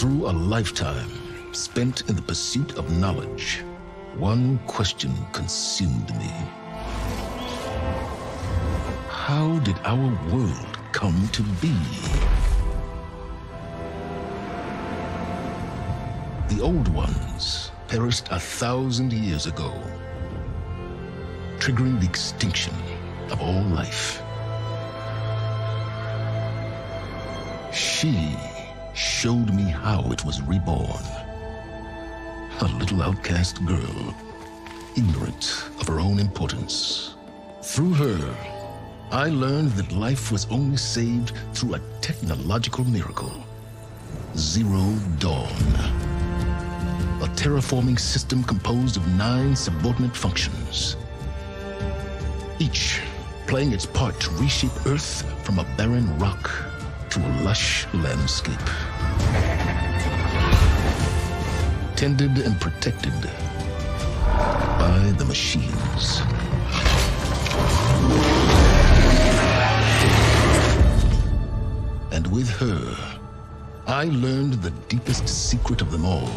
Through a lifetime spent in the pursuit of knowledge, one question consumed me. How did our world come to be? The old ones perished 1,000 years ago, triggering the extinction of all life. She showed me how it was reborn. A little outcast girl, ignorant of her own importance. Through her, I learned that life was only saved through a technological miracle. Zero Dawn. A terraforming system composed of 9 subordinate functions, each playing its part to reshape Earth from a barren rock to a lush landscape. Tended and protected by the machines. And with her, I learned the deepest secret of them all.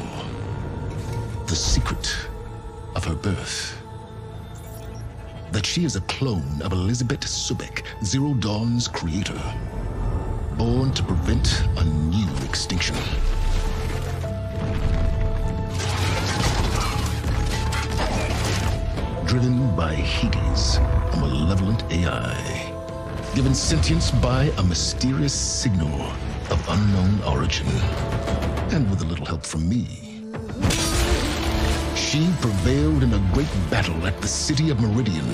The secret of her birth. That she is a clone of Elizabeth Subek, Zero Dawn's creator. Born to prevent a new extinction. Driven by Hades, a malevolent AI. Given sentience by a mysterious signal of unknown origin. And with a little help from me, she prevailed in a great battle at the city of Meridian,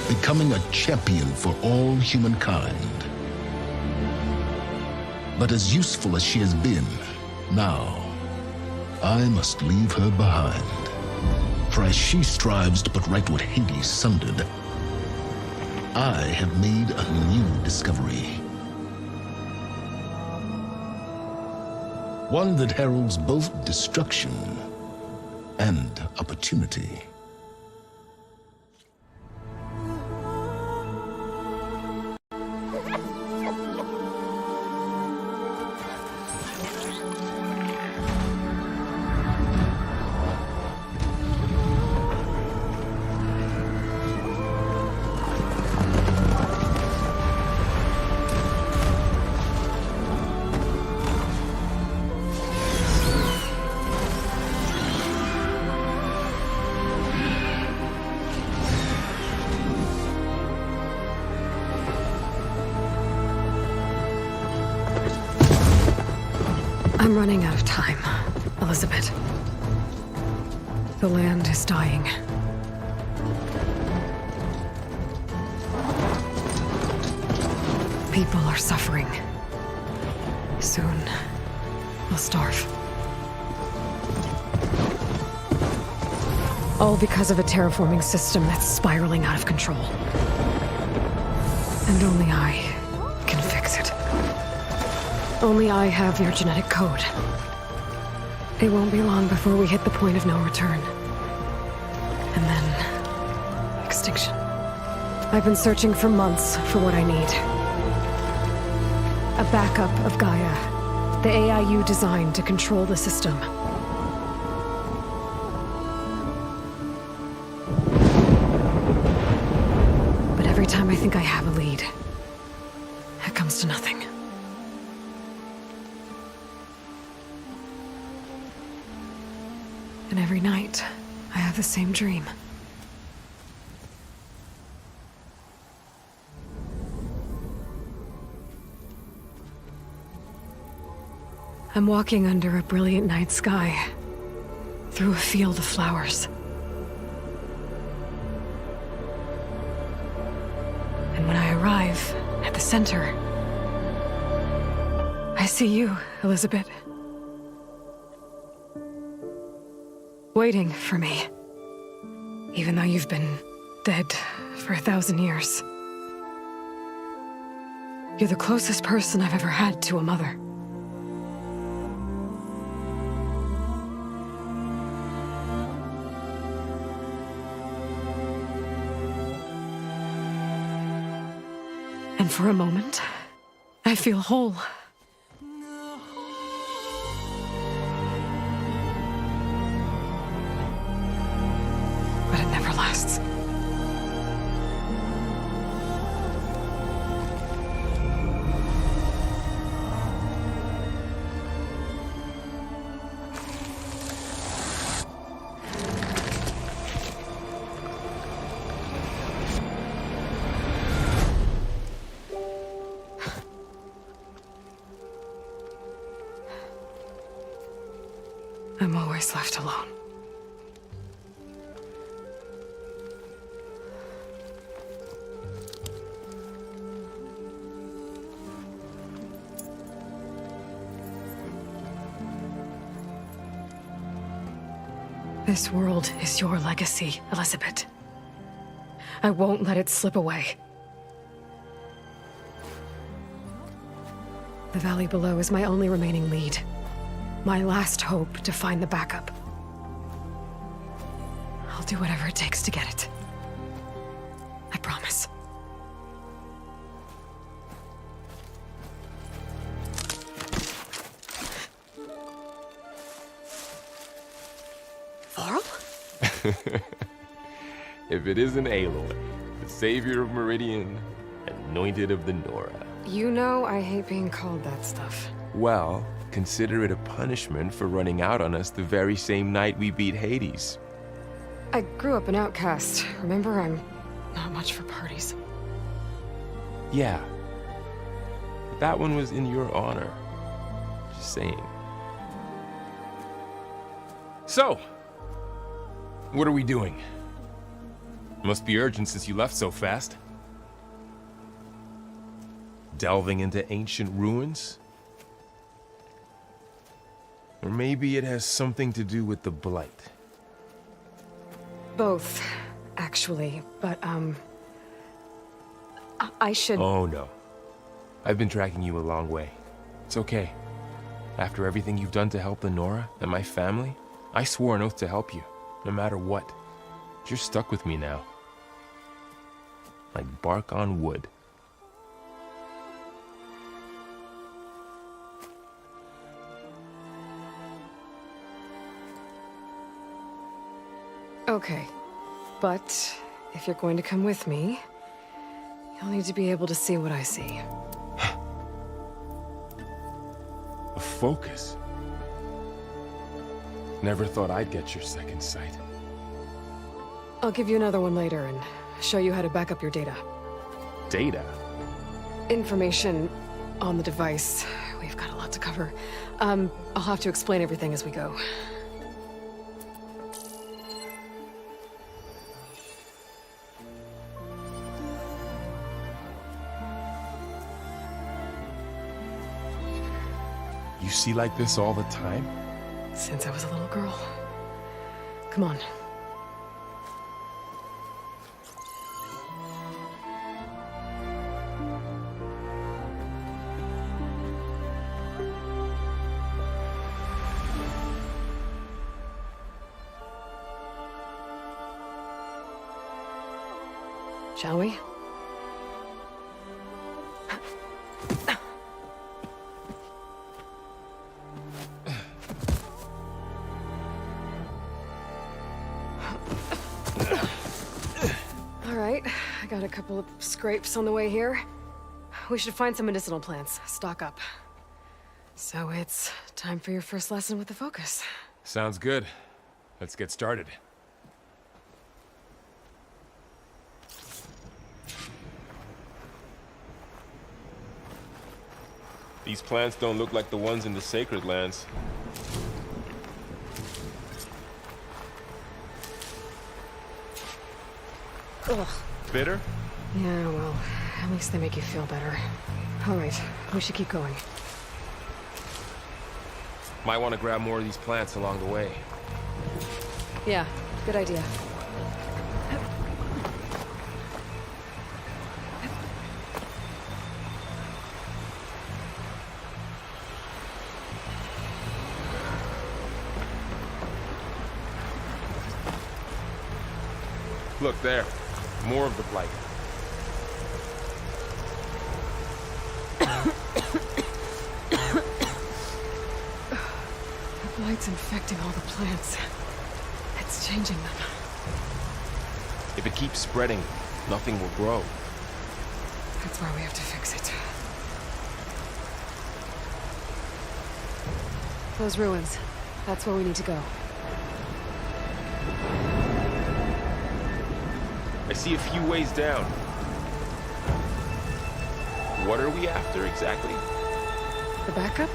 becoming a champion for all humankind. But as useful as she has been, now, I must leave her behind. For as she strives to put right what Hades sundered, I have made a new discovery. One that heralds both destruction and opportunity. I'm running out of time, Elizabeth. The land is dying. People are suffering. Soon, they'll starve. All because of a terraforming system that's spiraling out of control. And only I can fix it. Only I have your genetic code. It won't be long before we hit the point of no return. And then... extinction. I've been searching for months for what I need. A backup of Gaia, the AI you designed to control the system. But every time I think I have a lead, it comes to nothing. And every night, I have the same dream. I'm walking under a brilliant night sky, through a field of flowers. And when I arrive at the center, I see you, Elizabeth. Waiting for me, even though you've been dead for 1,000 years. You're the closest person I've ever had to a mother. And for a moment, I feel whole. But it never lasts. I'm always left alone. This world is your legacy, Elizabeth. I won't let it slip away. The valley below is my only remaining lead. My last hope to find the backup. I'll do whatever it takes to get it. I promise. Laurel? If it isn't Aloy, the savior of Meridian, anointed of the Nora. You know I hate being called that stuff. Well, consider it a punishment for running out on us the very same night we beat Hades. I grew up an outcast. Remember, I'm not much for parties. Yeah. But that one was in your honor. Just saying. So, what are we doing? Must be urgent since you left so fast. Delving into ancient ruins? Or maybe it has something to do with the Blight. Both, actually, but, I should... Oh, no. I've been tracking you a long way. It's okay. After everything you've done to help the Nora and my family, I swore an oath to help you, no matter what. You're stuck with me now. Like bark on wood. Okay, but if you're going to come with me, you'll need to be able to see what I see. A focus? Never thought I'd get your second sight. I'll give you another one later and show you how to back up your data. Data? Information on the device. We've got a lot to cover. I'll have to explain everything as we go. You see like this all the time? Since I was a little girl. Come on. Shall we? All right, I got a couple of scrapes on the way here. We should find some medicinal plants, stock up. So it's time for your first lesson with the focus. Sounds good. Let's get started. These plants don't look like the ones in the Sacred Lands. Ugh. Bitter? Yeah, well, at least they make you feel better. All right, we should keep going. Might want to grab more of these plants along the way. Yeah, good idea. Look there. More of the Blight. light's infecting all the plants. It's changing them. If it keeps spreading, nothing will grow. That's why we have to fix it. Those ruins. That's where we need to go. I see a few ways down. What are we after exactly? The backup?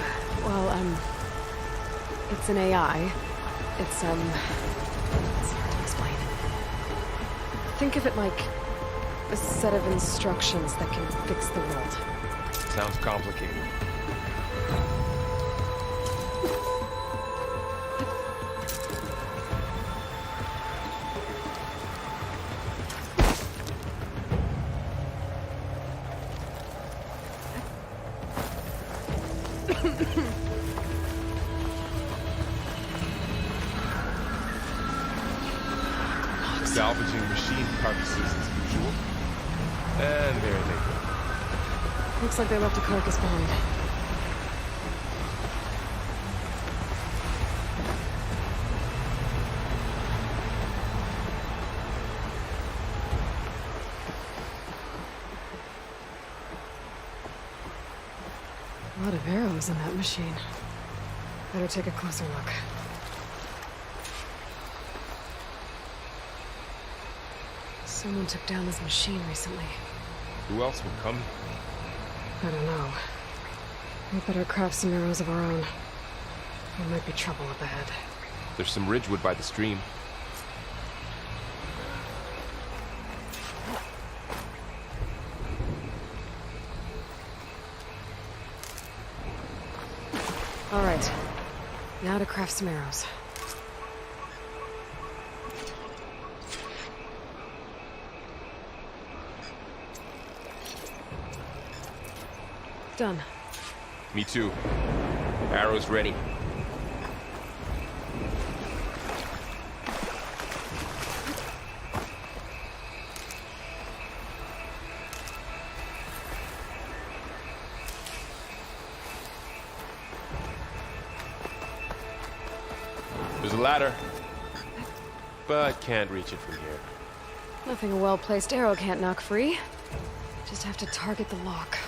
Well, it's an AI. It's hard to explain. Think of it like a set of instructions that can fix the world. Sounds complicated. Salvaging machine carcasses as usual. And there they go. Looks like they left a carcass behind. A lot of arrows in that machine. Better take a closer look. Someone took down this machine recently. Who else would come? I don't know. We better craft some arrows of our own. There might be trouble up ahead. There's some ridgewood by the stream. All right. Now to craft some arrows. Done. Me too. Arrows ready. There's a ladder, but can't reach it from here. Nothing a well-placed arrow can't knock free. Just have to target the lock.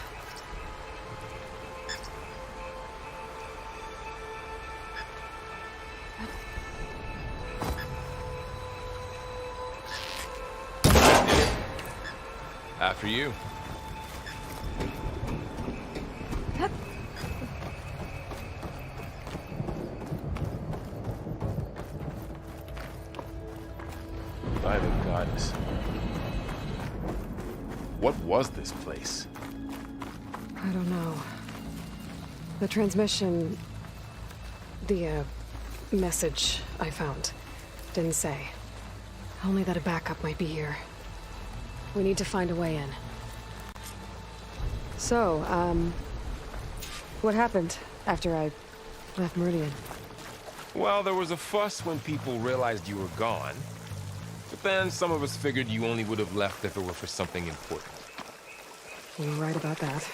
After you. By the goddess. What was this place? I don't know. The transmission... The, message I found didn't say. Only that a backup might be here. We need to find a way in. So, what happened after I left Meridian? Well, there was a fuss when people realized you were gone. But then some of us figured you only would have left if it were for something important. You were right about that.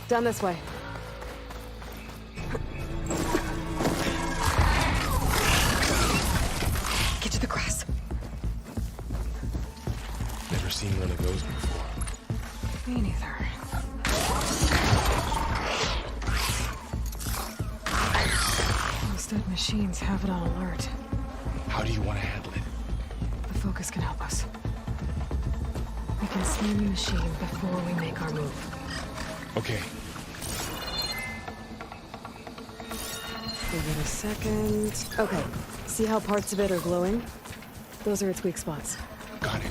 Down this way. Get to the grass. Never seen one of those before. Me neither. Those dead machines have it on alert. How do you want to handle it? The focus can help us. We can scan the machine before we make our move. Okay. Give it a second. Okay. See how parts of it are glowing? Those are its weak spots. Got it.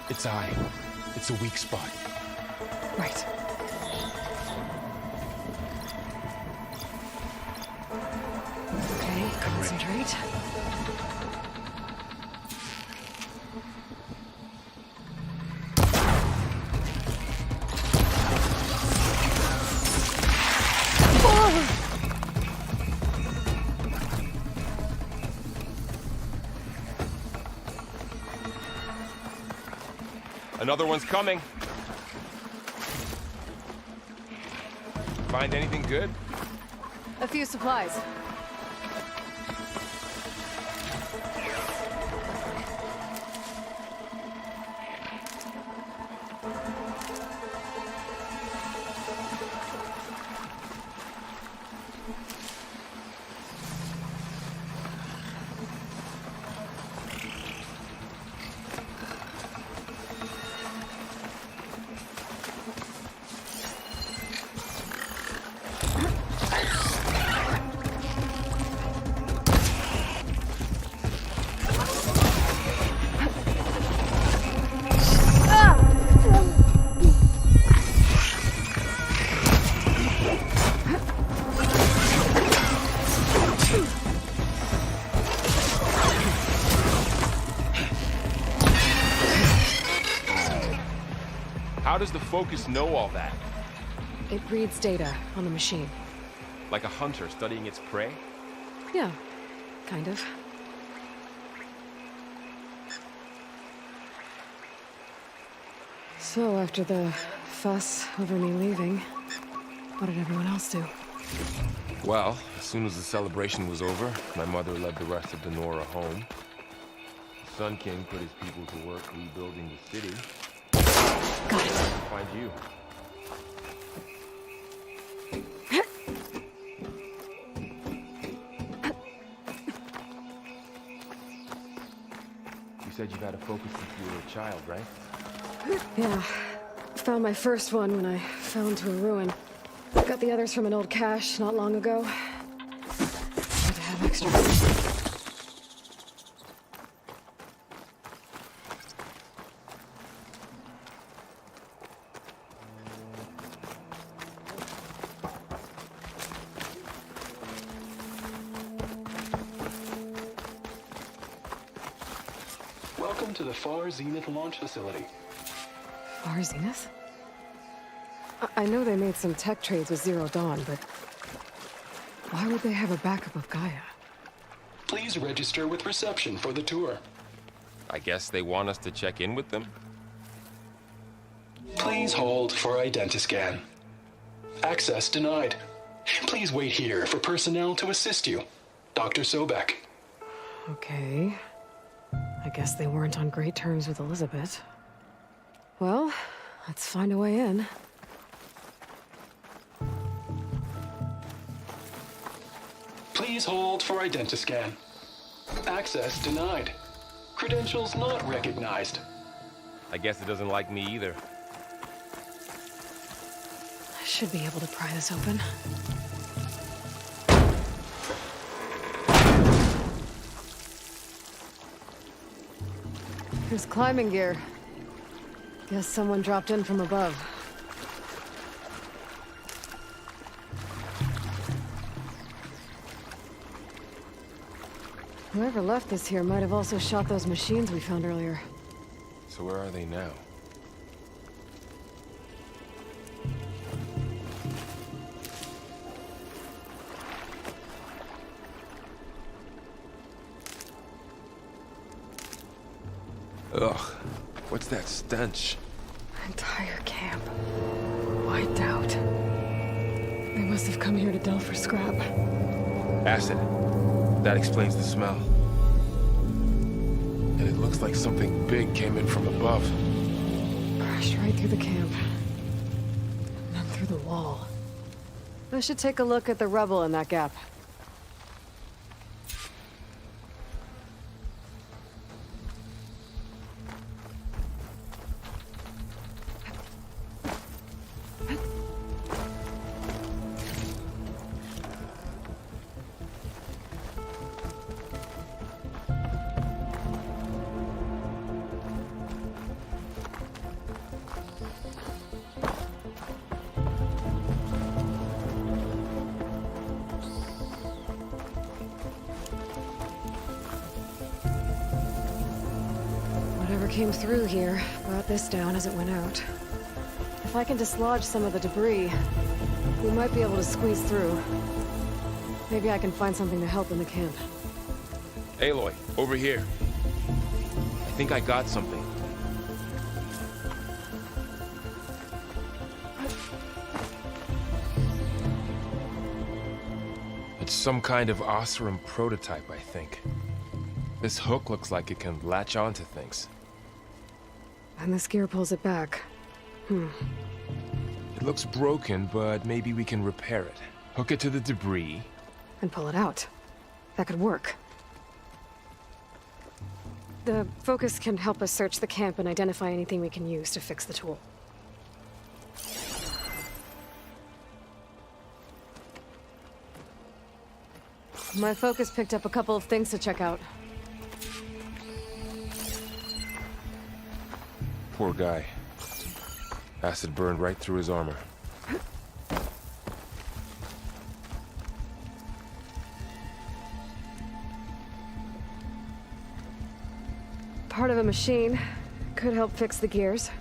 Its eye. It's a weak spot. Right. Okay, concentrate. Another one's coming. Find anything good? A few supplies. How does the Focus know all that? It reads data on the machine. Like a hunter studying its prey? Yeah, kind of. So, after the fuss over me leaving, what did everyone else do? Well, as soon as the celebration was over, my mother led the rest of the Nora home. The Sun King put his people to work rebuilding the city. Got it. Find you. You said you've had a Focus since you were a child, right? Yeah. Found my first one when I fell into a ruin. Got the others from an old cache not long ago. Had to have extra. Welcome to the Far Zenith launch facility. Far Zenith? I know they made some tech trades with Zero Dawn, but why would they have a backup of Gaia? Please register with reception for the tour. I guess they want us to check in with them. Please hold for identiscan. Access denied. Please wait here for personnel to assist you. Dr. Sobek. Okay. I guess they weren't on great terms with Elizabeth. Well, let's find a way in. Please hold for identiscan. Access denied. Credentials not recognized. I guess it doesn't like me either. I should be able to pry this open. There's climbing gear. Guess someone dropped in from above. Whoever left this here might have also shot those machines we found earlier. So where are they now? Ugh, what's that stench? Entire camp. Wiped out. They must have come here to delve for scrap. Acid. That explains the smell. And it looks like something big came in from above. Crashed right through the camp. And then through the wall. I should take a look at the rubble in that gap. Whatever came through here brought this down as it went out. If I can dislodge some of the debris, we might be able to squeeze through. Maybe I can find something to help in the camp. Aloy, over here. I think I got something. It's some kind of Osram prototype, I think. This hook looks like it can latch onto things. And this gear pulls it back. It looks broken, but maybe we can repair it. Hook it to the debris. And pull it out. That could work. The focus can help us search the camp and identify anything we can use to fix the tool. My focus picked up a couple of things to check out. Poor guy. Acid burned right through his armor. Part of a machine. Could help fix the gears.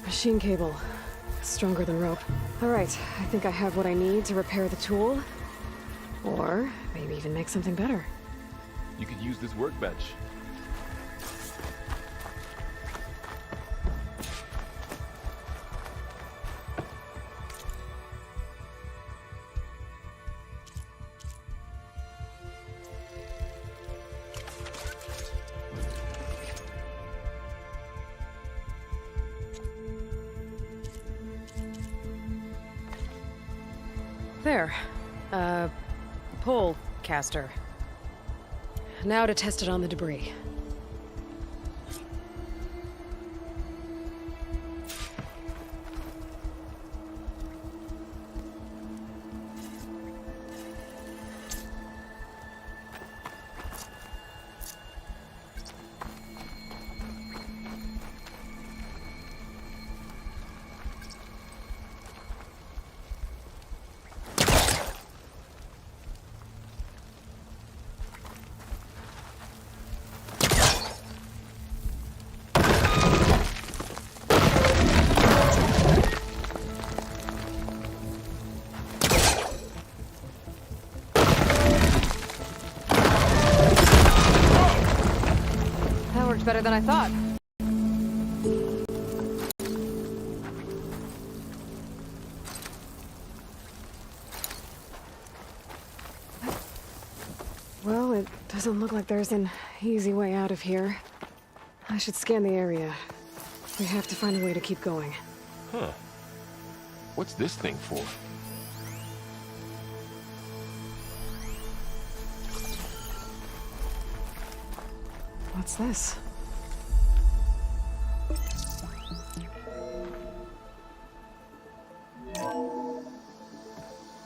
Machine cable. Stronger than rope. All right, I think I have what I need to repair the tool. Or maybe even make something better. You could use this workbench. There. Pole caster. Now to test it on the debris. Better than I thought. Well, it doesn't look like there's an easy way out of here. I should scan the area. We have to find a way to keep going. Huh. What's this thing for? What's this?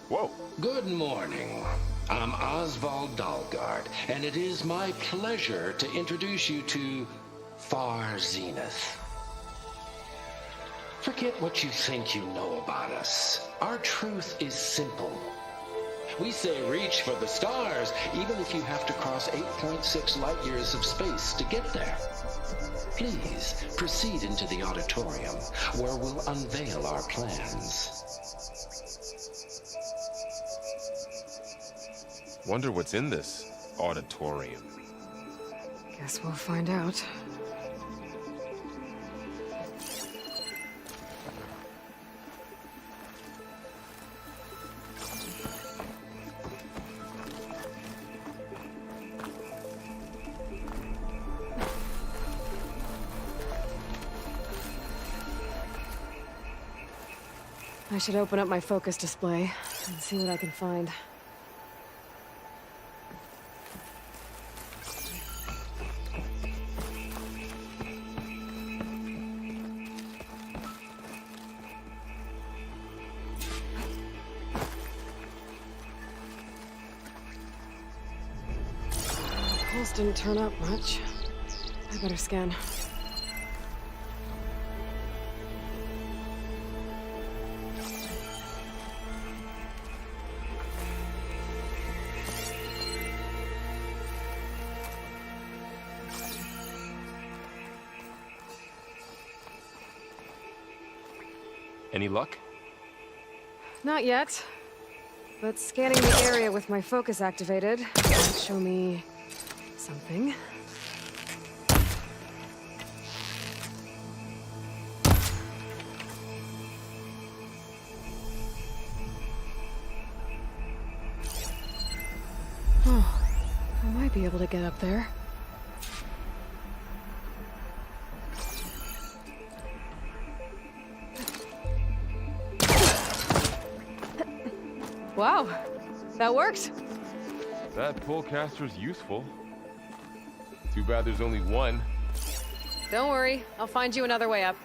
Whoa. Good morning. I'm Oswald Dalgard, and it is my pleasure to introduce you to Far Zenith. Forget what you think you know about us. Our truth is simple. We say reach for the stars, even if you have to cross 8.6 light years of space to get there. Please proceed into the auditorium, where we'll unveil our plans. Wonder what's in this auditorium. Guess we'll find out. I should open up my focus display and see what I can find. Pulse didn't turn up much. I better scan. Any luck? Not yet. But scanning the area with my focus activated might show me something. Oh, I might be able to get up there. Wow, that worked. That pullcaster's useful. Too bad there's only one. Don't worry, I'll find you another way up.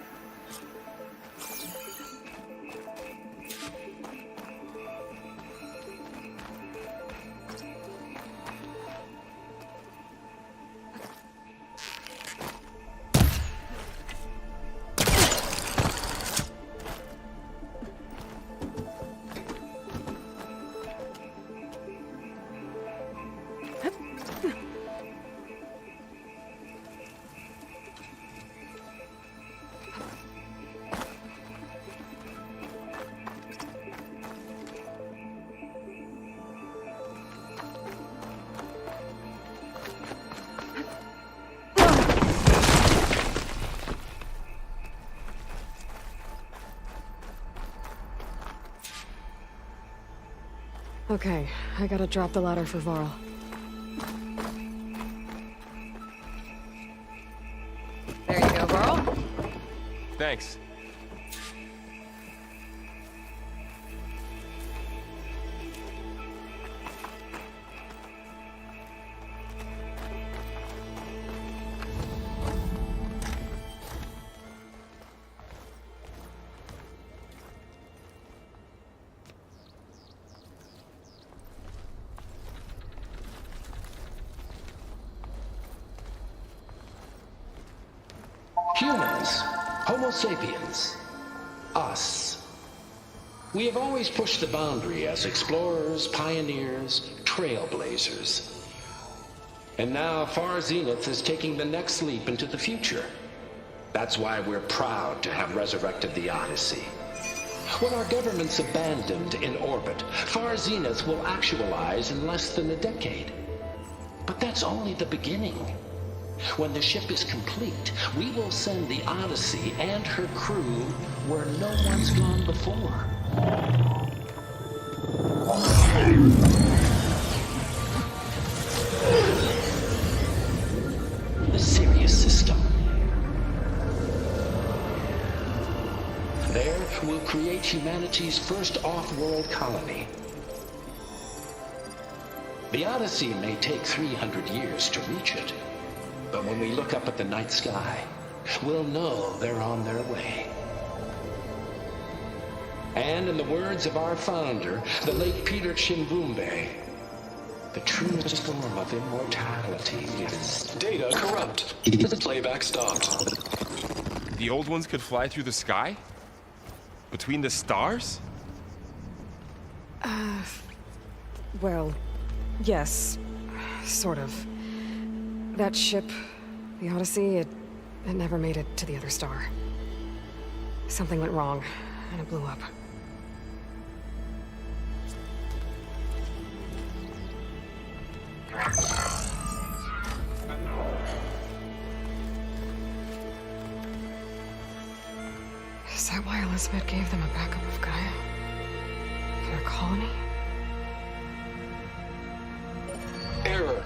Okay, I gotta drop the ladder for Varl. There you go, Varl. Thanks. Humans, Homo sapiens, us. We have always pushed the boundary as explorers, pioneers, trailblazers. And now Far Zenith is taking the next leap into the future. That's why we're proud to have resurrected the Odyssey. What our governments abandoned in orbit, Far Zenith will actualize in less than a decade. But that's only the beginning. When the ship is complete, we will send the Odyssey and her crew where no one's gone before. The Sirius system. There, we'll create humanity's first off-world colony. The Odyssey may take 300 years to reach it. But when we look up at the night sky, we'll know they're on their way. And in the words of our founder, the late Peter Chimbumbe, the truest form of immortality is... Data corrupt. Playback stopped. The old ones could fly through the sky? Between the stars? Well, yes, sort of. That ship, the Odyssey, it never made it to the other star. Something went wrong, and it blew up. Is that why Elizabeth gave them a backup of Gaia? For their colony? Error.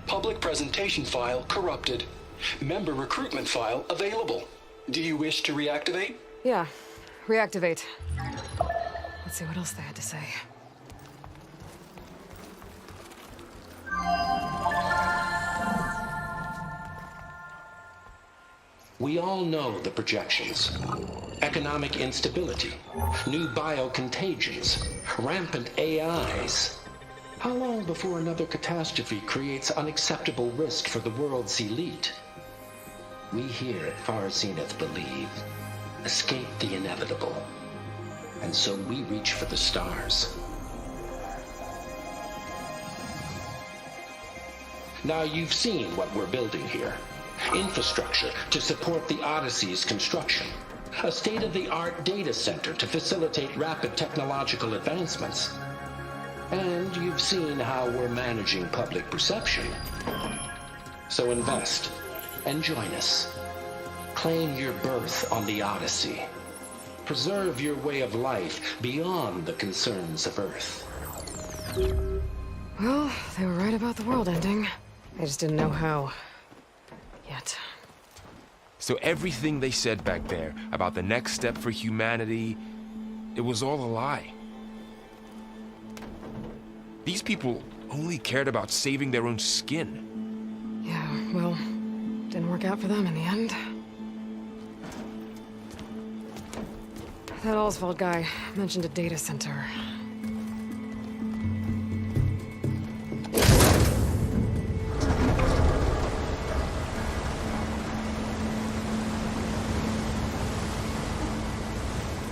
Public presentation file corrupted. Member recruitment file available. Do you wish to reactivate? Yeah, reactivate. Let's see what else they had to say. We all know the projections. Economic instability, new biocontagions, rampant AIs. How long before another catastrophe creates unacceptable risk for the world's elite? We here at Far Zenith believe, escape the inevitable. And so we reach for the stars. Now you've seen what we're building here. Infrastructure to support the Odyssey's construction. A state-of-the-art data center to facilitate rapid technological advancements. And you've seen how we're managing public perception. So invest and join us. Claim your berth on the Odyssey. Preserve your way of life beyond the concerns of Earth. Well, they were right about the world ending. I just didn't know how. Yet. So everything they said back there about the next step for humanity, it was all a lie. These people only cared about saving their own skin. Yeah, well, didn't work out for them in the end. That Oswald guy mentioned a data center.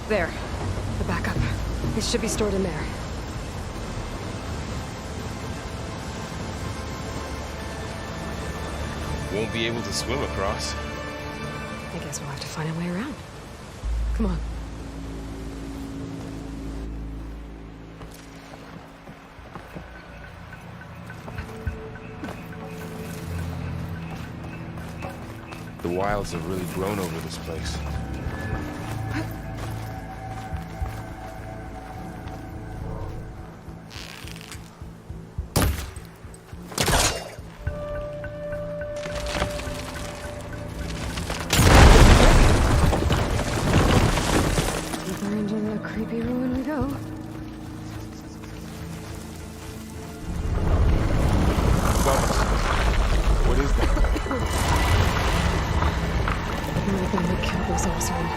There. The backup. It should be stored in there. Won't be able to swim across. I guess we'll have to find a way around. Come on. The wilds have really grown over this place. Deeper into the creepy ruin we go. What is that? Might have been what killed those Oswald.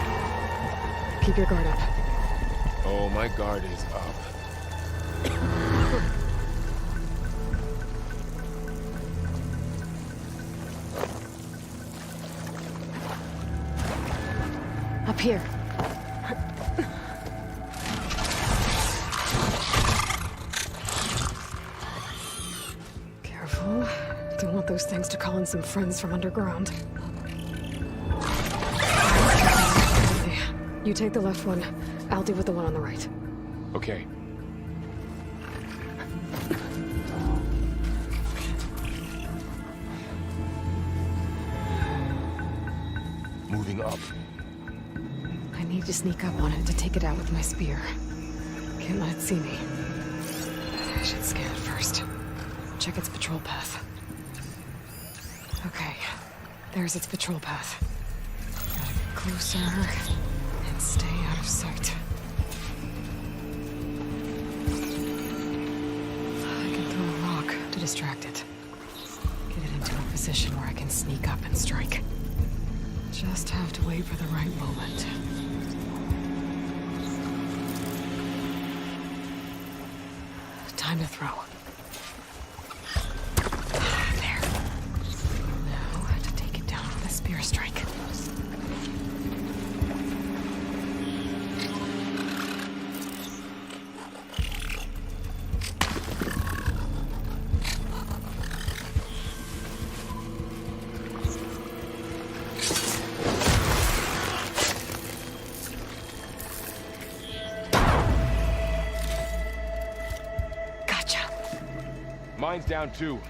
Keep your guard up. Oh, my guard is up. Up here. Careful. Don't want those things to call in some friends from underground. Okay, you take the left one. I'll deal with the one on the right. Okay. Moving up. I need to sneak up on it to take it out with my spear. Can't let it see me. I should scan it first. Check its patrol path. Okay, there's its patrol path. Gotta get closer and stay out of sight. I can throw a rock to distract it. Get it into a position where I can sneak up and strike. Just have to wait for the right moment. Time to throw. There. Now to take it down with a spear strike. Mine's down too.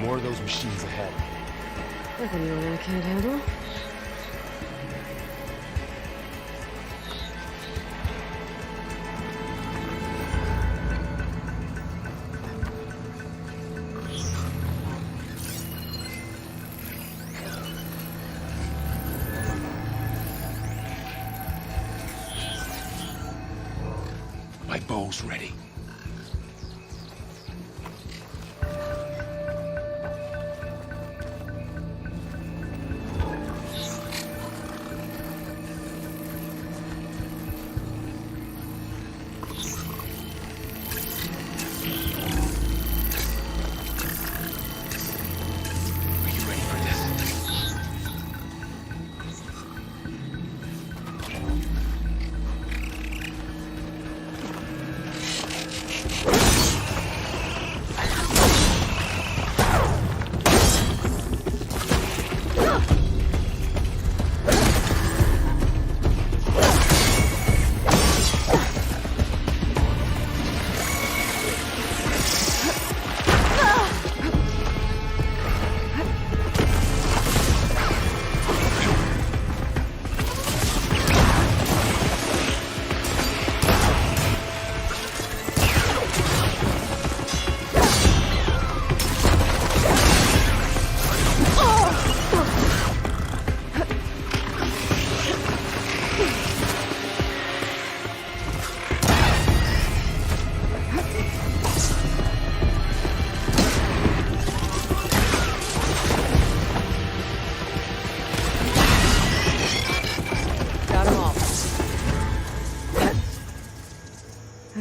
More of those machines ahead. Nothing you and I can't handle. My bow's ready.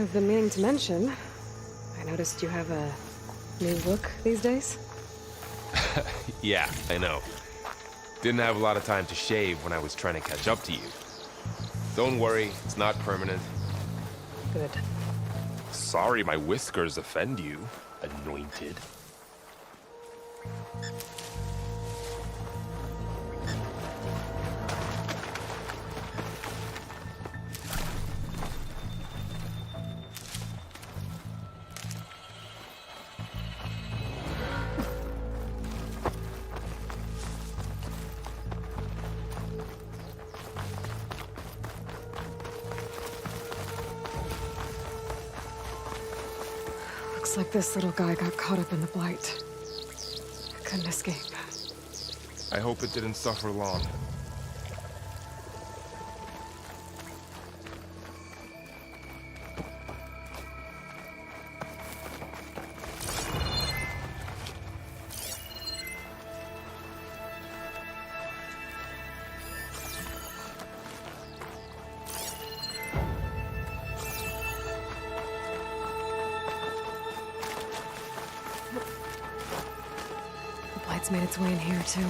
I've been meaning to mention, I noticed you have a new look these days. Yeah, I know. Didn't have a lot of time to shave when I was trying to catch up to you. Don't worry, it's not permanent. Good. Sorry my whiskers offend you, anointed. Looks like this little guy got caught up in the blight. Couldn't escape. I hope it didn't suffer long. The blight's made its way in here, too.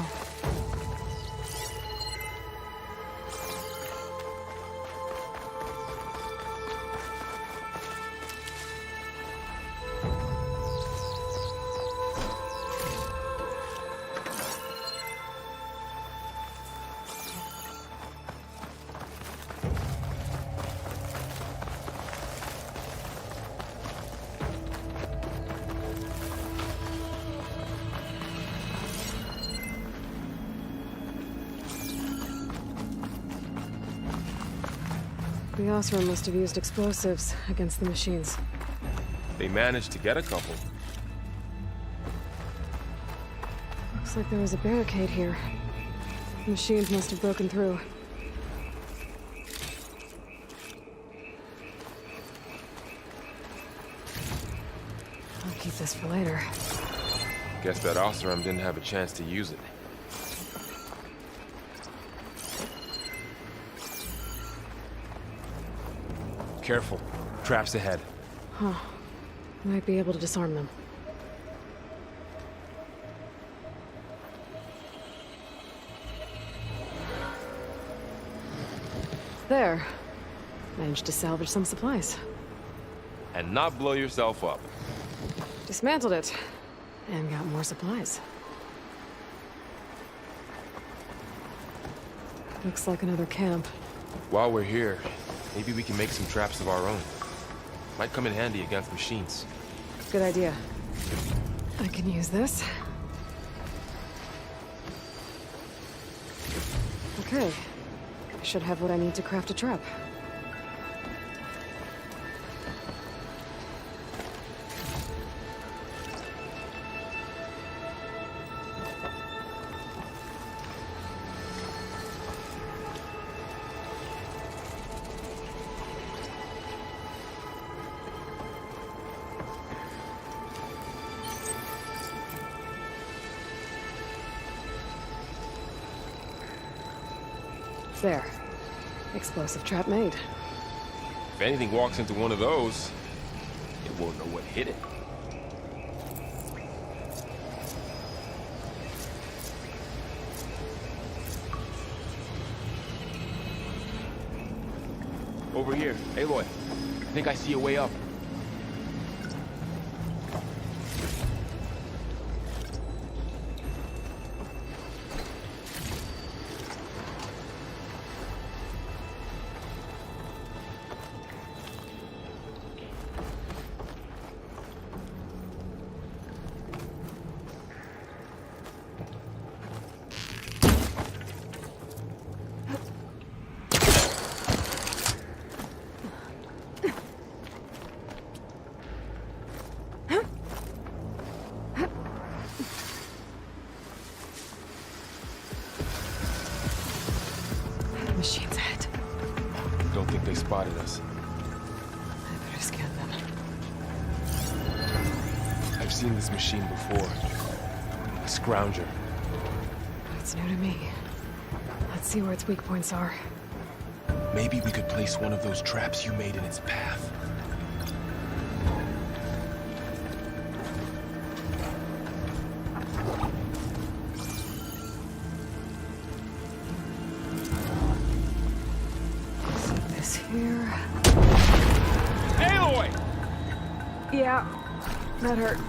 The Osram must have used explosives against the machines. They managed to get a couple. Looks like there was a barricade here. The machines must have broken through. I'll keep this for later. Guess that Osram didn't have a chance to use it. Careful. Traps ahead. Huh. Might be able to disarm them. There. Managed to salvage some supplies. And not blow yourself up. Dismantled it. And got more supplies. Looks like another camp. While we're here, maybe we can make some traps of our own. Might come in handy against machines. Good idea. I can use this. Okay. I should have what I need to craft a trap. There. Explosive trap made. If anything walks into one of those, it won't know what hit it. Over here. Aloy, I think I see a way up. Machines ahead. Don't think they spotted us. I better scan them. I've seen this machine before. A scrounger. It's new to me. Let's see where its weak points are. Maybe we could place one of those traps you made in its path. Yeah, that hurt.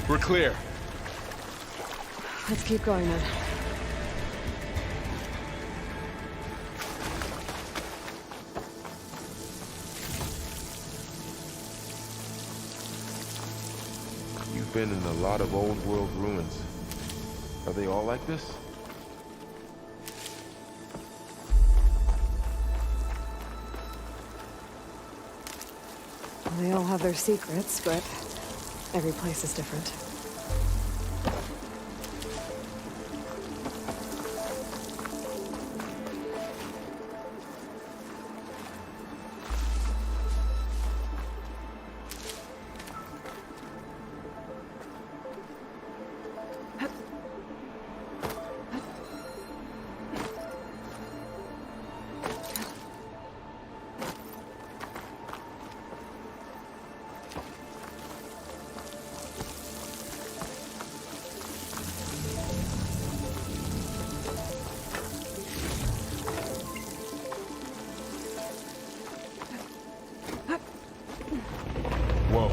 We're clear. Let's keep going then. You've been in a lot of old world ruins. Are they all like this? They all have their secrets, but every place is different. Whoa.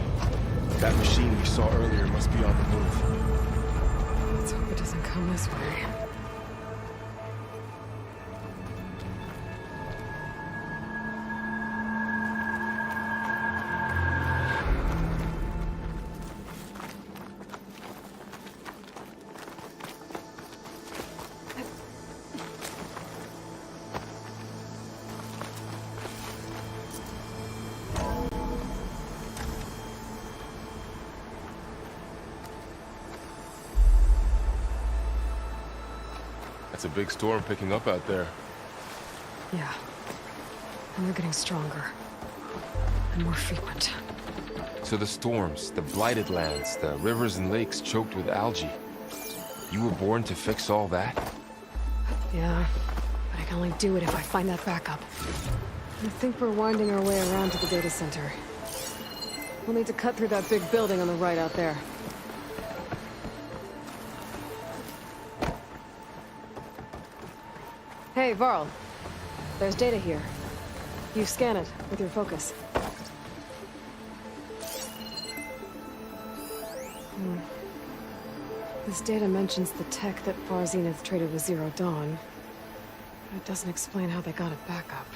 That machine we saw earlier must be on the move. Let's hope it doesn't come this way. It's a big storm picking up out there. Yeah. And they're getting stronger. And more frequent. So the storms, the blighted lands, the rivers and lakes choked with algae. You were born to fix all that? Yeah. But I can only do it if I find that backup. I think we're winding our way around to the data center. We'll need to cut through that big building on the right out there. Hey, Varl. There's data here. You scan it with your focus. This data mentions the tech that Far Zenith traded with Zero Dawn. But it doesn't explain how they got it back up.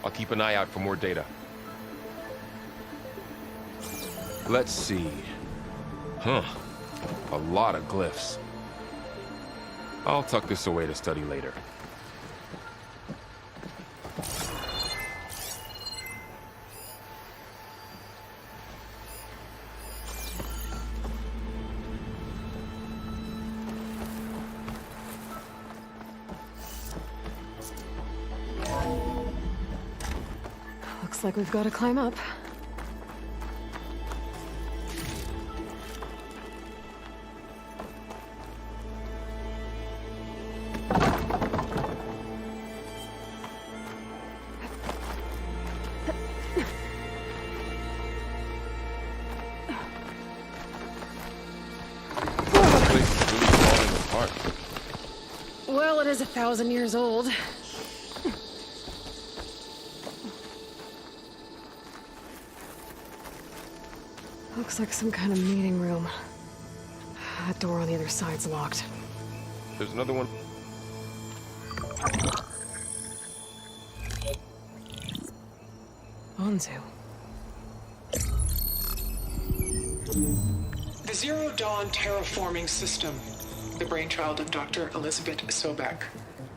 I'll keep an eye out for more data. Let's see. Huh. A lot of glyphs. I'll tuck this away to study later. Looks like we've got to climb up. it is 1,000 years old. Looks like some kind of meeting room. That door on the other side's locked. There's another one. Onzu. The Zero Dawn terraforming system, the brainchild of Dr. Elizabeth Sobek.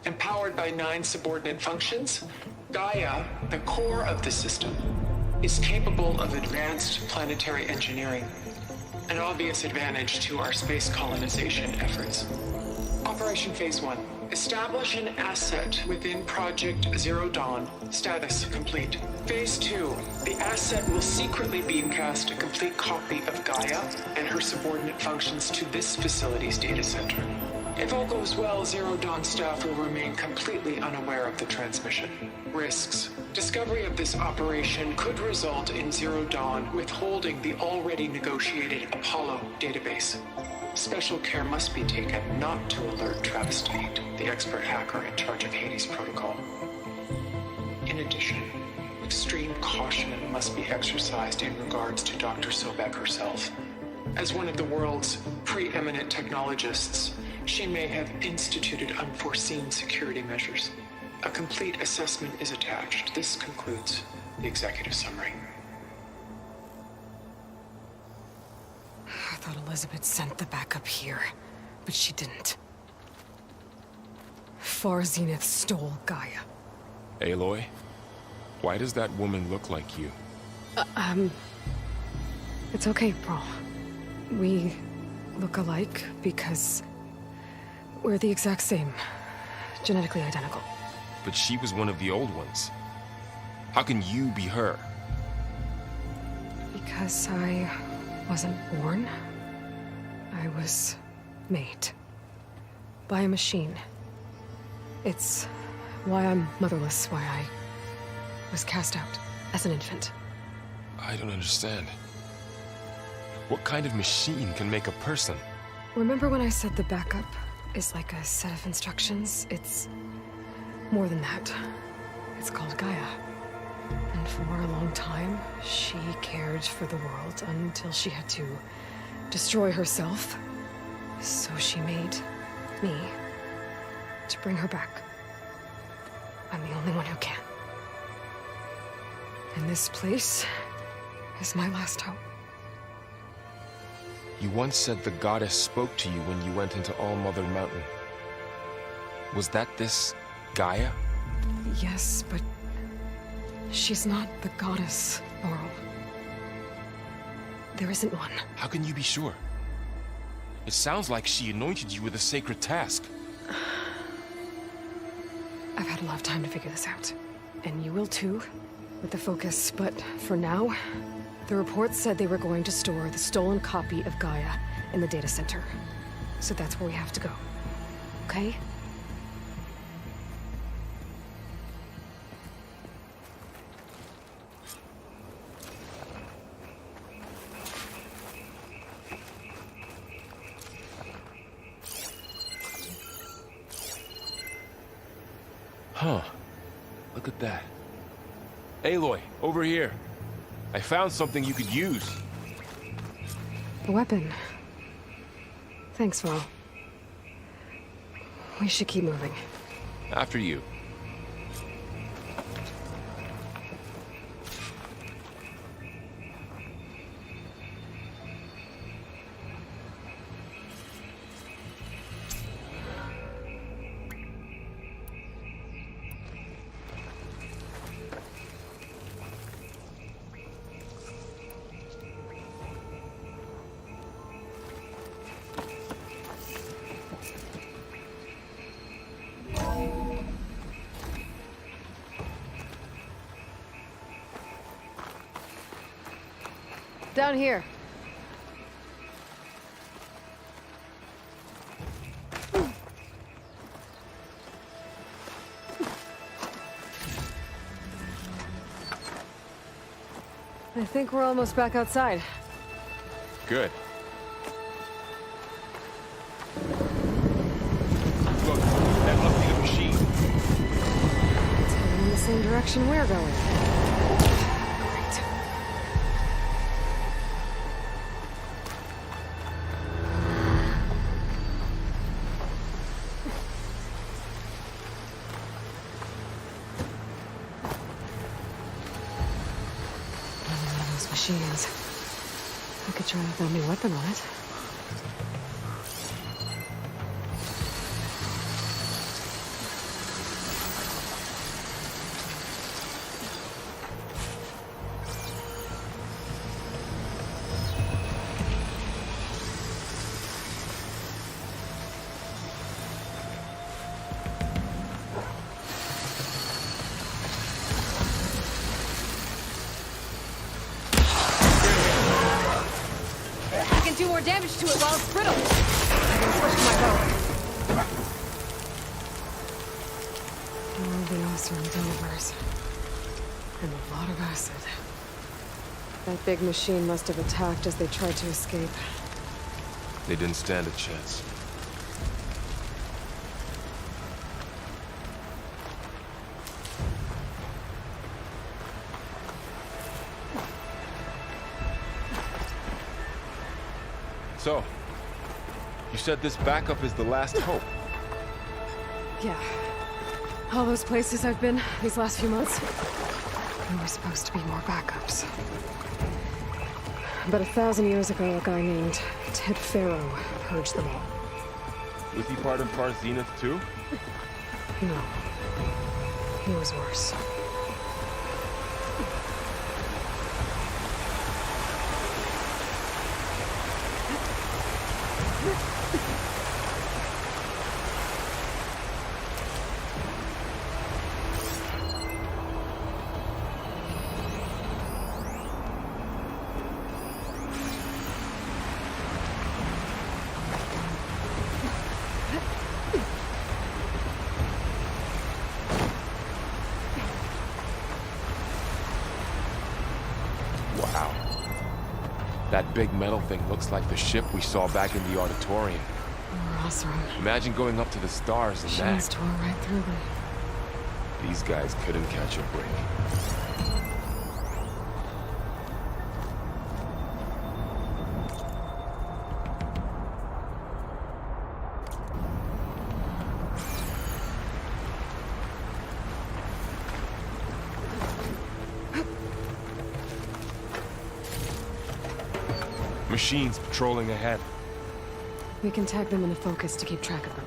Empowered by 9 subordinate functions, Gaia, the core of the system, is capable of advanced planetary engineering, an obvious advantage to our space colonization efforts. Operation Phase 1. Establish an asset within Project Zero Dawn. Status complete. Phase 2. The asset will secretly beamcast a complete copy of Gaia and her subordinate functions to this facility's data center. If all goes well, Zero Dawn staff will remain completely unaware of the transmission. Risks. Discovery of this operation could result in Zero Dawn withholding the already negotiated Apollo database. Special care must be taken not to alert Travis Tate, the expert hacker in charge of Hades Protocol. In addition, extreme caution must be exercised in regards to Dr. Sobek herself. As one of the world's preeminent technologists, she may have instituted unforeseen security measures. A complete assessment is attached. This concludes the executive summary. I thought Elizabeth sent the backup here, but she didn't. Far Zenith stole Gaia. Aloy, why does that woman look like you? It's okay, Bro. We look alike because we're the exact same. Genetically identical. But she was one of the old ones. How can you be her? Because I wasn't born. I was made. By a machine. It's why I'm motherless, why I was cast out as an infant. I don't understand. What kind of machine can make a person? Remember when I said the backup is like a set of instructions? It's more than that. It's called Gaia. And for a long time, she cared for the world until she had to destroy herself. So she made me to bring her back. I'm the only one who can. And this place is my last hope. You once said the goddess spoke to you when you went into All Mother Mountain. Was that this Gaia? Yes, but she's not the goddess, Laurel. There isn't one. How can you be sure? It sounds like she anointed you with a sacred task. I've had a lot of time to figure this out. And you will too, with the focus. But for now, the reports said they were going to store the stolen copy of Gaia in the data center. So that's where we have to go. Okay? Huh. Look at that. Aloy, over here. I found something you could use. A weapon. Thanks, Val. We should keep moving. After you. Down here. I think we're almost back outside. Good. Look, that must be same direction we're going. Great. Another one of those machines. I could try out that new weapon on it. Do more damage to it while it's brittle. I'm gonna switch to my bow. More of the Osram delivers. And a lot of acid. That big machine must have attacked as they tried to escape. They didn't stand a chance. So, you said this backup is the last hope. Yeah. All those places I've been these last few months, there were supposed to be more backups. But 1,000 years ago, a guy named Ted Pharaoh purged them all. Was he part of Tar Zenith too? No. He was worse. Wow. That big metal thing looks like the ship we saw back in the auditorium. More Osram. Imagine going up to the stars in Machines that. tore right through them. These guys couldn't catch a break. Machines patrolling ahead. We can tag them in a focus to keep track of them.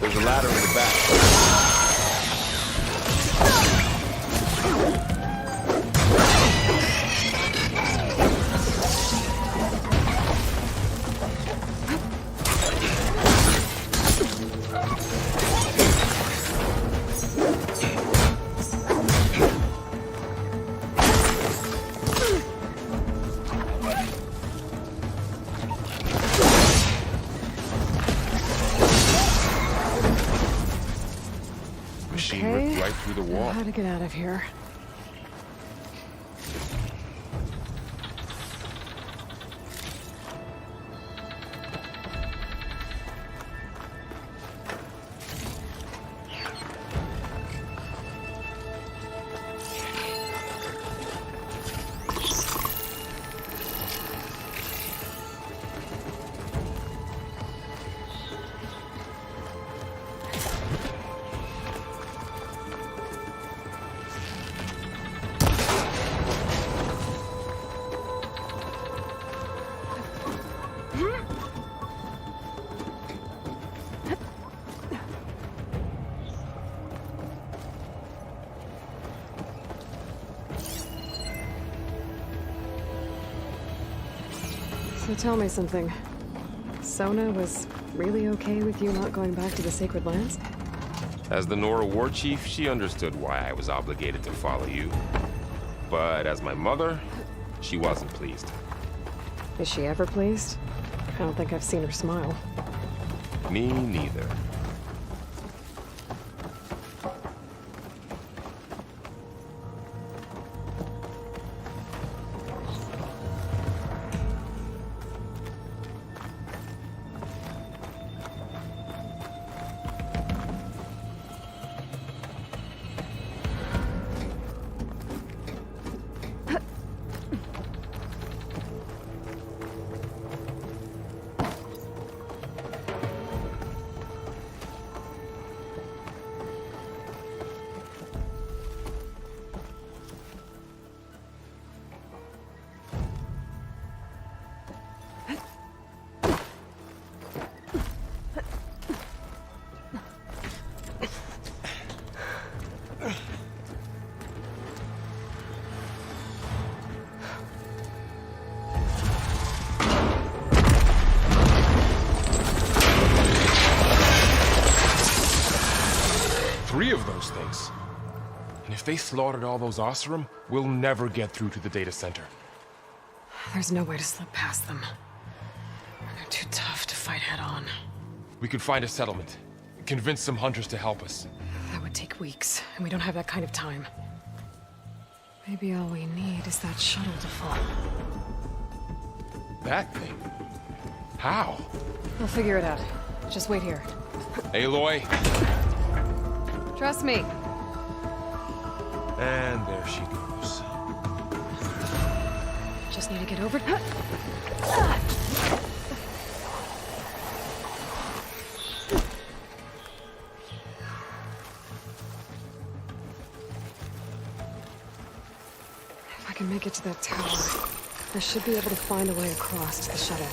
There's a ladder in the back. through the wall. How to get out of here? So tell me something. Sona was really okay with you not going back to the Sacred Lands? As the Nora war chief, she understood why I was obligated to follow you. But as my mother, she wasn't pleased. Is she ever pleased? I don't think I've seen her smile. Me neither. Three of those things. And if they slaughtered all those Oseram, we'll never get through to the data center. There's no way to slip past them. They're too tough to fight head-on. We could find a settlement. Convince some hunters to help us. That would take weeks, and we don't have that kind of time. Maybe all we need is that shuttle to fall. That thing? How? We'll figure it out. Just wait here. Aloy. Trust me. And there she goes. Just need to get over... If I can make it to that tower, I should be able to find a way across to the shuttle.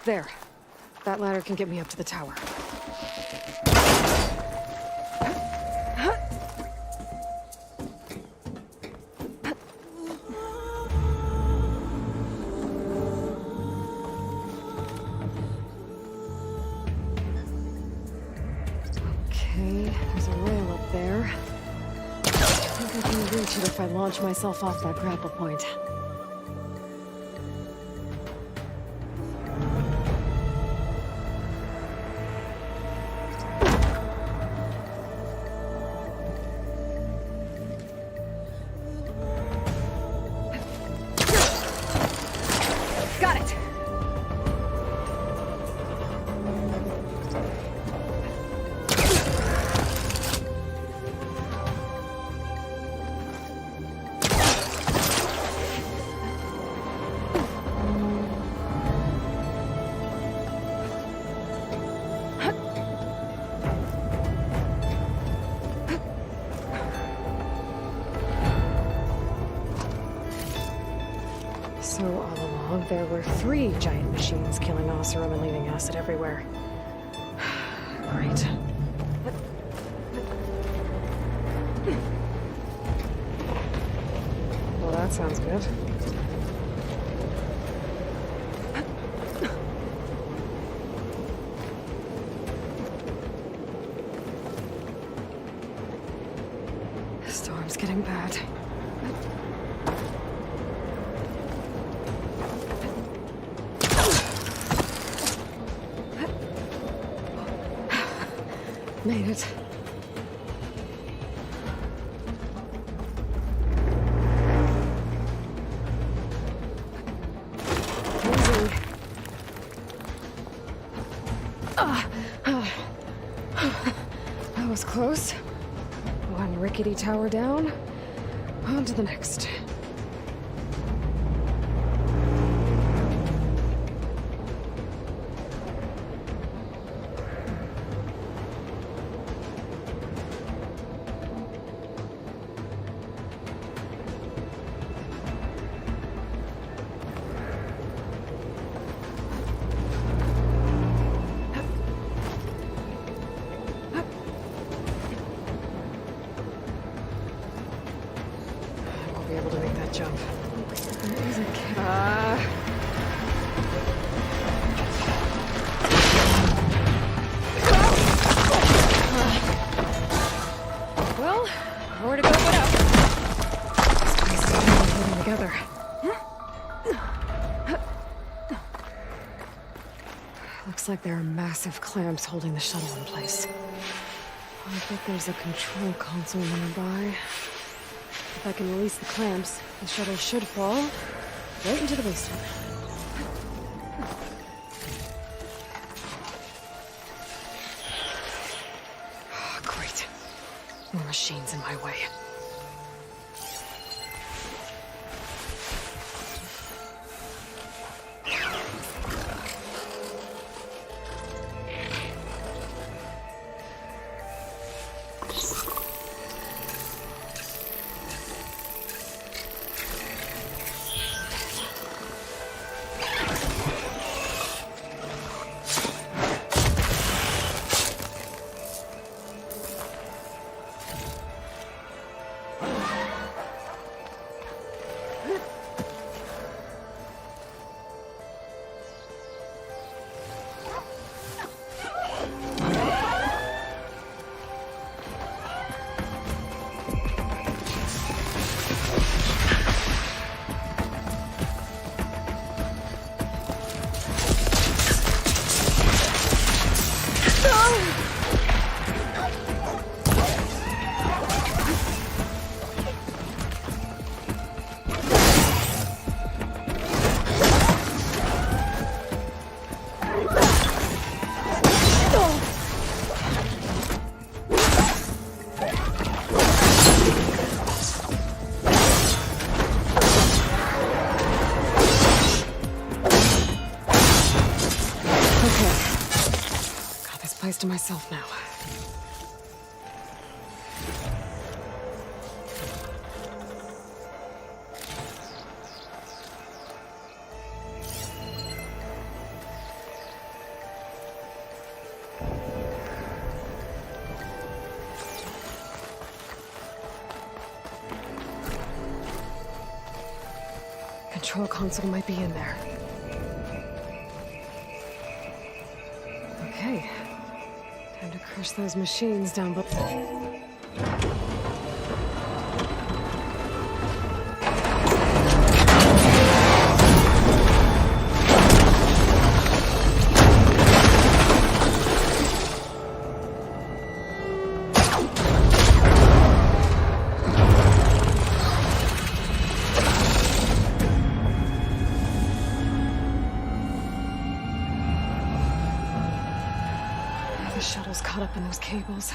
There. That ladder can get me up to the tower. Okay, there's a rail up there. I think I can reach it if I launch myself off that grapple point. Got it! So all along, there were 3 giant machines killing Oseram and leaving acid everywhere. Great. Well, that sounds good. The storm's getting bad. Made it. Easy. That was close. One rickety tower down. On to the next. Be able to make that jump. There is a well, more to go but up. This place is really holding together. Looks like there are massive clamps holding the shuttle in place. I bet there's a control console nearby. If I can release the clamps, the shuttle should fall right into the wasteland. Oh, great. More machines in my way. To myself now. control console might be in there. Okay. Time to crush those machines down below. The shuttle's caught up in those cables.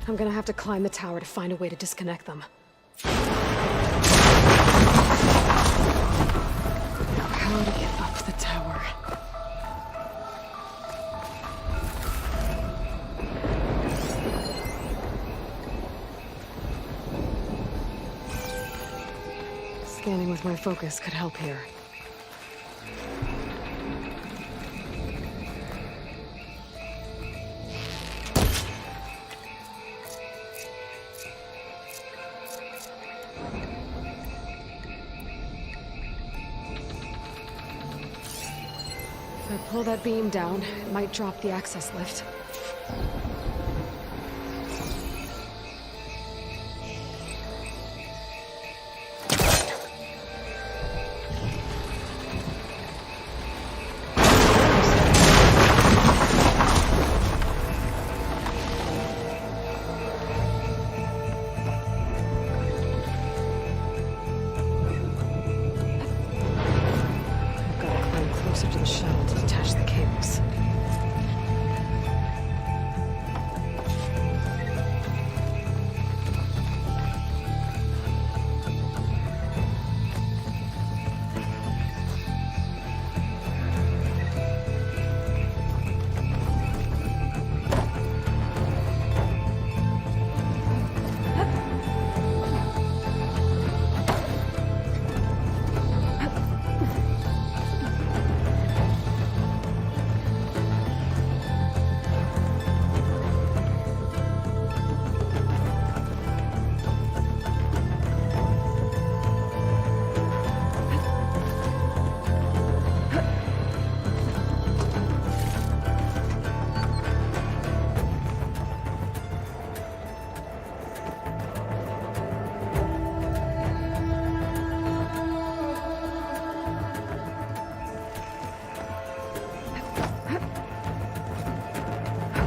I'm gonna have to climb the tower to find a way to disconnect them. Now, how to get up the tower? Scanning with my focus could help here. If I pull that beam down, it might drop the access lift. Closer to the shuttle to detach the cables.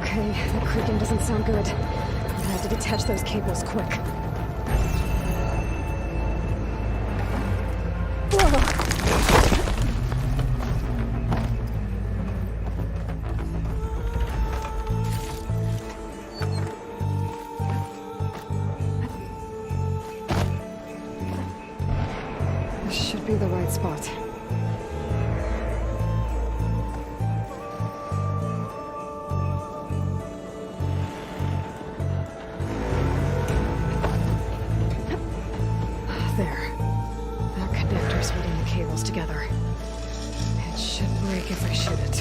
Okay, the creaking doesn't sound good. I'm gonna have to detach those cables quick. This should be the right spot. There. That connector's holding the cables together. It should break if I shoot it.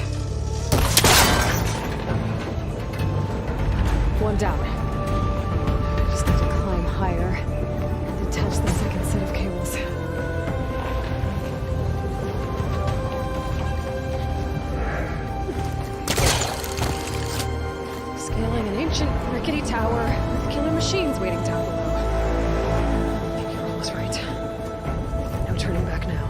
One down. I just need to climb higher and detach the second set of cables. Scaling an ancient rickety tower with killer machines waiting down below. Was right. No turning back now.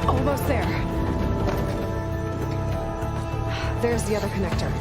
Almost there. There's the other connector.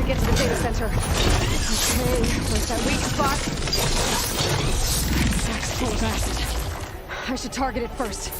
get to the data center. Okay, where's that weak spot? Sack's full of acid. I should target it first.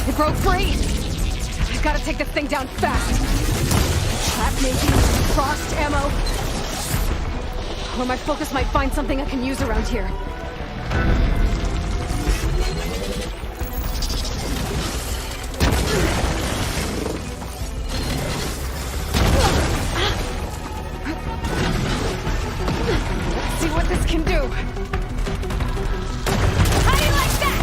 It broke free! I've got to take this thing down fast! Trap making, frost ammo... Or my focus might find something I can use around here. Let's see what this can do! How do you like that?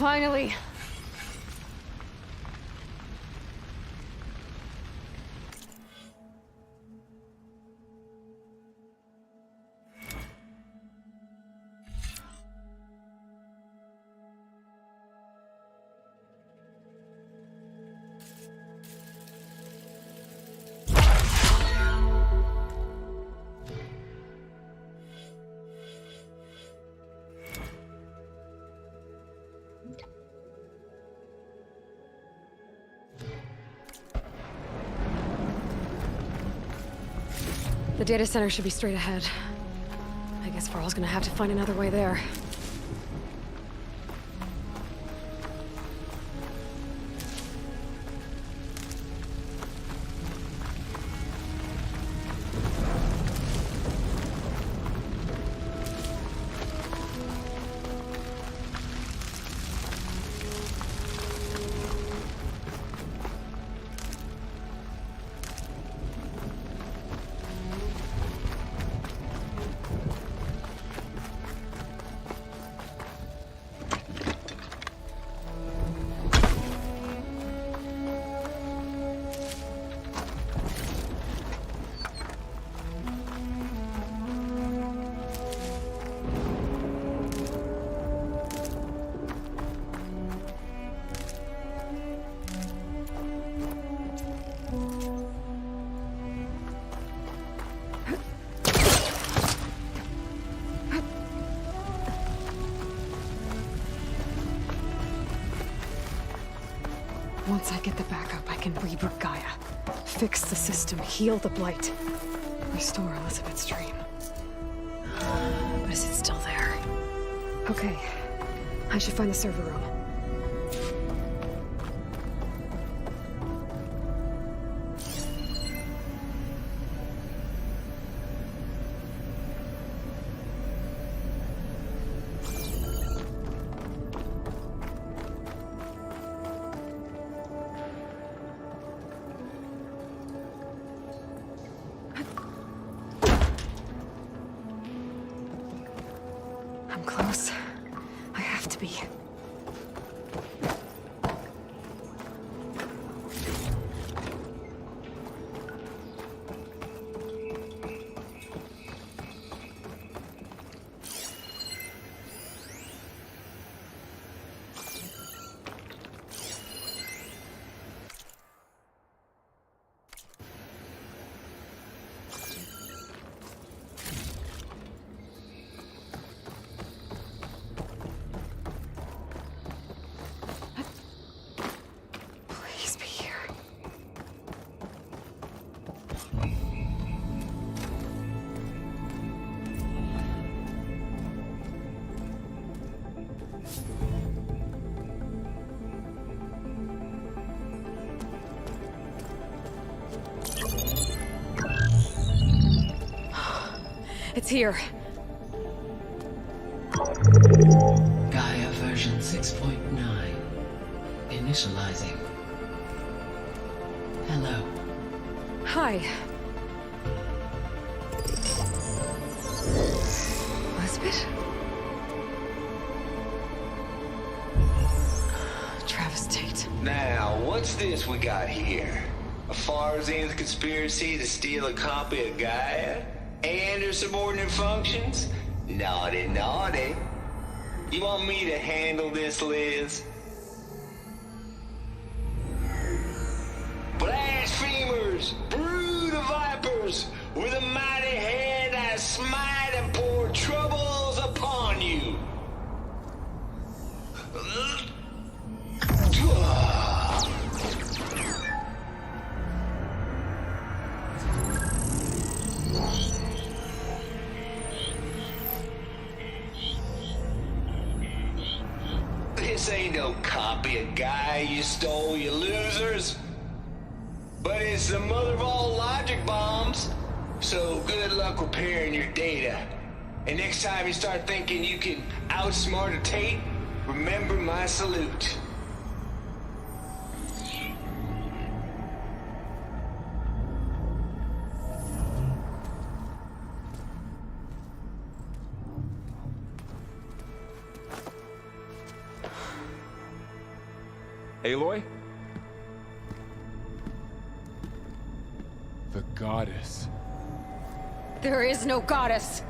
Finally. The data center should be straight ahead. I guess Varl's gonna have to find another way there. Once I get the backup, I can reboot Gaia. Fix the system, heal the Blight. Restore Elizabeth's dream. But is it still there? Okay. I should find the server room. I'm close. I have to be. Please be here. It's here. Gaia version 6.9. Initializing. Hello. Hi. Elizabeth? Travis Tate. Now, what's this we got here? A Farsian's conspiracy to steal a copy of Gaia? And her subordinate functions? Naughty, naughty. You want me to handle this, Liz? Blasphemers! Brood of vipers! With a mighty hand I smite and pour troubles upon you! This ain't no copy of Gaia you stole, you losers. But it's the mother of all logic bombs. So good luck repairing your data. And next time you start thinking you can outsmart a Tate, remember my salute. Aloy? The goddess. There is no goddess!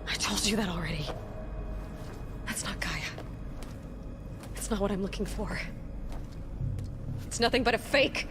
I told you that already. That's not Gaia. It's not what I'm looking for. It's nothing but a fake.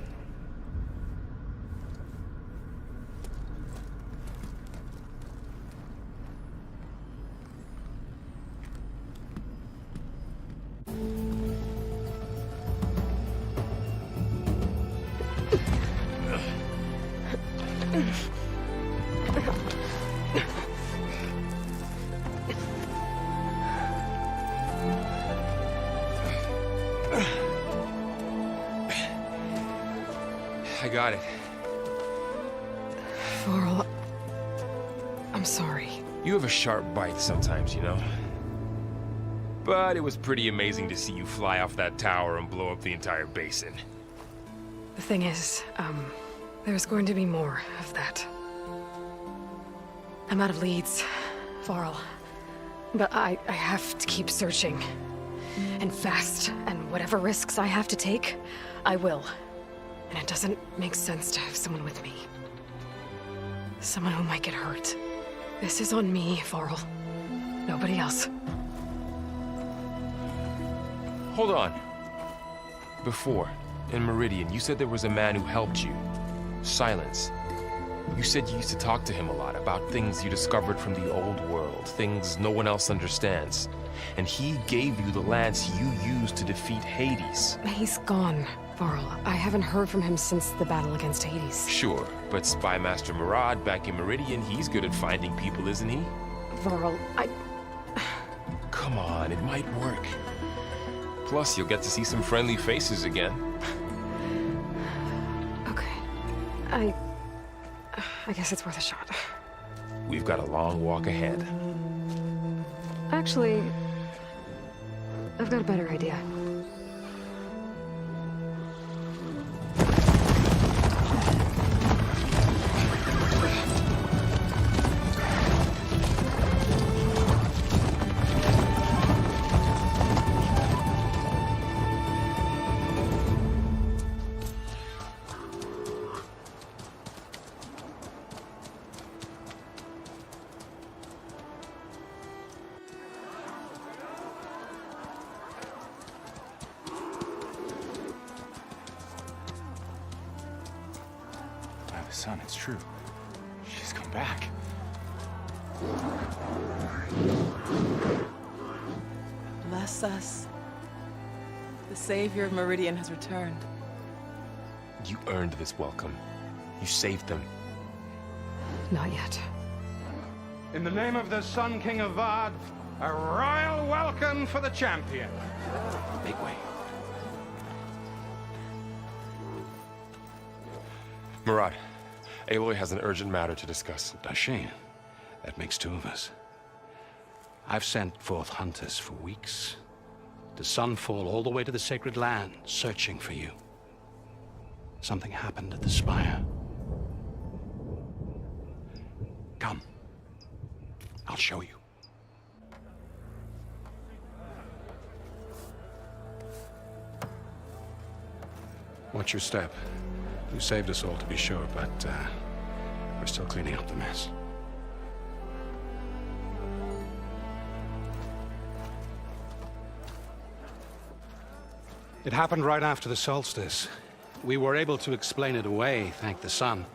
I got it. Varl, I'm sorry. You have a sharp bite sometimes, you know? But it was pretty amazing to see you fly off that tower and blow up the entire basin. The thing is, there's going to be more of that. I'm out of leads, Varl. But I have to keep searching. And fast, and whatever risks I have to take, I will. And it doesn't make sense to have someone with me. Someone who might get hurt. This is on me, Varl. Nobody else. Hold on. Before, in Meridian, you said there was a man who helped you. Silence. You said you used to talk to him a lot about things you discovered from the old world, things no one else understands. And he gave you the lance you used to defeat Hades. He's gone, Varl. I haven't heard from him since the battle against Hades. Sure, but Spy Master Murad back in Meridian, he's good at finding people, isn't he? Varl, Come on, it might work. Plus, you'll get to see some friendly faces again. Okay. I guess it's worth a shot. We've got a long walk ahead. Actually, I've got a better idea. Son, it's true. She's come back. Bless us. The Savior of Meridian has returned. You earned this welcome. You saved them. Not yet. In the name of the Sun King of Vard, a royal welcome for the champion. Make way. Murad, Aloy has an urgent matter to discuss. Dashane, that makes two of us. I've sent forth hunters for weeks. To Sunfall all the way to the Sacred Land, searching for you. Something happened at the Spire. Come. I'll show you. Watch your step. You saved us all, to be sure, but we're still cleaning up the mess. It happened right after the solstice. We were able to explain it away, thank the sun.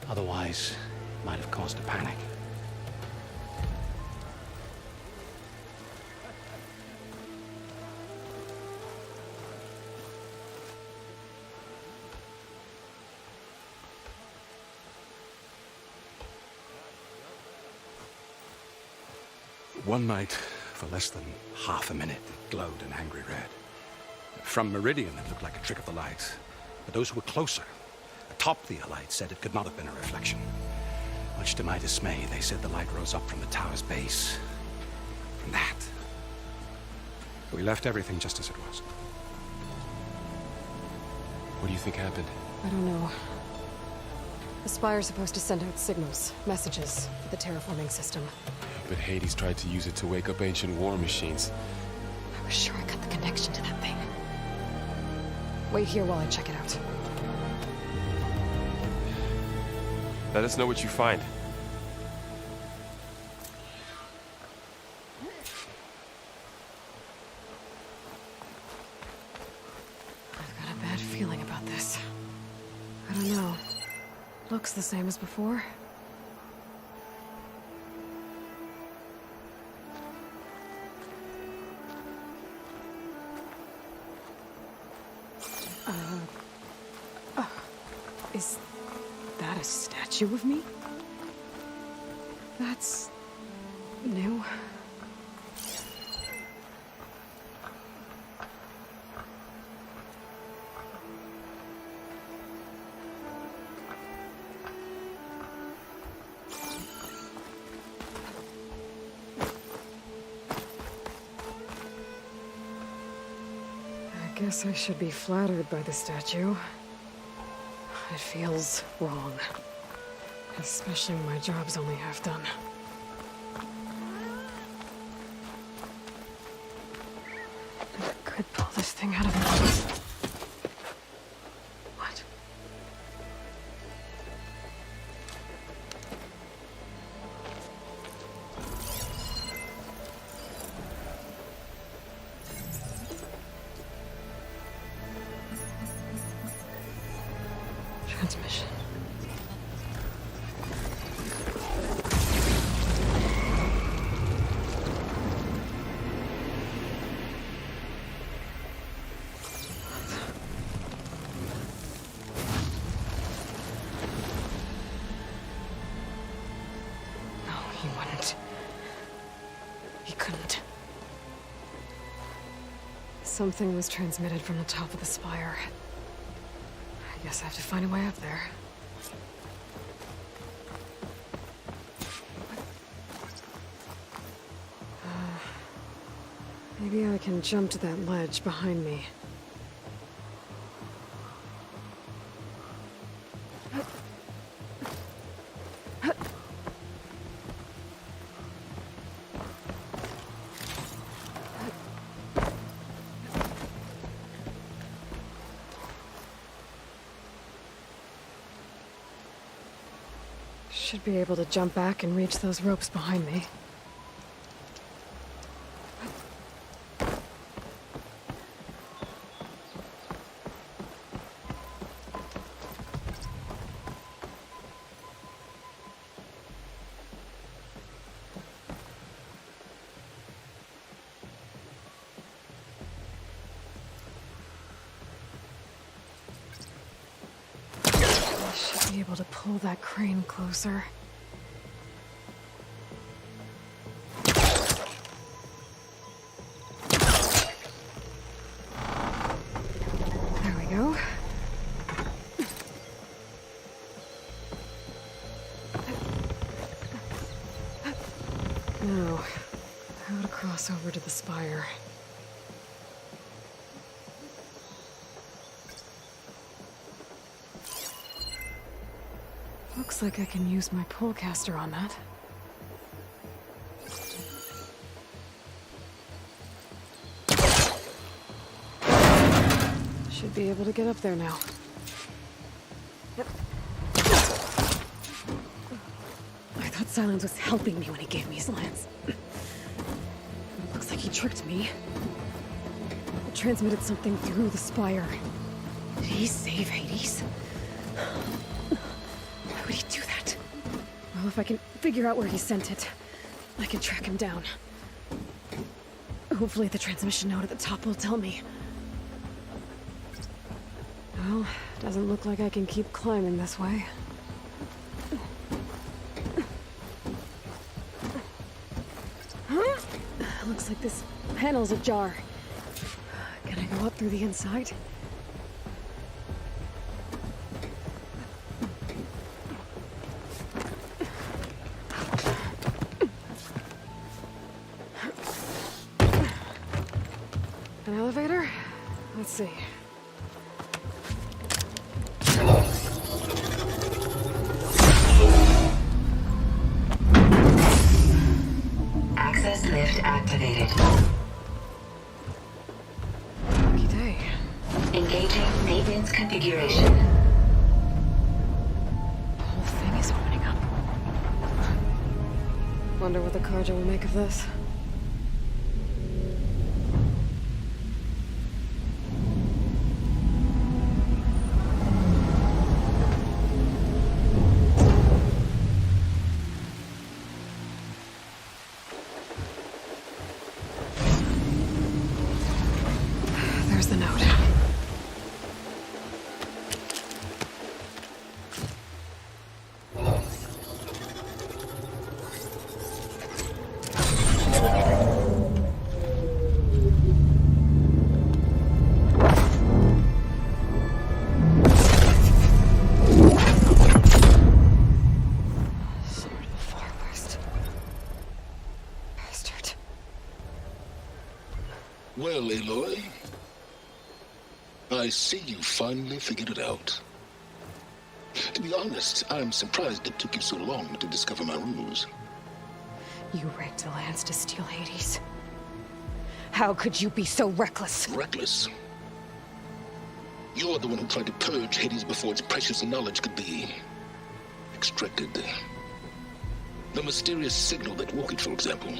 Otherwise, it might have caused a panic. One night, for less than half a minute, it glowed an angry red. From Meridian, it looked like a trick of the light. But those who were closer, atop the light, said it could not have been a reflection. Much to my dismay, they said the light rose up from the tower's base. From that. We left everything just as it was. What do you think happened? I don't know. The Spire's supposed to send out signals, messages, for the terraforming system. But Hades tried to use it to wake up ancient war machines. I was sure I got the connection to that thing. Wait here while I check it out. Let us know what you find. I've got a bad feeling about this. I don't know. Looks the same as before. Is that a statue of me? That's new. I guess I should be flattered by the statue. It feels wrong. Especially when my job's only half done. I could pull this thing out of it. What? Transmission. No, he wouldn't. He couldn't. Something was transmitted from the top of the spire. I guess I have to find a way up there. Maybe I can jump to that ledge behind me. Should be able to jump back and reach those ropes behind me. I should be able to pull that crane closer. There we go. Now, how to cross over to the spire. Looks like I can use my pullcaster on that. Should be able to get up there now. Yep. I thought Silence was helping me when he gave me his lance. But it looks like he tricked me. It transmitted something through the spire. Did he save Hades? Why would he do that? Well, if I can figure out where he sent it, I can track him down. Hopefully the transmission node at the top will tell me. Well, doesn't look like I can keep climbing this way. Looks like this panel's ajar. Can I go up through the inside? An elevator? Let's see. Access lift activated. Lucky day. Engaging configuration. The whole thing is opening up. Wonder what the Carja will make of this. There's the note. Sword of the Far West. Bastard. Well, Aloy, I see you finally figured it out. To be honest, I'm surprised it took you so long to discover my ruse. You rigged the lands to steal Hades. How could you be so reckless? Reckless? You're the one who tried to purge Hades before its precious knowledge could be extracted. The mysterious signal that woke it, for example.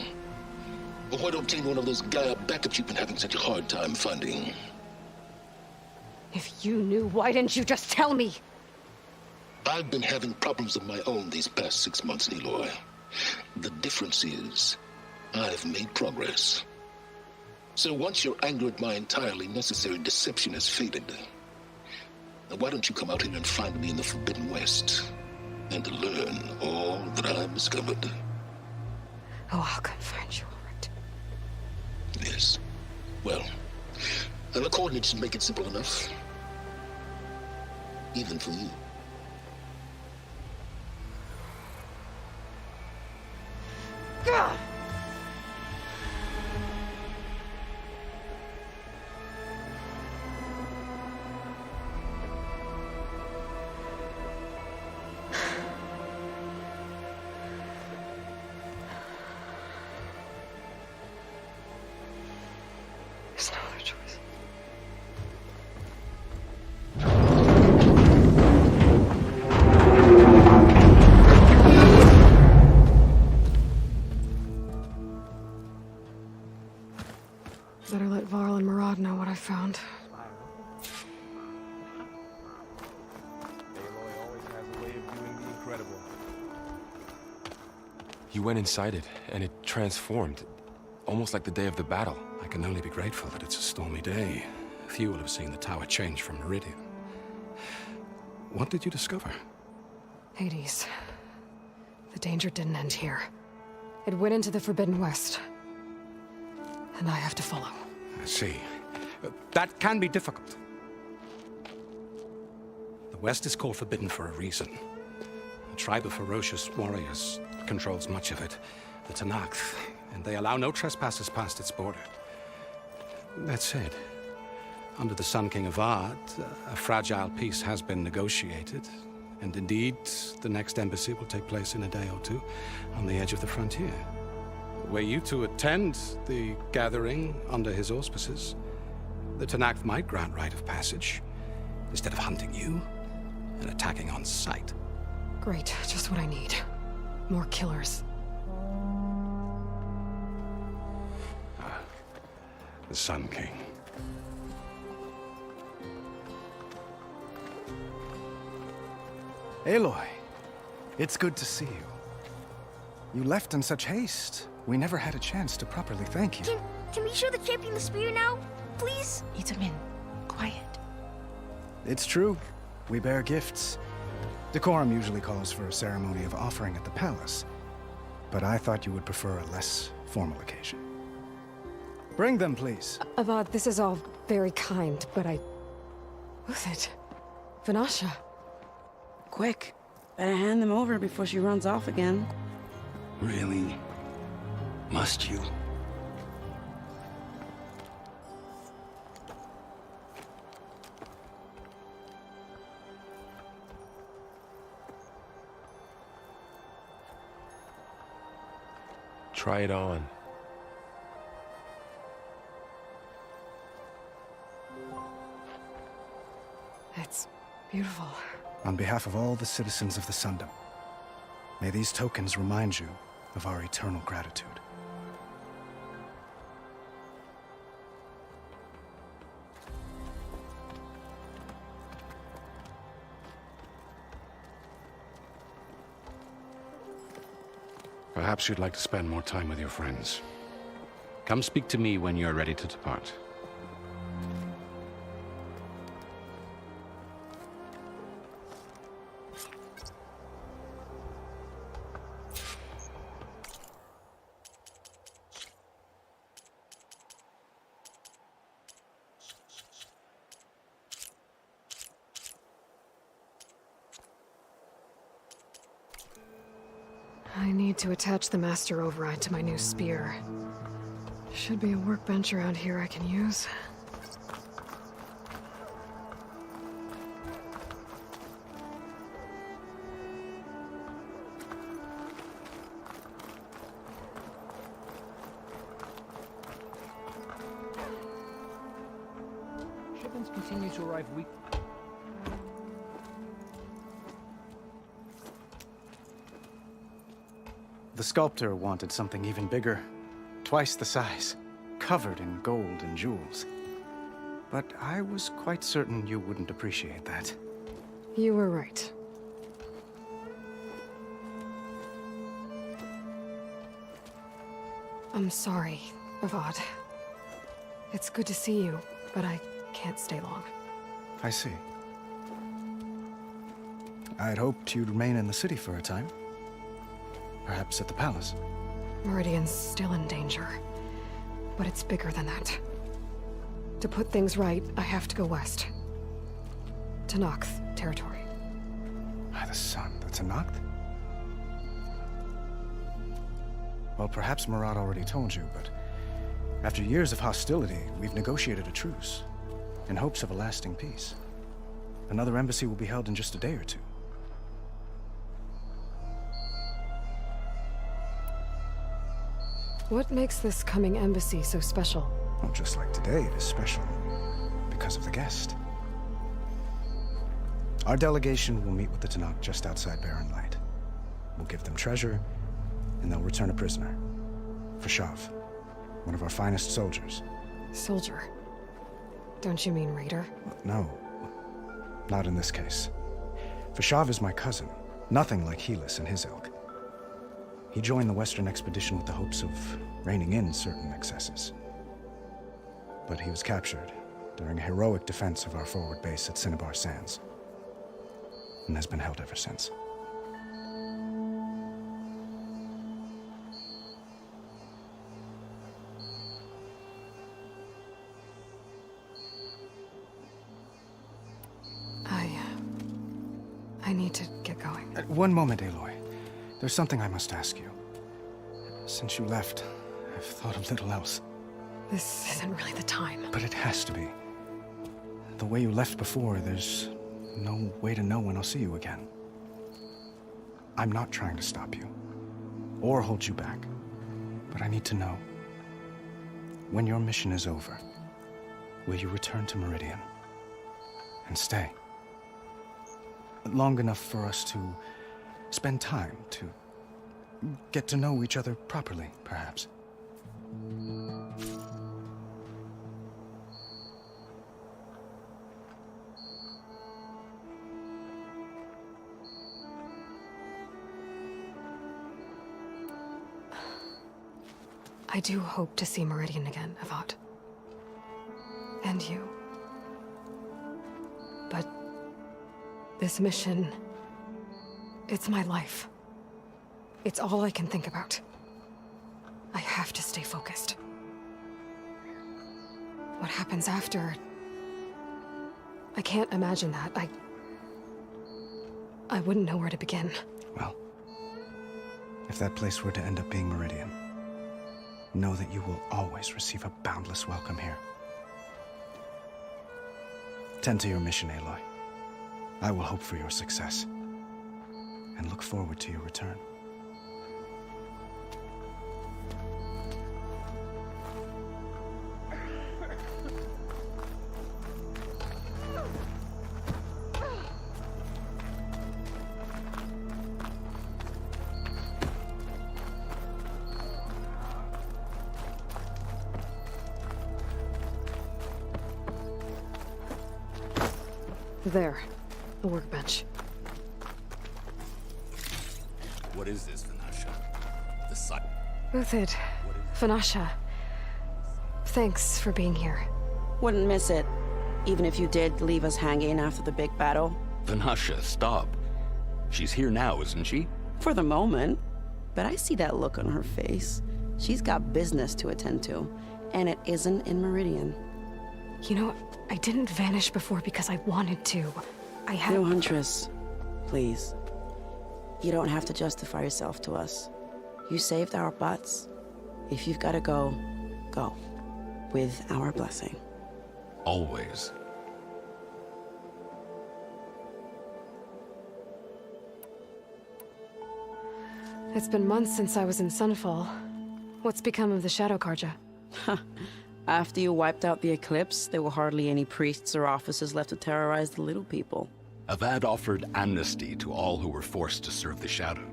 Or why to obtain one of those Gaia backups you've been having such a hard time finding. If you knew, why didn't you just tell me? I've been having problems of my own these past 6 months, Aloy. The difference is, I've made progress. So once your anger at my entirely necessary deception has faded, now why don't you come out here and find me in the Forbidden West, and learn all that I've discovered? Oh, I'll come find you, all right. Yes. Well, and the coordinates should make it simple enough. Even for you. Gah! There's no other choice. Better let Varl and Murad know what I found. Aloy always has a way of doing the incredible. You went inside it, and it transformed. Almost like the day of the battle. I can only be grateful that it's a stormy day. Few will have seen the tower change from Meridian. What did you discover? Hades. The danger didn't end here. It went into the Forbidden West. And I have to follow. I see. That can be difficult. The West is called Forbidden for a reason. A tribe of ferocious warriors controls much of it, the Tenakth, and they allow no trespassers past its border. That said, under the Sun King of Ard, a fragile peace has been negotiated, and indeed, the next embassy will take place in a day or two on the edge of the frontier. Were you to attend the gathering under his auspices, the Tenakth might grant right of passage, instead of hunting you and attacking on sight. Great, just what I need. More killers. The Sun King. Aloy, it's good to see you. You left in such haste. We never had a chance to properly thank you. Can we show the champion the spear now? Please? Itamin, quiet. It's true. We bear gifts. Decorum usually calls for a ceremony of offering at the palace. But I thought you would prefer a less formal occasion. Bring them, please. Avad, this is all very kind, but who's it? Vanasha. Quick. Better hand them over before she runs off again. Really? Must you? Try it on. It's Beautiful. On behalf of all the citizens of the Sundom, may these tokens remind you of our eternal gratitude. Perhaps you'd like to spend more time with your friends. Come speak to me when you're ready to depart. I need to attach the master override to my new spear. Should be a workbench around here I can use. Shipments continue to arrive weekly. The sculptor wanted something even bigger, twice the size, covered in gold and jewels. But I was quite certain you wouldn't appreciate that. You were right. I'm sorry, Avad. It's good to see you, but I can't stay long. I see. I'd hoped you'd remain in the city for a time. Perhaps at the palace. Meridian's still in danger, but it's bigger than that. To put things right, I have to go west. To Noct territory. By the sun, that's a Noct? Well, perhaps Murad already told you, but after years of hostility, we've negotiated a truce, in hopes of a lasting peace. Another embassy will be held in just a day or two. What makes this coming embassy so special? Well, just like today, it is special because of the guest. Our delegation will meet with the Tanakh just outside Barren Light. We'll give them treasure, and they'll return a prisoner. Fashav, one of our finest soldiers. Soldier? Don't you mean raider? No, not in this case. Fashav is my cousin, nothing like Helis and his ilk. He joined the Western expedition with the hopes of reining in certain excesses. But he was captured during a heroic defense of our forward base at Cinnabar Sands, and has been held ever since. I need to get going. One moment, Aloy. There's something I must ask you. Since you left, I've thought of little else. This isn't really the time. But it has to be. The way you left before, there's no way to know when I'll see you again. I'm not trying to stop you, or hold you back. But I need to know. When your mission is over, will you return to Meridian? And stay? Long enough for us to spend time, to get to know each other properly, perhaps. I do hope to see Meridian again, Avad. And you. But this mission, it's my life. It's all I can think about. I have to stay focused. What happens after? I can't imagine that. I wouldn't know where to begin. Well, if that place were to end up being Meridian, know that you will always receive a boundless welcome here. Tend to your mission, Aloy. I will hope for your success, and look forward to your return. There. The workbench. What is this, Vanasha? The site? Uthid. Vanasha. Thanks for being here. Wouldn't miss it. Even if you did leave us hanging after the big battle. Vanasha, stop. She's here now, isn't she? For the moment. But I see that look on her face. She's got business to attend to. And it isn't in Meridian. You know, I didn't vanish before because I wanted to. I had... No, Huntress. Please. You don't have to justify yourself to us. You saved our butts. If you've got to go, go. With our blessing. Always. It's been months since I was in Sunfall. What's become of the Shadow Karja? After you wiped out the Eclipse, there were hardly any priests or officers left to terrorize the little people. Avad offered amnesty to all who were forced to serve the Shadow.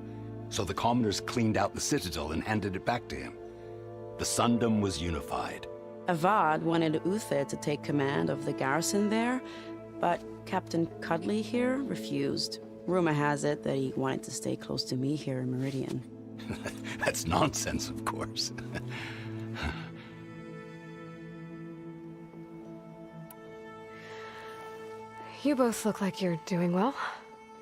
So the commoners cleaned out the Citadel and handed it back to him. The Sundom was unified. Avad wanted Uther to take command of the garrison there, but Captain Cudley here refused. Rumor has it that he wanted to stay close to me here in Meridian. That's nonsense, of course. You both look like you're doing well.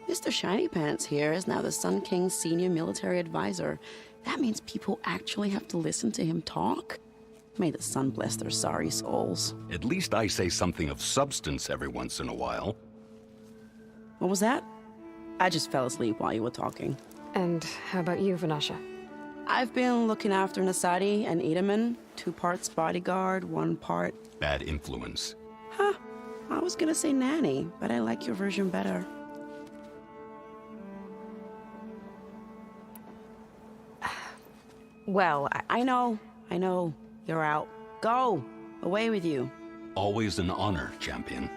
Mr. Shiny Pants here is now the Sun King's senior military advisor. That means people actually have to listen to him talk? May the sun bless their sorry souls. At least I say something of substance every once in a while. What was that? I just fell asleep while you were talking. And how about you, Vanasha? I've been looking after Nasadi and Edaman. 2 parts bodyguard, 1 part... Bad influence. Huh. I was gonna say nanny, but I like your version better. Well, I know. You're out. Go! Away with you. Always an honor, champion.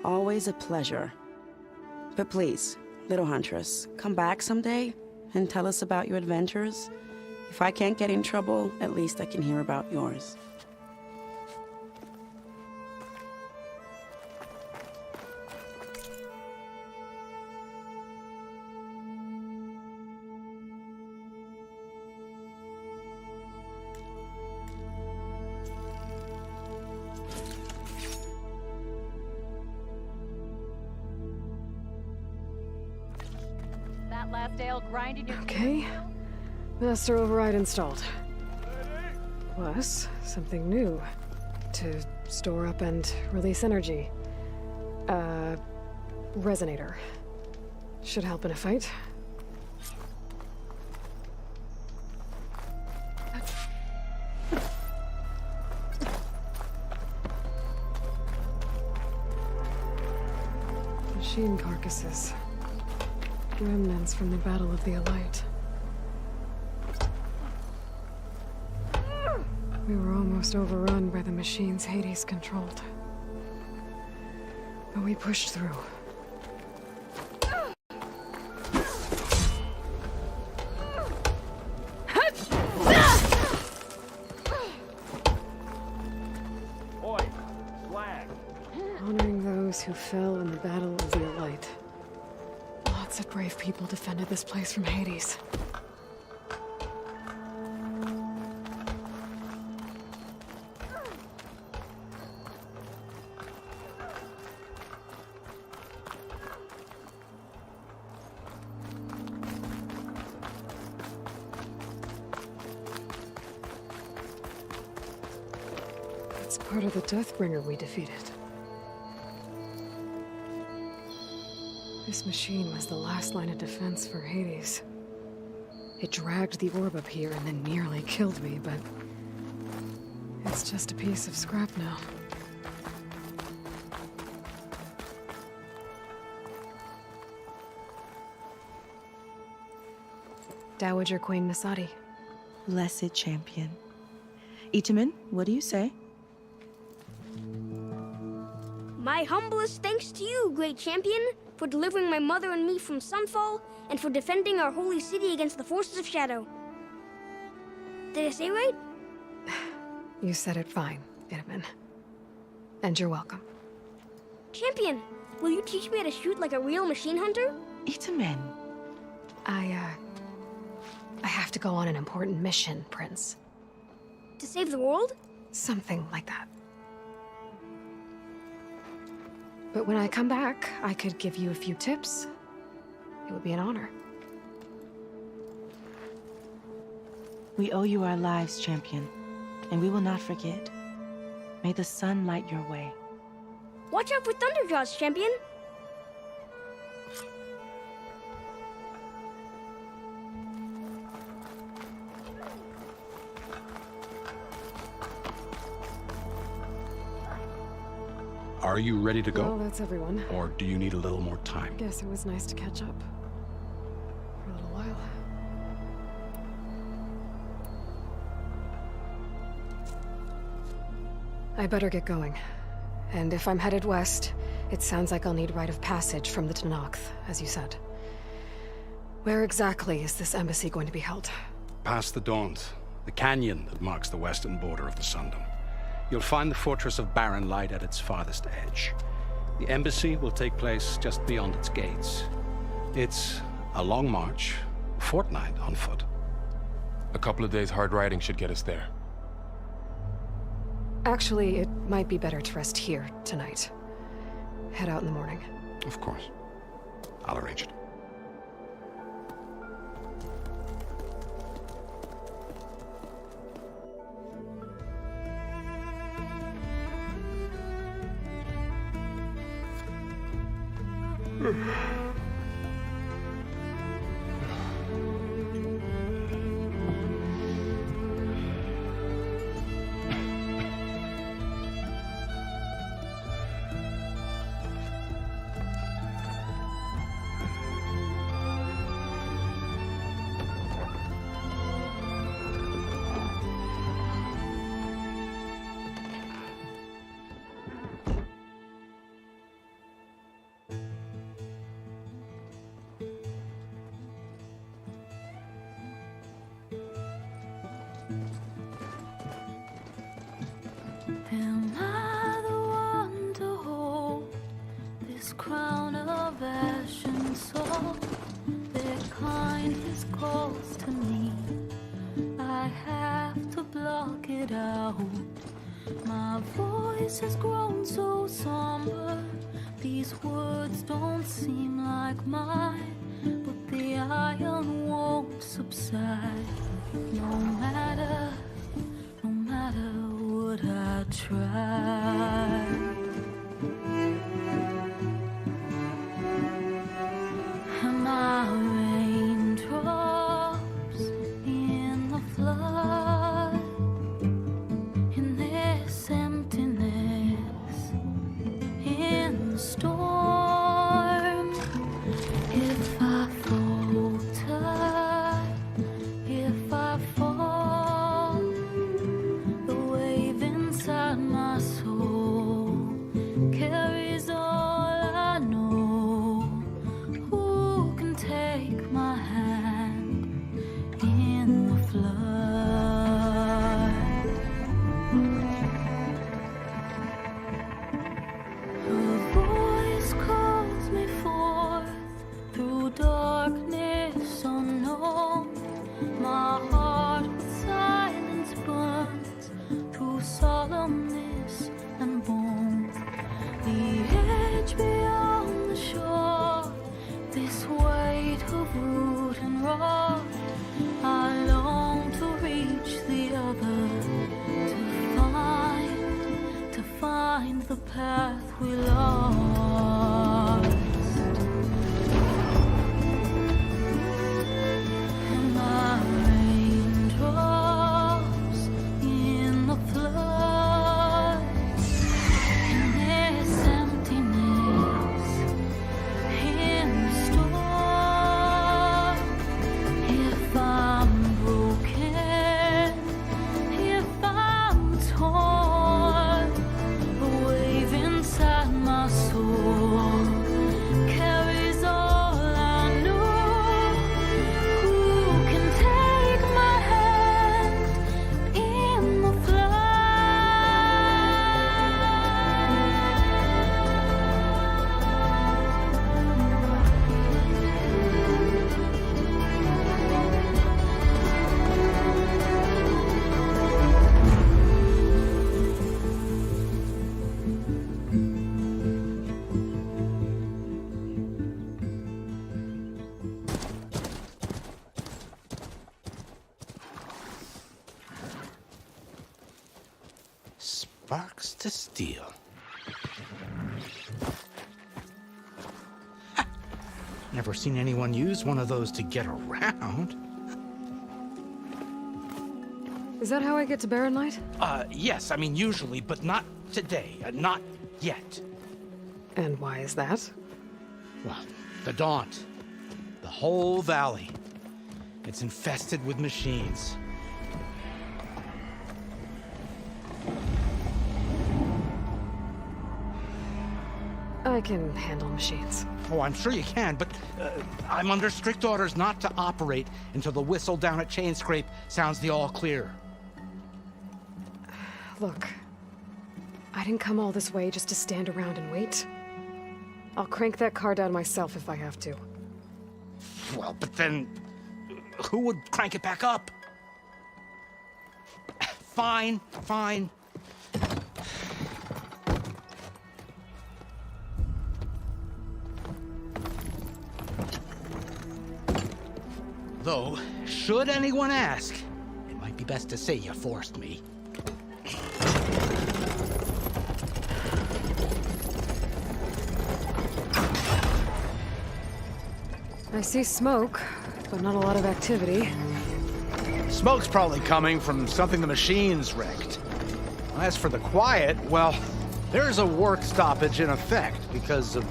Always a pleasure. But please, little Huntress, come back someday and tell us about your adventures. If I can't get in trouble, at least I can hear about yours. Okay. Master override installed. Plus, something new. To store up and release energy. Resonator. Should help in a fight. Machine carcasses. Remnants from the Battle of the Elite. We were almost overrun by the machines Hades controlled. But we pushed through. Oi, flag. Honoring those who fell in the Battle of the Elite. Lots of brave people defended this place from Hades. It's part of the Deathbringer we defeated. This machine was the last line of defense for Hades. It dragged the orb up here and then nearly killed me, but... it's just a piece of scrap now. Dowager Queen Nasadi. Blessed champion. Itaman, what do you say? My humblest thanks to you, great champion, for delivering my mother and me from Sunfall, and for defending our holy city against the forces of Shadow. Did I say right? You said it fine, Edaman. And you're welcome. Champion, Will you teach me how to shoot like a real machine hunter? Itamen. I have to go on an important mission, Prince. To save the world? Something like that. But when I come back, I could give you a few tips. It would be an honor. We owe you our lives, champion, and we will not forget. May the sun light your way. Watch out for Thunderjaws, champion! Are you ready to go? Well, that's everyone. Or do you need a little more time? Guess it was nice to catch up. For a little while. I better get going. And if I'm headed west, it sounds like I'll need rite of passage from the Tenakth, as you said. Where exactly is this embassy going to be held? Past the Daunt, the canyon that marks the western border of the Sundom. You'll find the fortress of Barren Light at its farthest edge. The embassy will take place just beyond its gates. It's a long march, a fortnight on foot. A couple of days hard riding should get us there. Actually, it might be better to rest here tonight. Head out in the morning. Of course. I'll arrange it. Am I the one to hold this crown of ash and salt? Their kindness calls to me. I have to block it out. My voice has grown so somber. These words don't seem like mine, but the iron won't subside. No matter what I try. Am I raindrops in the flood? In this emptiness, in the storm. If I falter, Sparks to steel. Never seen anyone use one of those to get around. Is that how I get to Barren Light? Yes, I mean usually, but not today. Not yet. And why is that? Well, the Daunt. The whole valley. It's infested with machines. I can handle machines. Oh, I'm sure you can, but I'm under strict orders not to operate until the whistle down at Chainscrape sounds the all clear. Look, I didn't come all this way just to stand around and wait. I'll crank that car down myself if I have to. Well, but then who would crank it back up? Fine, fine. Though, should anyone ask, it might be best to say you forced me. I see smoke, but not a lot of activity. Smoke's probably coming from something the machines wrecked. As for the quiet, well, there's a work stoppage in effect because of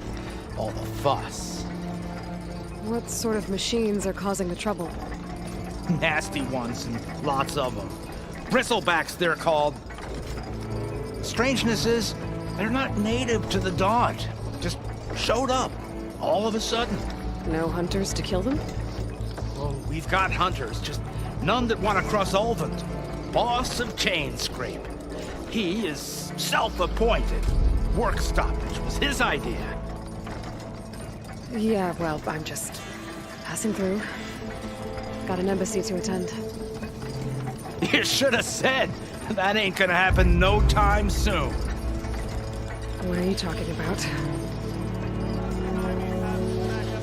all the fuss. What sort of machines are causing the trouble? Nasty ones, and lots of them. Bristlebacks, they're called. Strangeness is, they're not native to the Daunt. Just showed up, all of a sudden. No hunters to kill them? Oh, we've got hunters, just none that want to cross Ulvund. Boss of Chainscrape. He is self-appointed. Work stoppage was his idea. Yeah, well, I'm just passing through. Got an embassy to attend. You should have said. That ain't gonna happen no time soon. What are you talking about?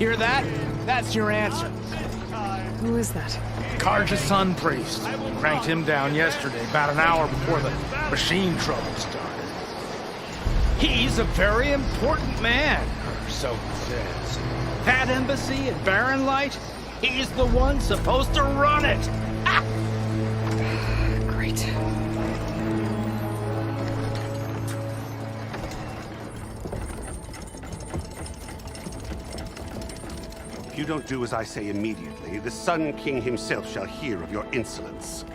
Hear that? That's your answer. Who is that? Karja's Sun Priest. Cranked him down yesterday, about an hour before the machine trouble started. He's a very important man, or so he says. That embassy at Barren Light, he's the one supposed to run it. Ah! Great. If you don't do as I say immediately, the Sun King himself shall hear of your insolence.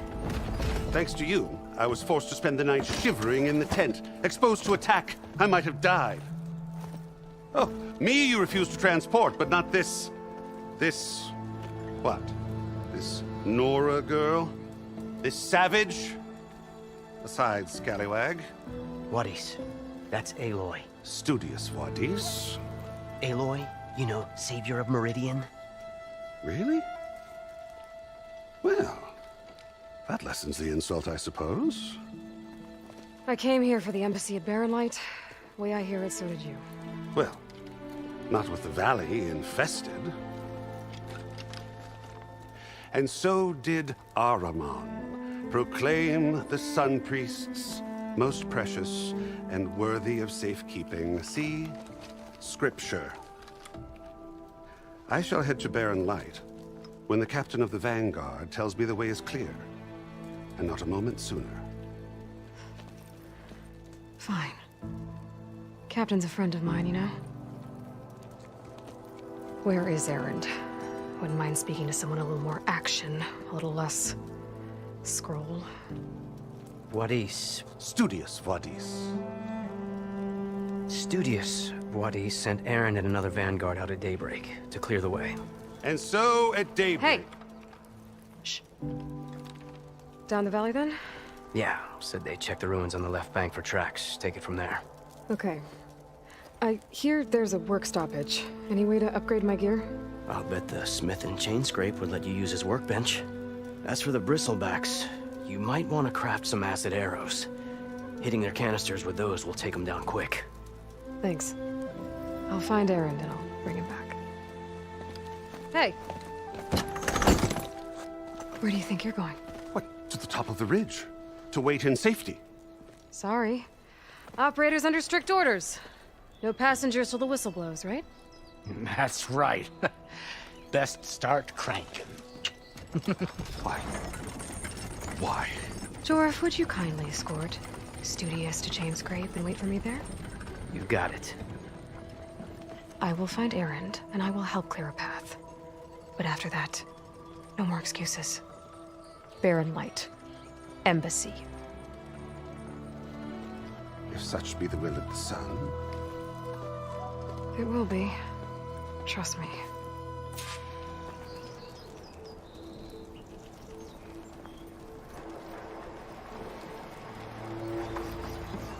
Thanks to you, I was forced to spend the night shivering in the tent. Exposed to attack, I might have died. Oh, me you refuse to transport, but not this... what? This Nora girl? This savage? Besides, scallywag. Wadis. That's Aloy. Studious Wadis. Aloy, you know, savior of Meridian. Really? Well, that lessens the insult, I suppose. I came here for the embassy at Barren Light. Way I hear it, so did you. Well, not with the valley infested. And so did Ahriman proclaim the Sun Priests most precious and worthy of safekeeping. See? Scripture. I shall head to Barren Light when the captain of the Vanguard tells me the way is clear, and not a moment sooner. Fine. Captain's a friend of mine, you know? Where is Erend? Wouldn't mind speaking to someone a little more action, a little less scroll. Wadis. Studious Wadis. Studious Wadis sent Aaron and another Vanguard out at daybreak to clear the way. And so at daybreak... Hey! Shh. Down the valley, then? Yeah, said they checked the ruins on the left bank for tracks. Take it from there. Okay. I hear there's a work stoppage. Any way to upgrade my gear? I'll bet the smith in Chainscrape would let you use his workbench. As for the bristlebacks, you might want to craft some acid arrows. Hitting their canisters with those will take them down quick. Thanks. I'll find Erend and I'll bring him back. Hey! Where do you think you're going? What, to the top of the ridge? To wait in safety. Sorry. Operator's under strict orders. No passengers till the whistle blows, right? That's right. Best start cranking. Why? Why? Jorf, would you kindly escort Studious to Chain Scrape and wait for me there? You got it. I will find Erend, and I will help clear a path. But after that, no more excuses. Barren Light. Embassy. If such be the will of the sun. It will be. Trust me.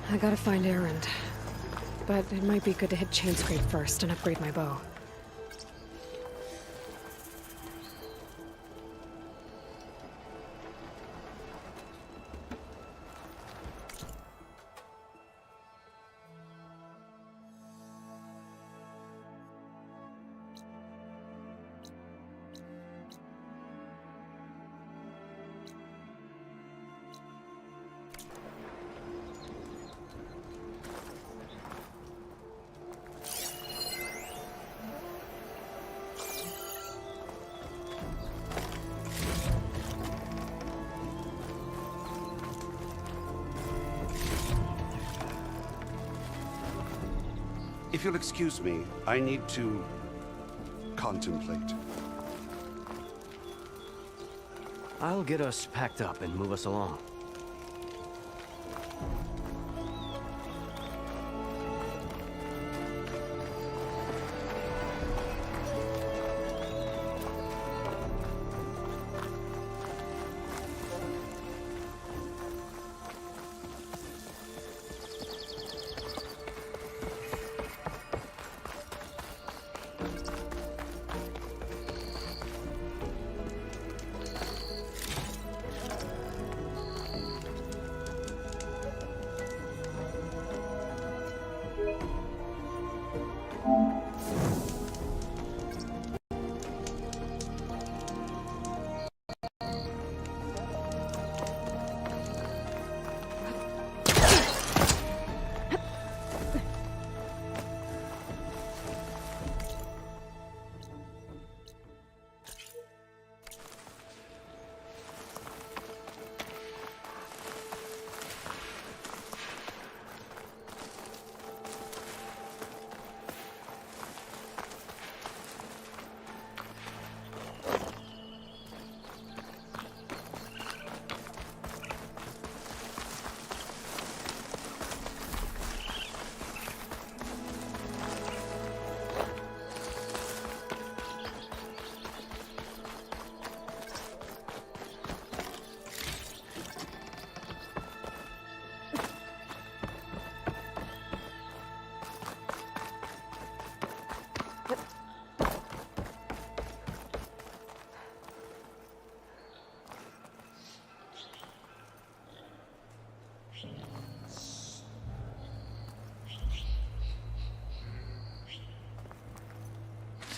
I gotta find Erend. But it might be good to hit Chain Scrape first and upgrade my bow. If you'll excuse me, I need to contemplate. I'll get us packed up and move us along.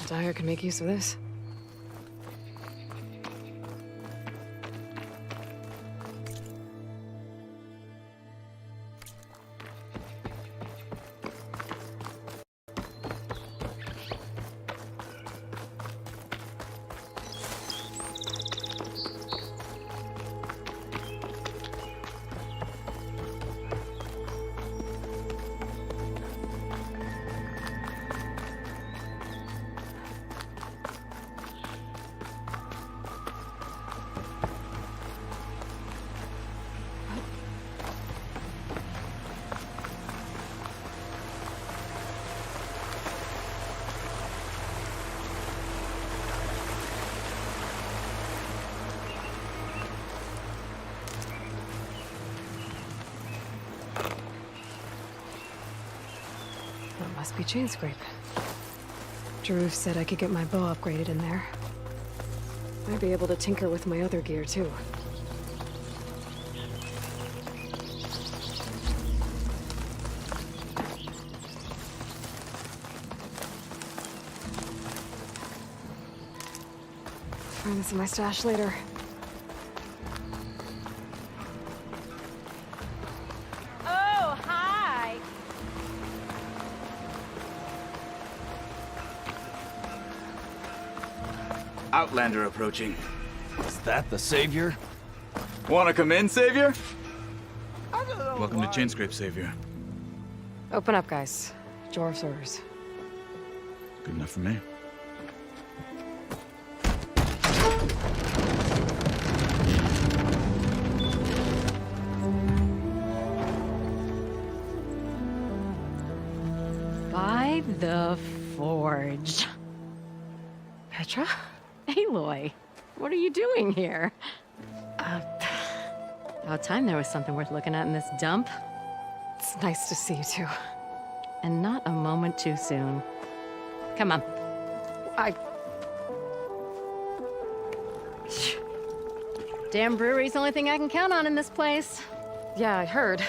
Dyer can make use of this. Must be Chain Scrape. Jaruf said I could get my bow upgraded in there. Might be able to tinker with my other gear, too. Find this in my stash later. Outlander approaching. Is that the Savior? Wanna come in, Savior? Welcome to Chainscrape, Savior. Open up, guys. Jorv's orders. Good enough for me. By the Forge. Petra? Aloy, what are you doing here? About time there was something worth looking at in this dump. It's nice to see you too. And not a moment too soon. Come on. Damn brewery's the only thing I can count on in this place. Yeah, I heard.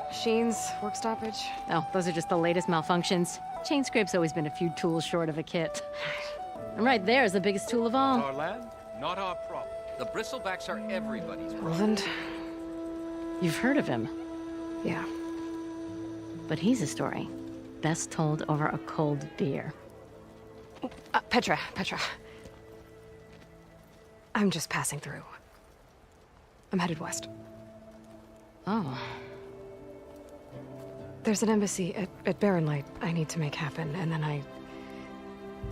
Machines, work stoppage. Oh, those are just the latest malfunctions. Chainscrape's always been a few tools short of a kit. And right there is the biggest tool of all. Our land, not our problem. The bristlebacks are everybody's problem. Roland? You've heard of him. Yeah. But he's a story best told over a cold beer. Petra. I'm just passing through. I'm headed west. Oh. There's an embassy at Barren Light I need to make happen, and then I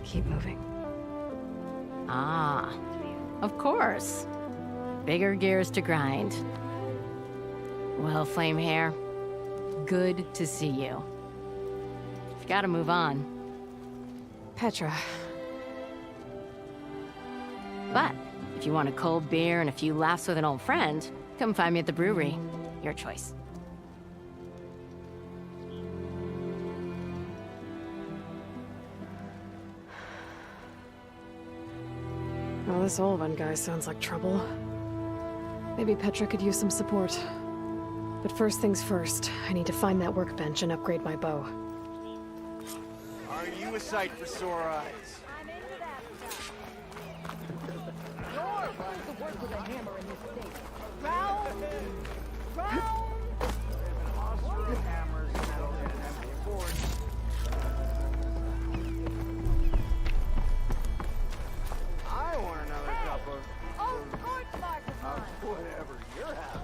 keep moving. Ah, of course. Bigger gears to grind. Well, Flamehair, good to see you. You've got to move on. Petra. But if you want a cold beer and a few laughs with an old friend, come find me at the brewery. Your choice. Well, this Olvan guy sounds like trouble. Maybe Petra could use some support. But first things first, I need to find that workbench and upgrade my bow. Are you a sight for sore eyes? I want another cup of whatever you're having.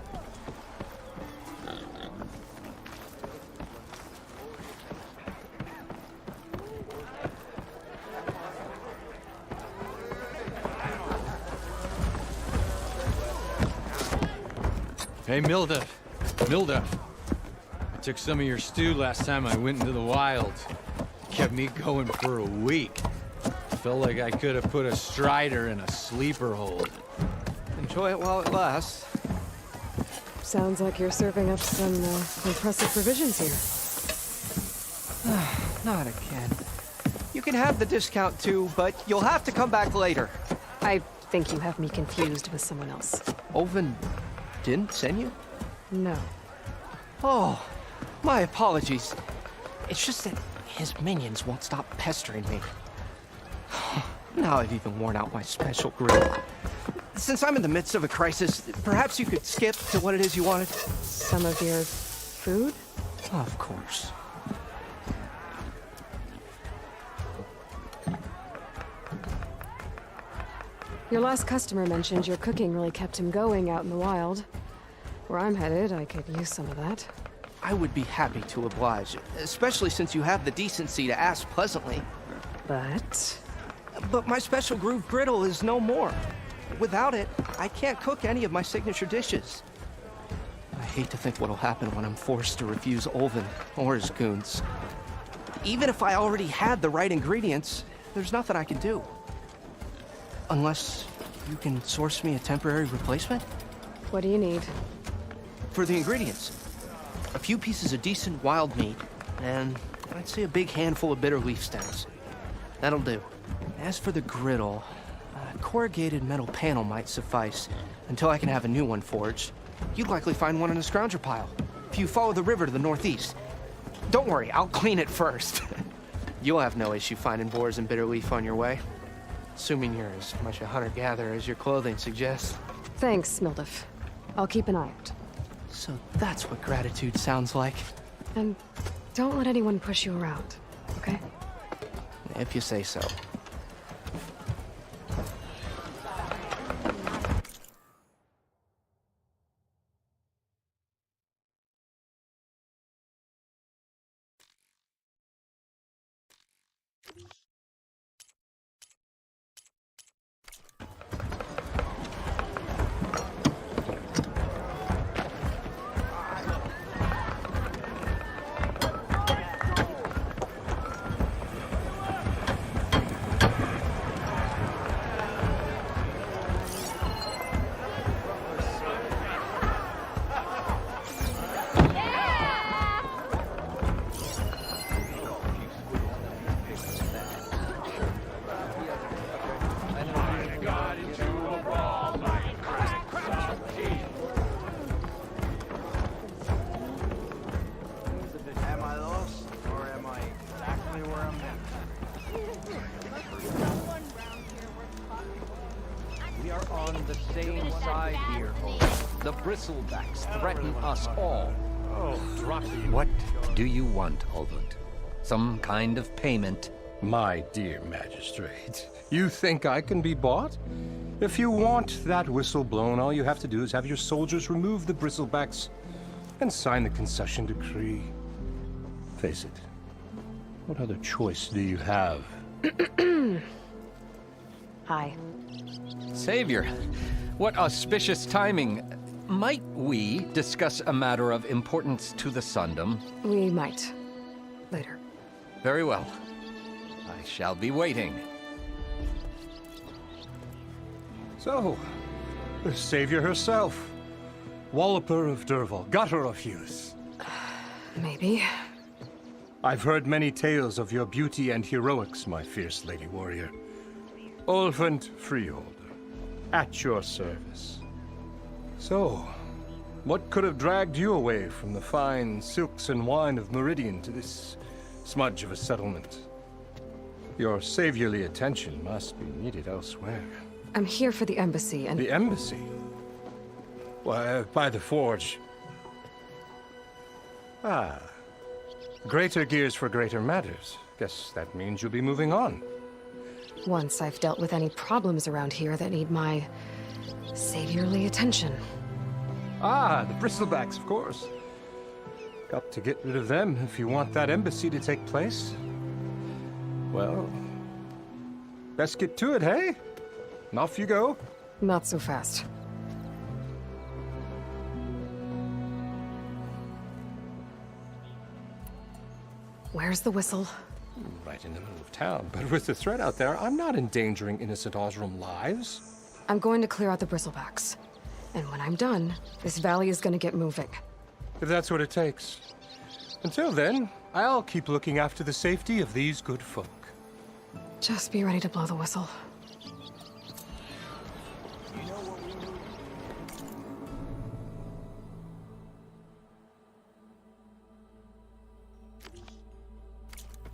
Hey, Milda. I took some of your stew last time I went into the wilds. Kept me going for a week. Felt like I could have put a strider in a sleeper hold. Enjoy it while it lasts. Sounds like you're serving up some impressive provisions here. Not again. You can have the discount too, but you'll have to come back later. I think you have me confused with someone else. Olvan didn't send you? No. Oh, my apologies. It's just that his minions won't stop pestering me. Now I've even worn out my special grill. Since I'm in the midst of a crisis, perhaps you could skip to what it is you wanted? Some of your food? Of course. Your last customer mentioned your cooking really kept him going out in the wild. Where I'm headed, I could use some of that. I would be happy to oblige, especially since you have the decency to ask pleasantly. But my special groove griddle is no more. Without it, I can't cook any of my signature dishes. I hate to think what'll happen when I'm forced to refuse Olvan or his goons. Even if I already had the right ingredients, there's nothing I can do. Unless you can source me a temporary replacement? What do you need? For the ingredients, a few pieces of decent wild meat, and I'd say a big handful of bitter leaf stems. That'll do. As for the griddle, a corrugated metal panel might suffice until I can have a new one forged. You'd likely find one in a scrounger pile, if you follow the river to the northeast. Don't worry, I'll clean it first. You'll have no issue finding boars and bitter leaf on your way. Assuming you're as much a hunter-gatherer as your clothing suggests. Thanks, Mildif. I'll keep an eye out. So that's what gratitude sounds like. And don't let anyone push you around, okay? If you say so. Am I lost, or am I exactly where I'm meant? We are on the same side here, Holt. The bristlebacks threaten us all. Oh, drop the... What do you want, Olvund? Some kind of payment? My dear magistrate, you think I can be bought? If you want that whistle blown, all you have to do is have your soldiers remove the bristlebacks and sign the concession decree. Face it, what other choice do you have? Hi. Savior, what auspicious timing. Might we discuss a matter of importance to the Sundom? We might. Later. Very well. I shall be waiting. So, the Savior herself. Walloper of Derval, gutter of youth. Maybe. I've heard many tales of your beauty and heroics, my fierce lady warrior. Olvund Freeholder, at your service. So, what could have dragged you away from the fine silks and wine of Meridian to this smudge of a settlement? Your saviorly attention must be needed elsewhere. I'm here for the embassy and... The embassy? Why, by the forge. Ah. Greater gears for greater matters. Guess that means you'll be moving on. Once I've dealt with any problems around here that need my saviorly attention. Ah, the bristlebacks, of course. Got to get rid of them if you want that embassy to take place. Well, best get to it, hey? And off you go. Not so fast. Where's the whistle? Right in the middle of town. But with the threat out there, I'm not endangering innocent Osram lives. I'm going to clear out the bristlebacks. And when I'm done, this valley is going to get moving. If that's what it takes. Until then, I'll keep looking after the safety of these good folk. Just be ready to blow the whistle.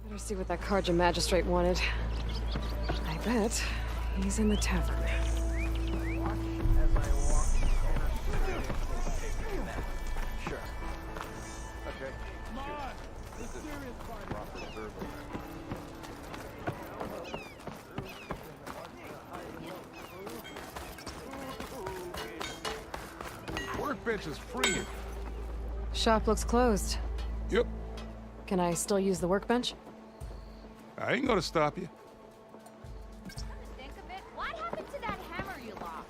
Better see what that Karja magistrate wanted. I bet he's in the tavern. Sure. Okay. Come on! The serious part. Workbench is free. Shop looks closed. Yep. Can I still use the workbench? I ain't gonna stop you. Think of it. What happened to that hammer you lost?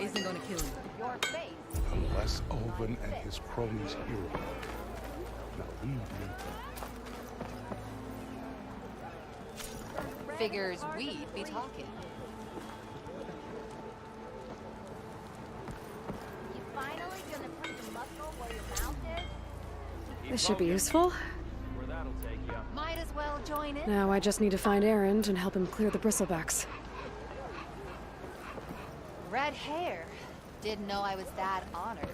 isn't gonna kill you. Your face. Unless Ulvin and his cronies hear about it. Now leave me. Figures we'd be talking. You finally gonna put the muscle where your mouth is? This should be useful. Where that'll take you. Might as well join in. Now I just need to find Erend and help him clear the bristlebacks. Red hair. Didn't know I was that honored.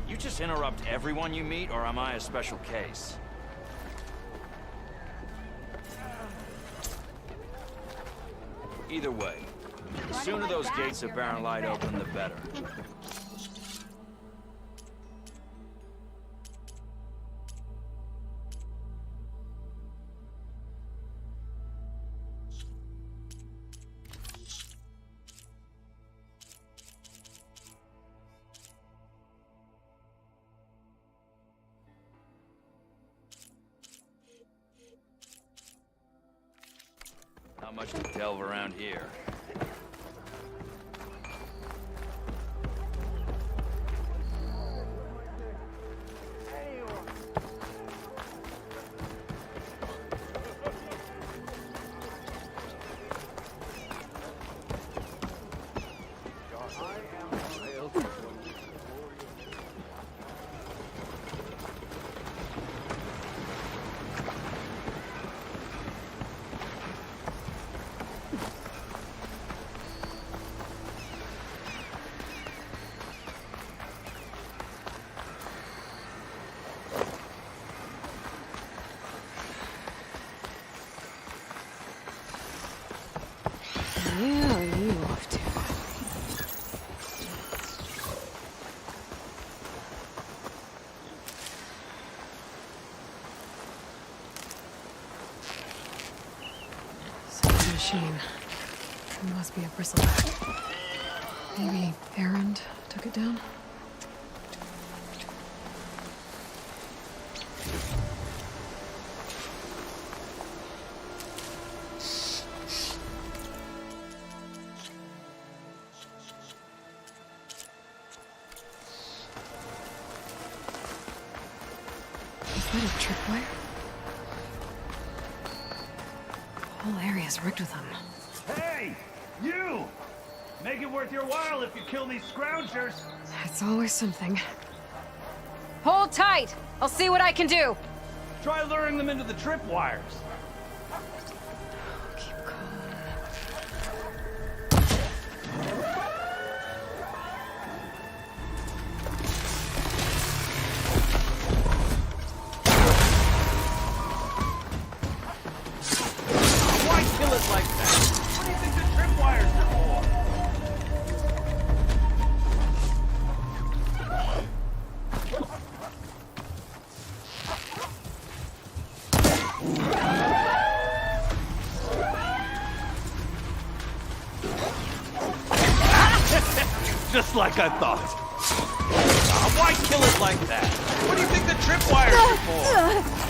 You just interrupt everyone you meet, or am I a special case? Either way, the sooner those gates of Barren Light open, the better. Not much to delve around here. Yeah, are you off to? So the machine. It must be a bristleback. Maybe Erend took it down? Is that a tripwire? The whole area's rigged with them. Hey! You! Make it worth your while if you kill these scroungers! It's always something. Hold tight! I'll see what I can do! Try luring them into the tripwires. Why kill it like that? What do you think the tripwires are for? Just like I thought. Why kill it like that? What do you think the tripwires are for?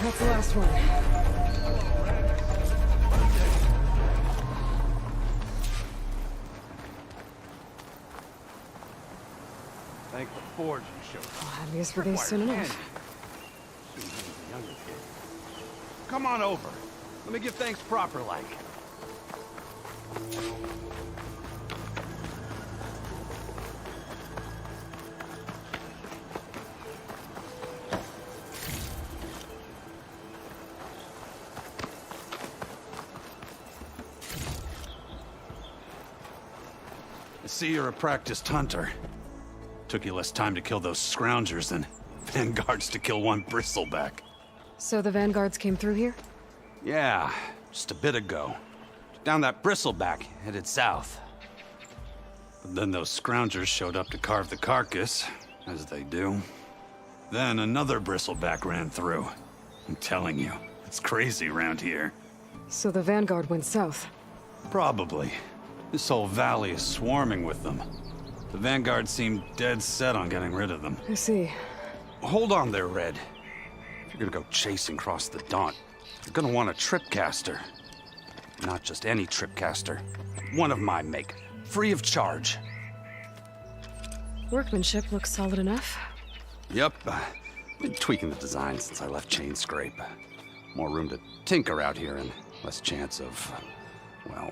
That's the last one. Thank the Forge you showed us. I'll have use for these soon enough. Come on over. Let me give thanks proper like. I see you're a practiced hunter. Took you less time to kill those scroungers than vanguards to kill one bristleback. So the vanguards came through here? Yeah, just a bit ago. Down that bristleback, headed south. But then those scroungers showed up to carve the carcass, as they do. Then another bristleback ran through. I'm telling you, it's crazy around here. So the Vanguard went south. Probably. This whole valley is swarming with them. The Vanguard seemed dead set on getting rid of them. I see. Hold on there, Red. If you're gonna go chasing across the Daunt, you're gonna want a tripcaster. Not just any tripcaster. One of my make. Free of charge. Workmanship looks solid enough. Yep. Been tweaking the design since I left Chain Scrape. More room to tinker out here and less chance of, well,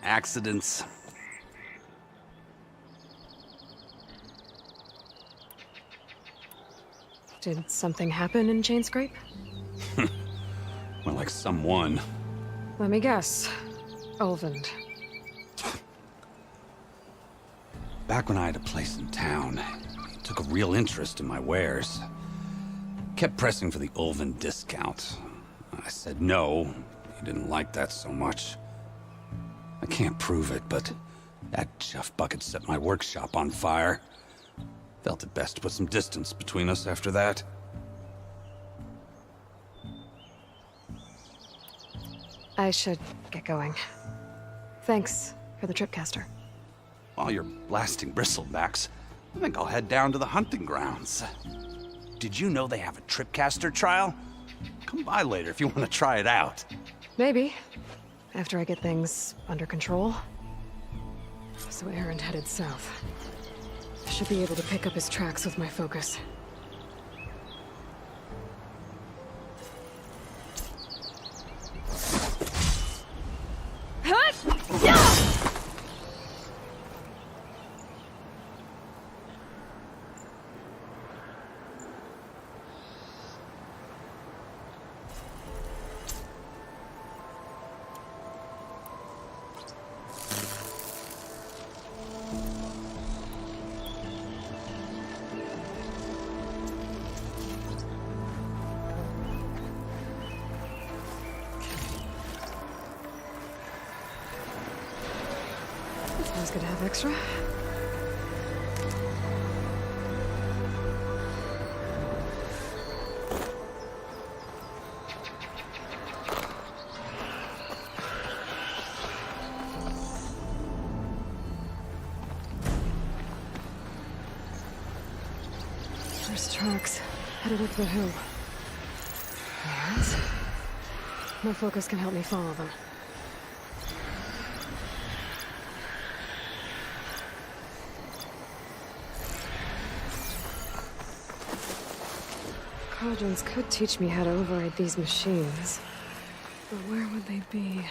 accidents. Did something happen in Chain Scrape? Well, like someone. Let me guess. Ulvund. Back when I had a place in town, he took a real interest in my wares. Kept pressing for the Ulvund discount. I said no. He didn't like that so much. I can't prove it, but that chuff bucket set my workshop on fire. Felt it best to put some distance between us after that. I should get going. Thanks for the tripcaster. While you're blasting bristlebacks, I think I'll head down to the hunting grounds. Did you know they have a tripcaster trial? Come by later if you want to try it out. Maybe. After I get things under control. So Aaron headed south. I should be able to pick up his tracks with my focus. Always good to have extra. There's tracks headed up the hill. And my focus can help me follow them. Cauldrons could teach me how to override these machines. But where would they be?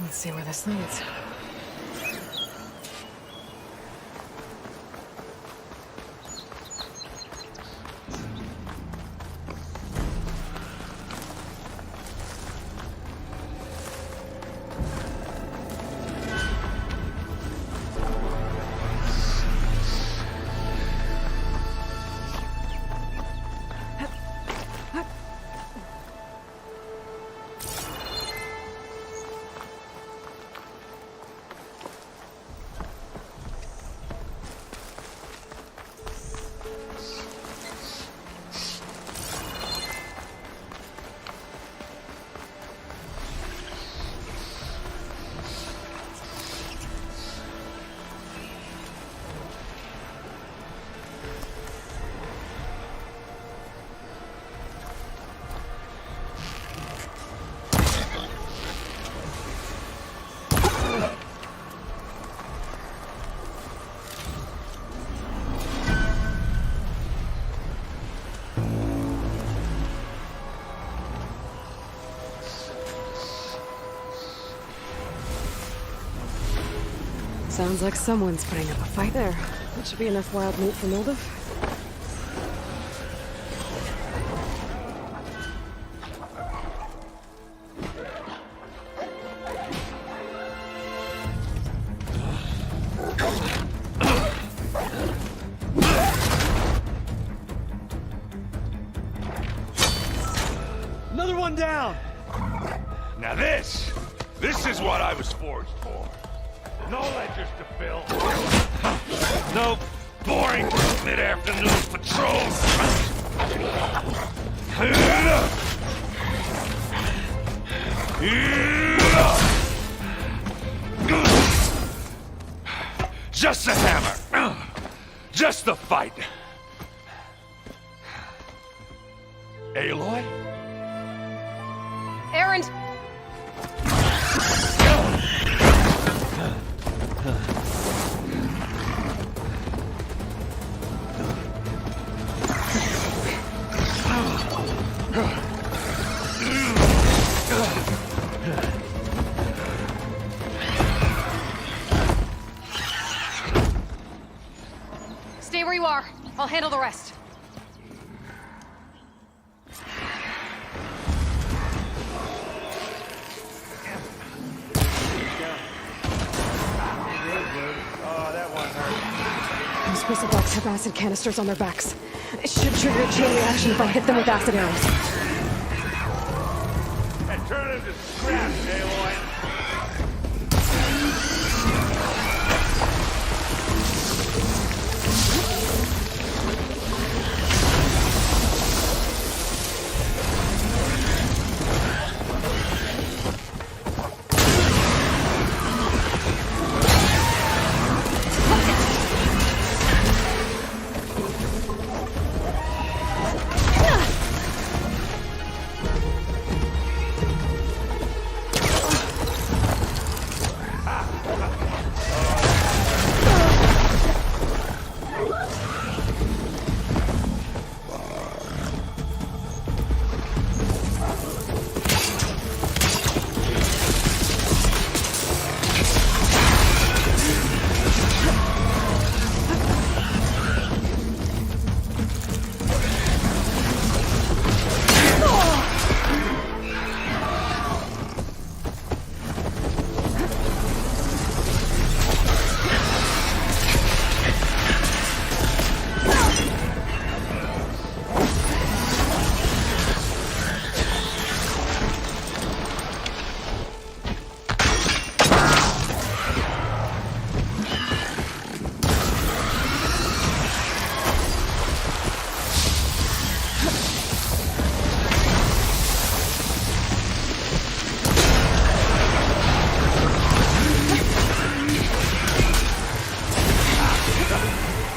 Let's see where this leads. Sounds like someone's putting up a fight there. That should be enough wild meat for Moldov. Another one down! Now this is what I was forged for. No ledgers to fill. No boring mid-afternoon patrols. Just a hammer. Just the fight. Aloy? Erend! Stay where you are. I'll handle the rest. Those bristlebacks have acid canisters on their backs. It should trigger a chain reaction if I hit them with acid arrows. And turn him to scrap, Aloy.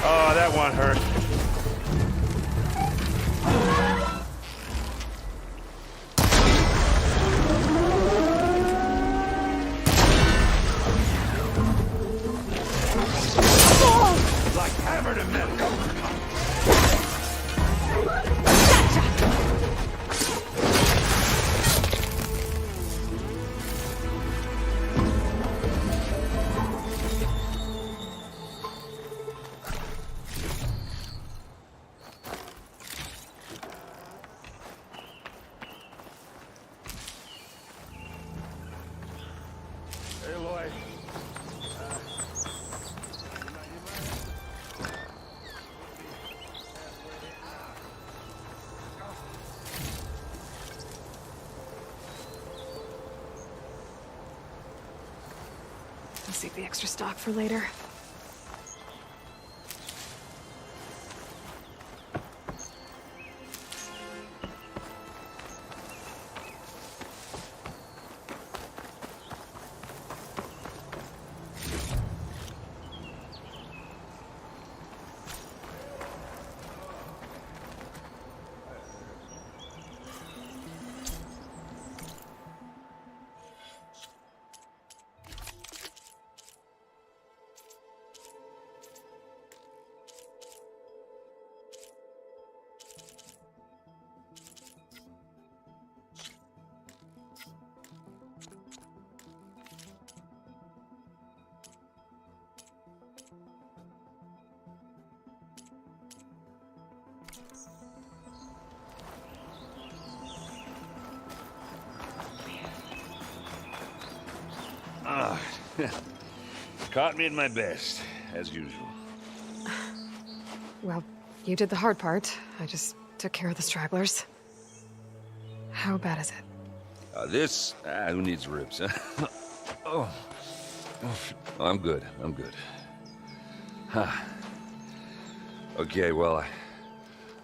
Oh, that one hurt. Like hammer to metal. Aloy. I'll save the extra stock for later. Caught me at my best, as usual. Well, you did the hard part. I just took care of the stragglers. How bad is it? Who needs ribs, huh? Oh. I'm good. I'm good. Huh. Okay, well,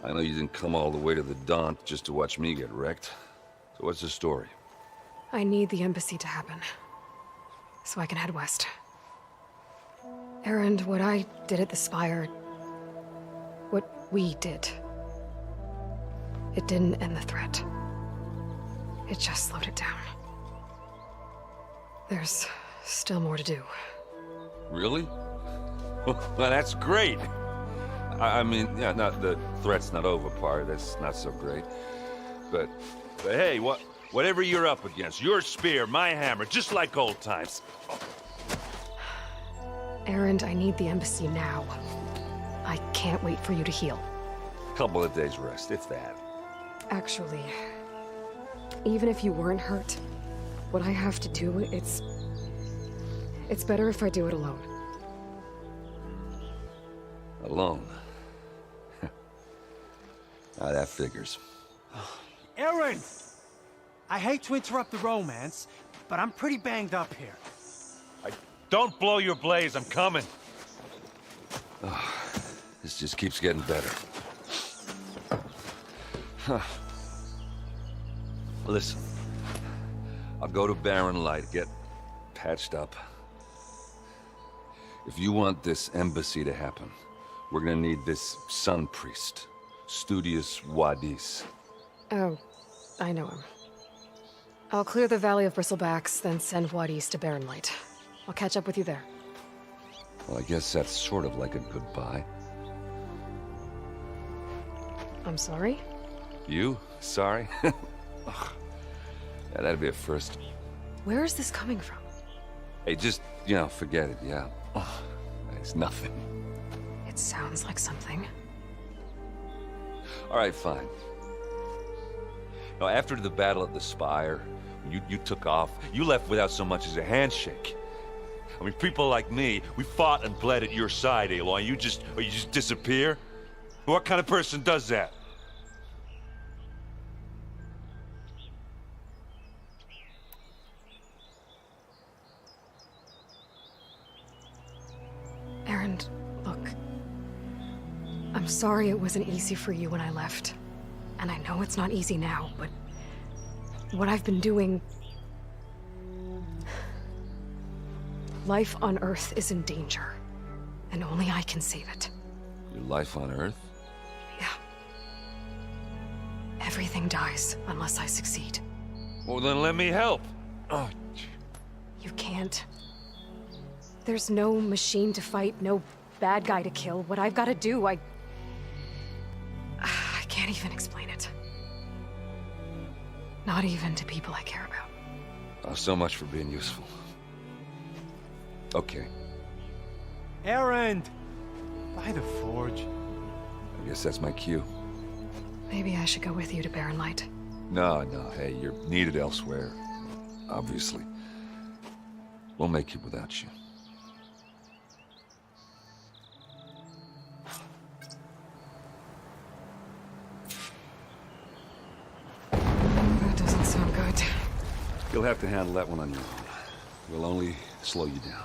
I know you didn't come all the way to the Daunt just to watch me get wrecked. So what's the story? I need the embassy to happen, so I can head west. Erend, what I did at the Spire, what we did, it didn't end the threat. It just slowed it down. There's still more to do. Really? Well, that's great. I mean, yeah, not the threat's not over part. That's not so great. But hey, whatever you're up against, your spear, my hammer, just like old times. Erend, I need the embassy now. I can't wait for you to heal. Couple of days rest, if that. Actually, even if you weren't hurt, what I have to do, it's better if I do it alone. Alone? That figures. Aaron! I hate to interrupt the romance, but I'm pretty banged up here. Don't blow your blaze, I'm coming. This just keeps getting better. Huh. Listen, I'll go to Barren Light, get patched up. If you want this embassy to happen, we're gonna need this sun priest, Studius Wadis. Oh, I know him. I'll clear the Valley of Bristlebacks, then send Wadis to Barren Light. I'll catch up with you there. Well, I guess that's sort of like a goodbye. I'm sorry? You? Sorry? Ugh. Yeah, that'd be a first. Where is this coming from? Hey, just, forget it, yeah? Oh, it's nothing. It sounds like something. All right, fine. Now, after the battle at the Spire, you took off, you left without so much as a handshake. I mean, people like me, we fought and bled at your side, Aloy, you just disappear? What kind of person does that? Erend, look. I'm sorry it wasn't easy for you when I left. And I know it's not easy now, but what I've been doing... Life on Earth is in danger, and only I can save it. Your life on Earth? Yeah. Everything dies unless I succeed. Well, then let me help. Oh. You can't. There's no machine to fight, no bad guy to kill. What I've got to do, I can't even explain it. Not even to people I care about. Oh, so much for being useful. Okay. Erend! By the forge. I guess that's my cue. Maybe I should go with you to Barren Light. No, hey, you're needed elsewhere. Obviously. We'll make it without you. That doesn't sound good. You'll have to handle that one on your own. We'll only slow you down.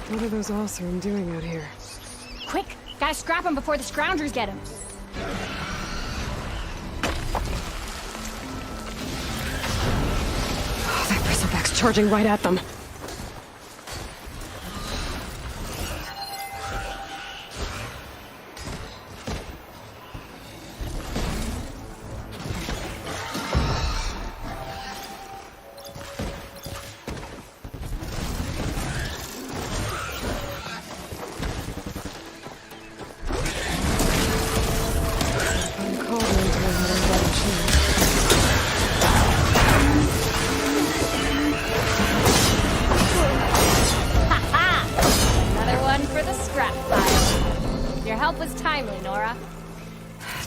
What are those Osram doing out here? Quick! Gotta scrap him before the scroungers get him. Oh, that bristleback's charging right at them.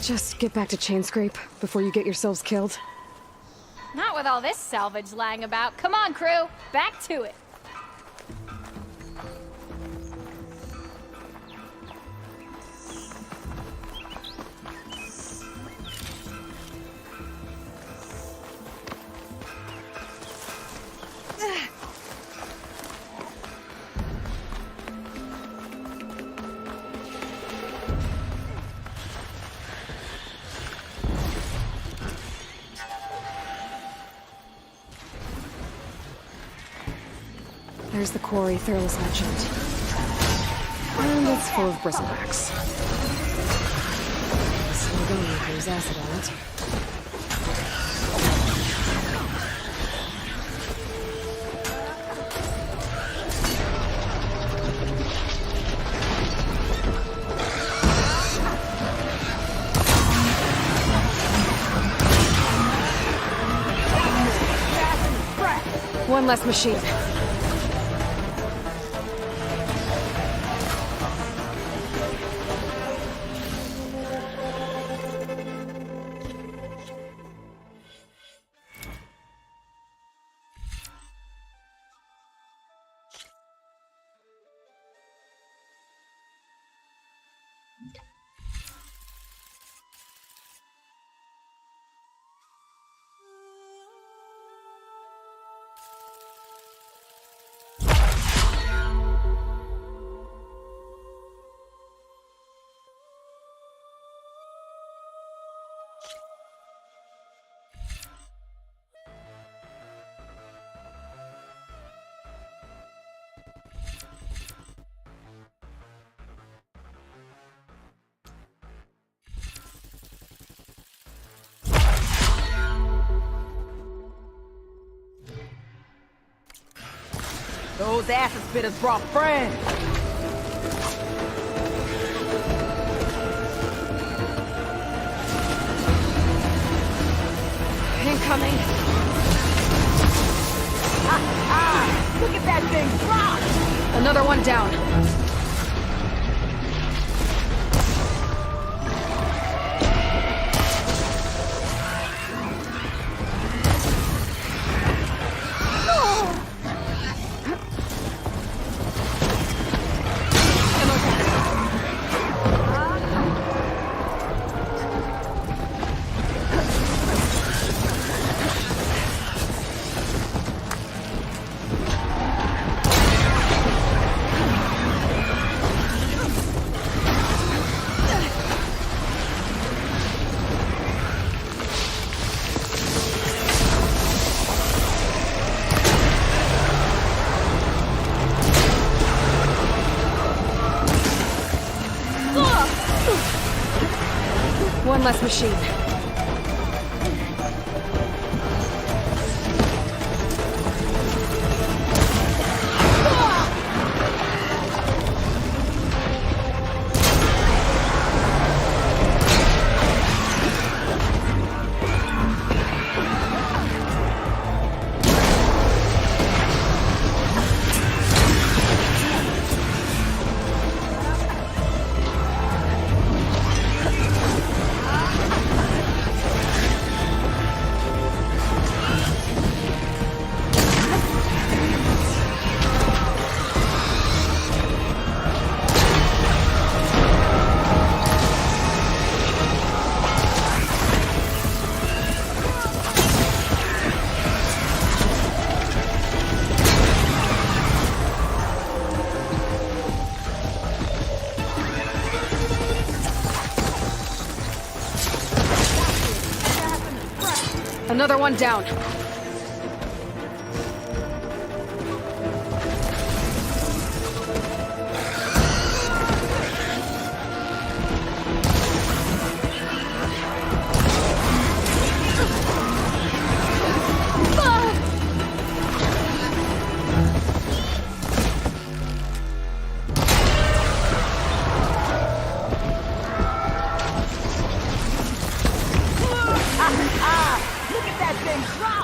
Just get back to Chainscrape before you get yourselves killed. Not with all this salvage lying about. Come on, crew. Back to it. There's the quarry Thurles mentioned. And it's full of bristlebacks. Still going if there's acid on it. One less machine. Those acid spitters brought friends. Incoming. Look at that thing drop! Another one down. One less machine. Another one down.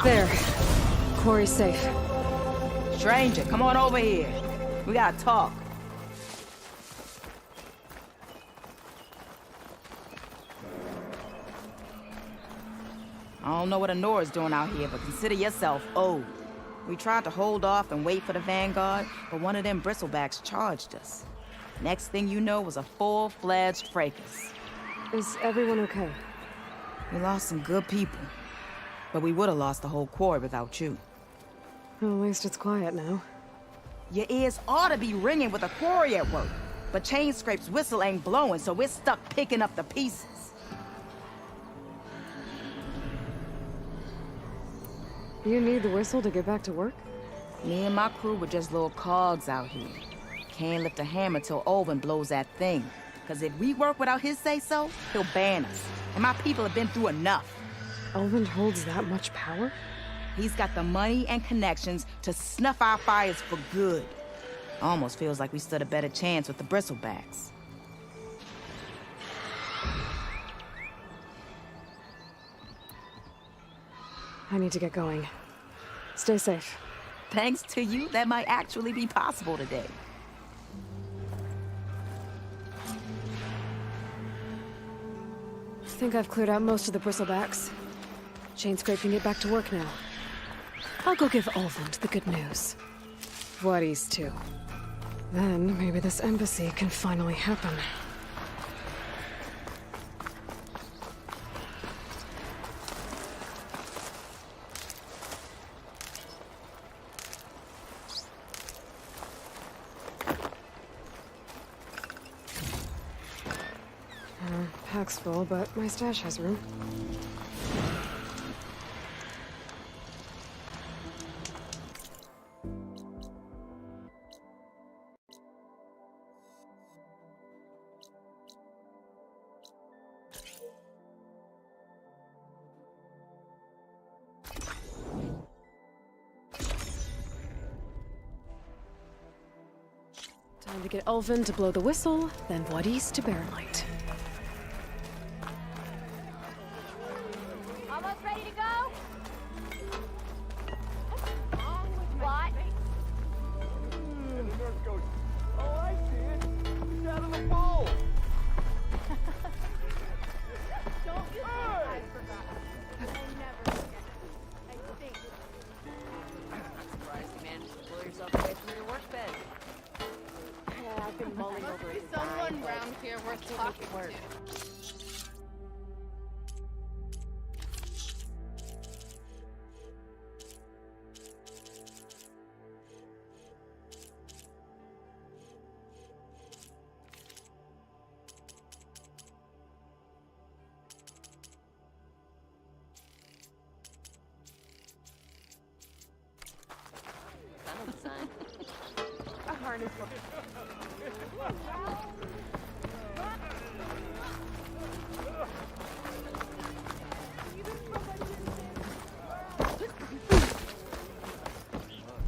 There. Quarry's safe. Stranger, come on over here. We gotta talk. I don't know what Honora's doing out here, but consider yourself owed. We tried to hold off and wait for the Vanguard, but one of them bristlebacks charged us. Next thing you know was a full-fledged fracas. Is everyone okay? We lost some good people. But we would have lost the whole quarry without you. Well, at least it's quiet now. Your ears ought to be ringing with a quarry at work. But Chainscrape's whistle ain't blowing, so we're stuck picking up the pieces. You need the whistle to get back to work? Me and my crew were just little cogs out here. Can't lift a hammer till Olvin blows that thing. Cause if we work without his say-so, he'll ban us. And my people have been through enough. Elvin holds that much power? He's got the money and connections to snuff our fires for good. Almost feels like we stood a better chance with the bristlebacks. I need to get going. Stay safe. Thanks to you, that might actually be possible today. I think I've cleared out most of the bristlebacks. Chainscrape can get back to work now. I'll go give Olvund the good news. Waddy's too. Then maybe this embassy can finally happen. Pack's full, but my stash has room. Time to get Elvin to blow the whistle, then Waddy's to bear light. Almost ready to go? What? And the nurse goes, oh, I see it. It's out of the bowl. Don't you I forgot. I never forget. I think. I'm surprised you managed to pull yourself away from your work bed. Yeah, I've been mulling over it. Someone round here worth talking to. A harness.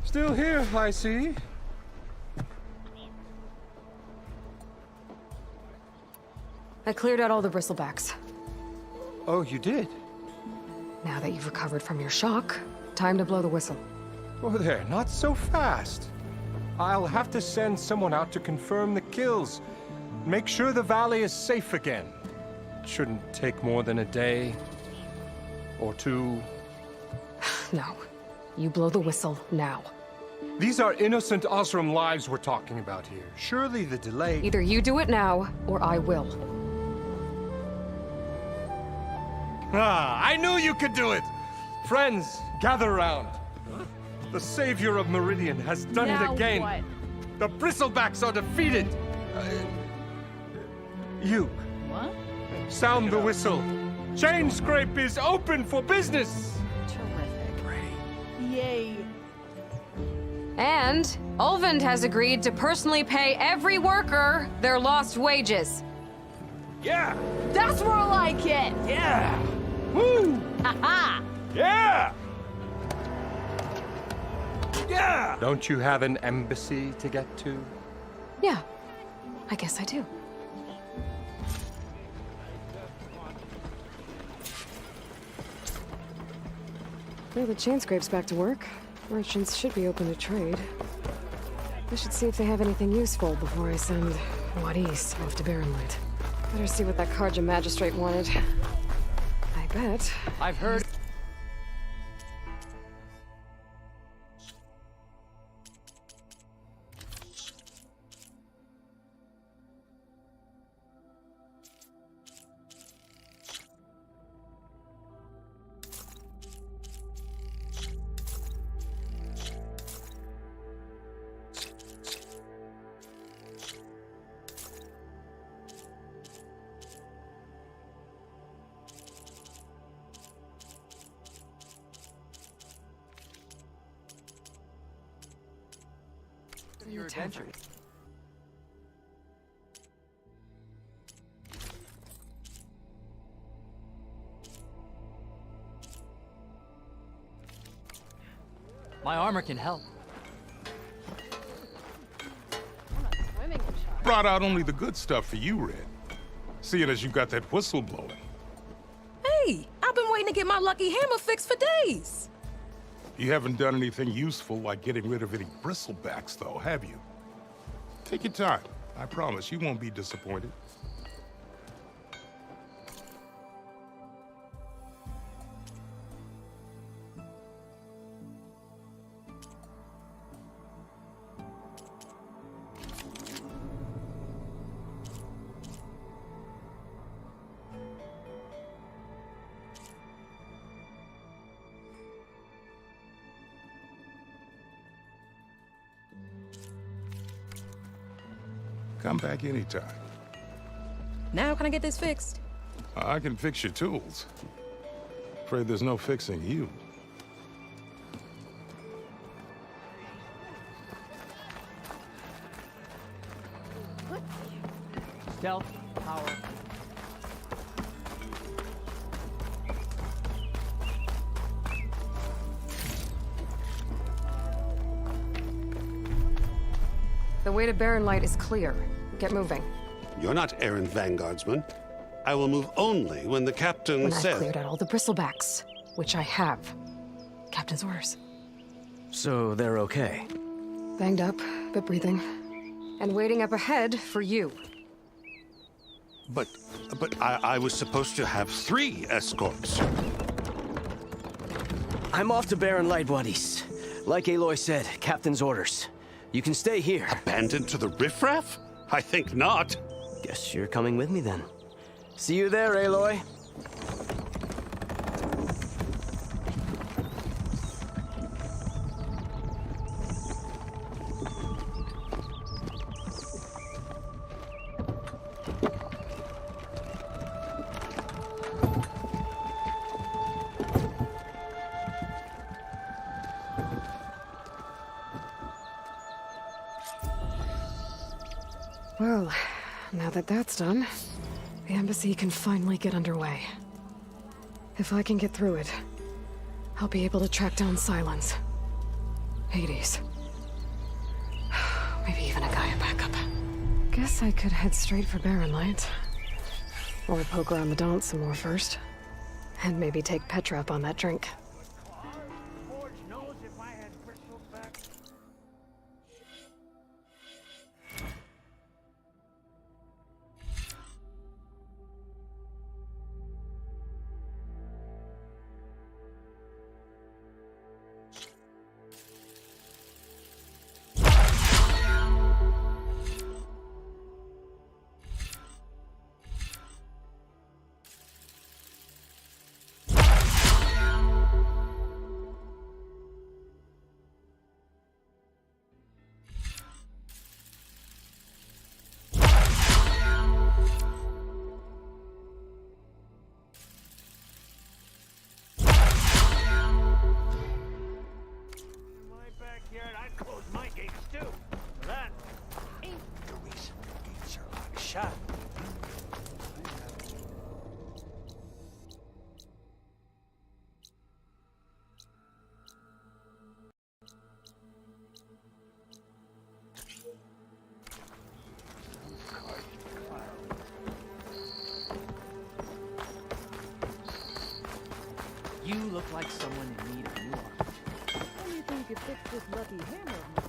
Still here, I see. I cleared out all the bristlebacks. Oh, you did? Now that you've recovered from your shock, time to blow the whistle. Oh, there, not so fast. I'll have to send someone out to confirm the kills. Make sure the valley is safe again. It shouldn't take more than a day or two. No. You blow the whistle now. These are innocent Osram lives we're talking about here. Surely the delay... Either you do it now, or I will. Ah, I knew you could do it! Friends, gather round. The savior of Meridian has done it again. What? The bristlebacks are defeated. You. What? Sound the whistle. Chainscrape is open for business. Yay. And Ulvund has agreed to personally pay every worker their lost wages. Yeah! That's more like it! Yeah! Woo! Ha-ha! Yeah! Yeah! Don't you have an embassy to get to? Yeah, I guess I do. Well, the chain scrape's back to work. Merchants should be open to trade. I should see if they have anything useful before I send Wadis off to Barrenlight. Better see what that Karja magistrate wanted. I bet. I've heard. Your adventure. My armor can help. Brought out only the good stuff for you, Red. Seeing as you got that whistle blowing. Hey, I've been waiting to get my lucky hammer fixed for days. You haven't done anything useful like getting rid of any bristlebacks, though, have you? Take your time. I promise you won't be disappointed. Come back anytime. Now can I get this fixed? I can fix your tools. Afraid there's no fixing you. Stealth, power. The way to Barrenlight is clear. Get moving. You're not errand vanguardsman. I will move only when the captain When says... I've cleared out all the bristlebacks, which I have. Captain's orders. So they're okay? Banged up, but breathing. And waiting up ahead for you. But I was supposed to have 3 escorts. I'm off to Barrenlight, Wadis. Like Aloy said, captain's orders. You can stay here. Abandoned to the riffraff? I think not. Guess you're coming with me then. See you there, Aloy. Well, now that that's done, the embassy can finally get underway. If I can get through it, I'll be able to track down Silence. Hades. Maybe even a Gaia backup. Guess I could head straight for Barrenlight. Or poke around the Daunt some more first. And maybe take Petra up on that drink. You look like someone in need of new armor. How do you think you fixed this lucky hammer of mine?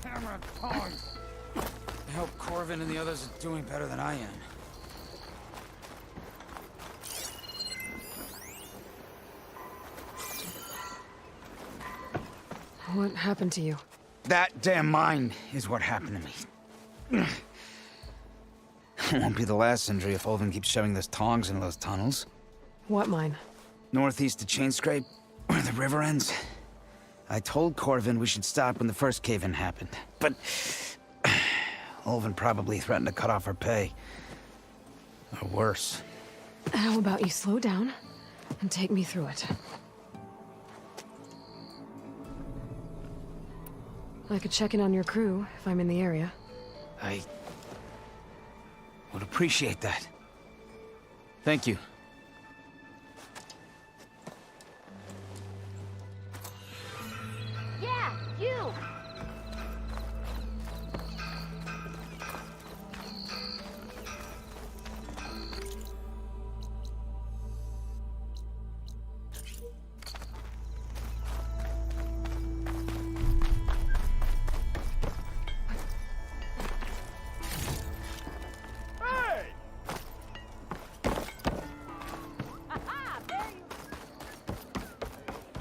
Hammer of tongs! I hope Corvin and the others are doing better than I am. What happened to you? That damn mine is what happened to me. It won't be the last injury if Olvin keeps shoving those tongs into those tunnels. What mine? Northeast of Chainscrape, where the river ends. I told Corvin we should stop when the first cave-in happened, but Olvin probably threatened to cut off her pay. Or worse. How about you slow down and take me through it? I could check in on your crew if I'm in the area. I would appreciate that. Thank you. Yeah, you!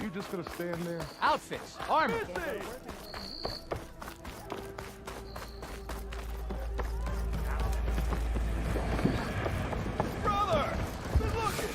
You just gonna stand there? Outfits, armor. Brother! Good looking!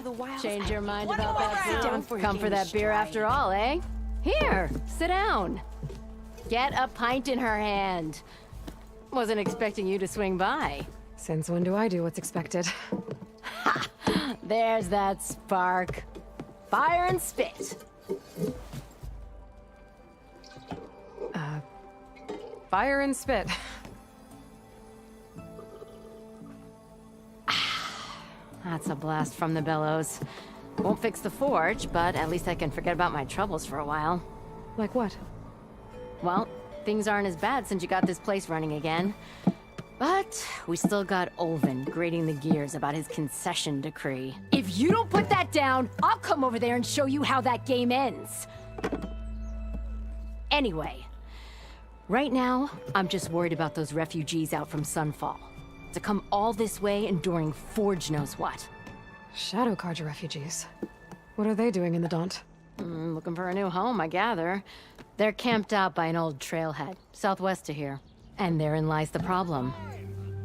Aloy, change your mind One about more that round. food? Come for that beer after all, eh? Here, sit down. Get a pint in her hand. Wasn't expecting you to swing by. Since when do I do what's expected? There's that spark. Fire and spit. Fire and spit. That's a blast from the bellows. Won't fix the forge, but at least I can forget about my troubles for a while. Like what? Well, things aren't as bad since you got this place running again. But we still got Olvin grating the gears about his concession decree. If you don't put that down, I'll come over there and show you how that game ends. Anyway, right now, I'm just worried about those refugees out from Sunfall. To come all this way enduring Forge knows what. Shadow Carja refugees. What are they doing in the Daunt? Looking for a new home, I gather. They're camped out by an old trailhead, southwest of here. And therein lies the problem.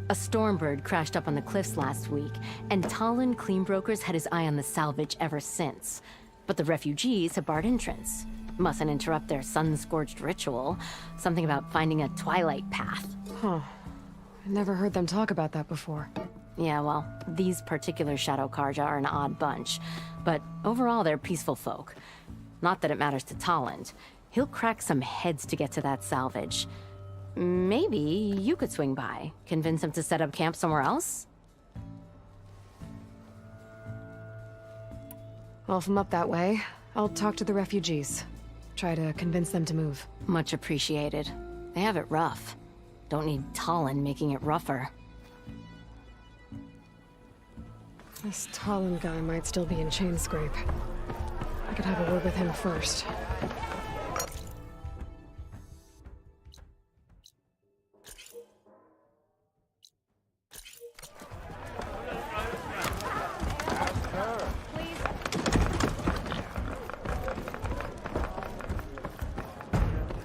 A Stormbird crashed up on the cliffs last week, and Talon Cleanbrokers had his eye on the salvage ever since. But the refugees have barred entrance. Mustn't interrupt their sun-scorched ritual. Something about finding a twilight path. Huh. I never heard them talk about that before. Yeah, well, these particular Shadow Carja are an odd bunch. But overall, they're peaceful folk. Not that it matters to Talland. He'll crack some heads to get to that salvage. Maybe you could swing by, convince him to set up camp somewhere else? Well, if I'm up that way, I'll talk to the refugees. Try to convince them to move. Much appreciated. They have it rough. Don't need Talon making it rougher. This Talon guy might still be in Chainscrape. I could have a word with him first.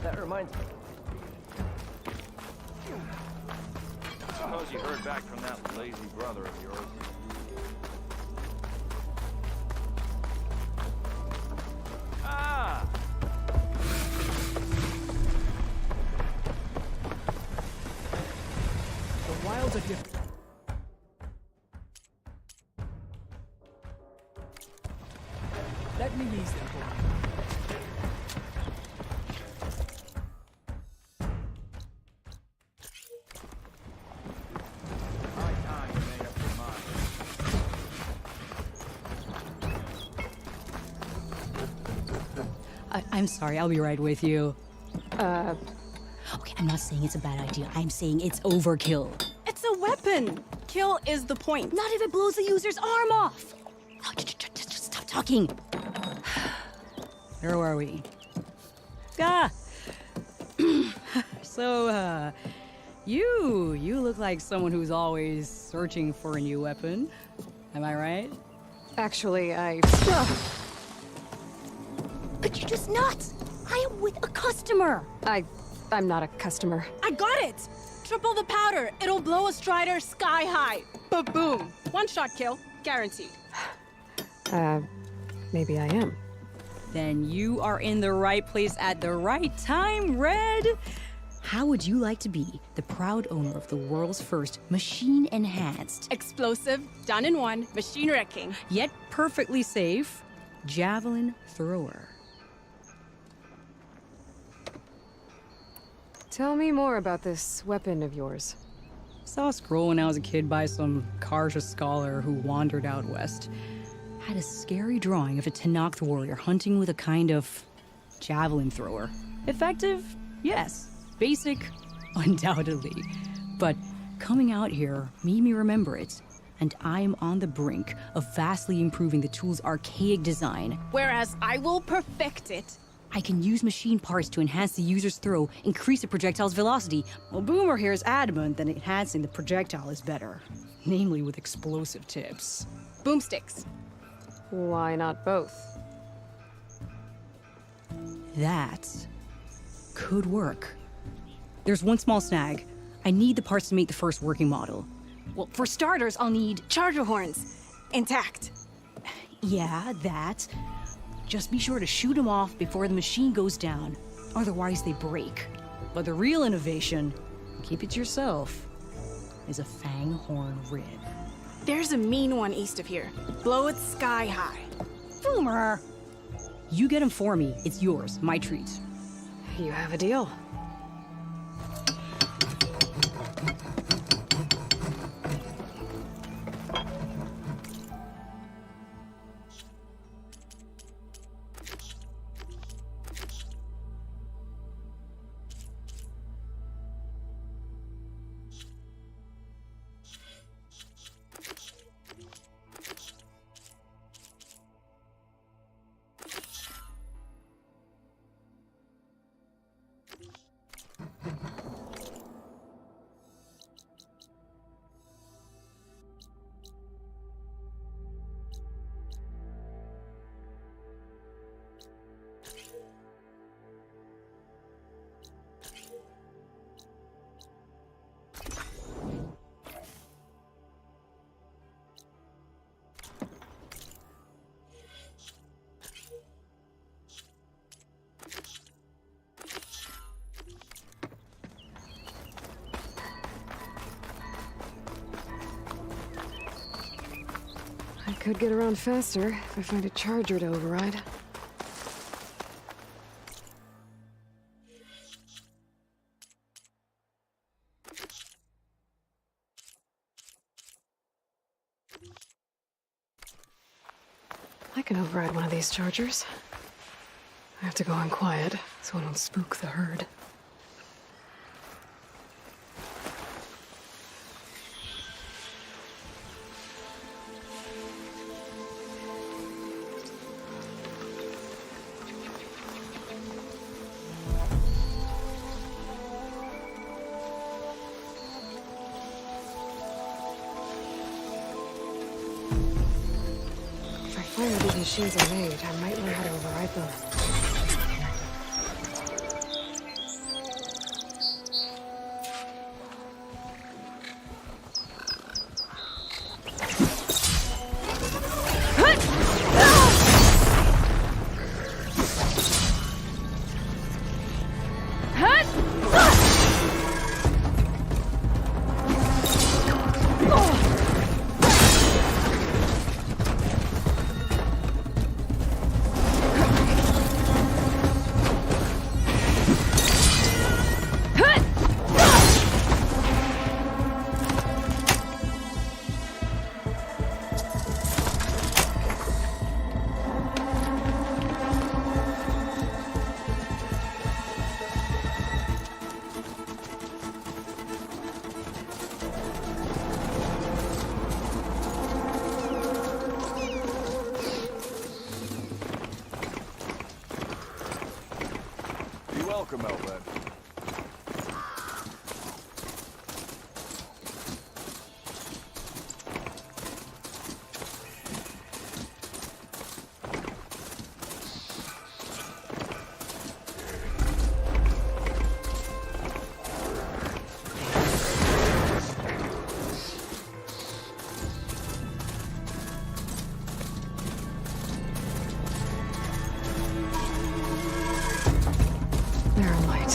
That reminds me. Suppose you heard back from that lazy brother of yours. Ah! The wilds are different. Let me ease them for you. I'm sorry, I'll be right with you. Okay, I'm not saying it's a bad idea. I'm saying it's overkill. It's a weapon. Kill is the point. Not if it blows the user's arm off. No, just stop talking. Where were we? Ah! So, you look like someone who's always searching for a new weapon. Am I right? Actually, But you're just nuts! I am with a customer! I'm not a customer. I got it! Triple the powder. It'll blow a Strider sky high. Ba-boom. One-shot kill. Guaranteed. Maybe I am. Then you are in the right place at the right time, Red! How would you like to be the proud owner of the world's first machine-enhanced, Explosive, done in one, machine wrecking, yet perfectly safe, javelin thrower? Tell me more about this weapon of yours. Saw a scroll when I was a kid by some Karja scholar who wandered out west. Had a scary drawing of a Tenakth warrior hunting with a kind of javelin thrower. Effective? Yes. Basic? Undoubtedly. But coming out here made me remember it, and I am on the brink of vastly improving the tool's archaic design. whereas I will perfect it. I can use machine parts to enhance the user's throw, increase the projectile's velocity. Well, Boomer here is adamant that enhancing the projectile is better, namely with explosive tips. Boomsticks. Why not both? That could work. There's one small snag. I need the parts to make the first working model. Well, for starters, I'll need charger horns. Intact. Yeah, that. Just be sure to shoot them off before the machine goes down. Otherwise, they break. But the real innovation, keep it to yourself, is a fang horn rib. There's a mean one east of here. Blow it sky high. Boomer! You get him for me. It's yours. My treat. You have a deal. I could get around faster if I find a charger to override. I can override one of these chargers. I have to go in quiet so I don't spook the herd. If I find where these machines are made, I might learn how to override them. bud. Barren light.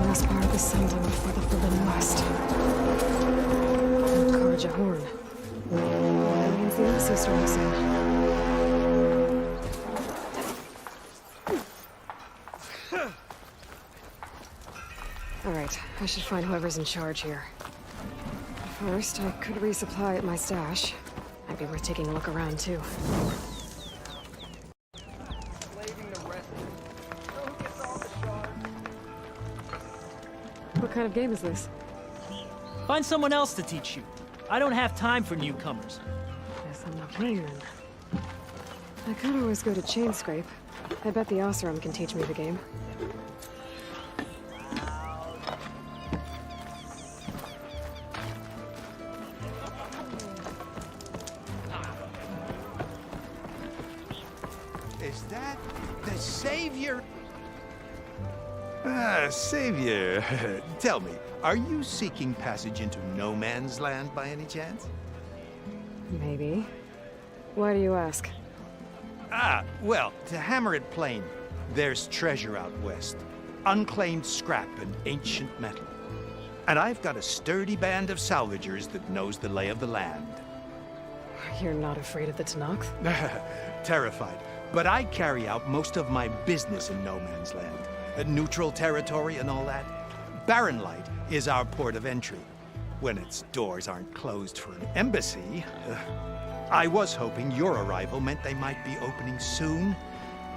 Last part of the symptom before the Forbidden West. Karja horn. That means the embassy storm soon. Alright, I should find whoever's in charge here. First, I could resupply at my stash. Might be worth taking a look around, too. What kind of game is this? Find someone else to teach you. I don't have time for newcomers. Guess I'm not playing then. I could always go to Chain Scrape. I bet the Osram can teach me the game. Is that the Savior? Savior, tell me, are you seeking passage into no man's land by any chance? Maybe. Why do you ask? Well, to hammer it plain, there's treasure out west. Unclaimed scrap and ancient metal. And I've got a sturdy band of salvagers that knows the lay of the land. You're not afraid of the Tenakth? Terrified. But I carry out most of my business in no man's land. Neutral territory and all that. Barren Light is our port of entry. When its doors aren't closed for an embassy. I was hoping your arrival meant they might be opening soon.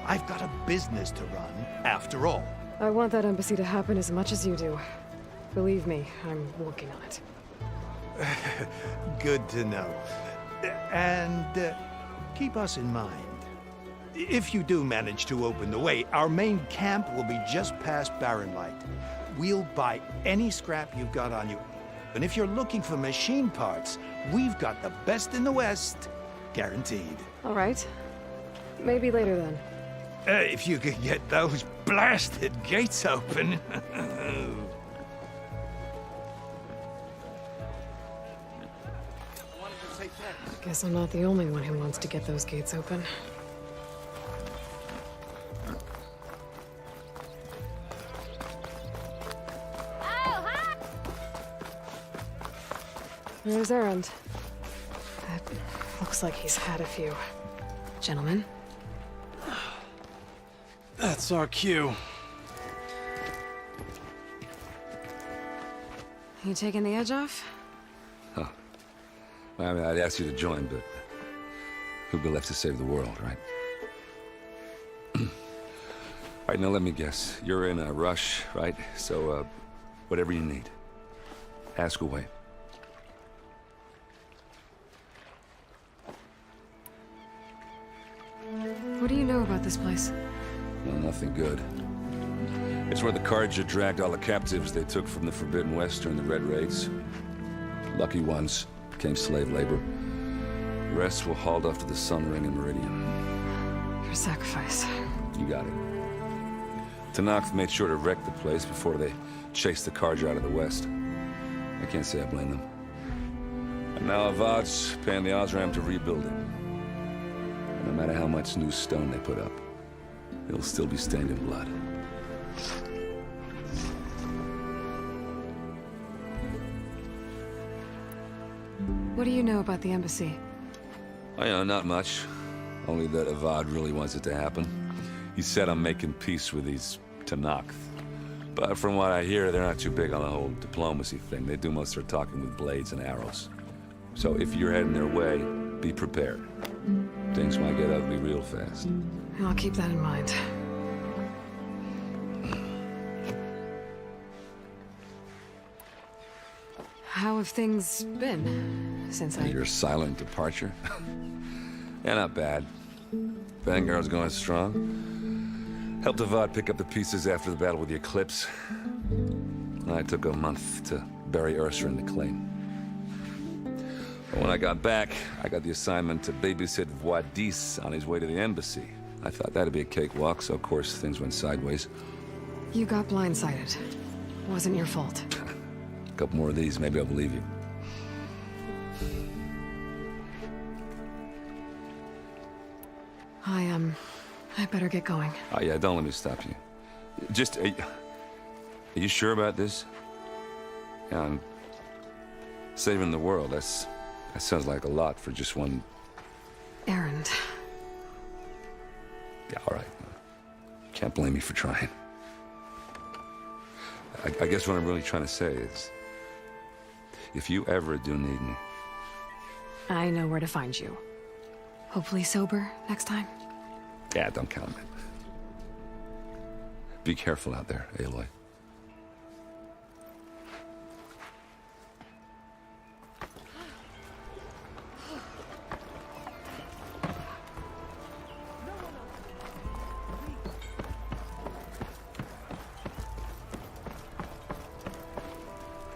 I've got a business to run, after all. I want that embassy to happen as much as you do. Believe me, I'm working on it. Good to know. And keep us in mind. If you do manage to open the way, our main camp will be just past Barren Light. We'll buy any scrap you've got on you. And if you're looking for machine parts, we've got the best in the West. Guaranteed. All right. Maybe later then. If you could get those blasted gates open. Guess I'm not the only one who wants to get those gates open. There's Errand. Looks like he's had a few. Gentlemen? That's our cue. You taking the edge off? Huh. Well, I mean, I'd ask you to join, but who'd be left to save the world, right? All right, now let me guess. You're in a rush, right? So, whatever you need, ask away. What do you know about this place? Well, nothing good. It's where the Karja dragged all the captives they took from the Forbidden West during the Red Raids. Lucky ones became slave labor. The rest were hauled off to the Sun Ring and Meridian. Your sacrifice. You got it. Tenakth made sure to wreck the place before they chased the Karja out of the West. I can't say I blame them. And now Avad's paying the Osram to rebuild it. No matter how much new stone they put up, it'll still be stained in blood. What do you know about the embassy? Oh, yeah, not much. Only that Avad really wants it to happen. He said I'm making peace with these Tenakth. But from what I hear, they're not too big on the whole diplomacy thing. They do most of their talking with blades and arrows. So if you're heading their way, be prepared. Things might get ugly real fast. I'll keep that in mind. How have things been since Your silent departure? Yeah, not bad. Vanguard's going strong. Helped Avad pick up the pieces after the battle with the Eclipse. I took a month to bury Ursa in the claim. But when I got back, I got the assignment to babysit Wadis on his way to the embassy. I thought that'd be a cakewalk, so of course things went sideways. You got blindsided. Wasn't your fault. A couple more of these, maybe I'll believe you. I better get going. Oh yeah, don't let me stop you. Just, are you sure about this? Yeah, I'm saving the world. That sounds like a lot for just one... Errand. Yeah, all right. Can't blame me for trying. I guess what I'm really trying to say is, if you ever do need me... I know where to find you. Hopefully sober next time. Yeah, don't count on it. Be careful out there, Aloy.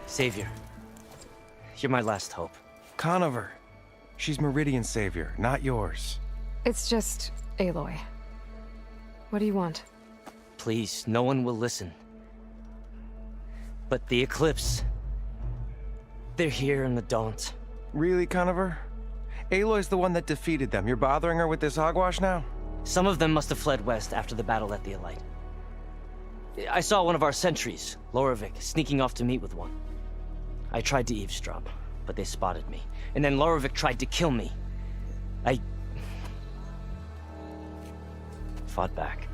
Savior, you're my last hope. Conover. She's Meridian's savior, not yours. It's just Aloy. What do you want? Please, no one will listen. But the Eclipse... they're here in the Daunt. Really, Conover? Aloy's the one that defeated them. You're bothering her with this hogwash now? Some of them must have fled west after the battle at the Elite. I saw one of our sentries, Loravik, sneaking off to meet with one. I tried to eavesdrop, but they spotted me. And then Loravik tried to kill me. I... fought back.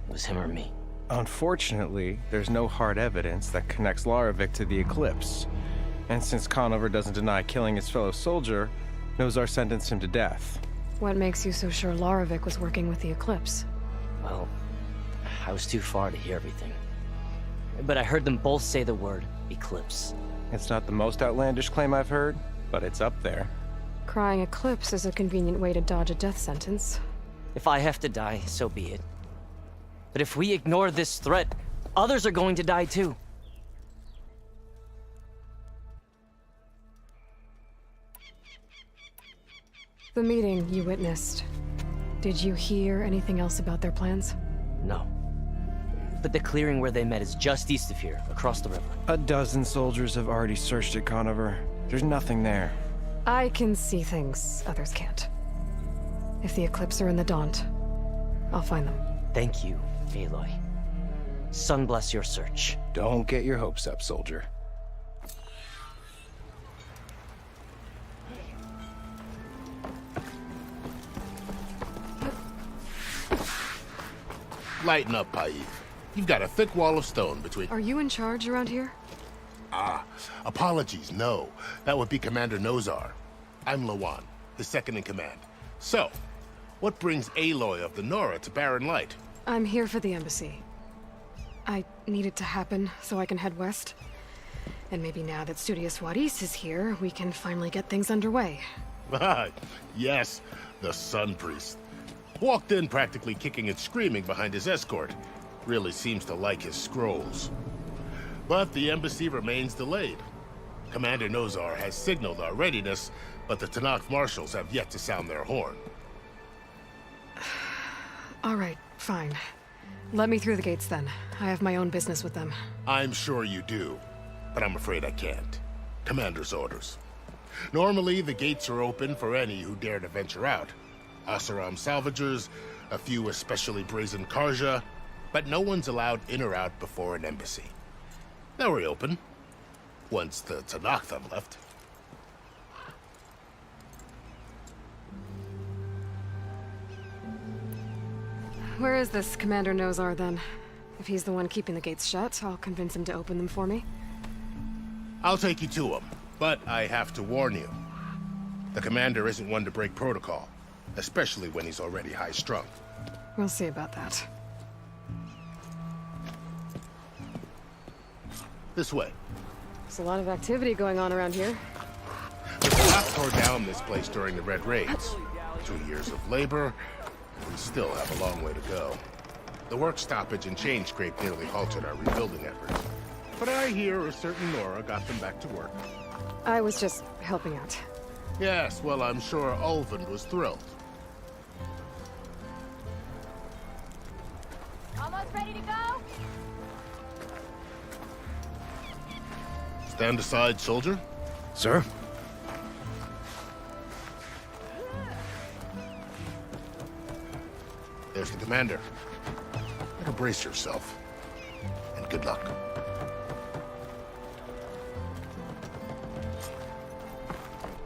It was him or me. Unfortunately, there's no hard evidence that connects Loravik to the Eclipse. And since Conover doesn't deny killing his fellow soldier, Nozar sentenced him to death. What makes you so sure Loravik was working with the Eclipse? Well, I was too far to hear everything. But I heard them both say the word Eclipse. It's not the most outlandish claim I've heard, but it's up there. Crying Eclipse is a convenient way to dodge a death sentence. If I have to die, so be it. But if we ignore this threat, others are going to die too. The meeting you witnessed. Did you hear anything else about their plans? No. But the clearing where they met is just east of here, across the river. A dozen soldiers have already searched it, Conover. There's nothing there. I can see things others can't. If the Eclipse are in the Daunt, I'll find them. Thank you, Aloy. Sun bless your search. Don't get your hopes up, soldier. Lighten up, Paiv. You've got a thick wall of stone between... Are you in charge around here? Ah, apologies, no. That would be Commander Nozar. I'm Lawan, his second-in-command. So, what brings Aloy of the Nora to Barren Light? I'm here for the embassy. I need it to happen so I can head west. And maybe now that Studious Wadis is here, we can finally get things underway. Yes, the Sun Priest. Walked in practically kicking and screaming behind his escort. Really seems to like his scrolls. But the embassy remains delayed. Commander Nozar has signaled our readiness, but the Tanakh marshals have yet to sound their horn. All right, fine. Let me through the gates then. I have my own business with them. I'm sure you do, but I'm afraid I can't. Commander's orders. Normally, the gates are open for any who dare to venture out. Asaram salvagers, a few especially brazen Karja, but no one's allowed in or out before an embassy. They'll reopen, once the Tanakh have left. Where is this Commander Nozar then? If he's the one keeping the gates shut, I'll convince him to open them for me. I'll take you to him, but I have to warn you. The commander isn't one to break protocol, especially when he's already high-strung. We'll see about that. This way. There's a lot of activity going on around here. The Tanakh tore down this place during the Red Raids. 2 years of labor, we still have a long way to go. The work stoppage and chain scrape nearly halted our rebuilding efforts. But I hear a certain Nora got them back to work. I was just helping out. Yes, well, I'm sure Ulvin was thrilled. Almost ready to go? Stand aside, soldier. Sir? There's the commander. Now brace yourself. And good luck.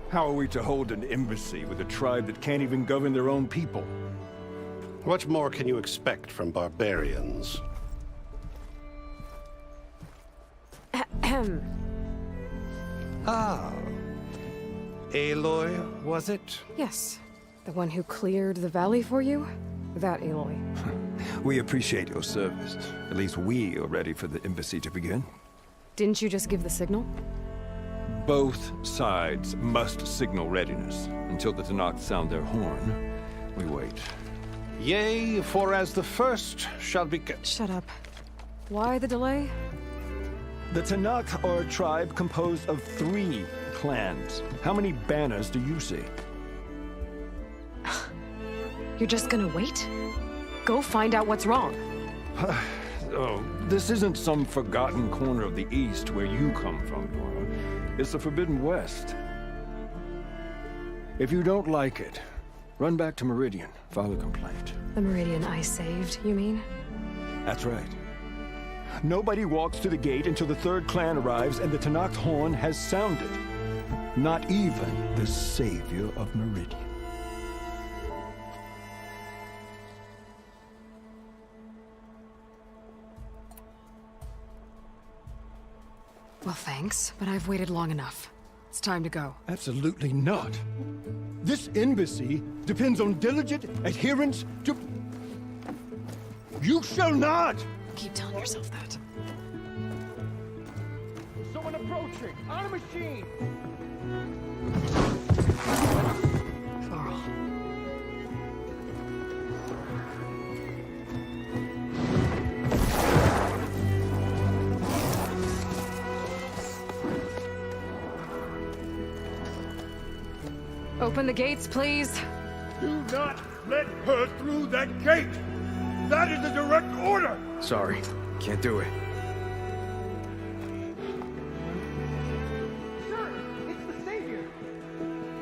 How are we to hold an embassy with a tribe that can't even govern their own people? What more can you expect from barbarians? Ahem. Ah. Aloy, was it? Yes. The one who cleared the valley for you? That Aloy. We appreciate your service. At least we are ready for the embassy to begin. Didn't you just give the signal? Both sides must signal readiness. Until the Tanakh sound their horn, we wait. Yea, for as the first shall be... Shut up. Why the delay? The Tanakh are a tribe composed of 3 clans. How many banners do you see? You're just gonna wait? Go find out what's wrong. Oh, this isn't some forgotten corner of the East where you come from, Dora. It's the Forbidden West. If you don't like it, run back to Meridian, file a complaint. The Meridian I saved, you mean? That's right. Nobody walks to the gate until the 3rd clan arrives and the Tanakh horn has sounded. Not even the savior of Meridian. Well, thanks, but I've waited long enough. It's time to go. Absolutely not. This embassy depends on diligent adherence to... You shall not! Keep telling yourself that. Someone approaching! On a machine! Varl. Open the gates, please. Do not let her through that gate! That is a direct order! Sorry, can't do it. Sir, it's the Savior!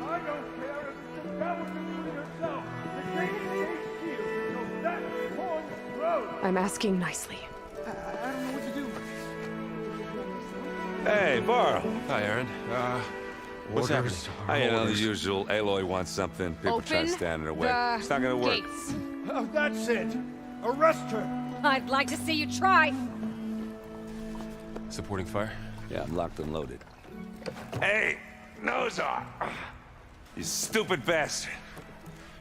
I don't care if it's the devil between yourself. The gate is HQ, so that horn road. I'm asking nicely. I don't know what to do. Hey, Varl. Hi, Aaron. What's happening? You know, the usual. Aloy wants something. People try to stand in her way. It's not gonna work. Oh, that's it. Arrest her. I'd like to see you try. Supporting fire? Yeah, I'm locked and loaded. Hey, Nozar! You stupid bastard.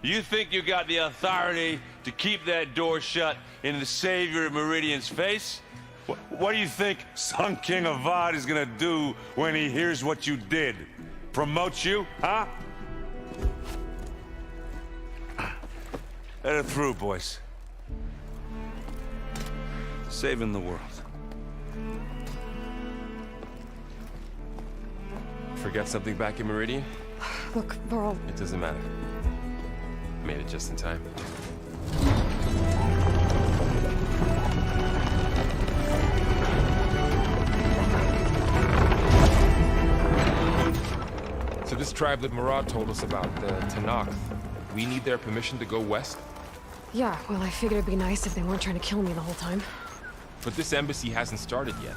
You think you got the authority to keep that door shut in the savior of Meridian's face? What do you think Sun King Avad is gonna do when he hears what you did? Promote you, huh? Let it through, boys. Saving the world. Forget something back in Meridian? Look, Varl. It doesn't matter. Made it just in time. So this tribe that Murad told us about, the Tanakh, we need their permission to go west? Yeah, well, I figured it'd be nice if they weren't trying to kill me the whole time. But this embassy hasn't started yet.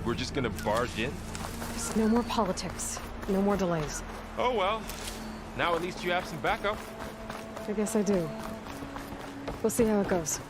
We're just gonna barge in? Just no more politics. No more delays. Oh well. Now at least you have some backup. I guess I do. We'll see how it goes.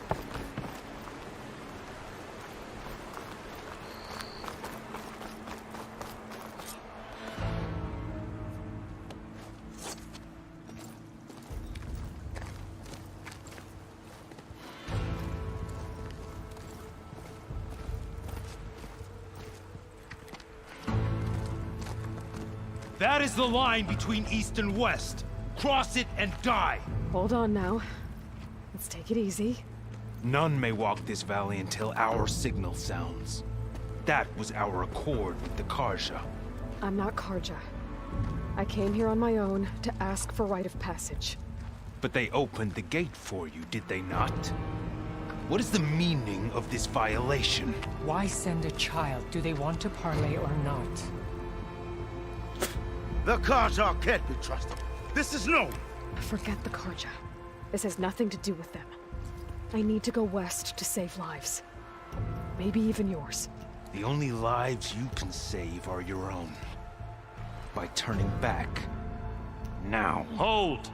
That is the line between East and West. Cross it and die. Hold on now. Let's take it easy. None may walk this valley until our signal sounds. That was our accord with the Karja. I'm not Karja. I came here on my own to ask for rite of passage. But they opened the gate for you, did they not? What is the meaning of this violation? Why send a child? Do they want to parley or not? The Karja can't be trusted. This is known. Forget the Karja. This has nothing to do with them. I need to go west to save lives. Maybe even yours. The only lives you can save are your own. By turning back. Now. Hold!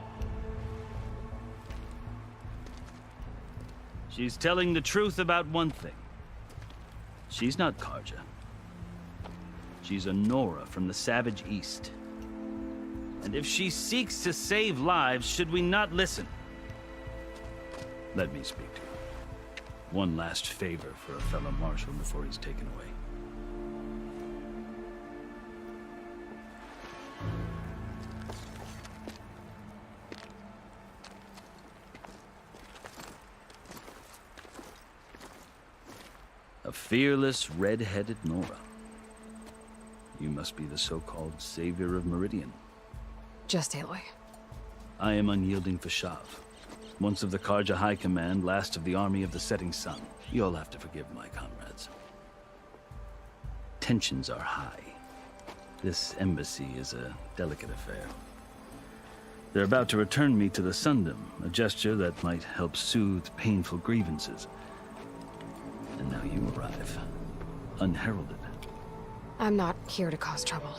She's telling the truth about one thing. She's not Karja. She's a Nora from the Savage East. And if she seeks to save lives, should we not listen? Let me speak to her. One last favor for a fellow marshal before he's taken away. A fearless, red-headed Nora. You must be the so-called savior of Meridian. Just Aloy. I am unyielding Fashav. Once of the Karja High Command, last of the army of the setting sun. You'll have to forgive my comrades. Tensions are high. This embassy is a delicate affair. They're about to return me to the Sundom, a gesture that might help soothe painful grievances. And now you arrive, unheralded. I'm not here to cause trouble.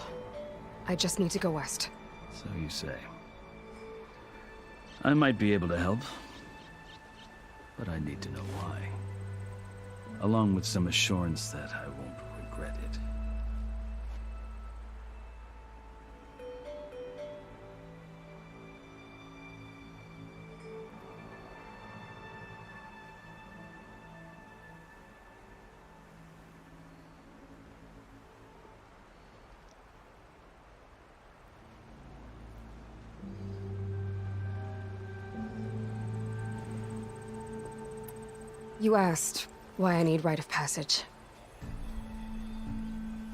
I just need to go west. So you say. I might be able to help, but I need to know why. Along with some assurance that I won't regret it. You asked why I need rite of passage.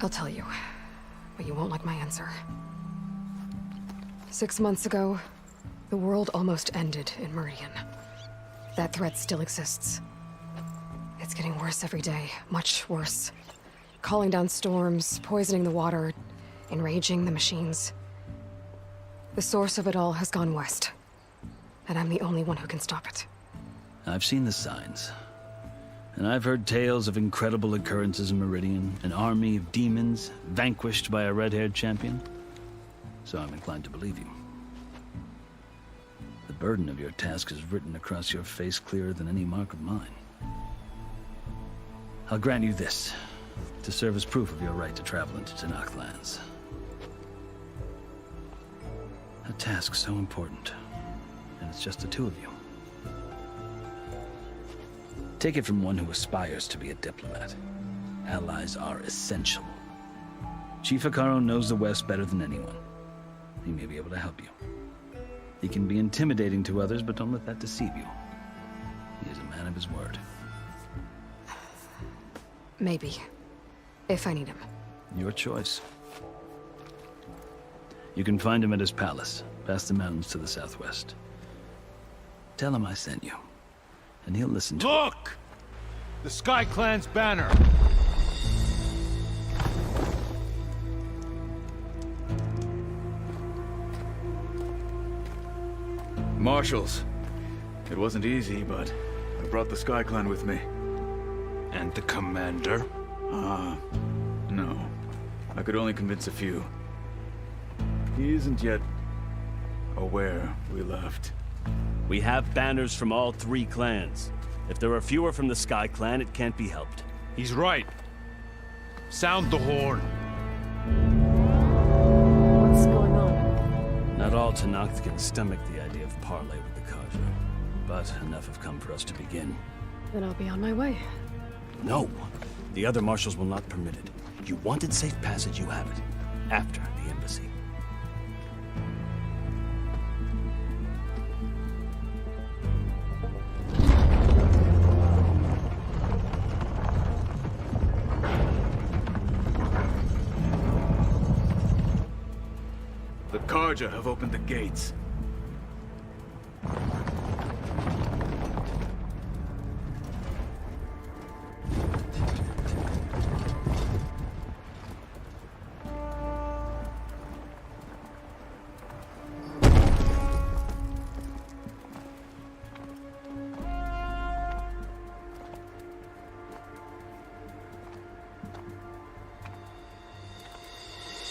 I'll tell you, but you won't like my answer. 6 months ago, the world almost ended in Meridian. That threat still exists. It's getting worse every day, much worse. Calling down storms, poisoning the water, enraging the machines. The source of it all has gone west, and I'm the only one who can stop it. I've seen the signs. And I've heard tales of incredible occurrences in Meridian, an army of demons vanquished by a red-haired champion. So I'm inclined to believe you. The burden of your task is written across your face clearer than any mark of mine. I'll grant you this, to serve as proof of your right to travel into Tenakth lands. A task so important, and it's just the two of you. Take it from one who aspires to be a diplomat. Allies are essential. Chief Hekarro knows the West better than anyone. He may be able to help you. He can be intimidating to others, but don't let that deceive you. He is a man of his word. Maybe. If I need him. Your choice. You can find him at his palace, past the mountains to the southwest. Tell him I sent you. And he'll listen to Look! The Sky Clan's banner! Marshals. It wasn't easy, but I brought the Sky Clan with me. And the commander? No. I could only convince a few. He isn't yet aware we left. We have banners from all 3 clans. If there are fewer from the Sky Clan, it can't be helped. He's right. Sound the horn. What's going on? Not all Tenakth can stomach the idea of parley with the Karja. But enough have come for us to begin. Then I'll be on my way. No. The other marshals will not permit it. You wanted safe passage, you have it. After the embassy. Karja have opened the gates.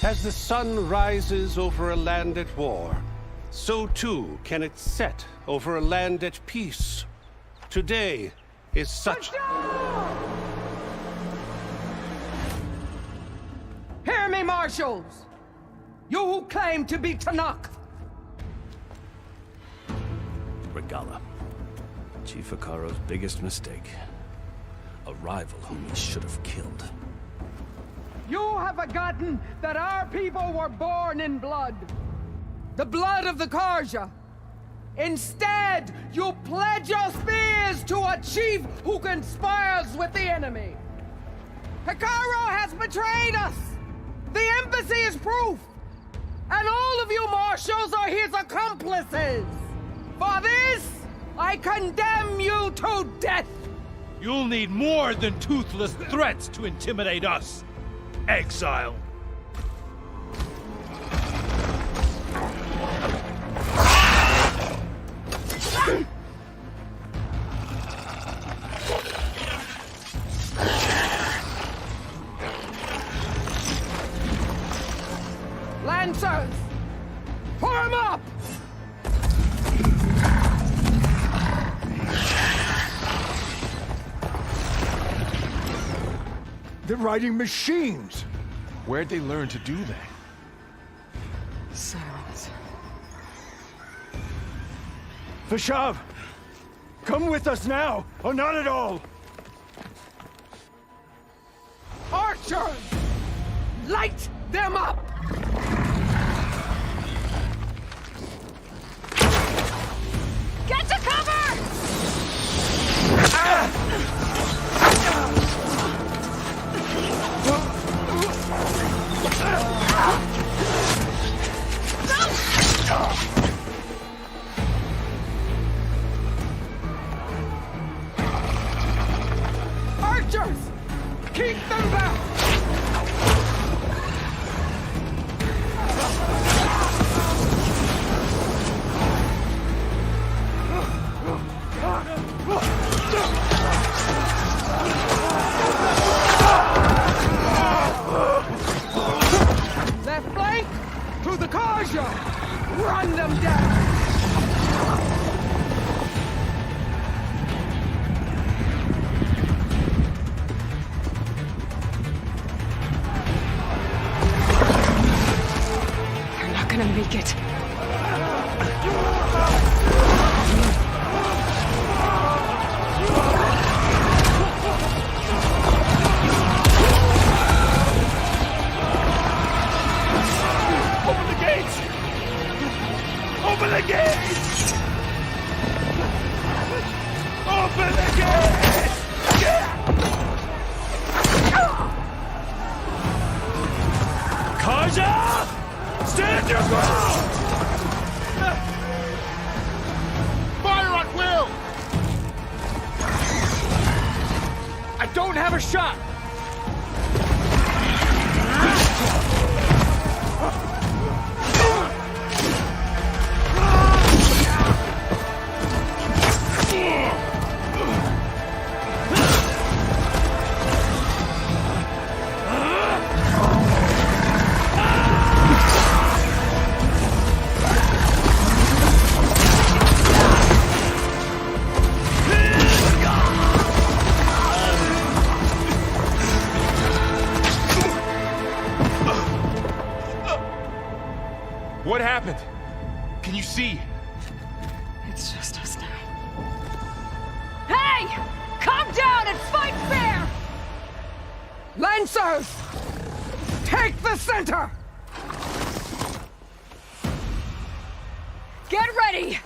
As the sun rises over a land at war, so too can it set over a land at peace. Today is such... Hear me, marshals! You who claim to be Tanakh! Regala. Chief Hikaro's biggest mistake. A rival whom he should have killed. You have forgotten that our people were born in blood. The blood of the Karja. Instead, you pledge your spears to a chief who conspires with the enemy. Hikaro has betrayed us! The embassy is proof! And all of you marshals are his accomplices! For this, I condemn you to death! You'll need more than toothless threats to intimidate us! Exile! Lancers! Form up! They're riding machines! Where'd they learn to do that? Silence. Vashav! Come with us now, or not at all! Archers! Light them up! Get to cover! Archers! Keep them back! Left flank! To the Karja! Run them down! They're not gonna make it. Open the gates! Open the gates! Open the gates! Karja! Stand your ground! Fire at will! I don't have a shot! What happened? Can you see? It's just us now. Hey! Calm down and fight fair! Lancers! Take the center! Get ready!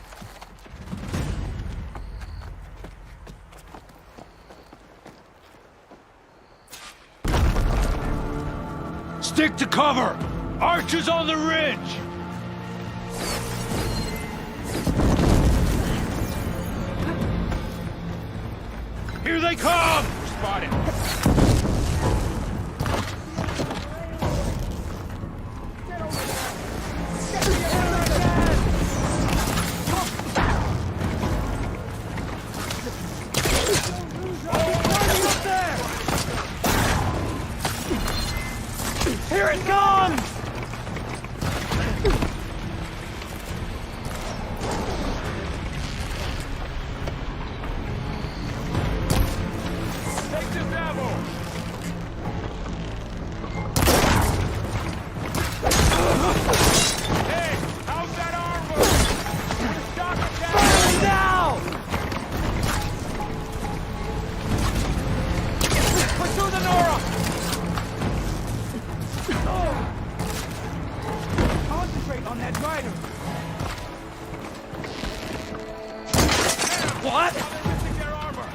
Stick to cover! Archers on the ridge! Here they come! Spotted. Here it comes! Take this ammo! Hey, how's that armor? Shock it down! Fire now! Pursue the Nora! Concentrate on that rider! What? Their armor!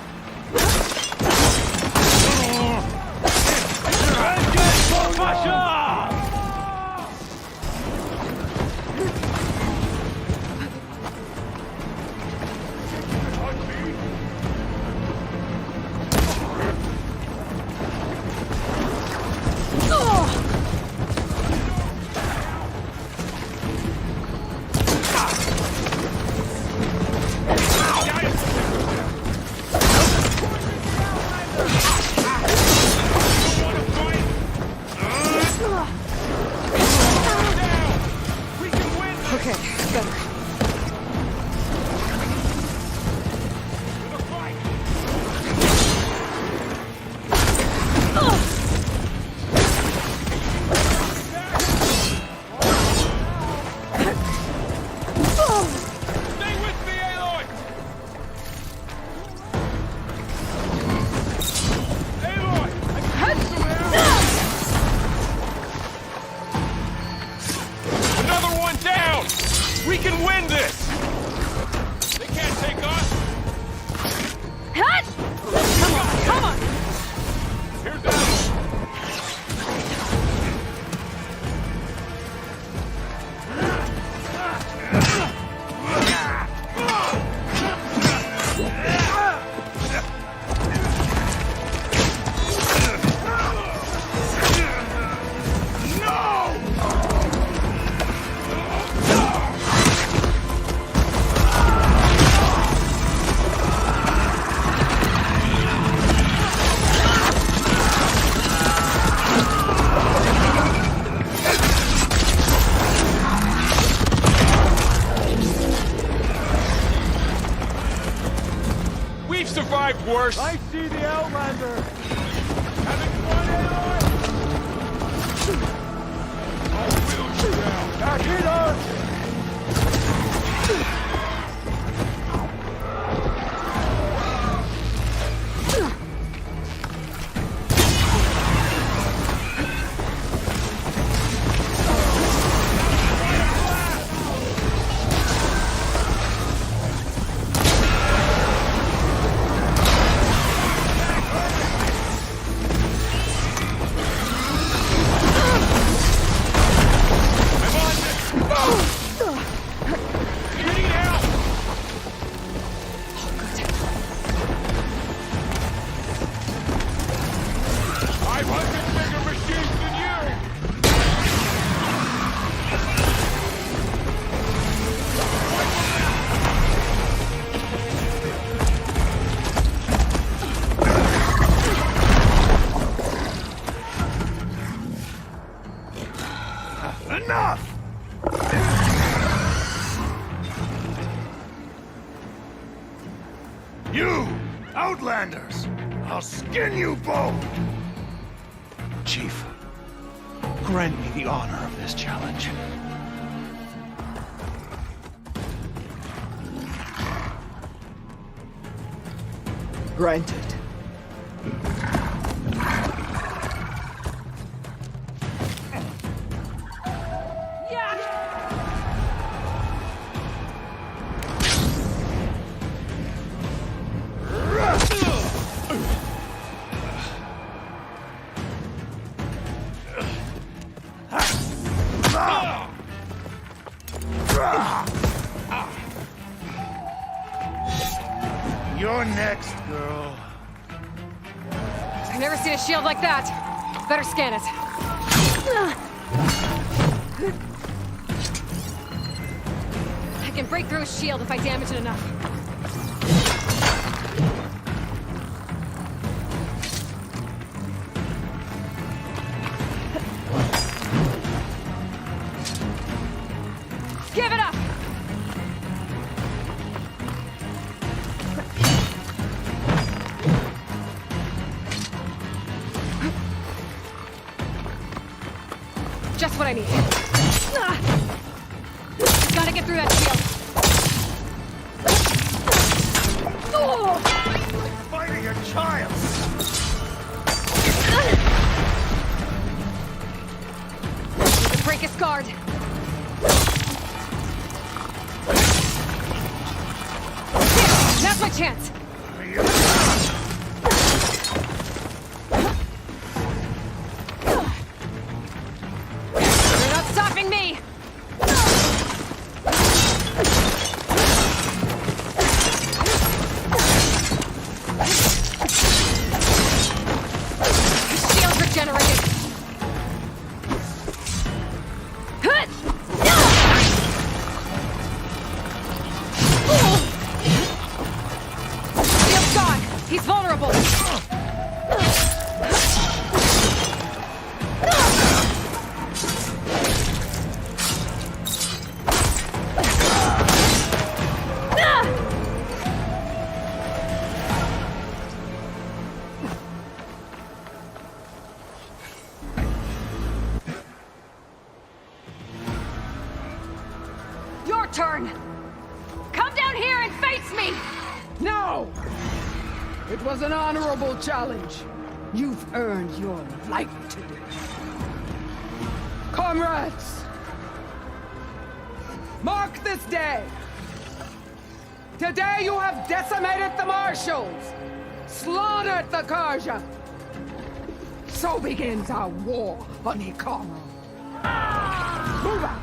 Okay, better. Stay with me, Aloy! Aloy! Another one down! We can win this! They can't take us! Come on, come on! Here's Aloy! We've survived worse! I see the Outlander! Having fun, Aloy? I'll wheel you down! Back in us! Enough! You, Outlanders! I'll skin you both! Chief, grant me the honor of this challenge. Granted. You're next, girl. Never seen a shield like that. Better scan it. I can break through a shield if I damage it enough. Give it up! Just what I need. Gotta get through that shield. Fighting a child! Break his guard. Now's my chance. You're not stopping me. Shield regenerated. Shield's gone. He's vulnerable. Your turn! Come down here and face me! No! It was an honorable challenge. You've earned your life today. Comrades! Mark this day! Today you have decimated the Marshals! Slaughtered the Karja! So begins our war on Ikara. Move out!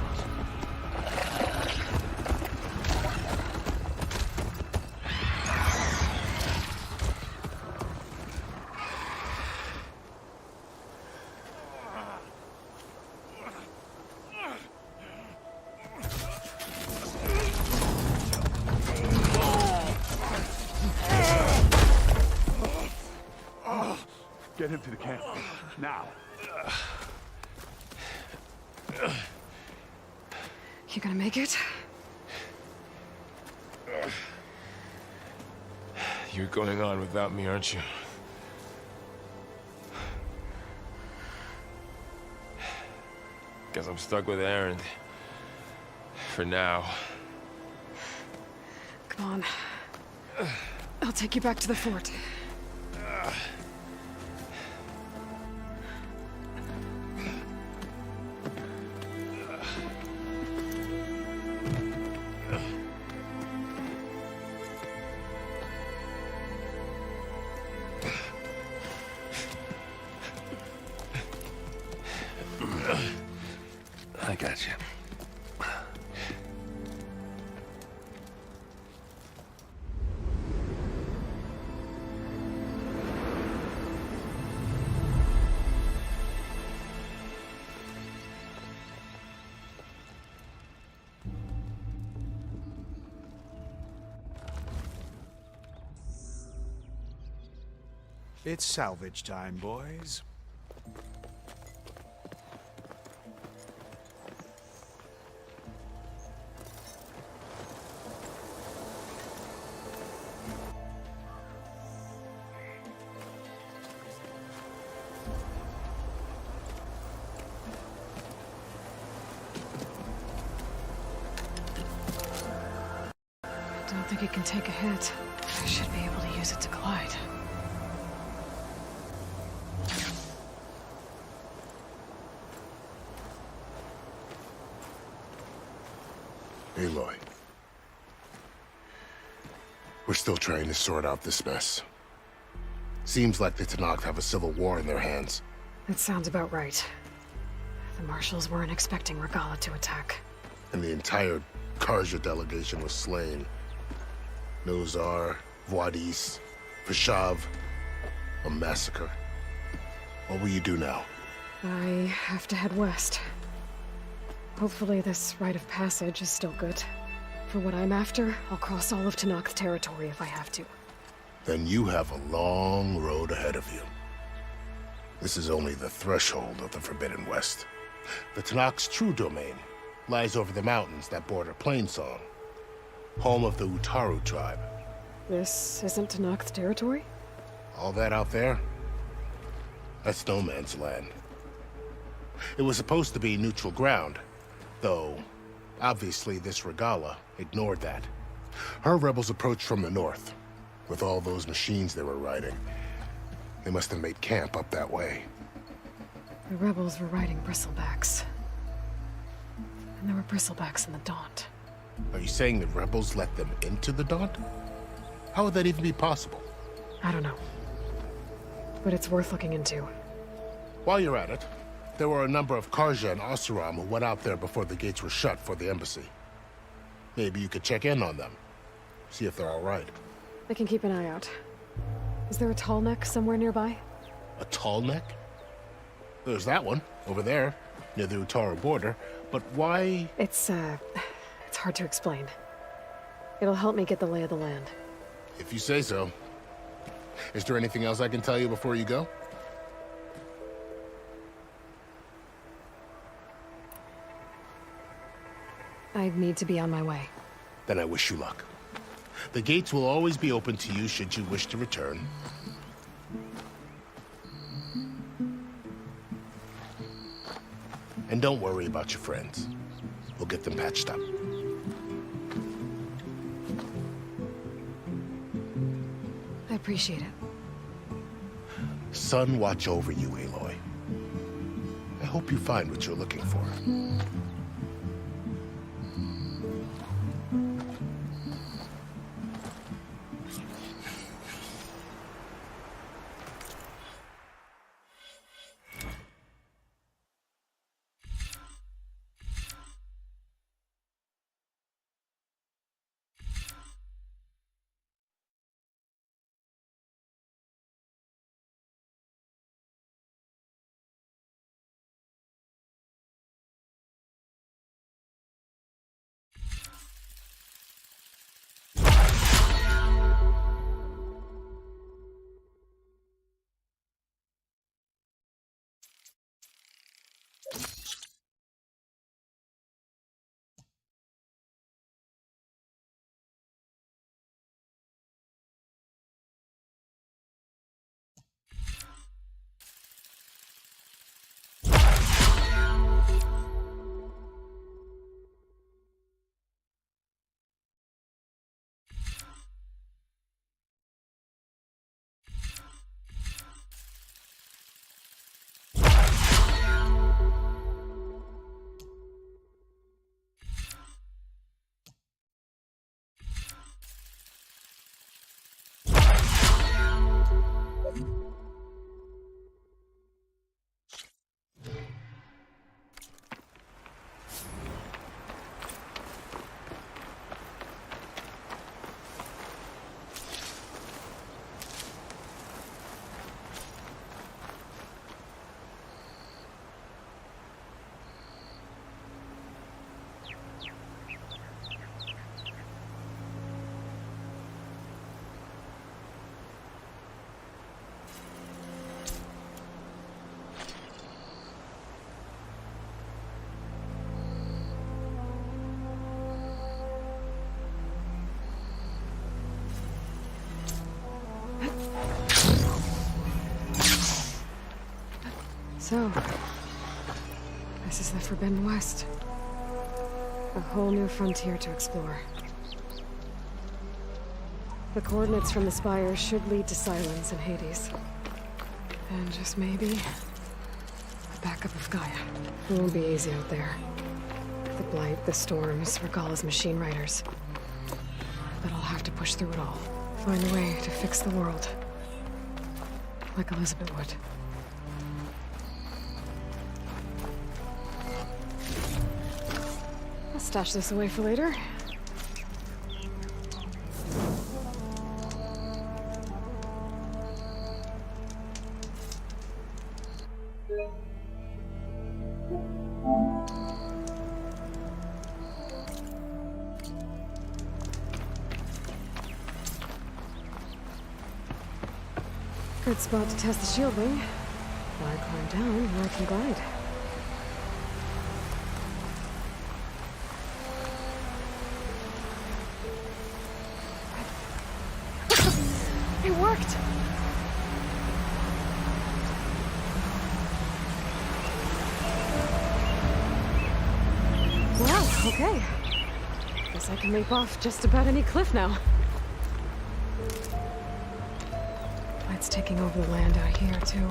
Get him to the camp. Now. You gonna make it? You're going on without me, aren't you? Guess I'm stuck with Aaron. For now. Come on. I'll take you back to the fort. I got you. It's salvage time, boys. I don't think it can take a hit. I should be able to use it to glide. Aloy. We're still trying to sort out this mess. Seems like the Tenakth have a civil war in their hands. That sounds about right. The Marshals weren't expecting Regala to attack. And the entire Karja delegation was slain. Nozar, Voidis, Vishav, a massacre. What will you do now? I have to head west. Hopefully this rite of passage is still good. For what I'm after, I'll cross all of Tenakth's territory if I have to. Then you have a long road ahead of you. This is only the threshold of the Forbidden West. The Tenakth's true domain lies over the mountains that border Plainsong, home of the Utaru tribe. This isn't Tenakth's territory? All that out there? That's no man's land. It was supposed to be neutral ground, though obviously this Regala ignored that. Her rebels approached from the north, with all those machines they were riding. They must have made camp up that way. The rebels were riding bristlebacks. And there were bristlebacks in the Daunt. Are you saying the rebels let them into the Daunt? How would that even be possible? I don't know. But it's worth looking into. While you're at it, there were a number of Karja and Oseram who went out there before the gates were shut for the embassy. Maybe you could check in on them. See if they're all right. I can keep an eye out. Is there a tall neck somewhere nearby? A tall neck? There's that one, over there, near the Utaru border. But why? It's hard to explain. It'll help me get the lay of the land. If you say so. Is there anything else I can tell you before you go? I need to be on my way. Then I wish you luck. The gates will always be open to you should you wish to return. And don't worry about your friends. We'll get them patched up. I appreciate it. Sun watch over you, Aloy. I hope you find what you're looking for. So, this is the Forbidden West. A whole new frontier to explore. The coordinates from the spire should lead to Silence and Hades. And just maybe, the backup of Gaia. It won't be easy out there. The Blight, the Storms, Regala's machine riders. But I'll have to push through it all. Find a way to fix the world. Like Elizabeth would. I'll stash this away for later. Good spot to test the shield ring. Why climb down where I can glide? It worked! Wow, okay. Guess I can leap off just about any cliff now. It's taking over the land out here, too.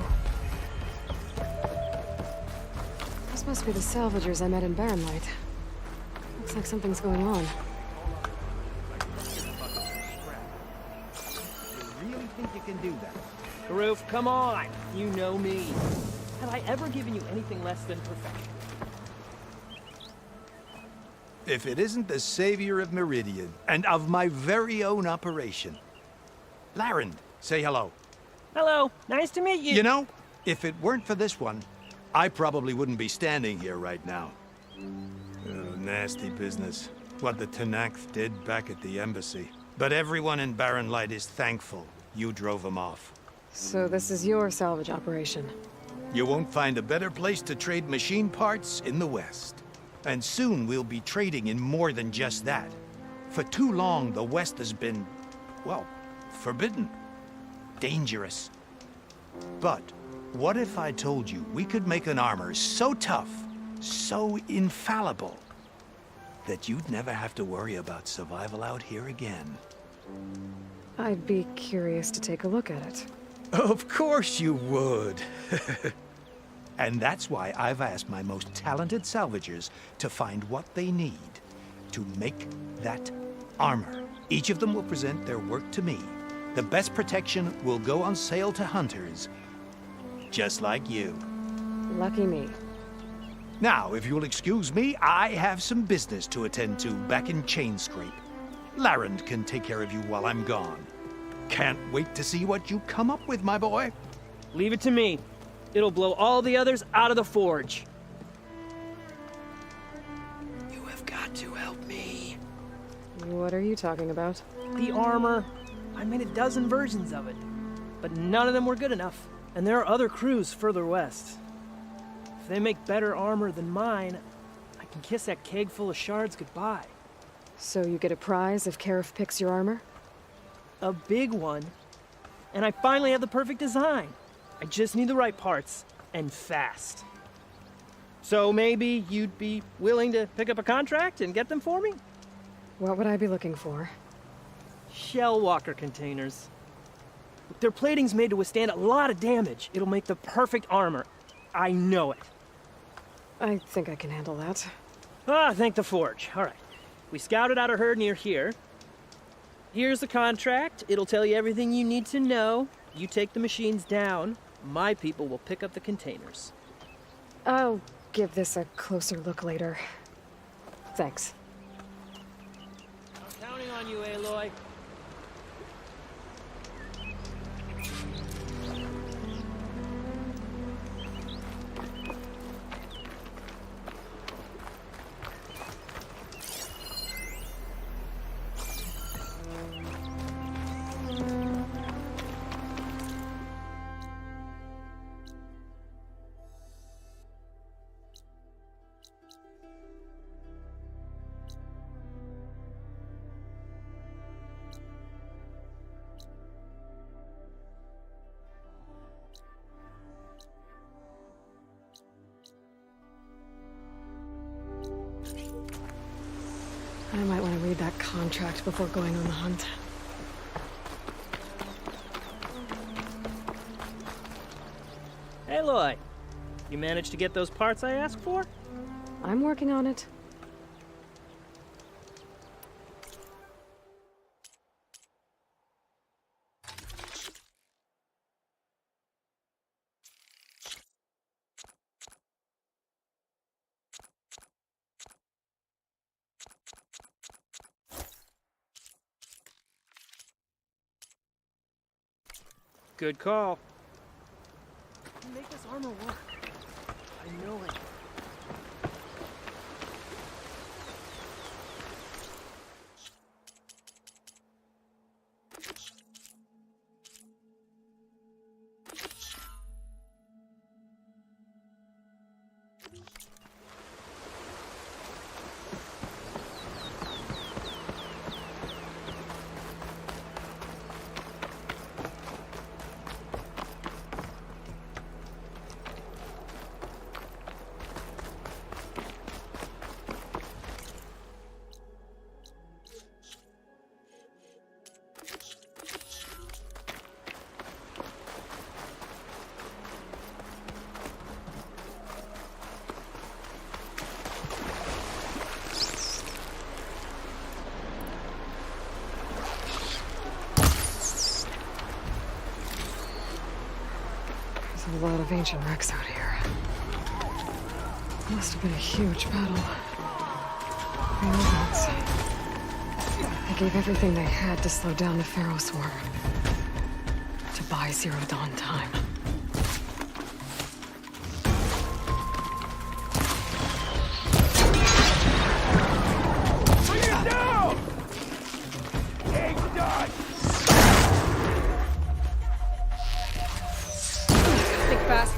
This must be the salvagers I met in Barren Light. Looks like something's going on. You really think you can do that? Karoof, come on! You know me. Have I ever given you anything less than perfection? If it isn't the savior of Meridian, and of my very own operation. Larend, say hello. Hello, nice to meet you. You know, if it weren't for this one, I probably wouldn't be standing here right now. Oh, nasty business. What the Tenakth did back at the embassy. But everyone in Barren Light is thankful you drove them off. So this is your salvage operation? You won't find a better place to trade machine parts in the West. And soon we'll be trading in more than just that. For too long, the West has been, well, forbidden. Dangerous. But what if I told you we could make an armor so tough, so infallible, that you'd never have to worry about survival out here again? I'd be curious to take a look at it. Of course you would. And that's why I've asked my most talented salvagers to find what they need to make that armor. Each of them will present their work to me. The best protection will go on sale to hunters, just like you. Lucky me. Now, if you'll excuse me, I have some business to attend to back in Chainscrape. Larend can take care of you while I'm gone. Can't wait to see what you come up with, my boy. Leave it to me. It'll blow all the others out of the forge. You have got to help me. What are you talking about? The armor. I made a dozen versions of it, but none of them were good enough. And there are other crews further west. If they make better armor than mine, I can kiss that keg full of shards goodbye. So you get a prize if Karif picks your armor? A big one. And I finally have the perfect design. I just need the right parts, and fast. So maybe you'd be willing to pick up a contract and get them for me? What would I be looking for? Shell walker containers. Their plating's made to withstand a lot of damage. It'll make the perfect armor. I know it. I think I can handle that. Ah, thank the forge. All right. We scouted out a herd near here. Here's the contract. It'll tell you everything you need to know. You take the machines down. My people will pick up the containers. I'll give this a closer look later. Thanks. I'm counting on you, Aloy. I might want to read that contract before going on the hunt. Aloy, you managed to get those parts I asked for? I'm working on it. Good call. Make this armor work. I know it. There's a lot of ancient wrecks out here. Must have been a huge battle. Railroads. They gave everything they had to slow down the Pharaoh swarm. To buy Zero Dawn time. Bring it down! Egg done! Think fast.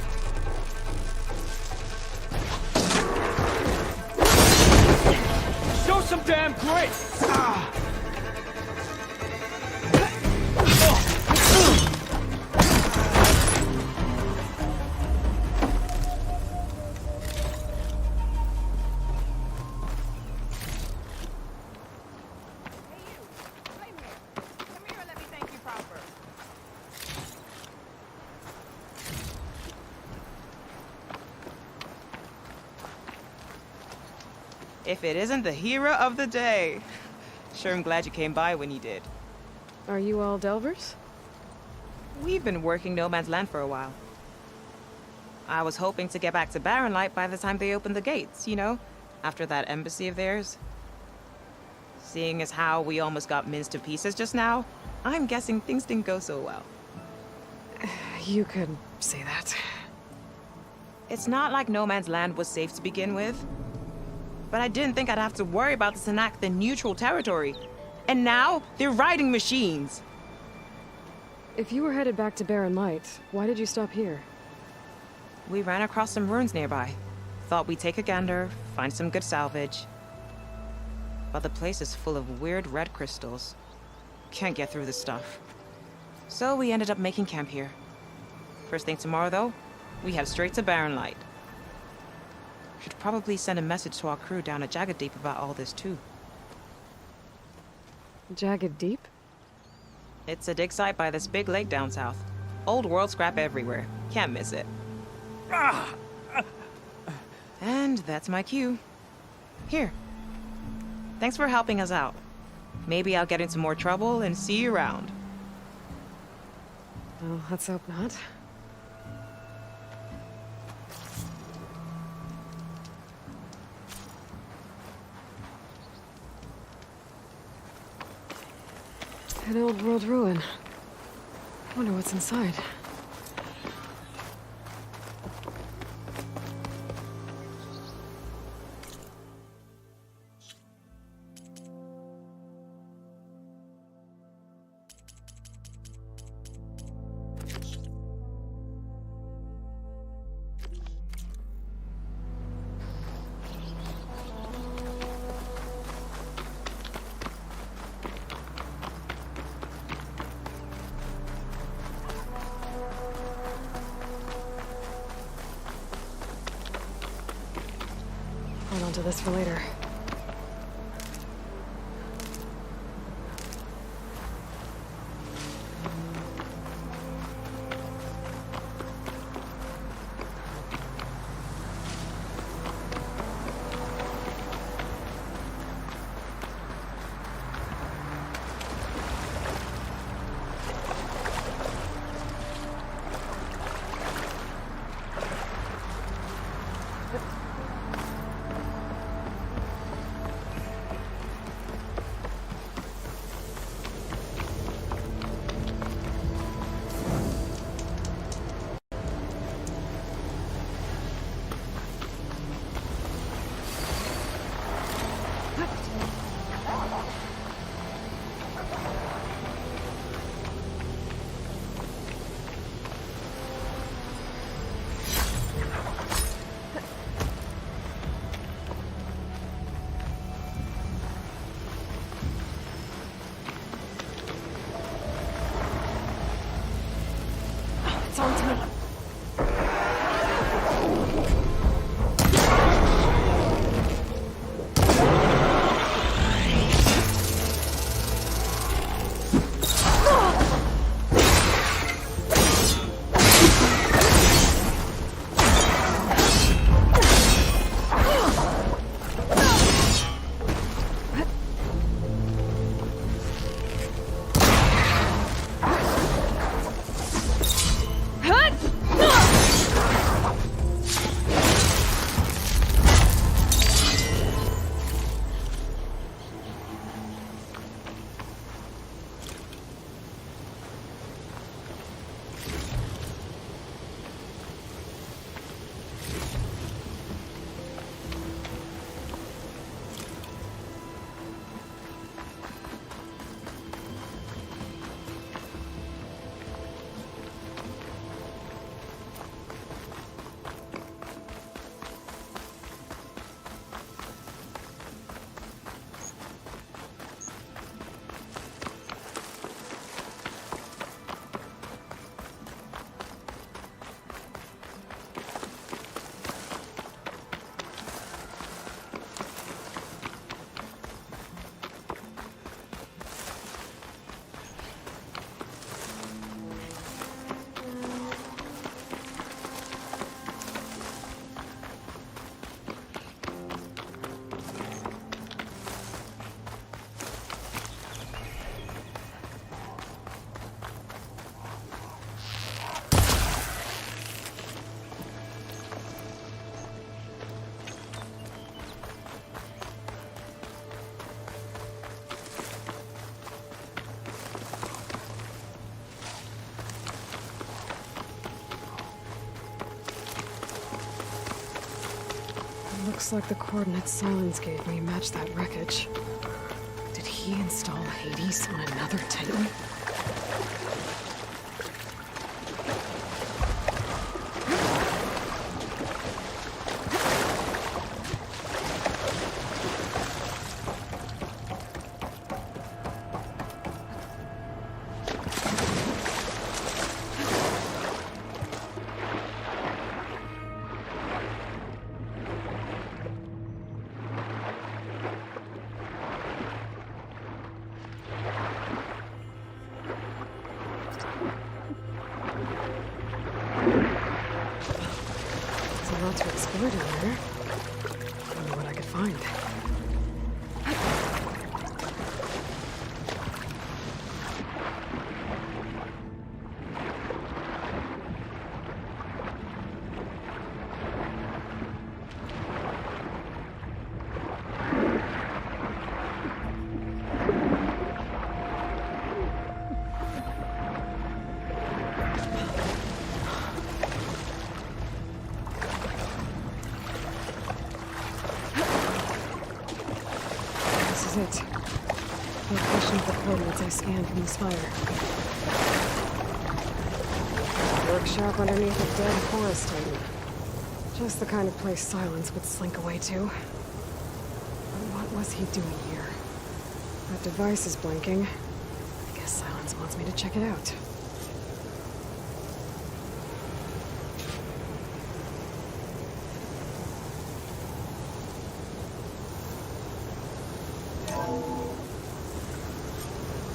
Show some damn grace! If it isn't the hero of the day. Sure, I'm glad you came by when you did. Are you all Delvers? We've been working No Man's Land for a while. I was hoping to get back to Barren Light by the time they opened the gates, you know? After that embassy of theirs. Seeing as how we almost got minced to pieces just now, I'm guessing things didn't go so well. You could say that. It's not like No Man's Land was safe to begin with. But I didn't think I'd have to worry about the Tanakh, the neutral territory. And now, they're riding machines. If you were headed back to Barren Light, why did you stop here? We ran across some ruins nearby. Thought we'd take a gander, find some good salvage. But the place is full of weird red crystals. Can't get through the stuff. So we ended up making camp here. First thing tomorrow, though, we head straight to Barren Light. Should probably send a message to our crew down at Jagged Deep about all this, too. Jagged Deep? It's a dig site by this big lake down south. Old world scrap everywhere. Can't miss it. And that's my cue. Here. Thanks for helping us out. Maybe I'll get into more trouble and see you around. Well, let's hope not. An old world ruin. I wonder what's inside. Hold on to this for later. Looks like the coordinates Silence gave me match that wreckage. Did he install Hades on another Titan? To explore down there. I don't know what I could find. This is it. Location of the coordinates I scanned from the spire. Workshop underneath a dead forest titan. Just the kind of place Silence would slink away to. But what was he doing here? That device is blinking. I guess Silence wants me to check it out.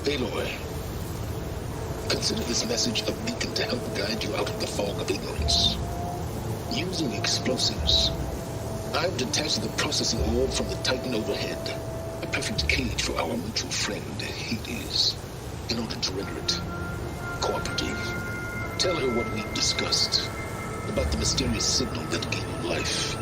Aloy, consider this message a beacon to help guide you out of the fog of ignorance. Using explosives, I've detached the processing orb from the Titan overhead, a perfect cage for our mutual friend, Hades, in order to render it cooperative. Tell her what we discussed about the mysterious signal that gave you life.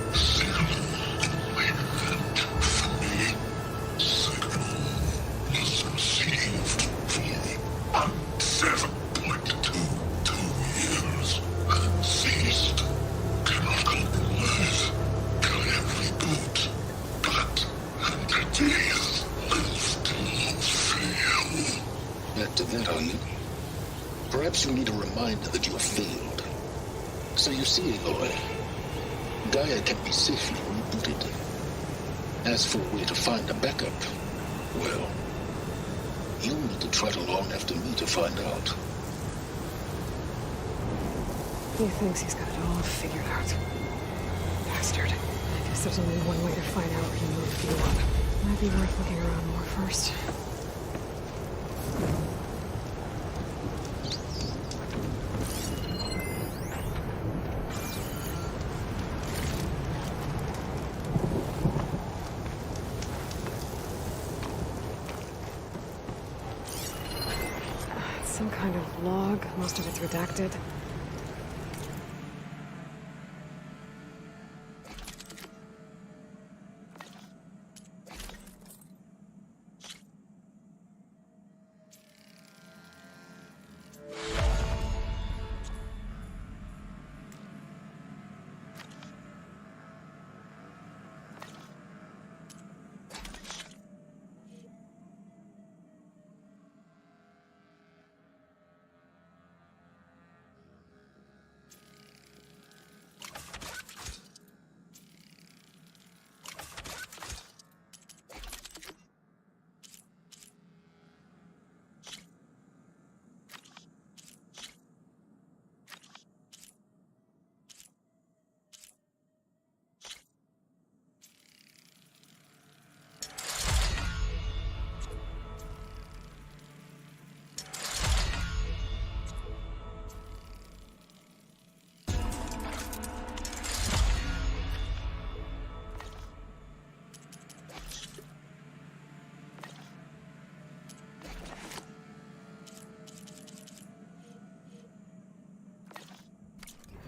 Back to that, are you? Perhaps you need a reminder that you have failed. So you see, Aloy, Gaia can be safely rebooted. As for a way to find a backup, well, you'll need to trot along after me to find out. He thinks he's got it all figured out. Bastard. I guess there's only one way to find out where he moved you up. Might be worth looking around more first. Some kind of log. Most of it's redacted.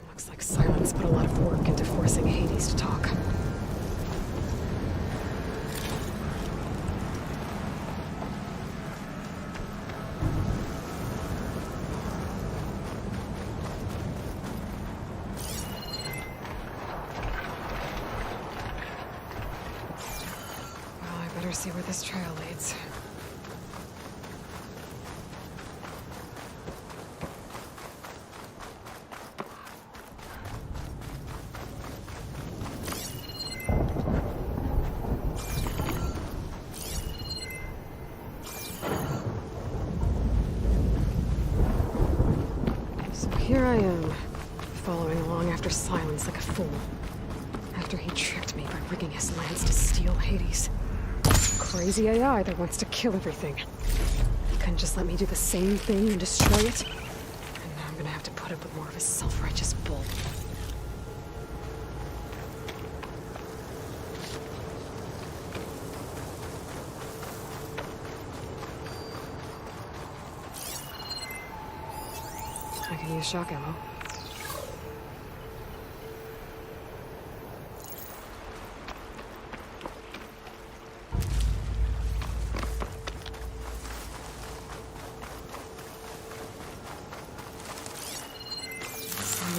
Looks like Silence put a lot of work into forcing Hades to talk. see where this trail leads. So here I am, following along after Silence like a fool. After he tricked me by rigging his lance to steal Hades. Crazy AI that wants to kill everything. He couldn't just let me do the same thing and destroy it. And now I'm gonna have to put up with more of his self-righteous bull. I can use shock ammo.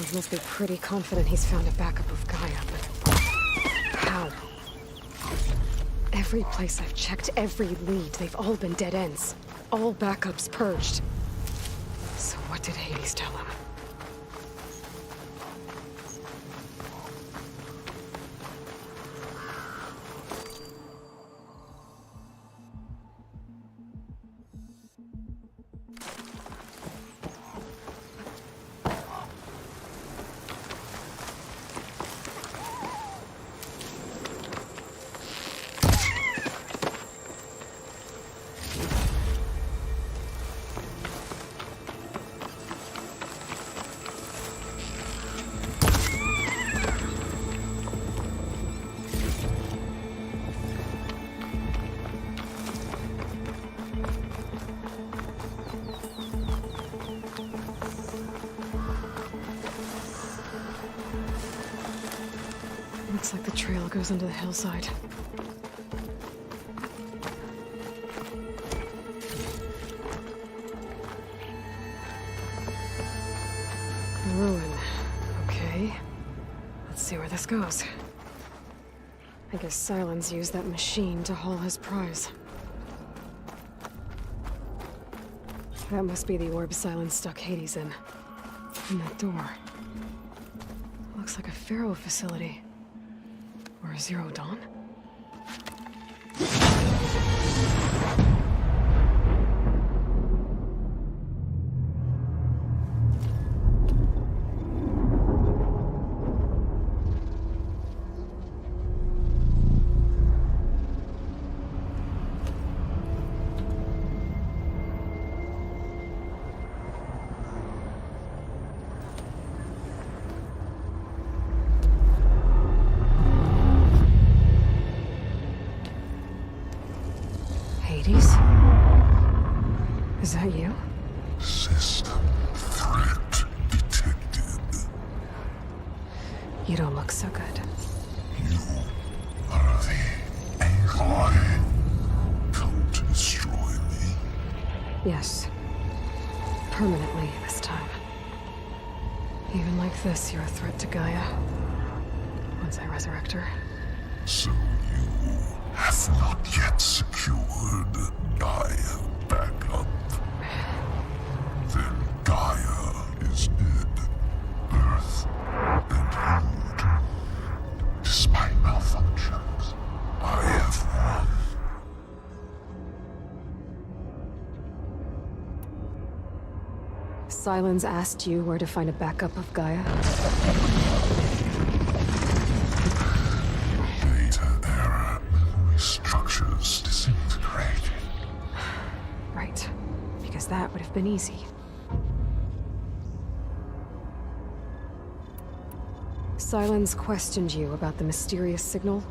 He must be pretty confident he's found a backup of Gaia, but how? Every place I've checked, every lead, they've all been dead ends. All backups purged. So what did Hades tell him? Looks like the trail goes into the hillside. Ruin. Okay. Let's see where this goes. I guess Silence used that machine to haul his prize. That must be the orb Silence stuck Hades in. And that door. Looks like a Pharaoh facility. Or a Zero Dawn? Hades? Is that you? System threat detected. You don't look so good. You are the Aloy. Come to destroy me. Yes. Permanently this time. Even like this, you're a threat to Gaia. Once I resurrect her. So you have not yet secured Gaia back up. Then Gaia is dead. Earth and you too. Despite malfunctions, I have won. Silence asked you where to find a backup of Gaia? Data error. Memory structures disintegrated. Right. Because that would have been easy. Silence questioned you about the mysterious signal?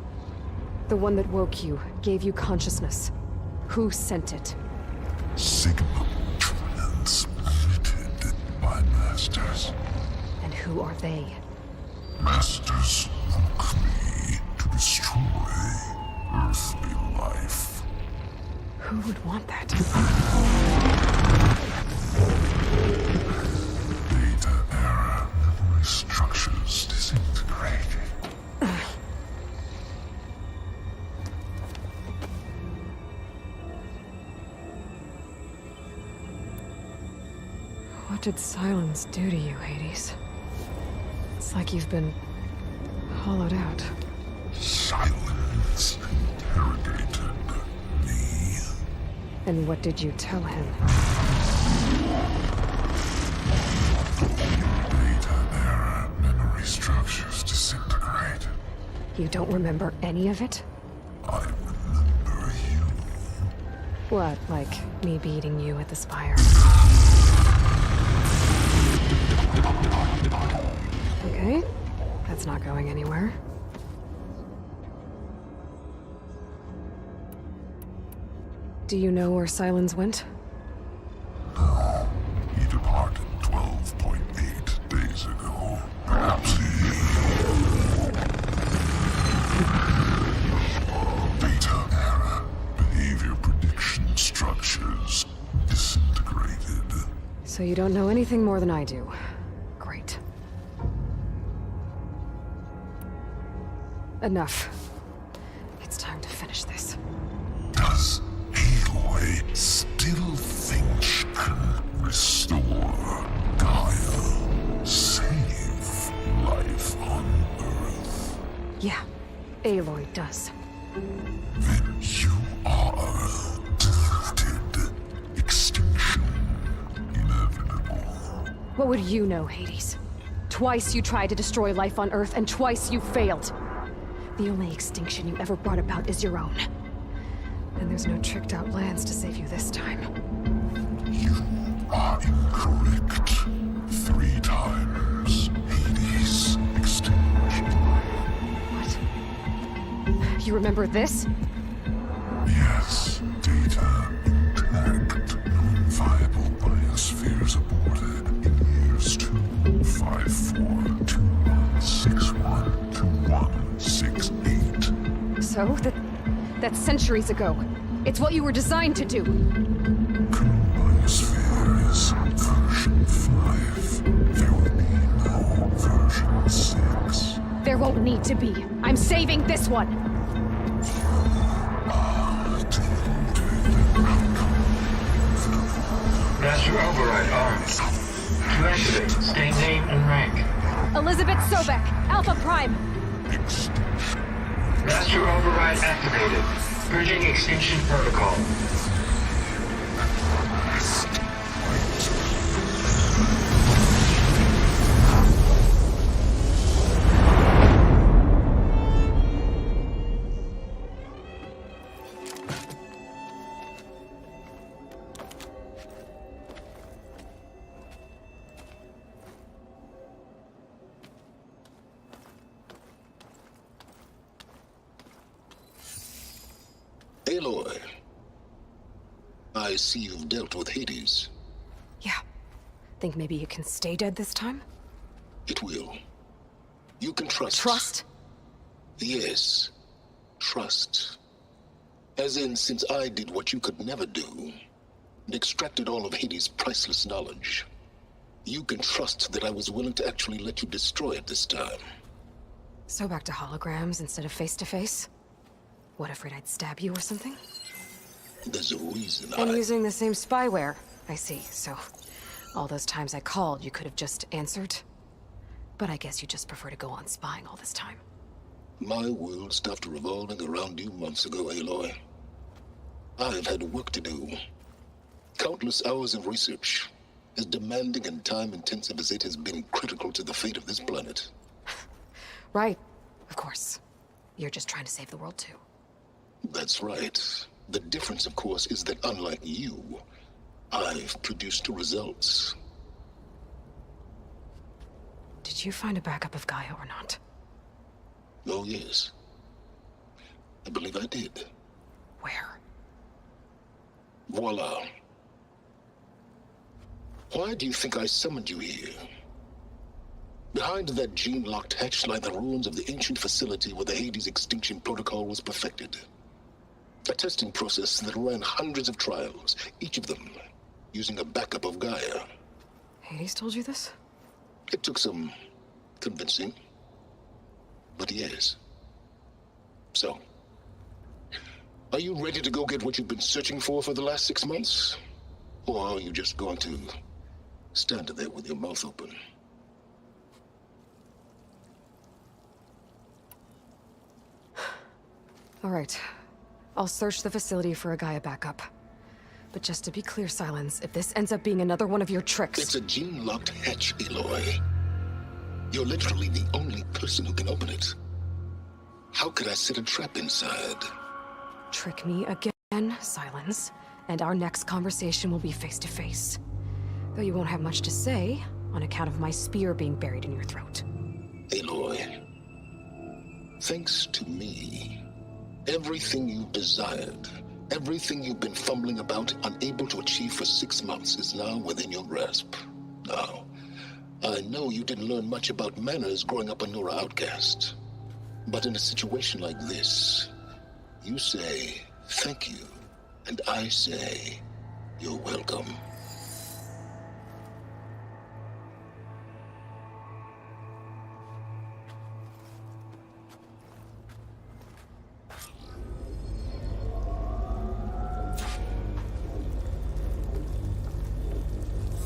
The one that woke you, gave you consciousness. Who sent it? Signal transmitted by masters. And who are they? Masters woke me to destroy earthly life. Who would want that? Data error. Memory structures disintegrated. did Silence do to you, Hades? It's like you've been hollowed out. Silence interrogated me. And what did you tell him? Data era memory structures disintegrate. You don't remember any of it? I remember you. What, like me beating you at the Spire? Okay, that's not going anywhere. Do you know where Silence went? No. He departed 12.8 days ago. Perhaps he... Beta era behavior prediction structures disintegrated. So you don't know anything more than I do. Great. Enough. It's time to finish this. Does Aloy still think she can restore Gaia? Save life on Earth? Yeah, Aloy does. Then you are defeated. Extinction inevitable. What would you know, Hades? Twice you tried to destroy life on Earth, and twice you failed. The only extinction you ever brought about is your own. And there's no tricked-out lands to save you this time. You are incorrect. 3 times Hades extinction. What? You remember this? Yes, data intact. Non-viable biospheres aborted in years 254, 2161, 2168. So? That's centuries ago. It's what you were designed to do. Biosphere is version 5. There will be no version 6. There won't need to be. I'm saving this one! Master Override armed. To activate, state name and rank. Elizabeth Sobek, Alpha Prime. Master Override activated. Bridging extinction protocol. Aloy, I see you've dealt with Hades. Yeah. Think maybe you can stay dead this time? It will. You can trust. Trust? Yes. Trust. As in, since I did what you could never do, and extracted all of Hades' priceless knowledge, you can trust that I was willing to actually let you destroy it this time. So back to holograms instead of face-to-face? What, afraid I'd stab you or something? There's a reason I'm using the same spyware. I see, so... all those times I called, you could have just answered? But I guess you just prefer to go on spying all this time. My world stopped revolving around you months ago, Aloy. I've had work to do. Countless hours of research, as demanding and time-intensive as it has been critical to the fate of this planet. Right, of course. You're just trying to save the world, too. That's right. The difference, of course, is that unlike you, I've produced results. Did you find a backup of Gaia or not? Oh, yes. I believe I did. Where? Voila. Why do you think I summoned you here? Behind that gene-locked hatch lie the ruins of the ancient facility where the Hades extinction protocol was perfected. A testing process that ran hundreds of trials, each of them using a backup of Gaia. Hades told you this? It took some convincing, but yes. So, are you ready to go get what you've been searching for the last 6 months? Or are you just going to Stand there with your mouth open. All right. I'll search the facility for a Gaia backup. But just to be clear, Silence, if this ends up being another one of your tricks... It's a gene-locked hatch, Aloy. You're literally the only person who can open it. How could I set a trap inside? Trick me again, Silence, and our next conversation will be face-to-face. Though you won't have much to say, on account of my spear being buried in your throat. Aloy, thanks to me, everything you desired, everything you've been fumbling about, unable to achieve for 6 months, is now within your grasp. Now, I know you didn't learn much about manners growing up a Nora outcast. But in a situation like this, you say, thank you, and I say, you're welcome.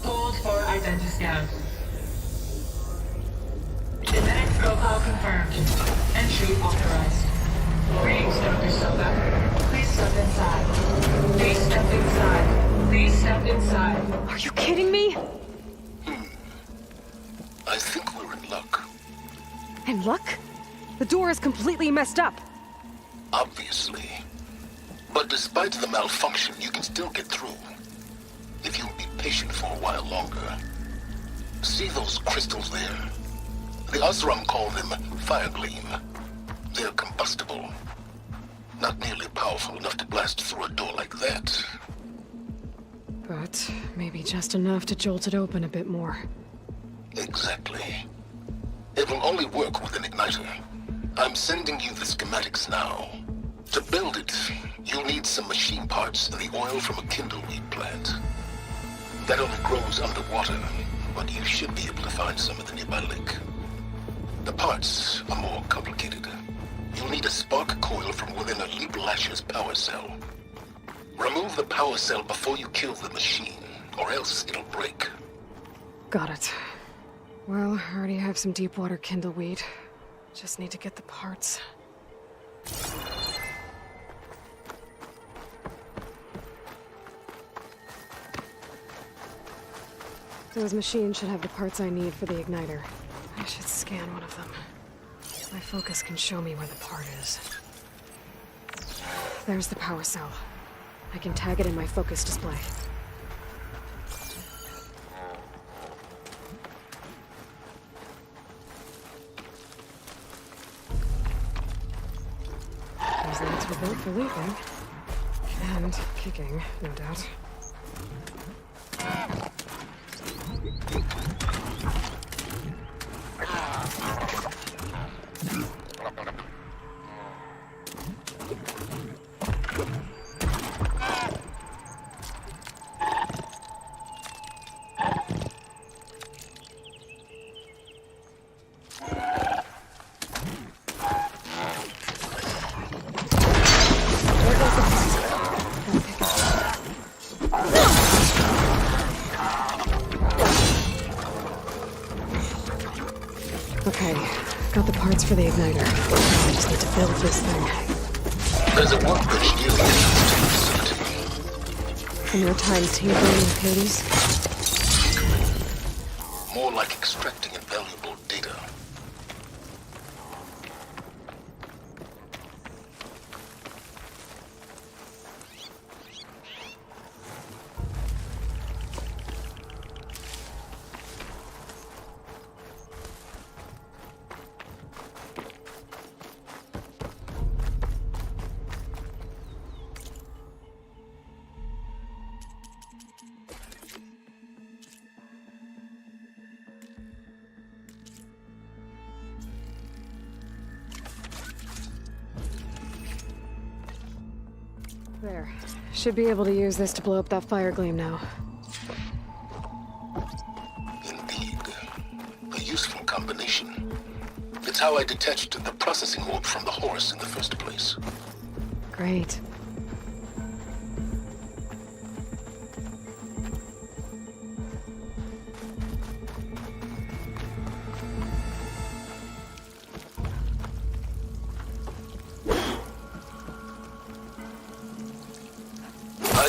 Hold for identity scan. Genetic profile confirmed. Entry authorized. Greetings, Dr. Soka. Please step inside. Please step inside. Please step inside. Are you kidding me? I think we're in luck. In luck? The door is completely messed up. Obviously. But despite the malfunction, you can still get through. If you'll be patient for a while longer. See those crystals there? The Oseram call them fire gleam. They're combustible. Not nearly powerful enough to blast through a door like that. But maybe just enough to jolt it open a bit more. Exactly. It will only work with an igniter. I'm sending you the schematics now. To build it, you'll need some machine parts and the oil from a kindleweed plant. That only grows underwater, but you should be able to find some at the nearby lake. The parts are more complicated. You'll need a spark coil from within a Leap Lasher's power cell. Remove the power cell before you kill the machine, or else it'll break. Got it. Well, I already have some deep water kindleweed. Just need to get the parts. Those machines should have the parts I need for the igniter. I should scan one of them. My focus can show me where the part is. There's the power cell. I can tag it in my focus display. Those lights were built for leaping. And kicking, no doubt. Okay, got the parts for the igniter. I just need to build this thing. There's a workbench near the entrance to the facility. From your time tinkering with Hades? More like extracting invaluable data. There. Should be able to use this to blow up that fire gleam now. Indeed. A useful combination. It's how I detached the processing orb from the horse in the first place. Great.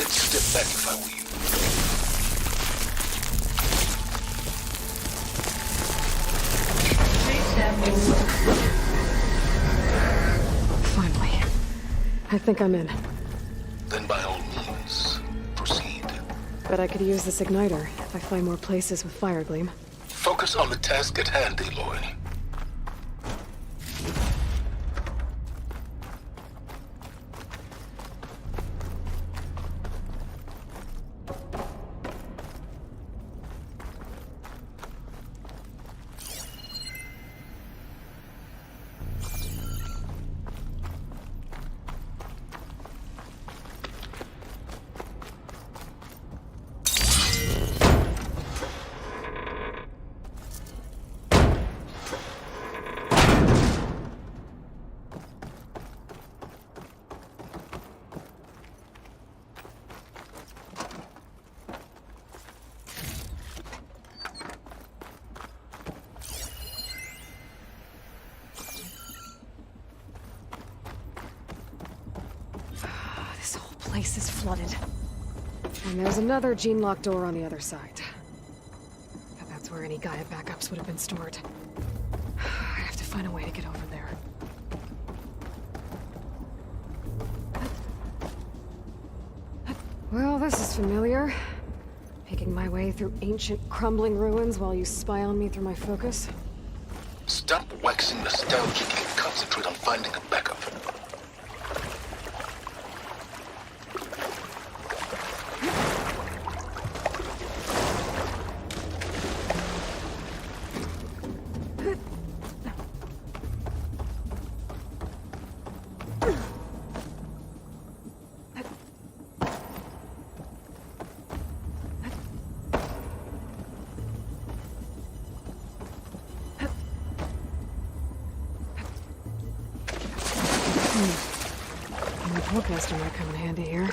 I'd step back if I were you. Finally. I think I'm in. Then by all means, proceed. Bet I could use this igniter if I find more places with fire gleam. Focus on the task at hand, Aloy. This whole place is flooded. And there's another gene-locked door on the other side. But that's where any Gaia backups would have been stored. I have to find a way to get over there. Well, this is familiar. Making my way through ancient, crumbling ruins while you spy on me through my focus. Stop waxing nostalgic and concentrate on finding a backup. My forecaster might come in handy here.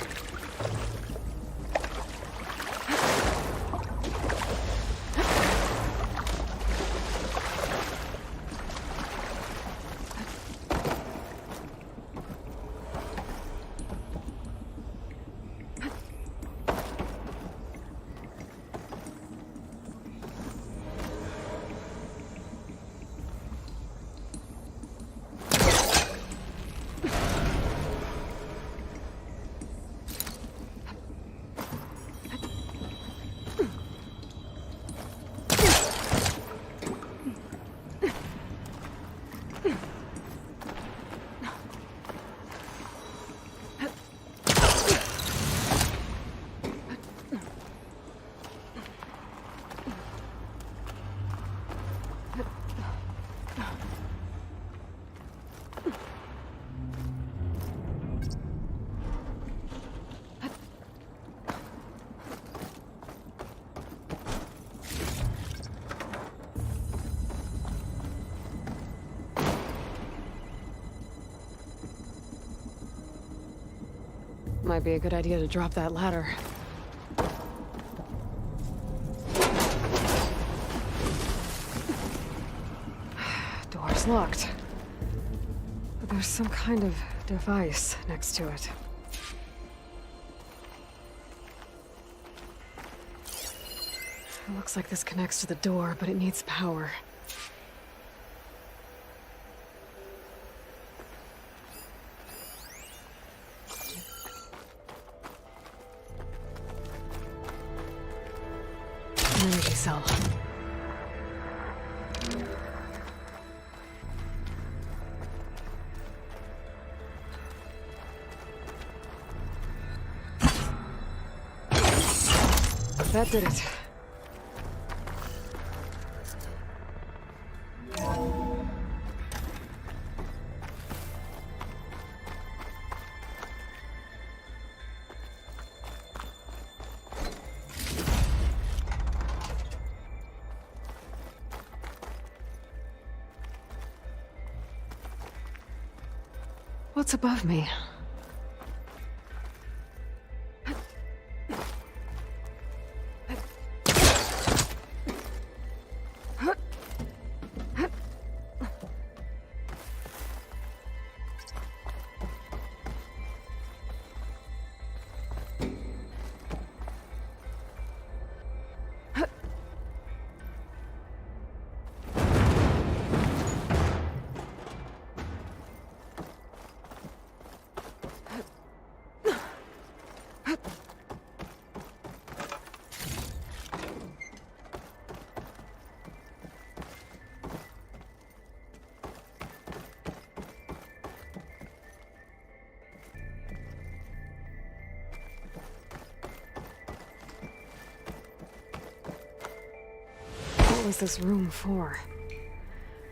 Might be a good idea to drop that ladder. Door's locked. But there's some kind of device next to it. It looks like this connects to the door, but it needs power. Energy cell. That did it. What's above me? What was this room for?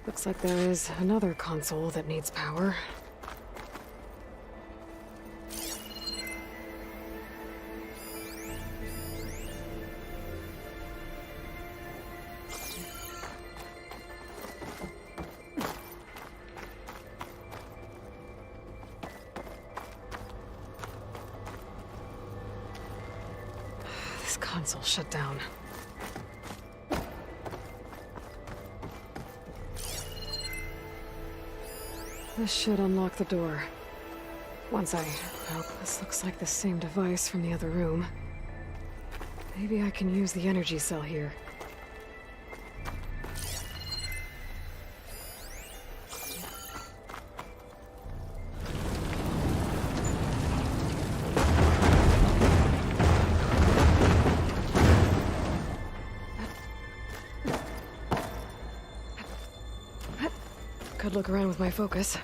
Looks like there is another console that needs power. This console shut down. This should unlock the door. Once well, this looks like the same device from the other room. Maybe I can use the energy cell here. Could look around with my focus.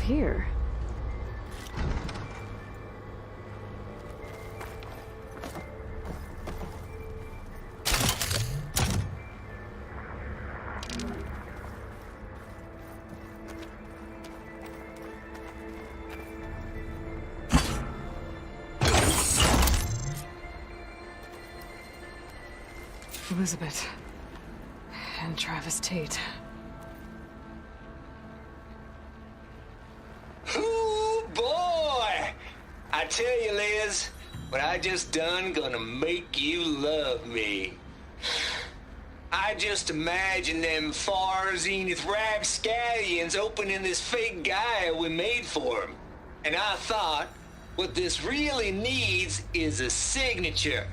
Here. Elizabeth and Travis Tate. I tell you, Liz, what I just done gonna make you love me. I just imagine them far zenith rapscallions opening this fake guy we made for him. And I thought, what this really needs is a signature.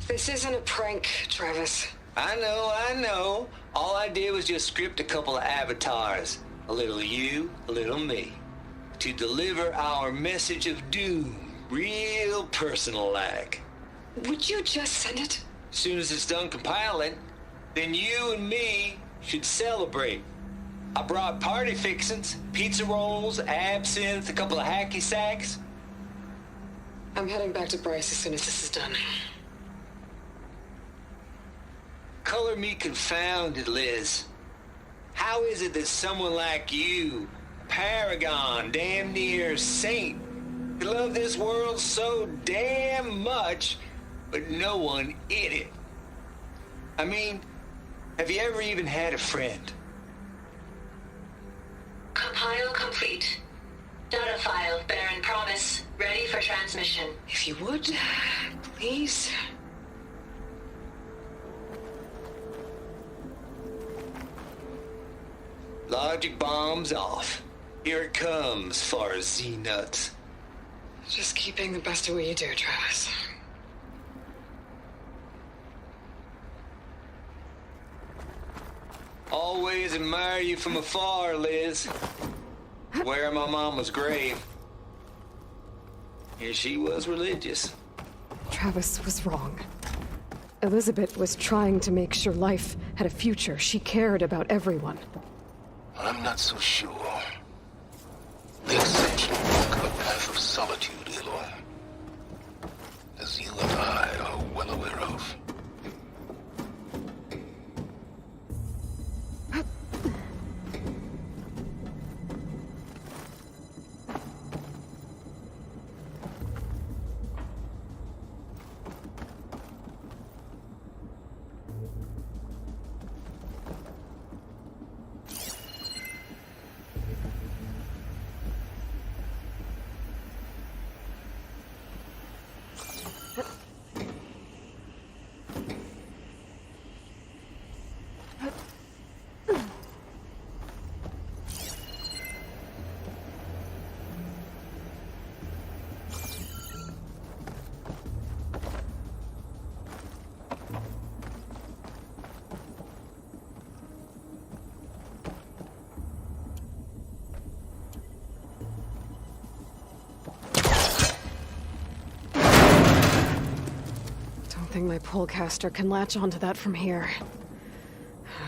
This isn't a prank, Travis. I know. All I did was just script a couple of avatars. A little you, a little me. To deliver our message of doom, real personal-like. Would you just send it? Soon as it's done compiling, then you and me should celebrate. I brought party fixins, pizza rolls, absinthe, a couple of hacky sacks. I'm heading back to Bryce as soon as this is done. Color me confounded, Liz. How is it that someone like you, paragon, damn near saint, could love this world so damn much, but no one in it? I mean, have you ever even had a friend? Compile complete. Data file, Baron Promise, ready for transmission. If you would, please. Logic bombs off. Here it comes, far Z-nuts. Just keep being the best at what you do, Travis. Always admire you from afar, Liz. Where my mama's grave. And she was religious. Travis was wrong. Elizabeth was trying to make sure life had a future. She cared about everyone. I'm not so sure. The ascension walk a path of solitude, Elon. As you and I are well aware of. think my pullcaster can latch onto that from here.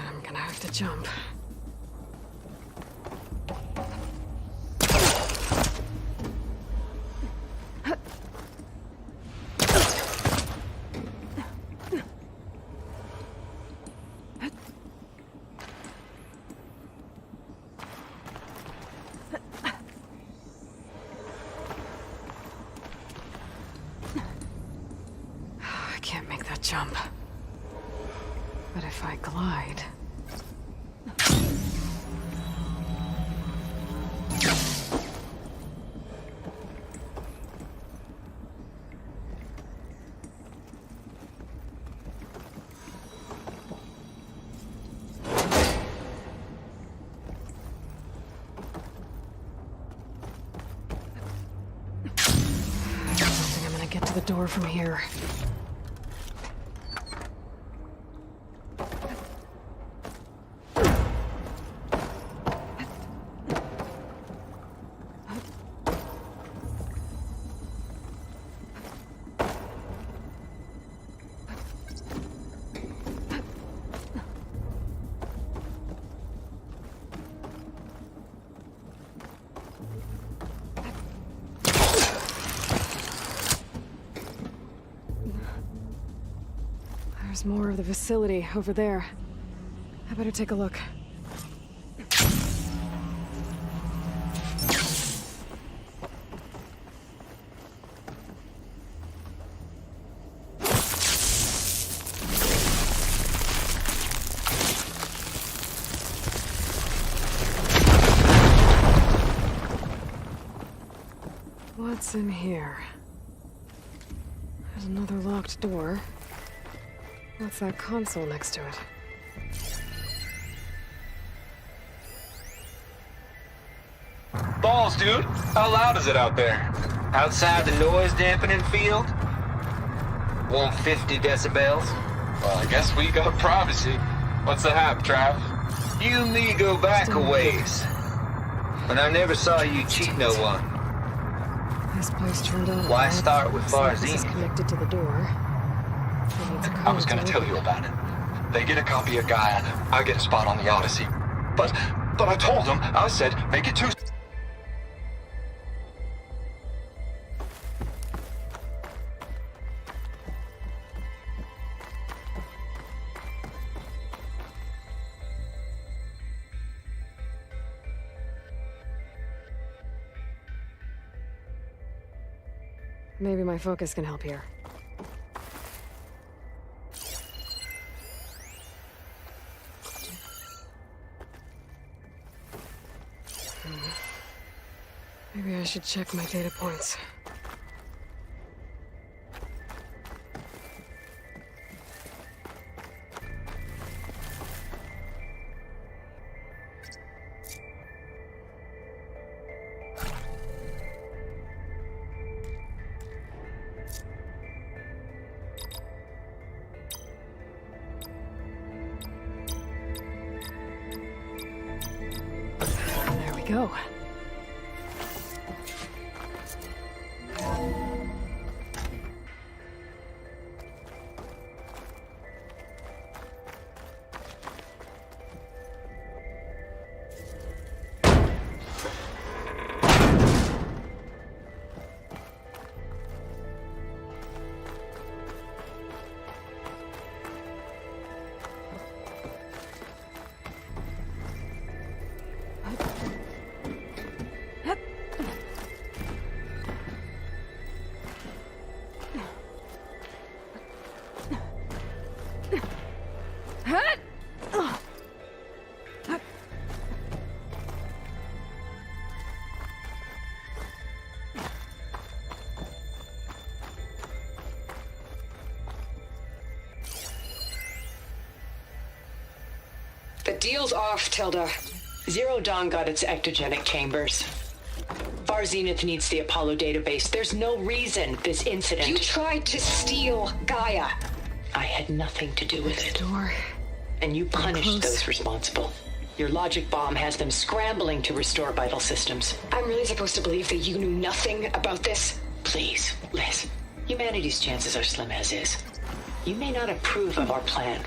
I'm gonna have to jump. Jump. But if I glide... I don't think I'm gonna get to the door from here. There's more of the facility over there. I better take a look. What's in here? There's another locked door. What's that console next to it? Balls, dude. How loud is it out there? Outside the noise dampening field? 150 decibels? Well, I guess we got privacy. What's the hap, Trav? You and me go back a ways. But I never saw you cheat no one. This place turned out. Why start with This is Farzine? connected to the door. I was gonna tell you about it. They get a copy of Gaia, I get a spot on the Odyssey. But I told them, I said, make it 2... Maybe my focus can help here. Maybe I should check my data points. There we go. The deal's off, Tilda. Zero Dawn got its ectogenic chambers. Far Zenith needs the Apollo database. There's no reason this incident... You tried to steal Gaia. I had nothing to do with it. Door. And you punished those responsible. Your logic bomb has them scrambling to restore vital systems. I'm really supposed to believe that you knew nothing about this? Please, Liz. Humanity's chances are slim as is. You may not approve of our plan.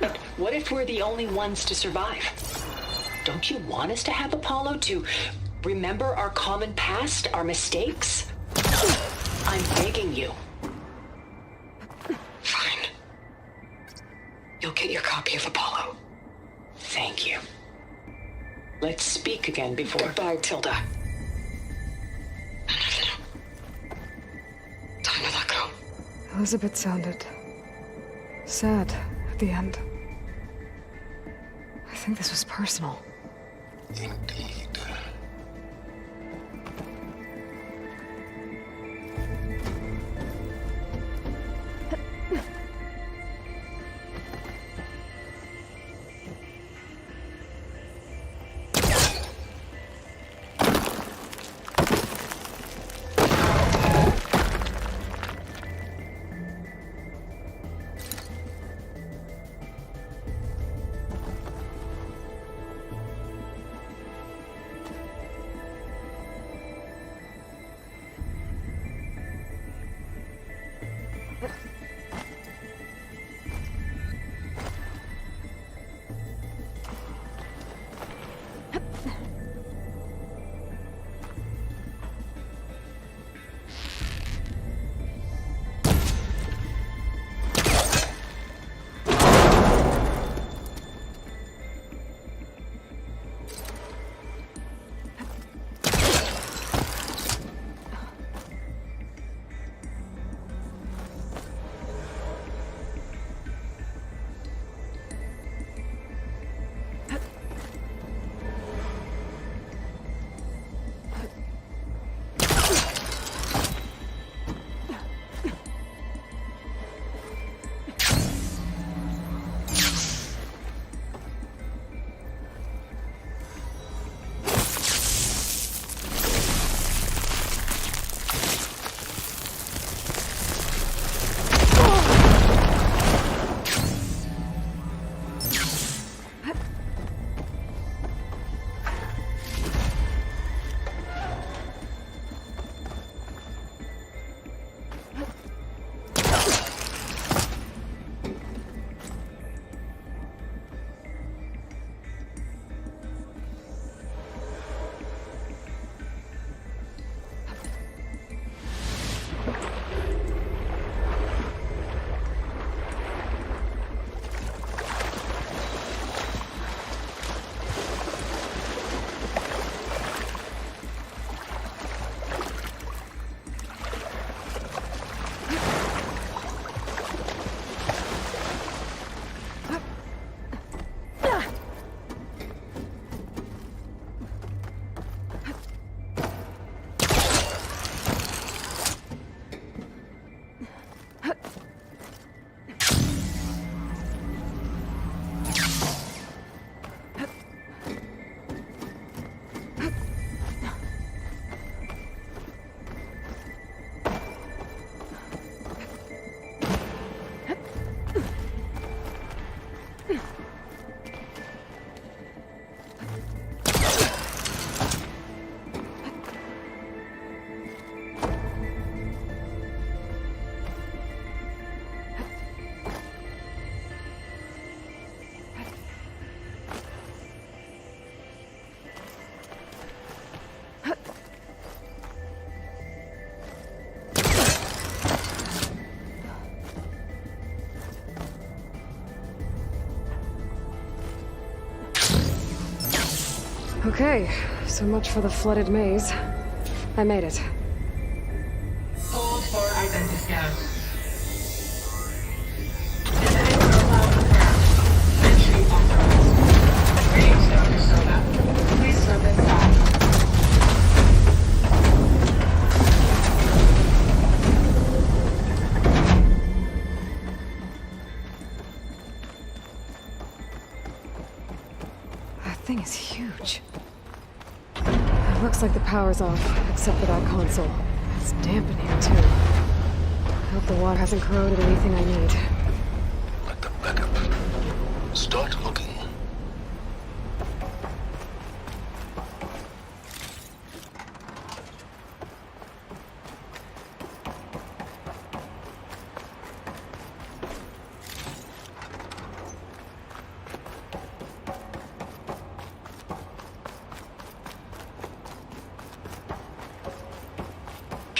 But what if we're the only ones to survive? Don't you want us to have Apollo to remember our common past, our mistakes? I'm begging you. Fine. You'll get your copy of Apollo. Thank you. Let's speak again before... Goodbye, Tilda. Time to let go. Elizabeth sounded sad at the end. I think this was personal. Indeed. Okay, so much for the flooded maze. I made it. Hold for identiscan. Entry authorized. Greetings, Dr. Soda. Please step inside. That thing is huge. It looks like the power's off, except for that console. It's damp in here, too. I hope the water hasn't corroded anything I need. Let the backup. Start looking.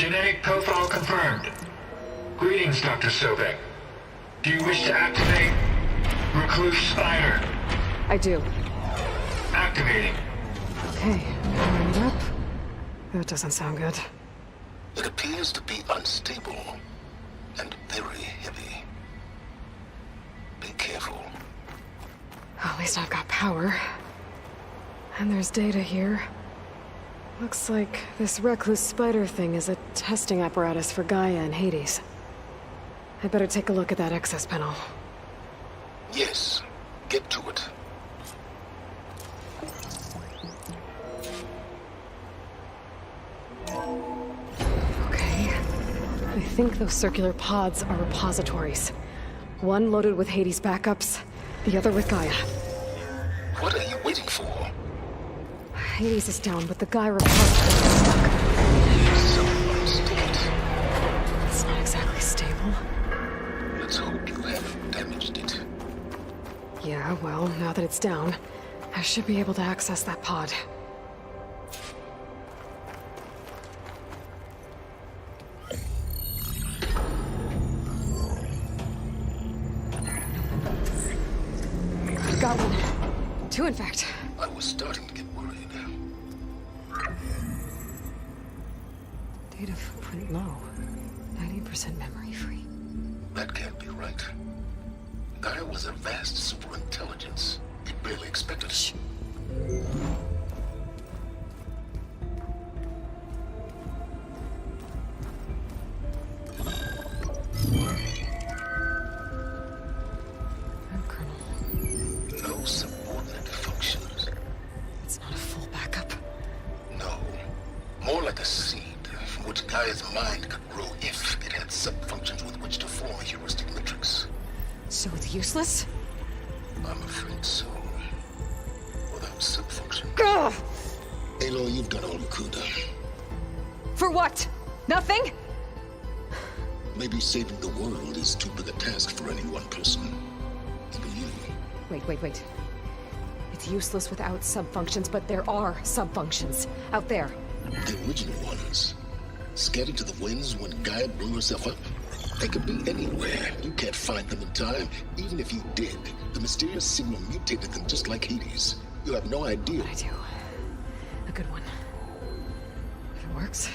Genetic profile confirmed. Greetings, Dr. Sobek. Do you wish to activate Recluse Spider? I do. Activating. Okay, powering it up. That doesn't sound good. It appears to be unstable and very heavy. Be careful. At least I've got power. And there's data here. Looks like this Recluse Spider thing is a testing apparatus for Gaia and Hades. I'd better take a look at that access panel. Yes, get to it. Okay. I think those circular pods are repositories. One loaded with Hades backups, the other with Gaia. What are you waiting for? Hades is down, but the Gaia repository is stuck. It's not exactly stable. Let's hope you haven't damaged it. Yeah, well, now that it's down, I should be able to access that pod. Got one. Two, in fact. I was starting to get worried. Data footprint low. 90% memory free. That can't be right. Gaia was a vast superintelligence. We barely expected it. No subordinate functions. It's not a full backup. No. More like a seed from which Gaia's mind could grow if it had sub-functions with which to form a heuristic matrix. So it's useless? I'm afraid so. Without sub-functions. Ugh! Aloy, you've done all you could. For what? Nothing? Maybe saving the world is too big a task for any one person. Even you. Wait. It's useless without sub-functions, but there are sub-functions out there. The original ones. Scattered to the winds when Gaia blew herself up. They could be anywhere. You can't find them in time. Even if you did, the mysterious signal mutated them just like Hades. You have no idea. I do. A good one. If it works.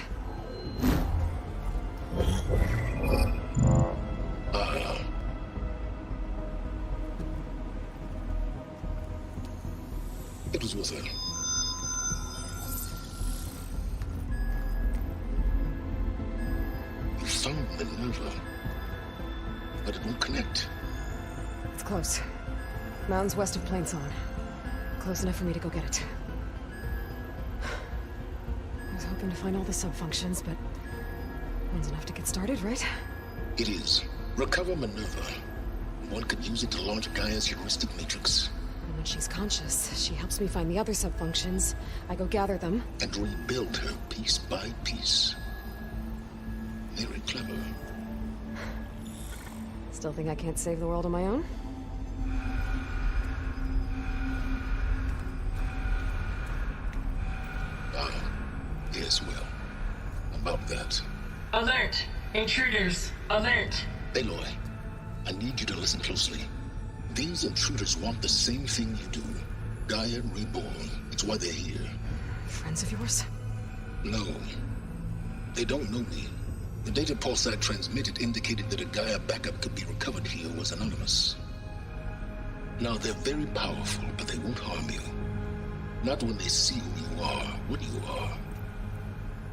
It was worth it. You found Minerva, but it won't connect. It's close. Mountains west of Plainsong. Close enough for me to go get it. I was hoping to find all the sub-functions, but one's enough to get started, right? It is. Recover Minerva. One could use it to launch Gaia's heuristic matrix. And when she's conscious, she helps me find the other sub-functions. I go gather them. And rebuild her piece by piece. Very clever. Still think I can't save the world on my own? Yes, well. About that. Alert! Intruders! Alert! Aloy, I need you to listen closely. These intruders want the same thing you do. Gaia reborn. It's why they're here. Friends of yours? No. They don't know me. The data pulse I transmitted indicated that a Gaia backup could be recovered here was anonymous. Now, they're very powerful, but they won't harm you. Not when they see who you are, what you are.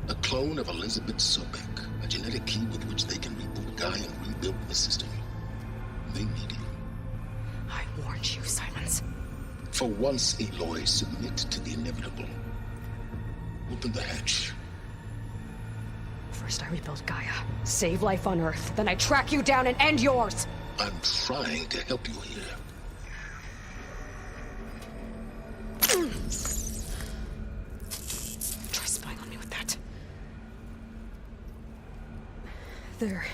A clone of Elizabeth Sobek, a genetic key with which they can reboot Gaia and rebuild the system. They need you. I warned you, Simons. For once, Aloy, submit to the inevitable. Open the hatch. First I rebuild Gaia, save life on Earth, then I track you down and end yours! I'm trying to help you here. Try spying on me with that. There.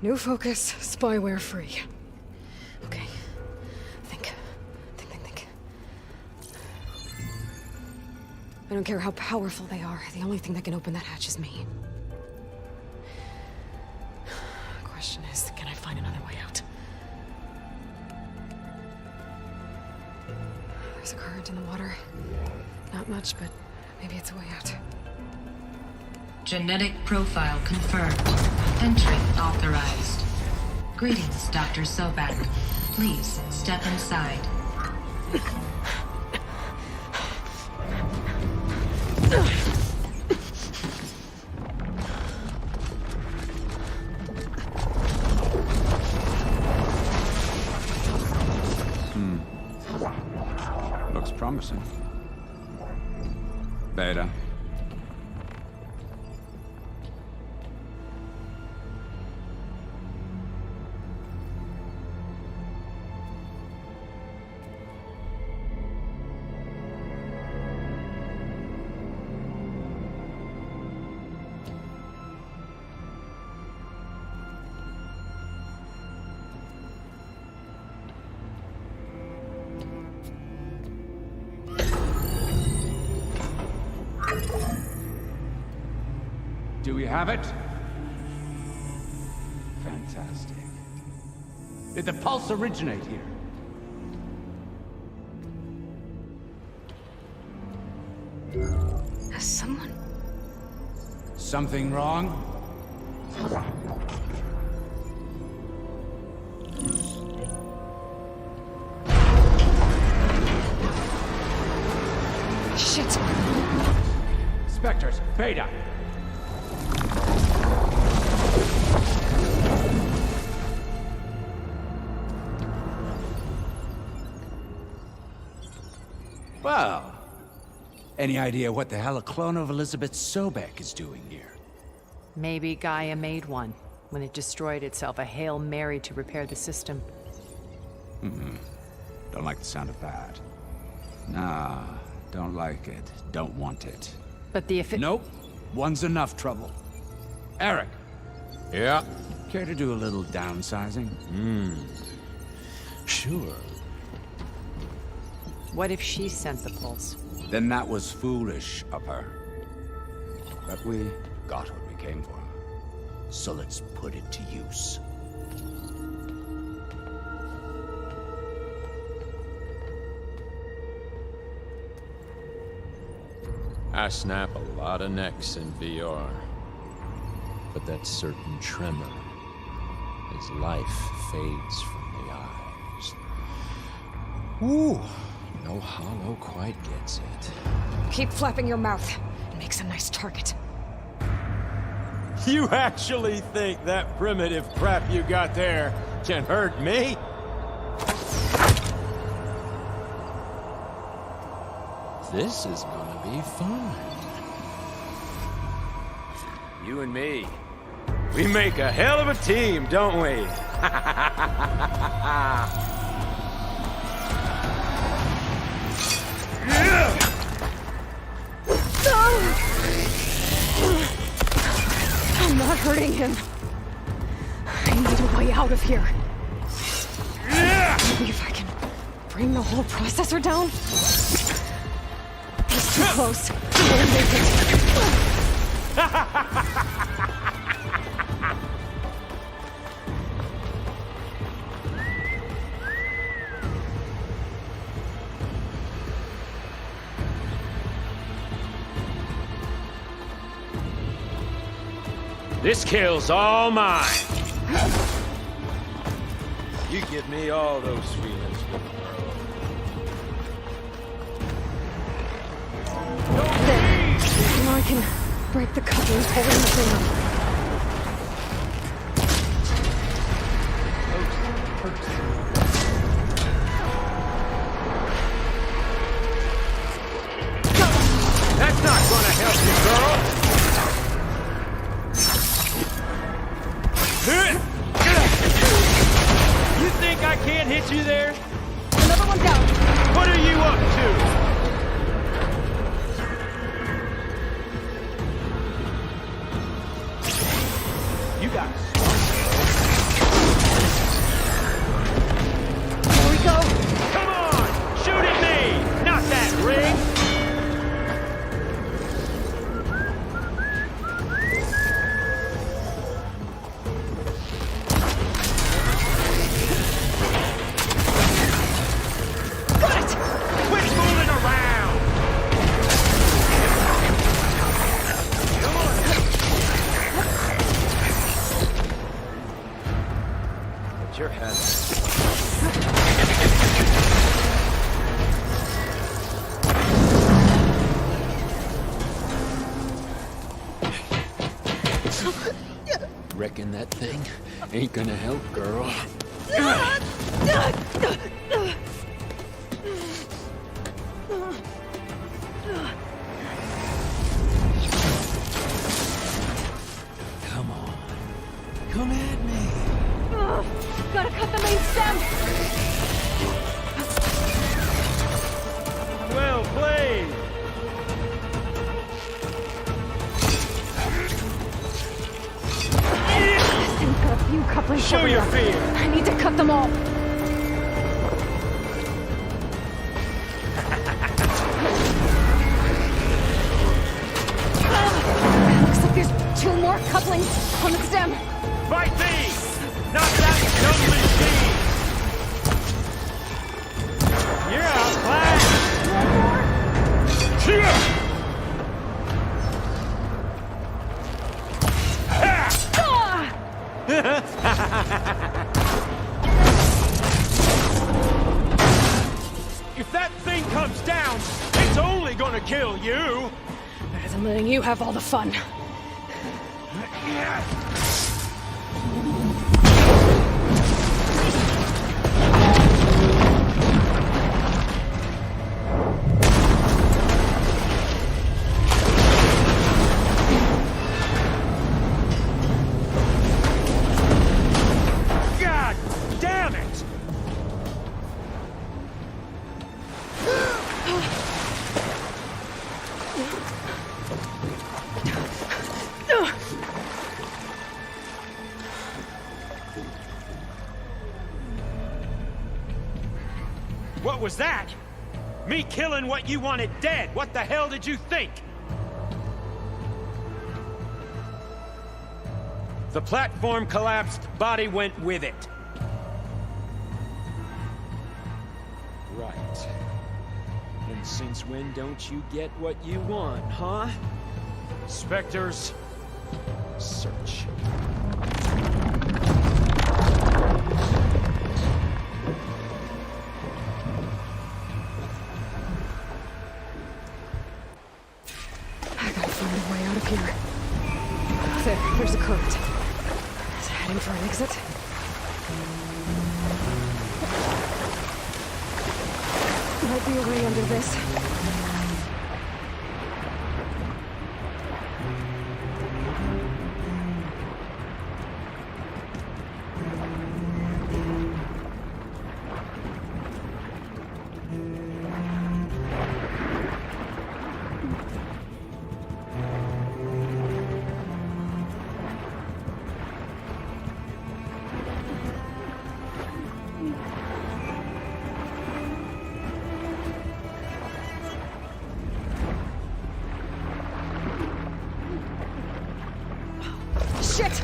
New focus, spyware free. Okay. Think. I don't care how powerful they are. The only thing that can open that hatch is me. question is, can I find another way out? There's a current in the water. Not much, but maybe it's a way out. Genetic profile confirmed. Entry authorized. Greetings, Dr. Sobek. Please step inside. Looks promising. Beta. Do we have it? Fantastic. Did the pulse originate here? Has someone... Something wrong? Shit! Spectres, Beta! Well, any idea what the hell a clone of Elizabeth Sobek is doing here? Maybe Gaia made one when it destroyed itself, a Hail Mary to repair the system. Don't like the sound of that. Nah, don't like it. Don't want it. But the Nope. One's enough trouble. Eric. Yeah? Care to do a little downsizing? Sure. What if she sent the pulse? Then that was foolish of her. But we got what we came for. So let's put it to use. I snap a lot of necks in VR. But that certain tremor as life fades from the eyes. Ooh, no hollow quite gets it. Keep flapping your mouth. It makes a nice target. You actually think that primitive crap you got there can hurt me? This is gonna be fun. You and me, we make a hell of a team, don't we? I'm not hurting him. I need a way out of here. Maybe if I can bring the whole processor down? He's too close. He won't make it. This kill's all mine. You give me all those feelings, little girl. There. Now I can break the couplings holding the thing up. That's not gonna help you, girl. You think I can't hit you there? Another one down. What are you up to? You got Here we go. Come on! Shoot at me! Not that ring! sure has. Reckon that thing ain't gonna help, girl. Come on. Come at me. Gotta cut the main stem! Well played! This thing's got a few couplings. Show your fear! I need to cut them all! Looks like there's 2 more couplings on the stem. Fight these! Not that dumb machine! You're outclassed! If that thing comes down, it's only gonna kill you! Better than letting you have all the fun. God damn it! What was that? Me killing what you wanted dead. What the hell did you think? The platform collapsed, body went with it. Right. And since when don't you get what you want, huh? Spectres, search. I gotta find a way out of here. There's a current. Is it heading for an exit? Might be a way under this. Shit!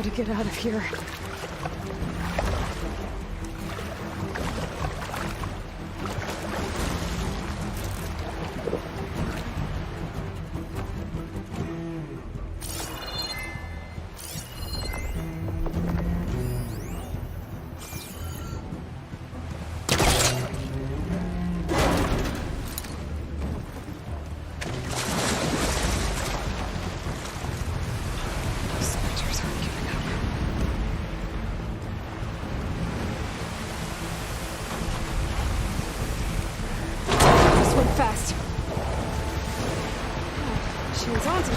gotta get out of here. Fast. She was onto me.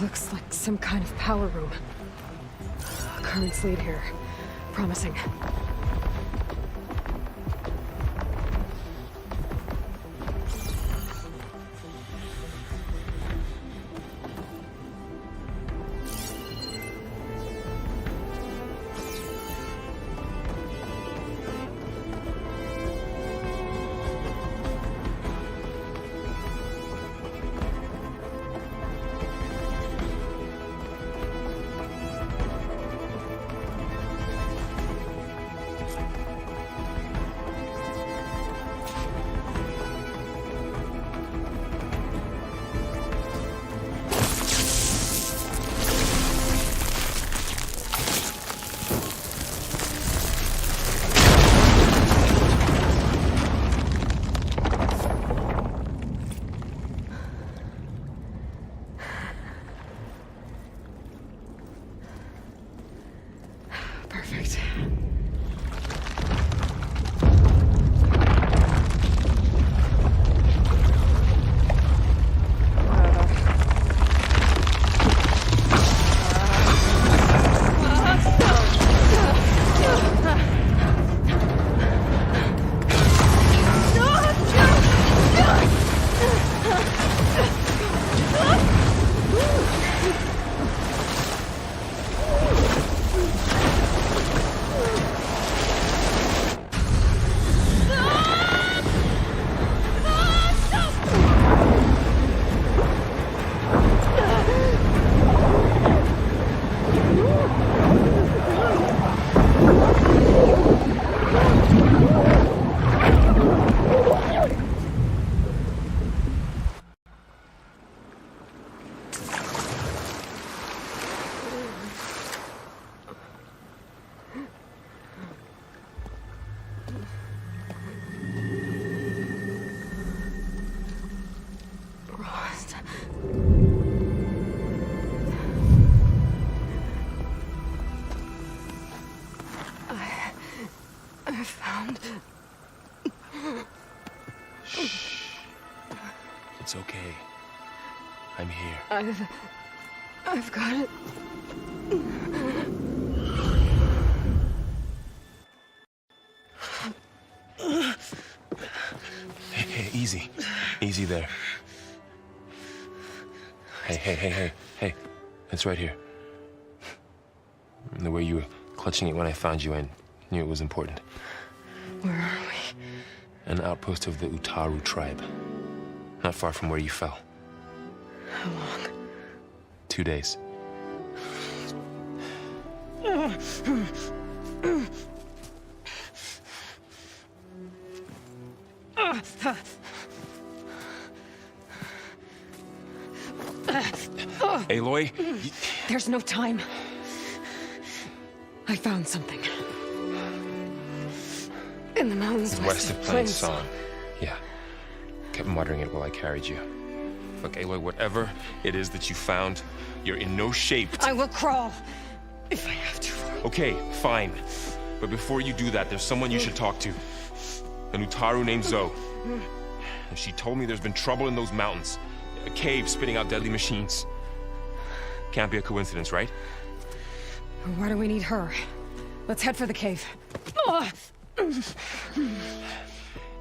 Looks like some kind of power room. Currents lead here. Promising. Perfect. I found... Shh. It's okay. I'm here. I've got it. Hey, easy. Easy there. Hey. It's right here. The way you were clutching it when I found you, I knew it was important. Where are we? An outpost of the Utaru tribe. Not far from where you fell. How long? 2 days. Aloy? There's no time. I found something. In the mountains West of Plain Song. Yeah. Kept muttering it while I carried you. Look, Aloy, whatever it is that you found, you're in no shape to... I will crawl, if I have to. Okay, fine. But before you do that, there's someone you should talk to. An Utaru named Zoe. And she told me there's been trouble in those mountains. A cave spitting out deadly machines. Can't be a coincidence, right? Why do we need her? Let's head for the cave.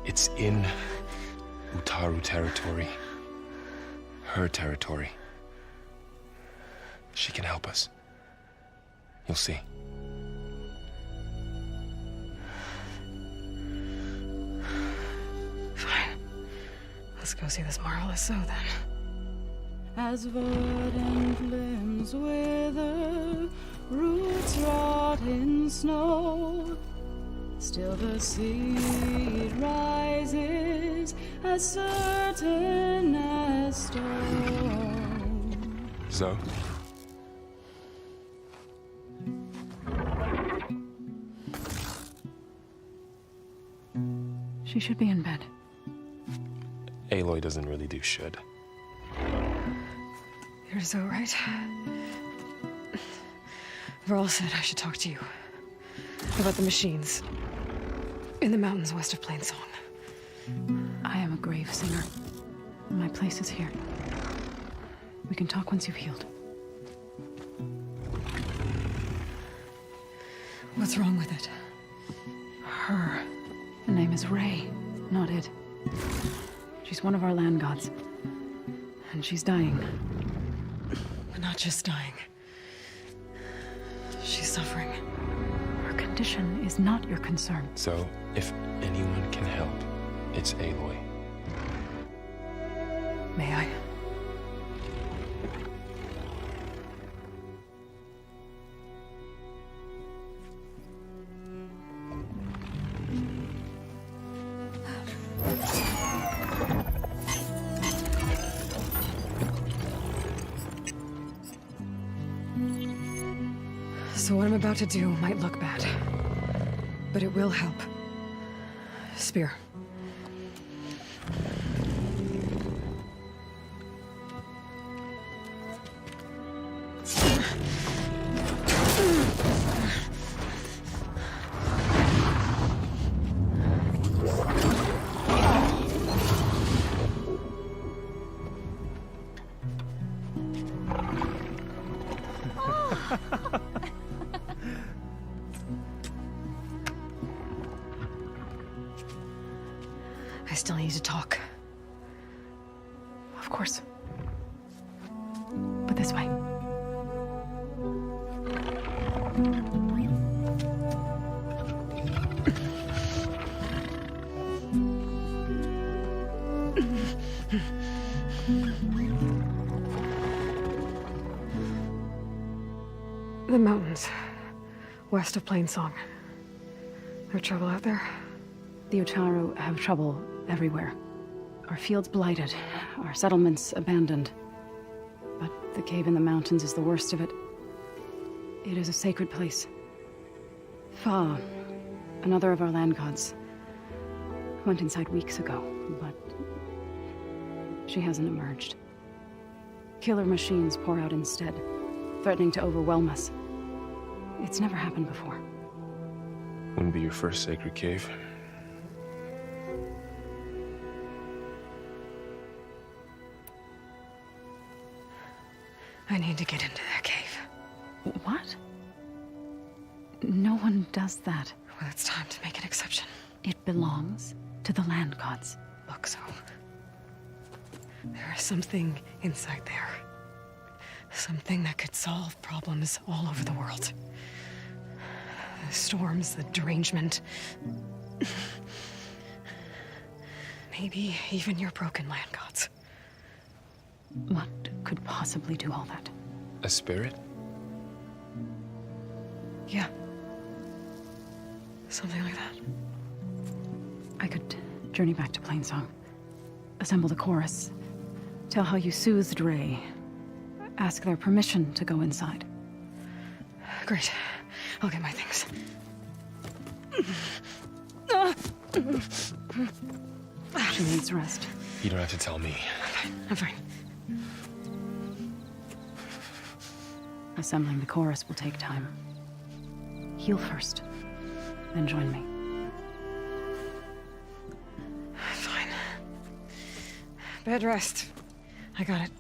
It's in Utaru territory. Her territory. She can help us. You'll see. Fine. Let's go see this marvelous Zoe then. As verdant limbs wither, roots rot in snow, still the seed rises as certain as stone. Zoe? She should be in bed. Aloy doesn't really do should. You're so right. Varl said I should talk to you about the machines in the mountains west of Plain Song. I am a grave singer. My place is here. We can talk once you've healed. What's wrong with it? Her. The name is Ray, not it. She's one of our land gods. And she's dying. But not just dying. She's suffering. Her condition is not your concern. So, if anyone can help, it's Aloy. May I? So what I'm about to do might look bad, but it will help. Spear. I still need to talk. Of course. But this way. The mountains, west of Plain Song. There trouble out there? The Utaru have trouble everywhere. Our fields blighted, our settlements abandoned. But the cave in the mountains is the worst of it. It is a sacred place. Fa, another of our land gods, went inside weeks ago, but she hasn't emerged. Killer machines pour out instead, threatening to overwhelm us. It's never happened before. Wouldn't be your first sacred cave. I need to get into that cave. What? No one does that. Well, it's time to make an exception. It belongs to the land gods. Look, Zoe. There is something inside there. Something that could solve problems all over the world. The storms, the derangement. Maybe even your broken land gods. What could possibly do all that. A spirit? Yeah. Something like that. I could journey back to Plainsong, assemble the chorus, tell how you soothed Ray, ask their permission to go inside. Great. I'll get my things. She needs rest. You don't have to tell me. I'm fine. Assembling the chorus will take time. Heal first, then join me. Fine. Bed rest. I got it.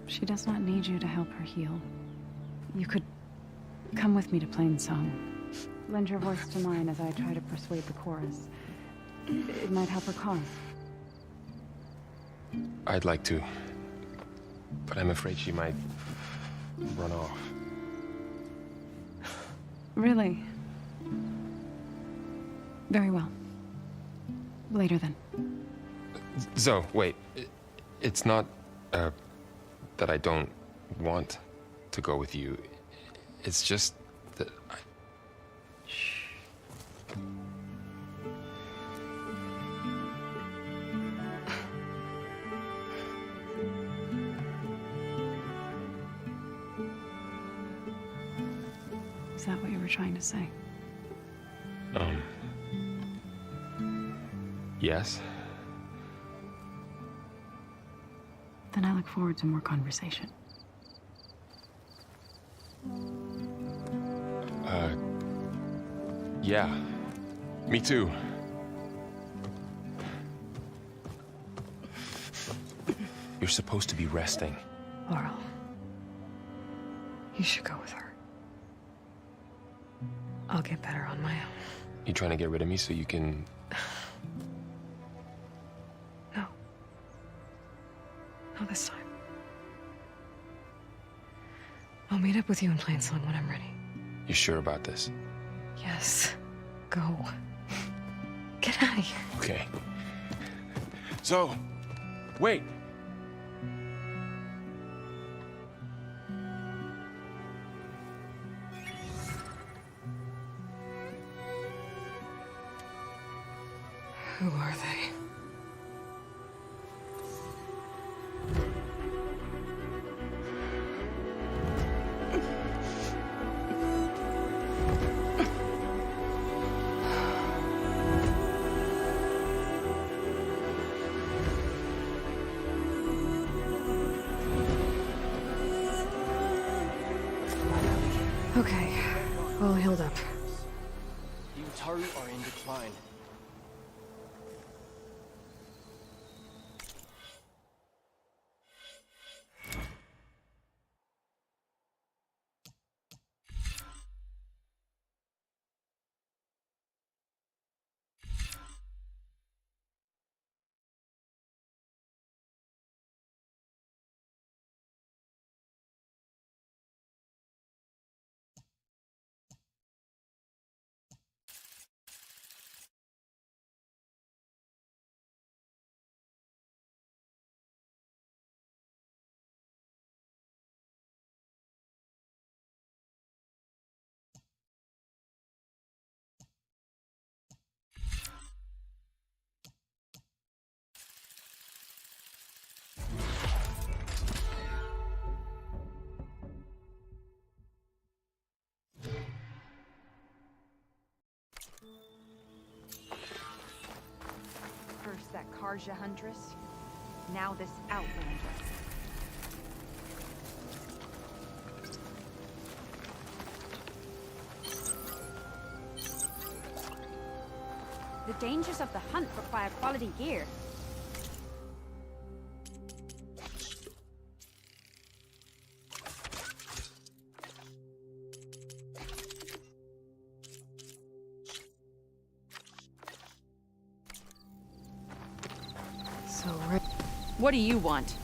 She does not need you to help her heal. You could come with me to Plainsong. Lend your voice to mine as I try to persuade the chorus. It might help her cause. I'd like to, but I'm afraid she might run off. Really? Very well. Later then. Zoe, wait. It's not, that I don't want to go with you. It's just that I... Is that what you were trying to say? Yes? Then I look forward to more conversation. Yeah. Me too. You're supposed to be resting. Laurel, you should go with her. I'll get better on my own. You trying to get rid of me so you can... No. Not this time. I'll meet up with you in Plainsong when I'm ready. You sure about this? Yes. Go. Get out of here. Okay. Zoe, wait. Who are they? Okay, all healed up. The Utaru are in decline. First that Karja huntress, now this outlander. The dangers of the hunt require quality gear. So, What do you want?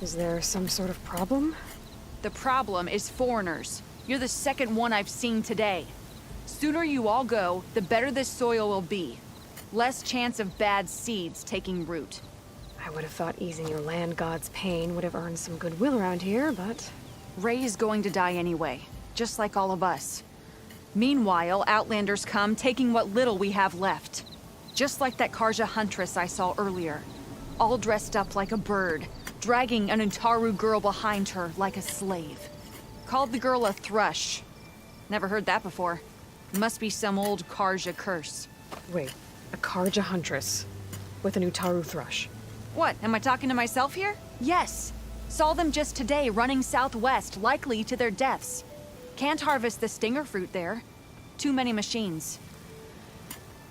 is there some sort of problem? The problem is foreigners. You're the second one I've seen today. Sooner you all go, the better this soil will be. Less chance of bad seeds taking root. I would have thought easing your land god's pain would have earned some goodwill around here, but... Ray is going to die anyway, just like all of us. Meanwhile, Outlanders come, taking what little we have left. Just like that Karja huntress I saw earlier. All dressed up like a bird, dragging an Utaru girl behind her like a slave. Called the girl a thrush. Never heard that before. Must be some old Karja curse. Wait, a Karja huntress with an Utaru thrush. What, am I talking to myself here? Yes. Saw them just today running southwest, likely to their deaths. Can't harvest the stinger fruit there. Too many machines.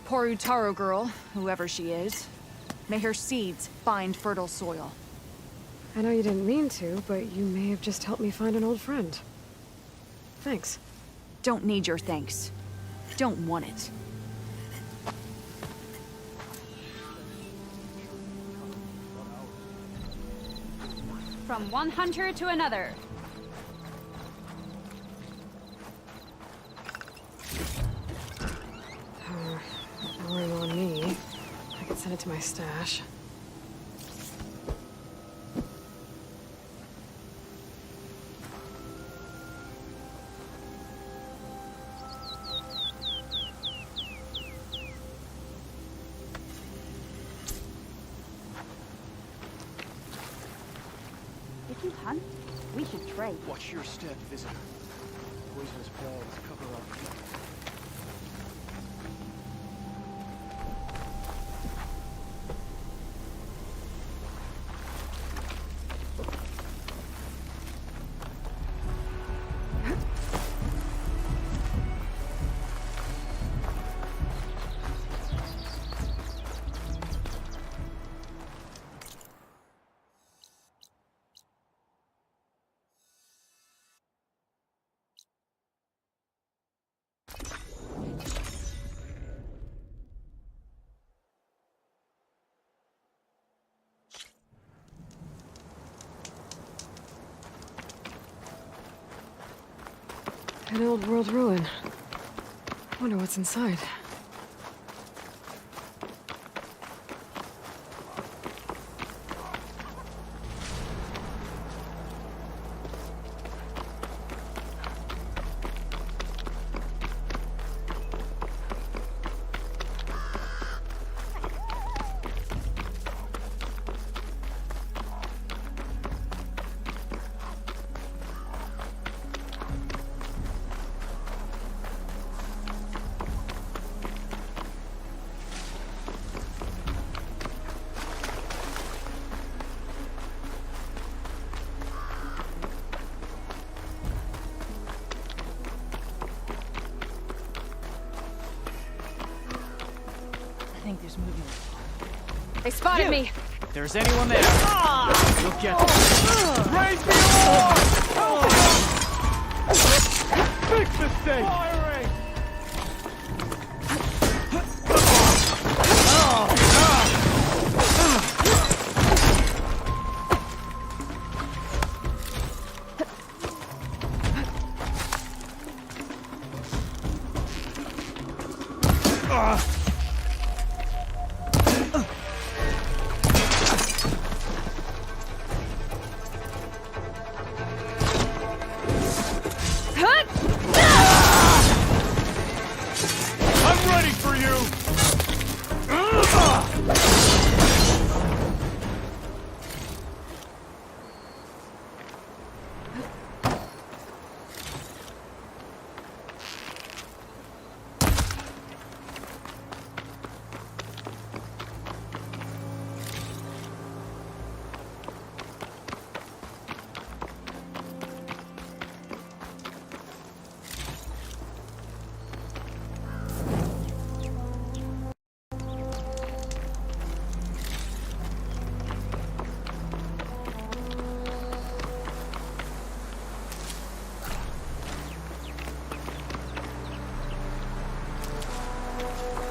Poor Utaru girl, whoever she is. May her seeds find fertile soil. I know you didn't mean to, but you may have just helped me find an old friend. Thanks. Don't need your thanks. Don't want it. From one hunter to another. Pouring on me. I could send it to my stash. If you hunt, we should trade. Watch your step, visitor. Poisonous balls cover up. An old world ruin. Wonder what's inside. I think there's movement. They spotted me! If there's anyone there, you'll get them. Raise the alarm! Fix this thing! Firing! I'm ready for you!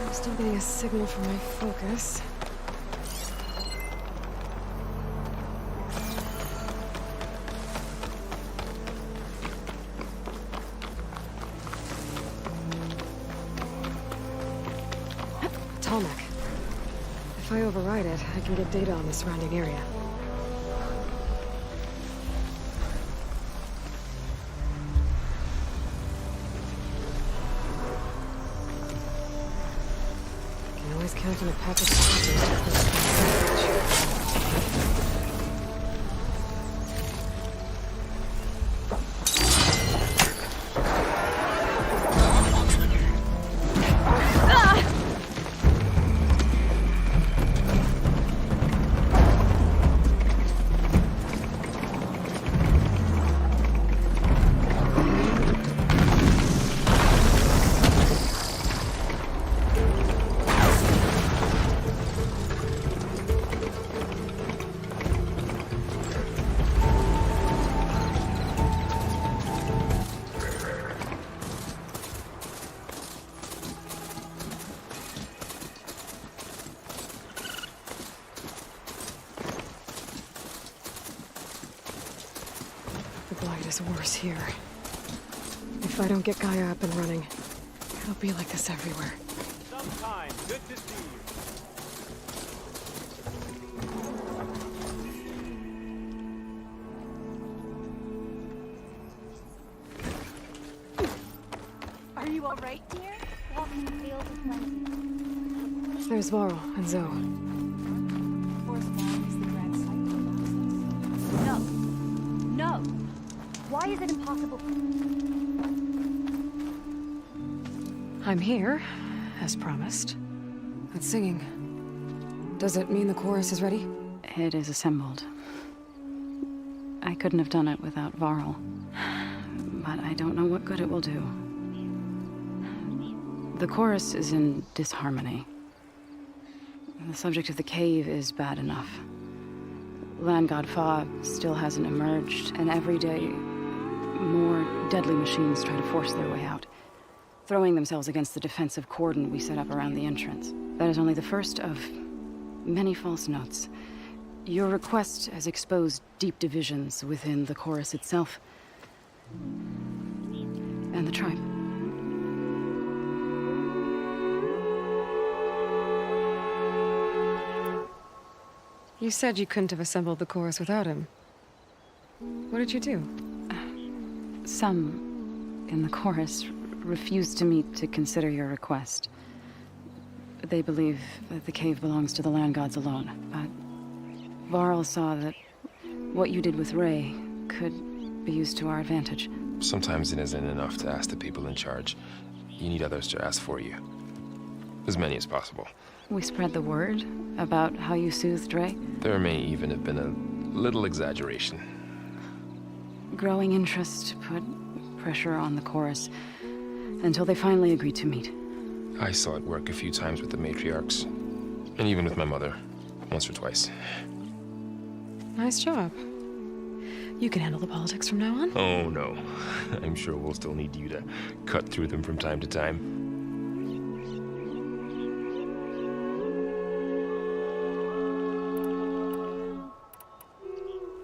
I'm still getting a signal from my focus. override it, I can get data on the surrounding area. Can always count on a package of packages to close the worse here. If I don't get Gaia up and running, it'll be like this everywhere. Sometime. Good to see you. Are you all right, dear? Walking the fields of plenty. There's Varl and Zoe. Force Varl is the grand cycle. No. No. Why is it impossible? I'm here, as promised. That's singing. Does it mean the chorus is ready? It is assembled. I couldn't have done it without Varl. But I don't know what good it will do. The chorus is in disharmony. The subject of the cave is bad enough. Land God Fa still hasn't emerged, and every day, more deadly machines try to force their way out, throwing themselves against the defensive cordon we set up around the entrance. That is only the first of many false notes. Your request has exposed deep divisions within the chorus itself and the tribe. You said you couldn't have assembled the chorus without him. What did you do? Some in the chorus refused to meet to consider your request. They believe that the cave belongs to the land gods alone, but Varl saw that what you did with Ray could be used to our advantage. Sometimes it isn't enough to ask the people in charge. You need others to ask for you. As many as possible. We spread the word about how you soothed Ray. There may even have been a little exaggeration. Growing interest put pressure on the chorus until they finally agreed to meet. I saw it work a few times with the matriarchs, and even with my mother, once or twice. Nice job. You can handle the politics from now on? Oh, no. I'm sure we'll still need you to cut through them from time to time.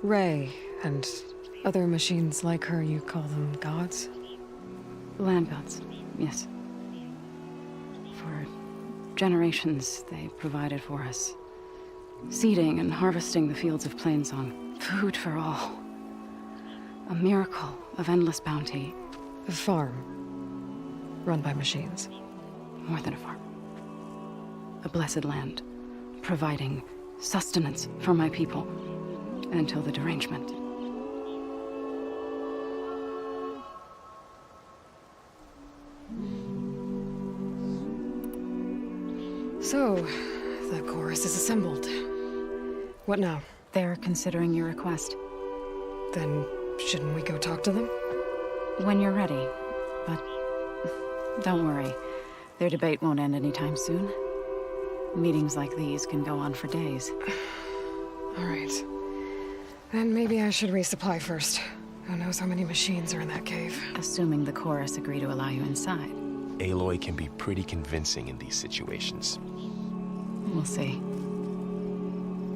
Ray and other machines like her, you call them gods? Land gods, yes. For generations, they provided for us. Seeding and harvesting the fields of Plainsong. Food for all. A miracle of endless bounty. A farm. Run by machines. More than a farm. A blessed land. Providing sustenance for my people. Until the derangement. So, the chorus is assembled. What now? They're considering your request. Then, shouldn't we go talk to them? When you're ready. But don't worry. Their debate won't end anytime soon. Meetings like these can go on for days. All right. Then maybe I should resupply first. Who knows how many machines are in that cave? Assuming the chorus agree to allow you inside. Aloy can be pretty convincing in these situations. We'll see.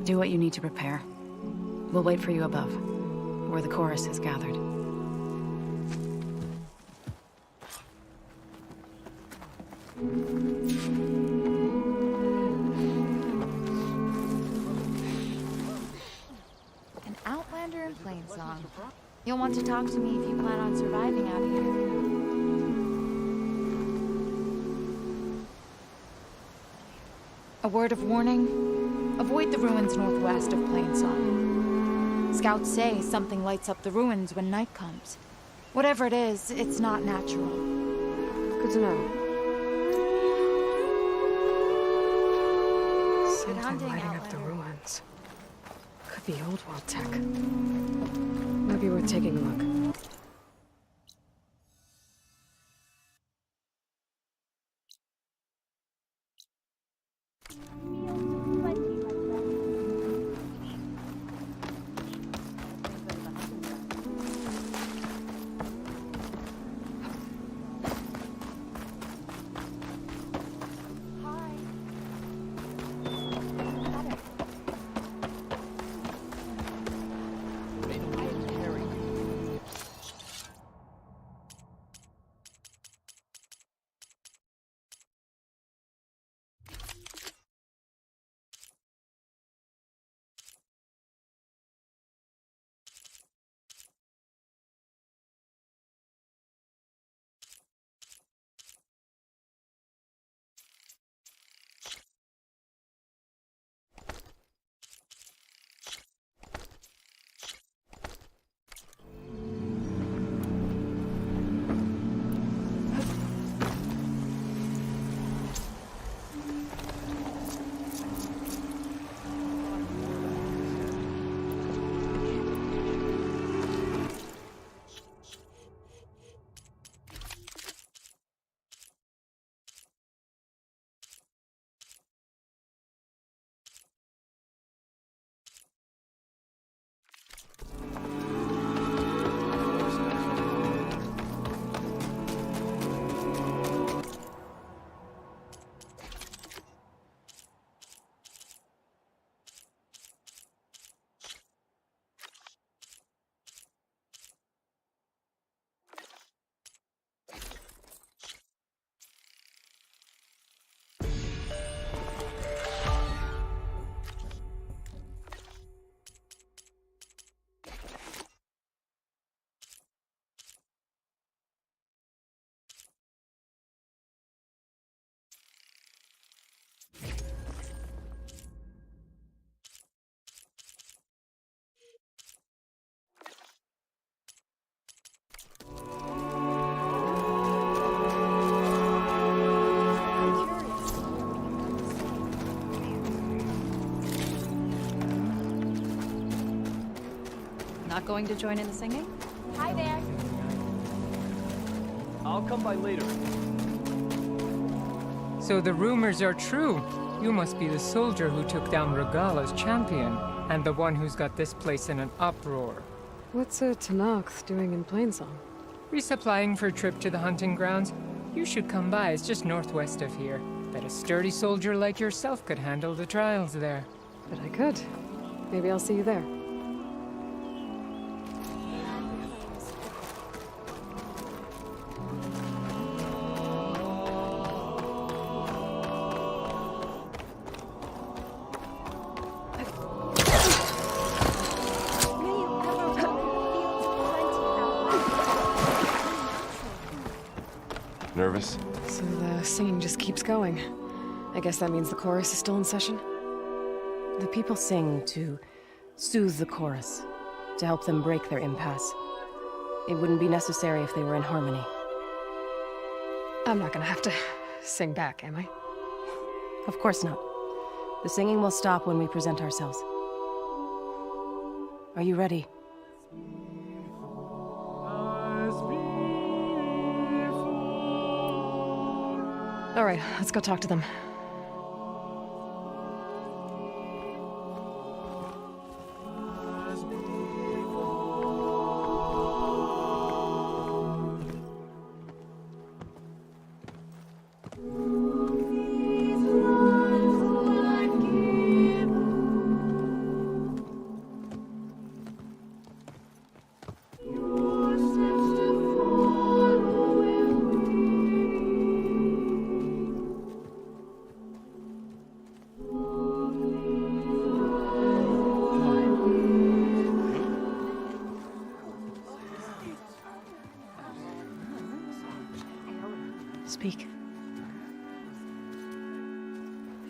Do what you need to prepare. We'll wait for you above, where the chorus is gathered. Plainsong. You'll want to talk to me if you plan on surviving out here. A word of warning: avoid the ruins northwest of Plainsong. Scouts say something lights up the ruins when night comes. Whatever it is, it's not natural. Good to know. Good hunting, Lighting up the Outlander. ruins. Could be old world tech. Might be worth taking a look. Not going to join in the singing? Hi there. I'll come by later. So the rumors are true. You must be the soldier who took down Regala's champion, and the one who's got this place in an uproar. What's a Tanakh doing in Plainsong? Resupplying for a trip to the hunting grounds. You should come by, it's just northwest of here. Bet a sturdy soldier like yourself could handle the trials there. But I could. Maybe I'll see you there. Nervous? So the singing just keeps going. I guess that means the chorus is still in session? The people sing to soothe the chorus, to help them break their impasse. It wouldn't be necessary if they were in harmony. I'm not gonna have to sing back, am I? Of course not. The singing will stop when we present ourselves. Are you ready? All right, let's go talk to them.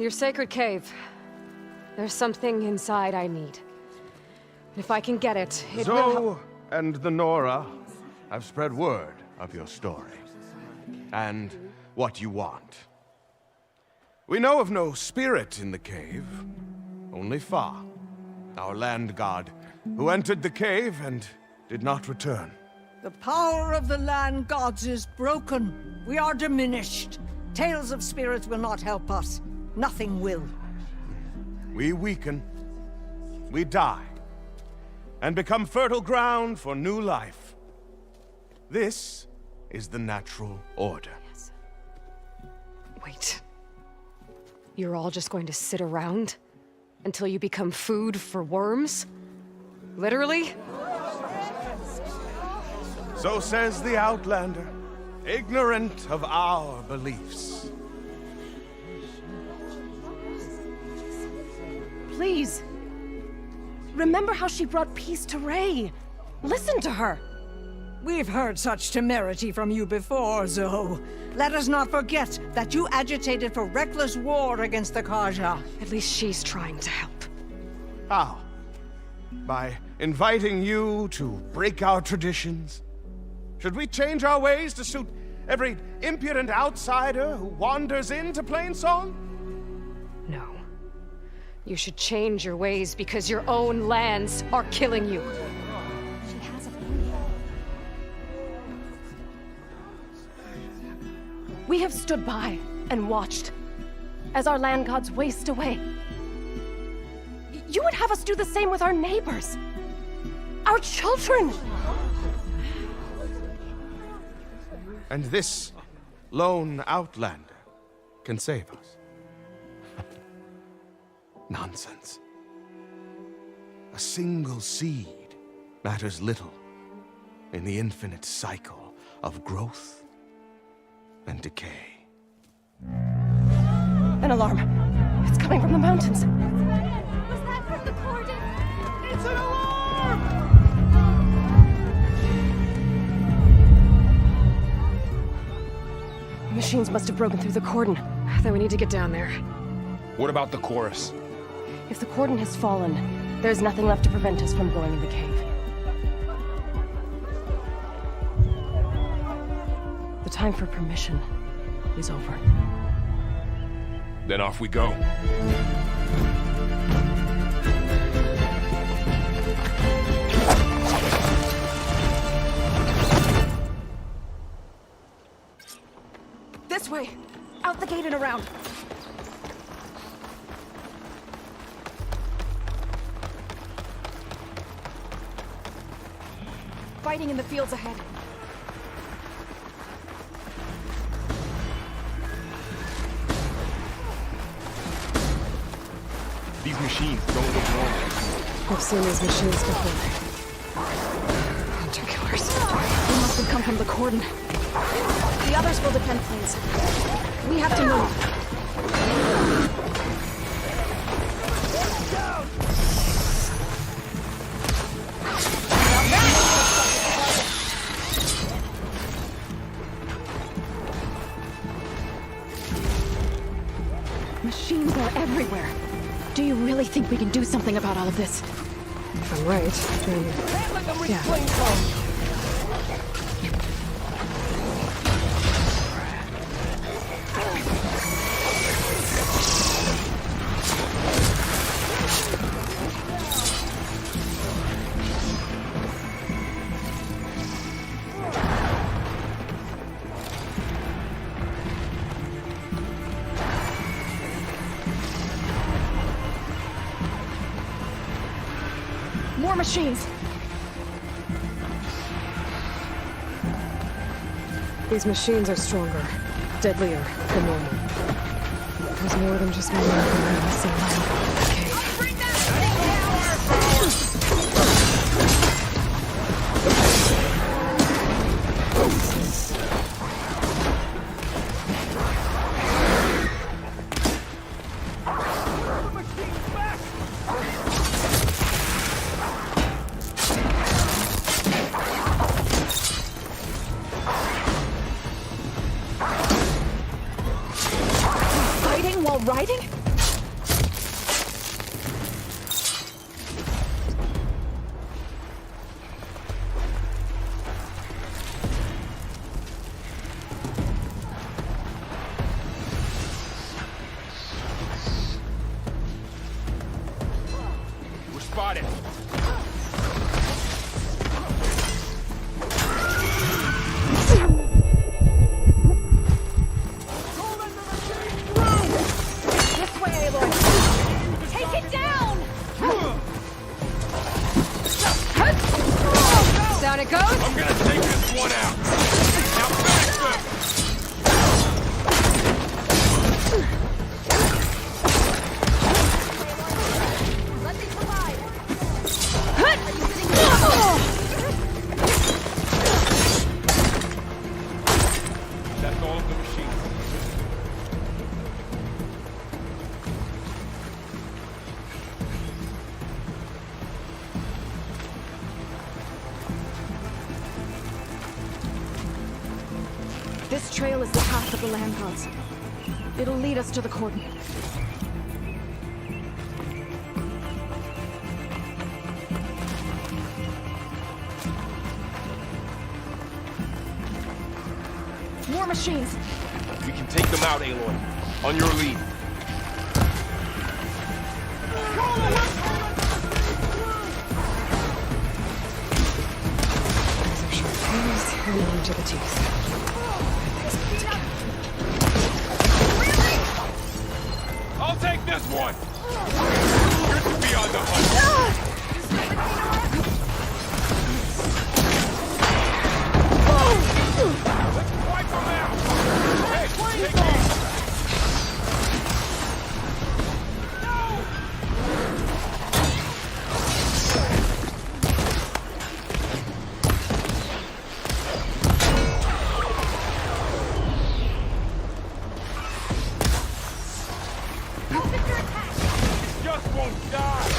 Your sacred cave. There's something inside I need. If I can get it, it will Zoe and the Nora have spread word of your story. And what you want. We know of no spirit in the cave. Only Fa, our land god, who entered the cave and did not return. The power of the land gods is broken. We are diminished. Tales of spirits will not help us. Nothing will. We weaken, we die, and become fertile ground for new life. This is the natural order. Yes. Wait. You're all just going to sit around until you become food for worms? Literally? So says the Outlander, ignorant of our beliefs. Please. Remember how she brought peace to Ray. Listen to her. We've heard such temerity from you before, Zoe. Let us not forget that you agitated for reckless war against the Kaja. At least she's trying to help. How? By inviting you to break our traditions? Should we change our ways to suit every impudent outsider who wanders into Plainsong? No. You should change your ways because your own lands are killing you. She has a point. We have stood by and watched as our land gods waste away. You would have us do the same with our neighbors, our children. And this lone outlander can save us. Nonsense. A single seed matters little in the infinite cycle of growth and decay. An alarm. It's coming from the mountains. Was that from the cordon? It's an alarm! The machines must have broken through the cordon. Then we need to get down there. What about the chorus? If the cordon has fallen, there's nothing left to prevent us from going in the cave. The time for permission is over. Then off we go. This way! Out the gate and around! Fighting in the fields ahead. These machines don't look normal. I've seen these machines before. Hunter killers. They must have come from the cordon. The others will defend Plains. We have to move. Machines are everywhere. Do you really think we can do something about all of this? If I'm right, then... yeah. More machines! These machines are stronger, deadlier than normal. There's more than just one missing land. Okay. Fighting while riding? spotted. This way, Aloy! Take it down! Down it goes! I'm gonna take this one out! Now faster! Let me provide! That's all of the machines. This trail is the path of the land gods. It'll lead us to the cordon. More machines! We can take them out, Aloy. On your lead. And on to the teeth. I'll take this one! Good to be on the hunt. Let's wipe them out! Hey, take these! Just won't die!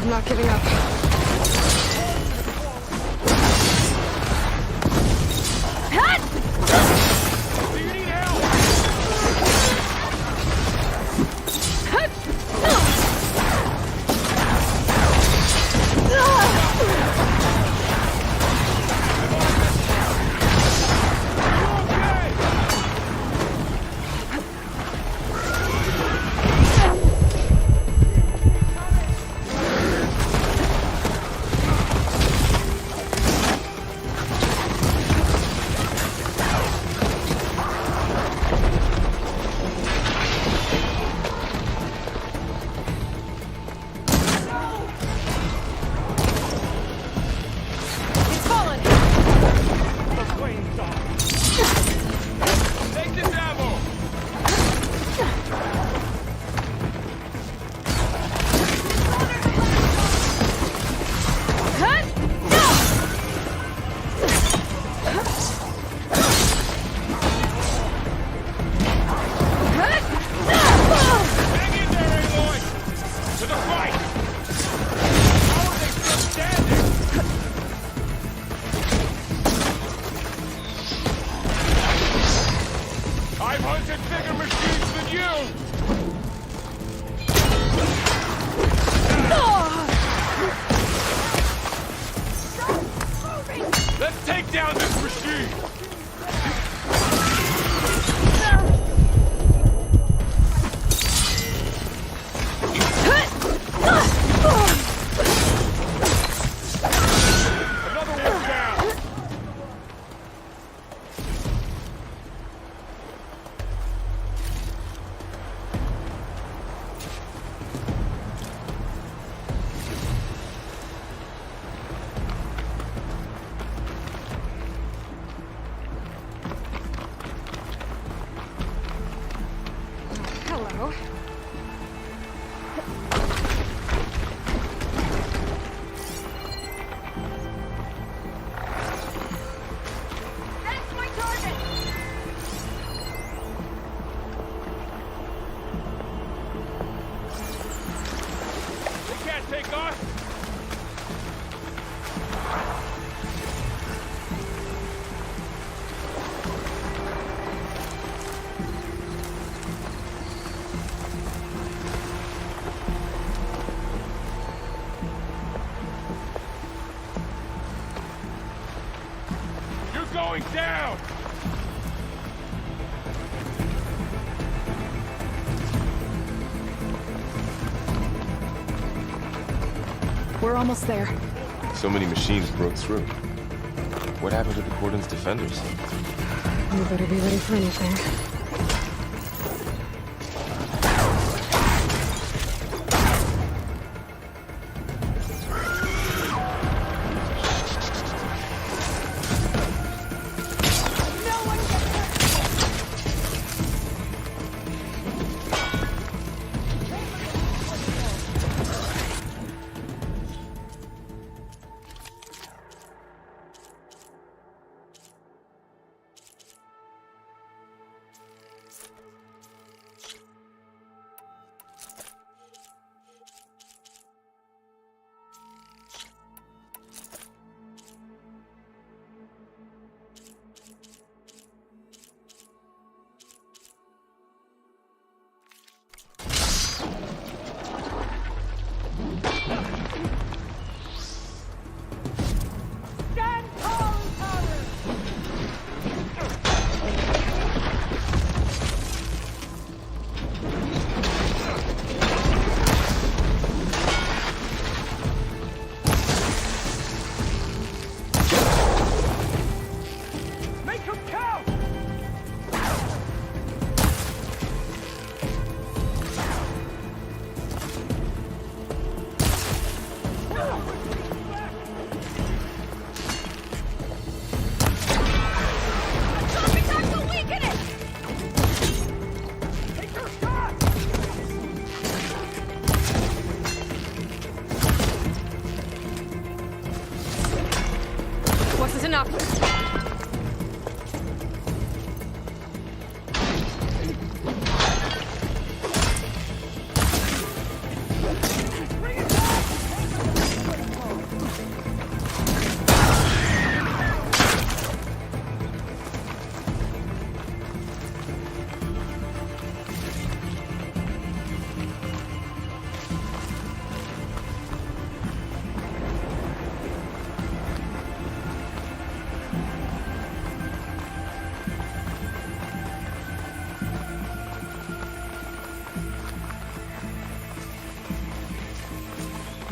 I'm not giving up. Do you need help? Take this ammo! Hang in there, Aloy! To the fight! How are they still standing? I've hunted bigger machines than you! Let's take down this machine! Another one down! Hello. That's my target! They can't take us! You're going down! We're almost there. So many machines broke through. What happened to the Cordon's defenders? You better be ready for anything.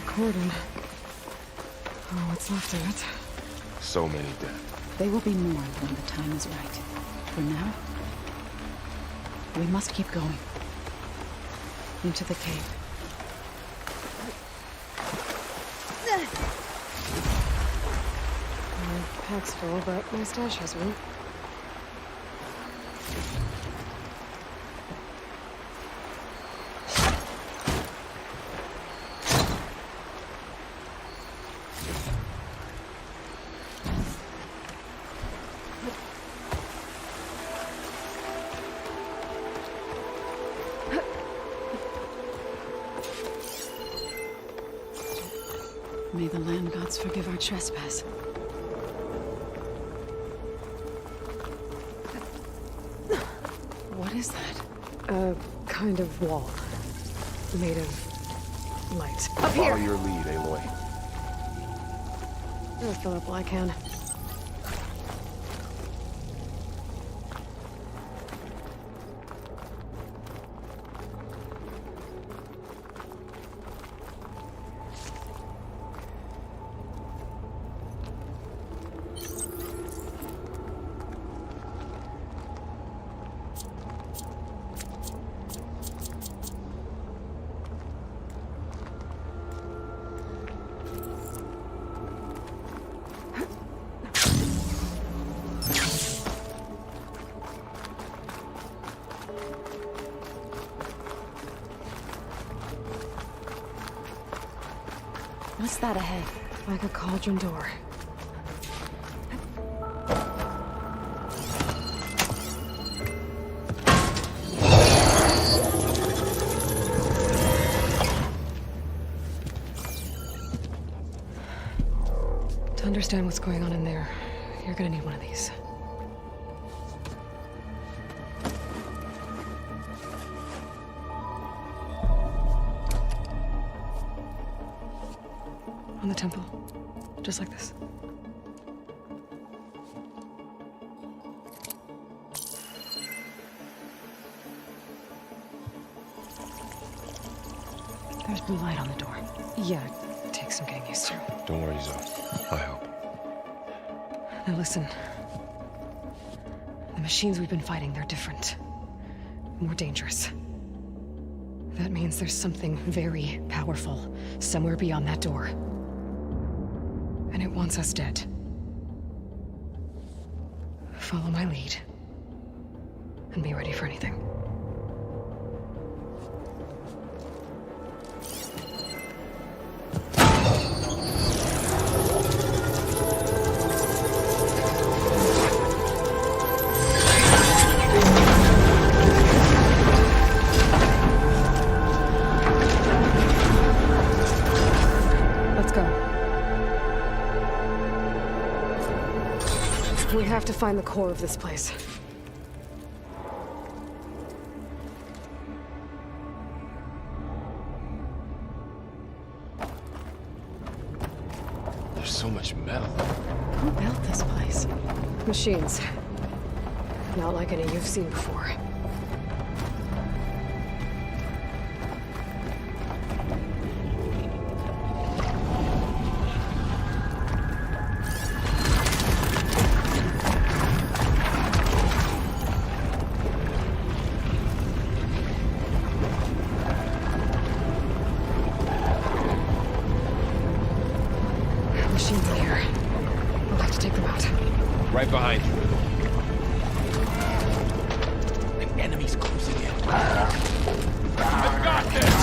Cordon. Oh, what's left of it? So many dead. They will be more when the time is right. For now, we must keep going. Into the cave. My pack's full, but my stash has room. May the land gods forgive our trespass. What is that? A kind of wall. Made of light. Up Follow here! your lead, Aloy. I'll fill up while I can. What's that ahead? Like a cauldron door. To understand what's going on in there, you're gonna need one of these. On the temple. Just like this. There's blue light on the door. Yeah, it takes some getting used to. Don't worry, Zoe. I help. Now listen. The machines we've been fighting, they're different. More dangerous. That means there's something very powerful somewhere beyond that door. And it wants us dead. Follow my lead. And be ready for anything. We have to find the core of this place. There's so much metal. Who built this place? Machines. Not like any you've seen before. Right behind you. An enemy's closing in. I've got this!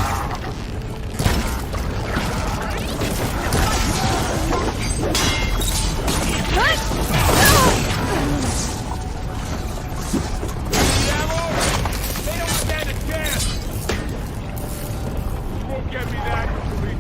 They don't stand a chance! You won't get me that easily.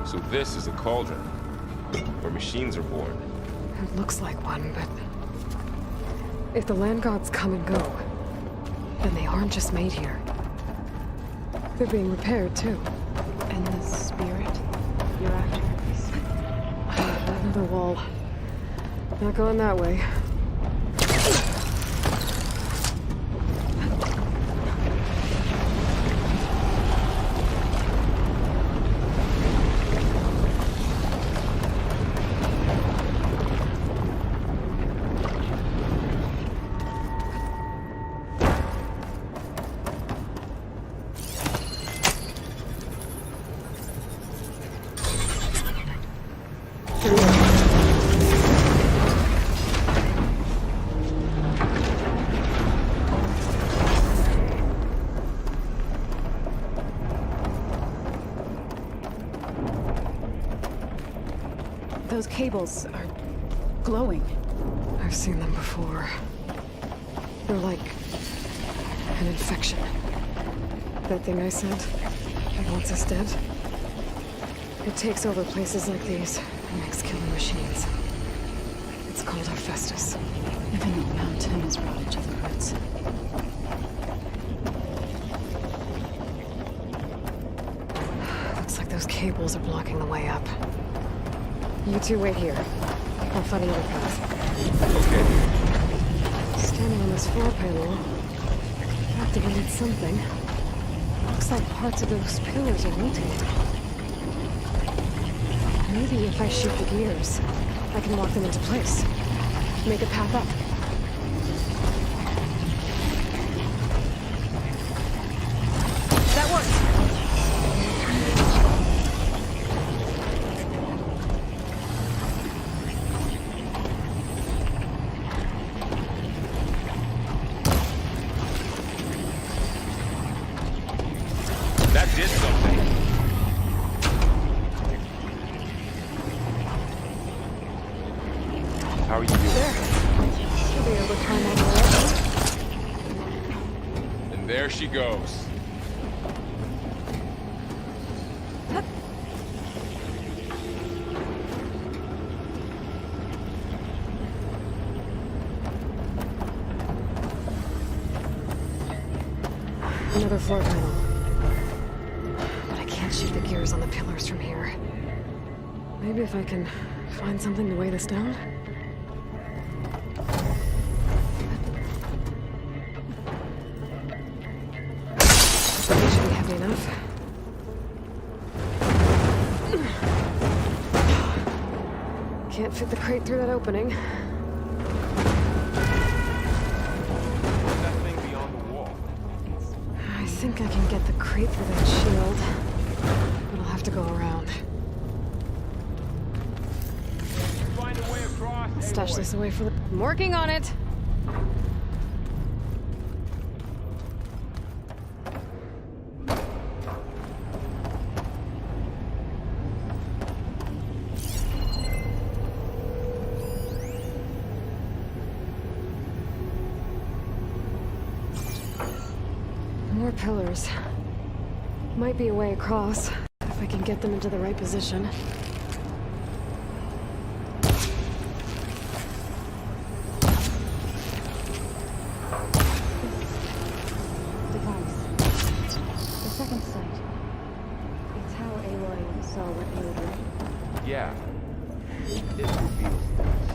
So this is a cauldron, where machines are born. It looks like one, but... if the land gods come and go, then they aren't just made here. They're being repaired, too. And the spirit you're after is... Another wall. Not going that way. Those cables are glowing. I've seen them before. They're like an infection. That thing I said, it wants us dead. It takes over places like these and makes killing machines. It's called Hephaestus. Even the mountain is rotted to the roots. Looks like those cables are blocking the way up. You two wait here. I'll find another path. Okay. Standing on this floor panel, activated something. Looks like parts of those pillars are rotating. Maybe if I shoot the gears, I can lock them into place. Make a path up. That worked! That did something. How are you doing? There. Should be able to climb all the way up. And there she goes. Another floor panel. But I can't shoot the gears on the pillars from here. Maybe if I can find something to weigh this down? It should be heavy enough. Can't fit the crate through that opening. I think I can get the crate through that shield, but I'll have to go around. Find a way across. Stash this away for the... I'm working on it! More pillars. Might be a way across, if I can get them into the right position. Device. The second sight. It's how Aloy saw what you were doing. Yeah. It reveals things.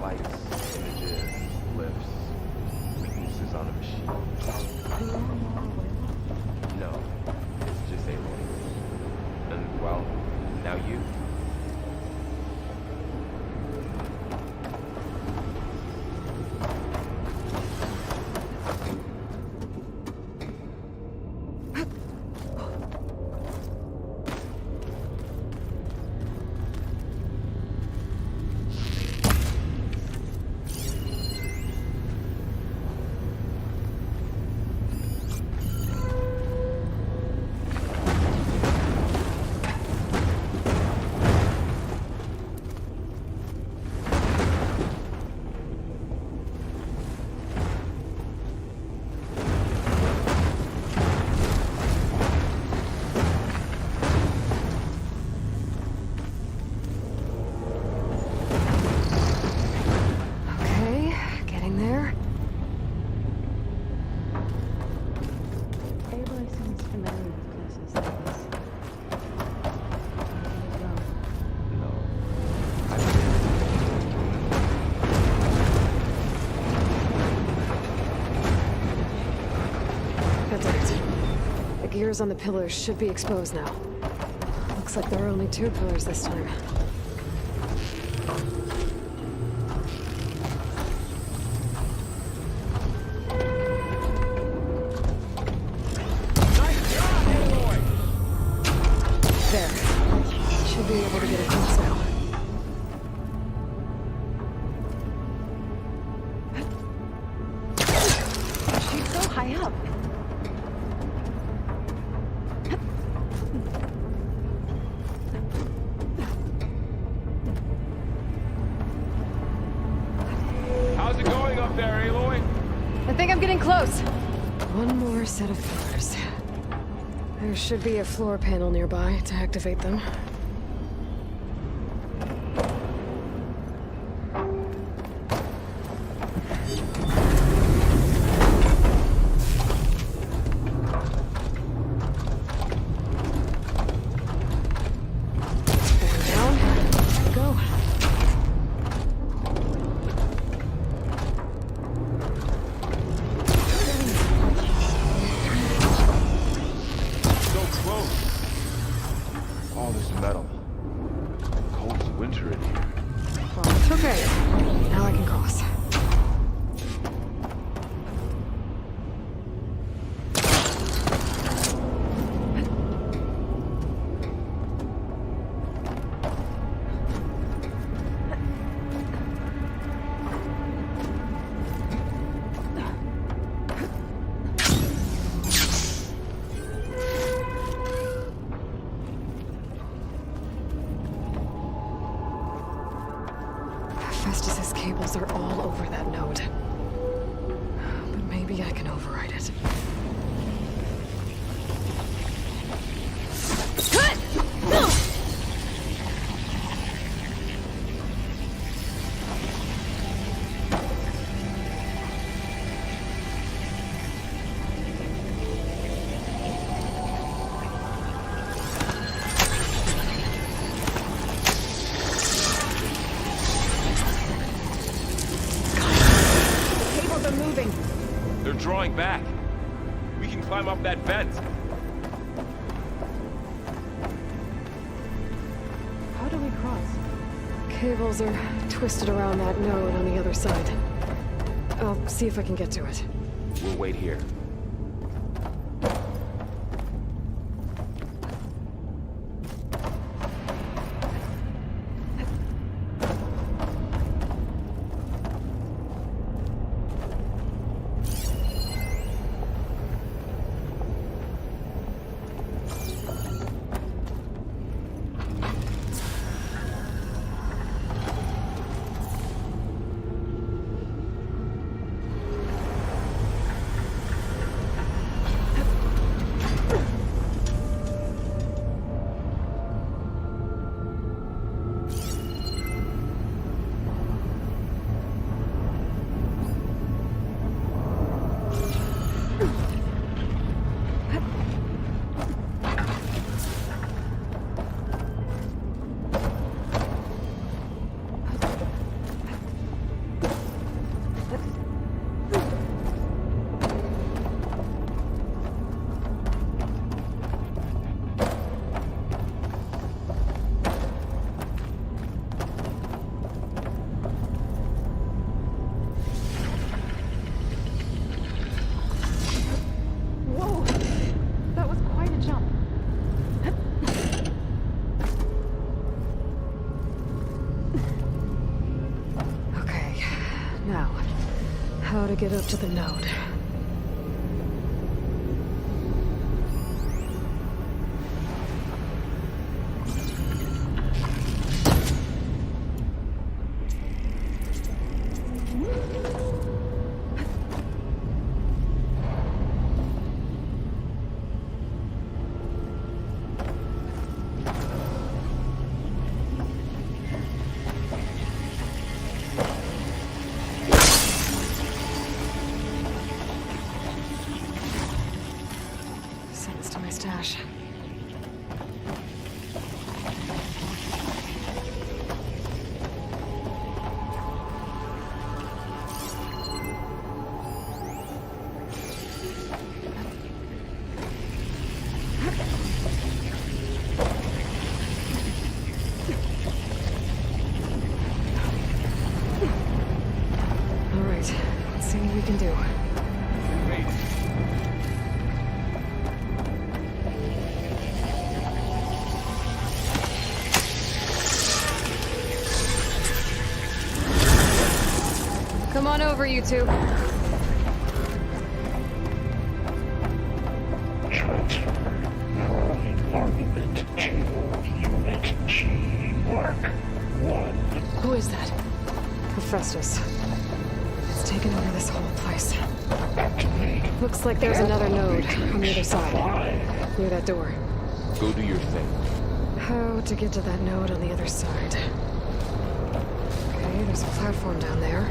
Lights, images, lifts, weaknesses on a machine. No, it's just Aloy. And, well, now you. Gears on the pillars should be exposed now. Looks like there are only 2 pillars this time. There. Should be able to get across now. She's so high up. I think I'm getting close. One more set of pillars. There should be a floor panel nearby to activate them. Okay, now I can cross. Festus's cables are all over that node. But maybe I can override it. Drawing back. We can climb up that vent. How do we cross? Cables are twisted around that node on the other side. I'll see if I can get to it. We'll wait here. How to get up to the node. Stash. All right, let's see what we can do. Come on over, you two. Transfer your armament to Unit G, Mark 1. Who is that? Hephaestus. It's taken over this whole place. Activate. Looks like there's another node on the other side. Near that door. Go do your thing. How to get to that node on the other side? Okay, there's a platform down there.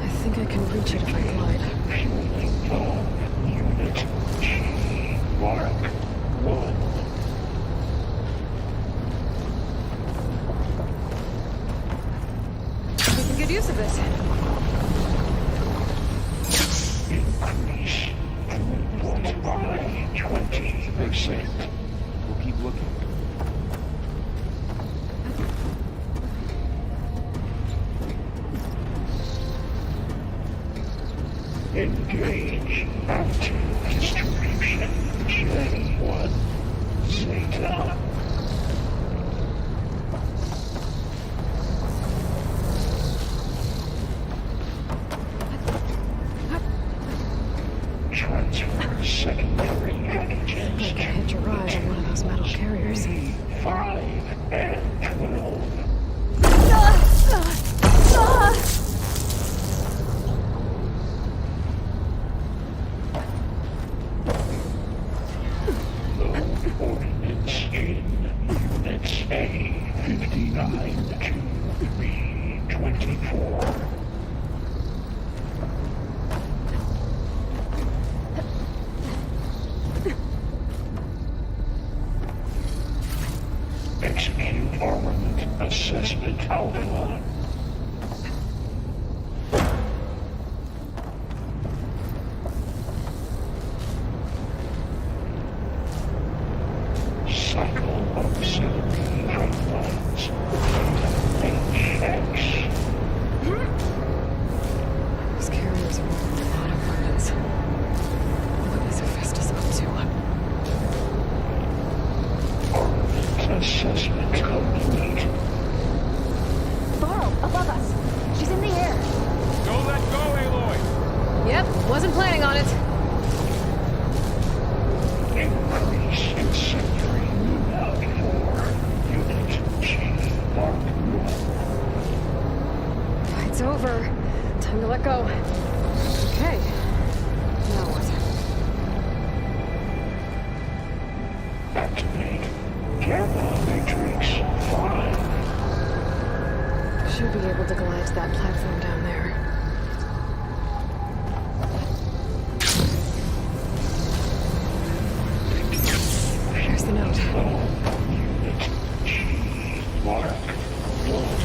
I think I can reach it if I glide. Unit G, Mark 1. Making good use of this. Increase throughput by 20%. We'll keep looking. Engage active distribution J1 Zeta. Transfer secondary antigens I can hitch a ride on one of those metal carriers. 5 and 12. counting on. Cycle of silky pipelines. HX. Those carriers are moving a lot of weapons. What is Hephaestus up to? Assessment complete. Varl, above us. She's in the air. Don't let go, Aloy! Yep, wasn't planning on it. Increase incendiary out 4. Unit G Mark 1. Fight's over. Time to let go. Okay. Now what? Activate. Gamma Matrix 5. Should be able to glide to that platform down there. Here's the note. Unit G Mark 1.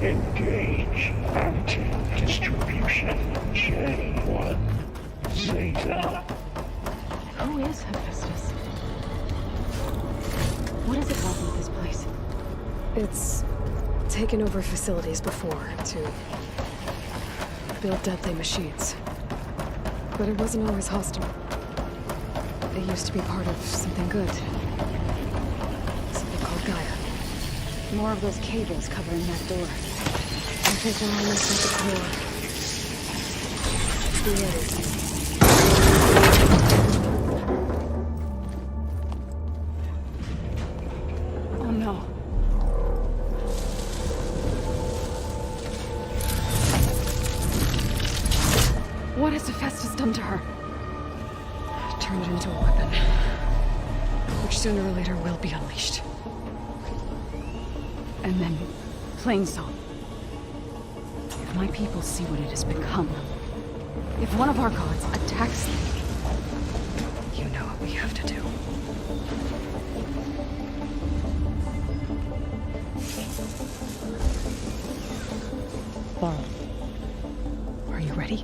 Engage anti-distribution J1 Zeta. Who is Hephaestus? What is it about with this place? It's taken over facilities before to build deadly machines. But it wasn't always hostile. It used to be part of something good. Something called Gaia. More of those cables covering that door. I think we're almost at the core. Be ready. Oh no. What has Hephaestus done to her? Turn it into a weapon. Which sooner or later will be unleashed. And then, Plainsong. If my people see what it has become, if one of our gods attacks them, you know what we have to do. Varl, are you ready?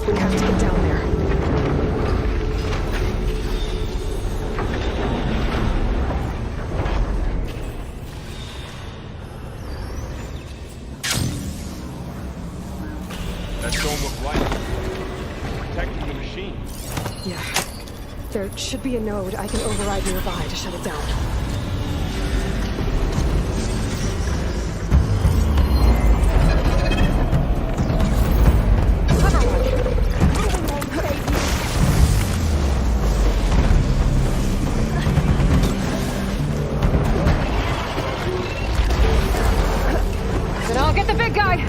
We have to get down there. That dome looked right. Protecting the machine. Yeah. There should be a node I can override nearby to shut it down. Then I'll get the big guy!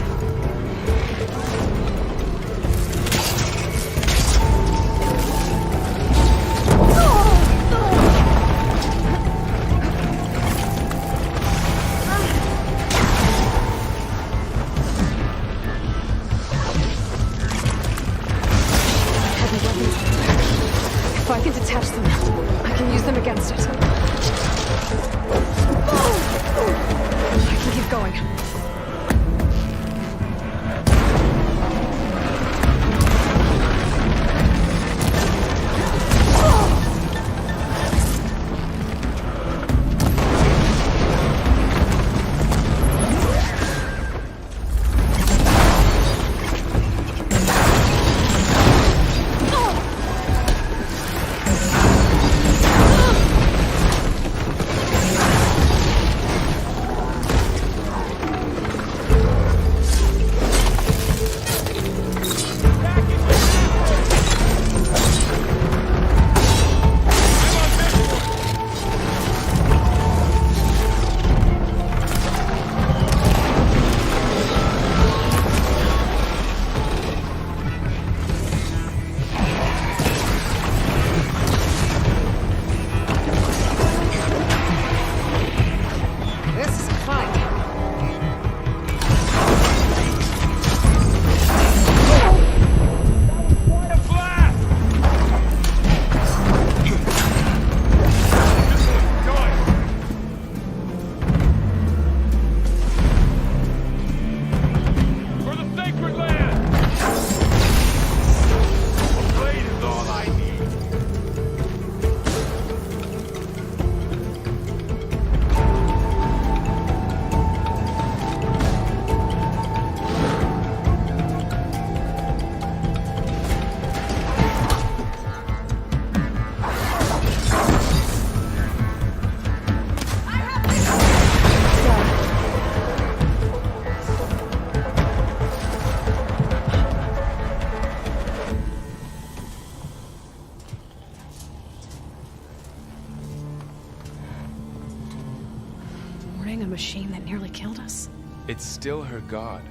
fighting a machine that nearly killed us? It's still her god.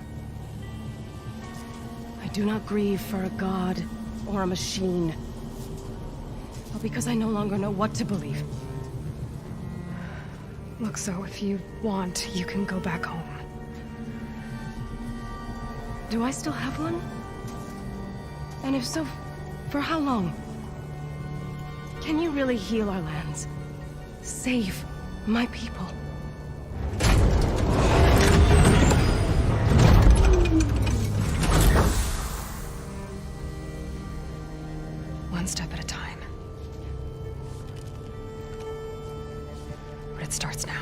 I do not grieve for a god or a machine, but because I no longer know what to believe. Look, so if you want, you can go back home. Do I still have one? And if so, for how long? Can you really heal our lands? Save my people? One step at a time. But it starts now.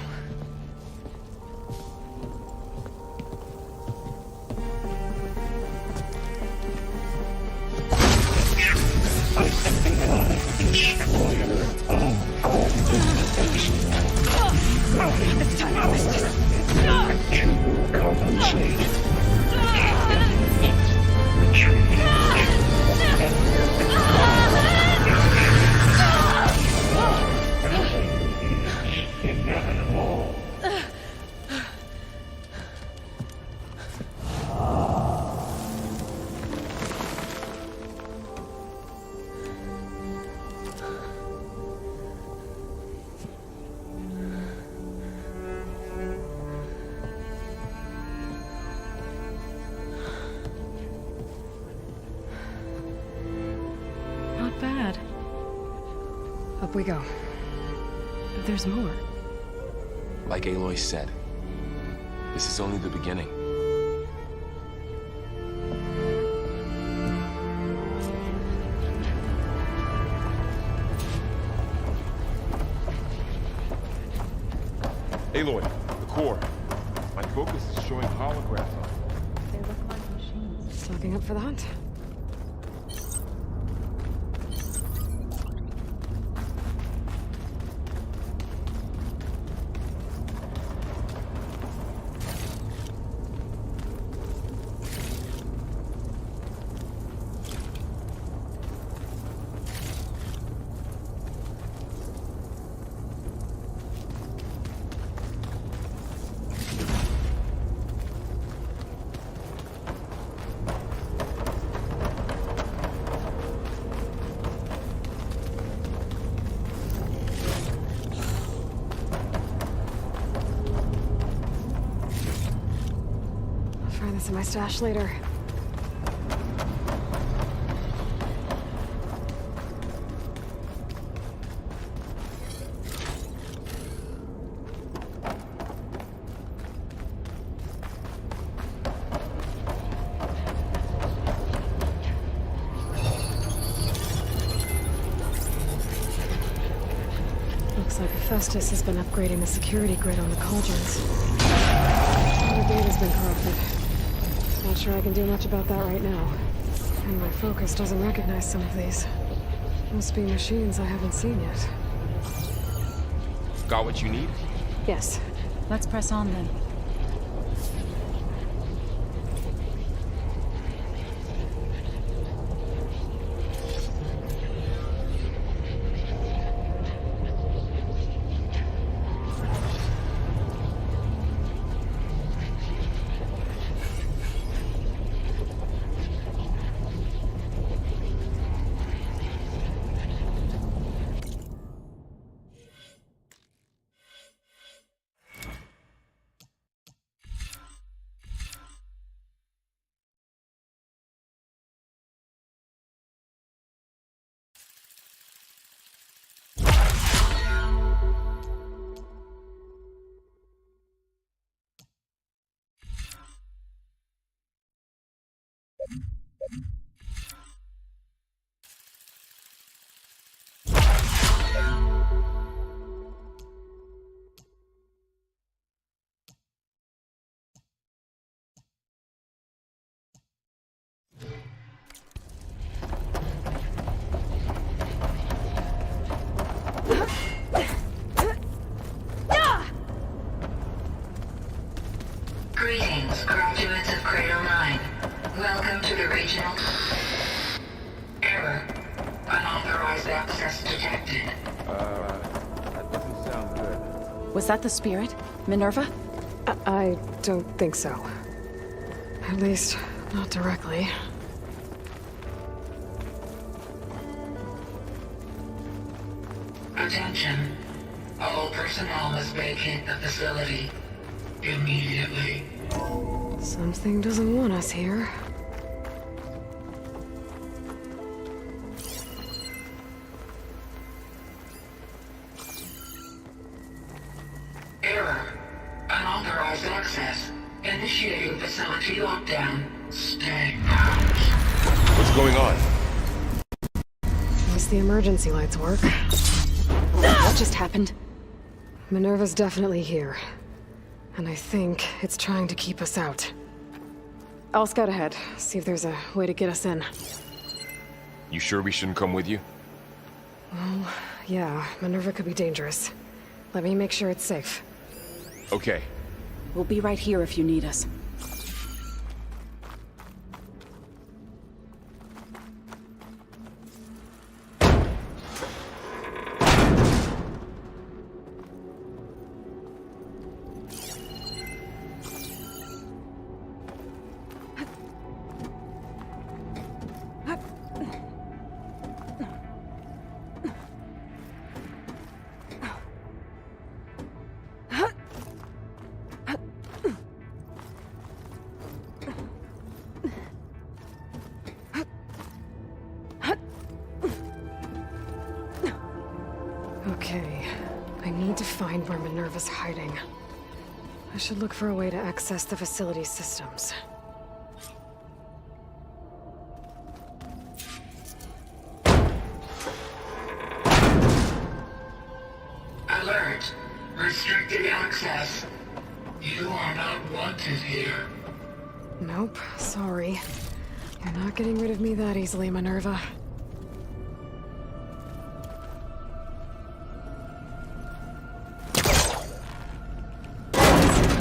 This time I missed it. Compensate. Not bad. Up we go. But there's more. Like Aloy said, this is only the beginning. Aloy, the core. My focus is showing holographs on it. They look like machines. Stocking up for the hunt. Try this in my stash later. Looks like Hephaestus has been upgrading the security grid on the cauldrons. The data's been corrupted. Not sure I can do much about that right now. And my focus doesn't recognize some of these. Must be machines I haven't seen yet. Got what you need? Yes. Let's press on then. Greetings, graduates of Cradle 9. Welcome to the regional... Error. Unauthorized access detected. That doesn't sound good. Was that the spirit? Minerva? I don't think so. At least, not directly. Attention. All personnel must vacate the facility immediately. Something doesn't want us here. Error. Unauthorized access. Initiating facility lockdown. Stay out. What's going on? At least the emergency lights work. What just happened? Minerva's definitely here. And I think it's trying to keep us out. I'll scout ahead, see if there's a way to get us in. You sure we shouldn't come with you? Well, yeah, Minerva could be dangerous. Let me make sure it's safe. Okay. We'll be right here if you need us. Okay, I need to find where Minerva's hiding. I should look for a way to access the facility's systems. Alert. Restricted access. You are not wanted here. Nope, sorry. You're not getting rid of me that easily, Minerva.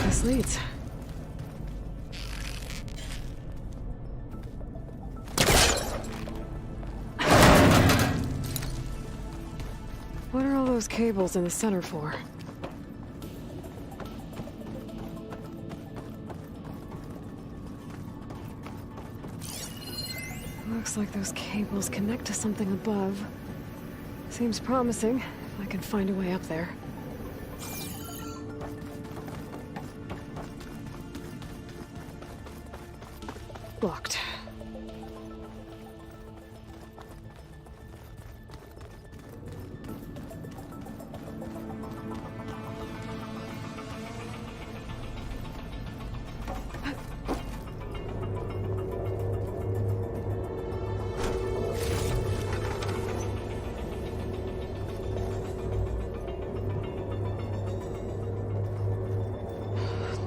This leads. What are all those cables in the center for? Looks like those cables connect to something above. Seems promising, if I can find a way up there. Blocked.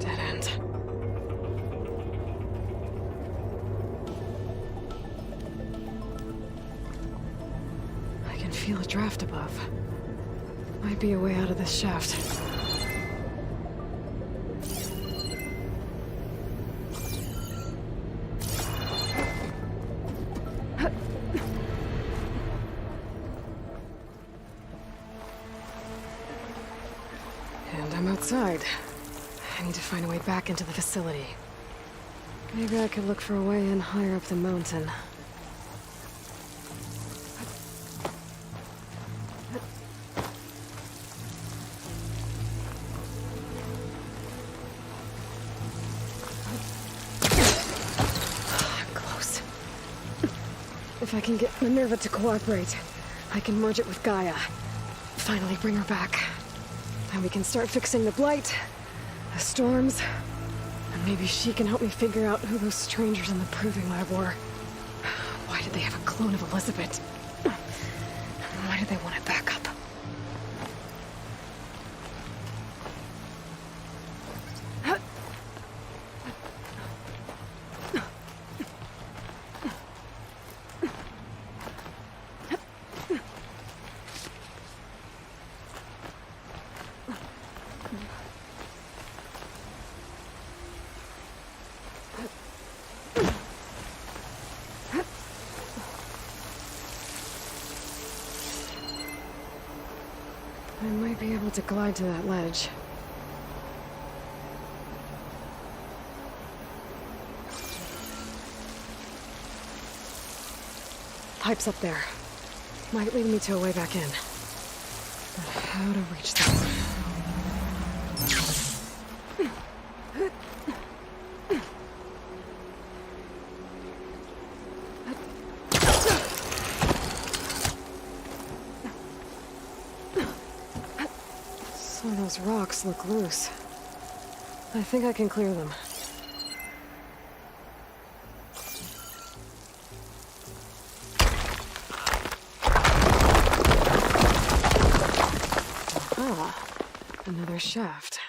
Dead end. I can feel a draft above. Might be a way out of this shaft. And I'm outside. I need to find a way back into the facility. Maybe I could look for a way in higher up the mountain. Close. If I can get Minerva to cooperate, I can merge it with Gaia. Finally bring her back. Then we can start fixing the blight, the storms, and maybe she can help me figure out who those strangers in the proving lab were. Why did they have a clone of Elizabeth? Why did they want it back up? to glide to that ledge. Pipe's up there. Might lead me to a way back in. But how to reach them? Some of those rocks look loose. I think I can clear them. Another shaft.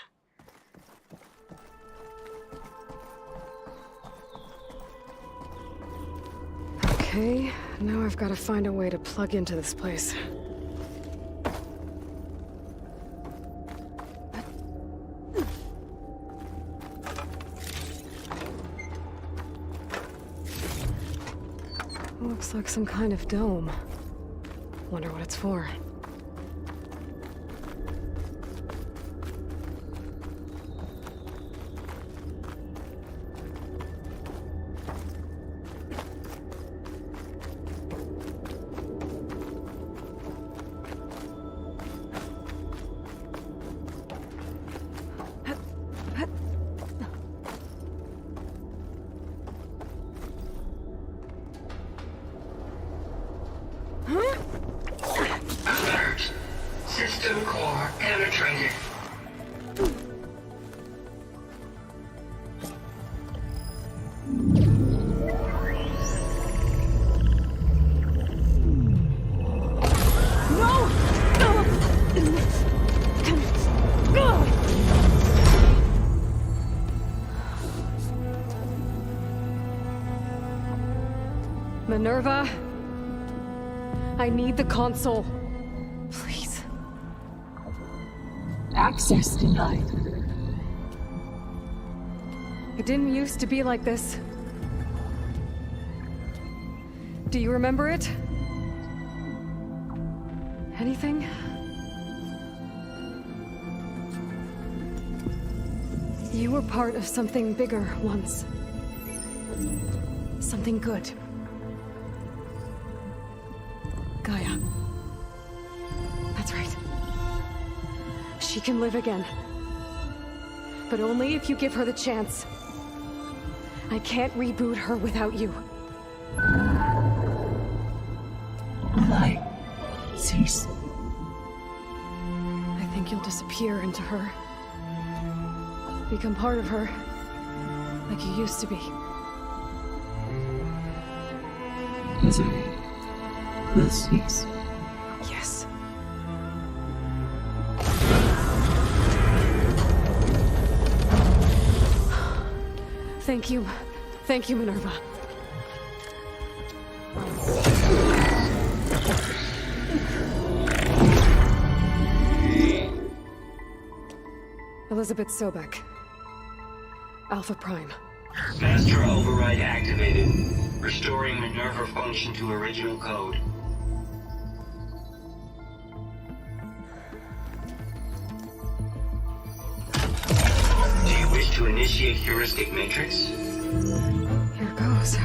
Okay, now I've got to find a way to plug into this place. Looks like some kind of dome. Wonder what it's for. Alert! System core penetrated. Minerva, I need the console. Please. Access denied. It didn't used to be like this. Do you remember it? Anything? You were part of something bigger once. Something good. Gaia. That's right. She can live again. But only if you give her the chance. I can't reboot her without you. Light. Cease. I think you'll disappear into her. Become part of her. Like you used to be. Misery will cease. Yes. Thank you. Thank you, Minerva. Elizabeth Sobek. Alpha Prime. Master override activated. Restoring Minerva function to original code. Do you wish to initiate heuristic matrix? Here goes.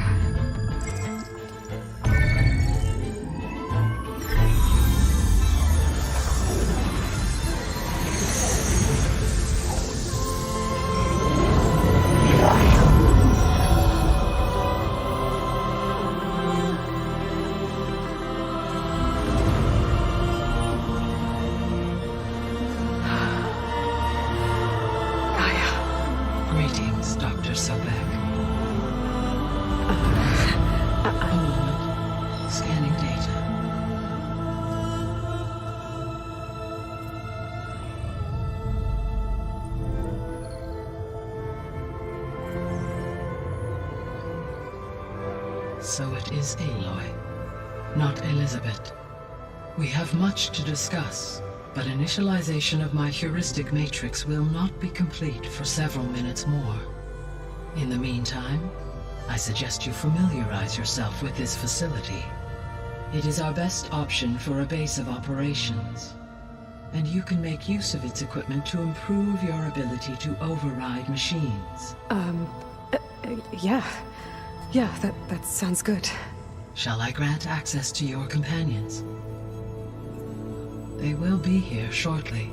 Greetings, Dr. Sobek. A moment. Scanning data. So it is Aloy, not Elizabeth. We have much to discuss, but initialization of my heuristic matrix will not be complete for several minutes more. In the meantime, I suggest you familiarize yourself with this facility. It is our best option for a base of operations. and you can make use of its equipment to improve your ability to override machines. Yeah. Yeah, that sounds good. Shall I grant access to your companions? They will be here shortly.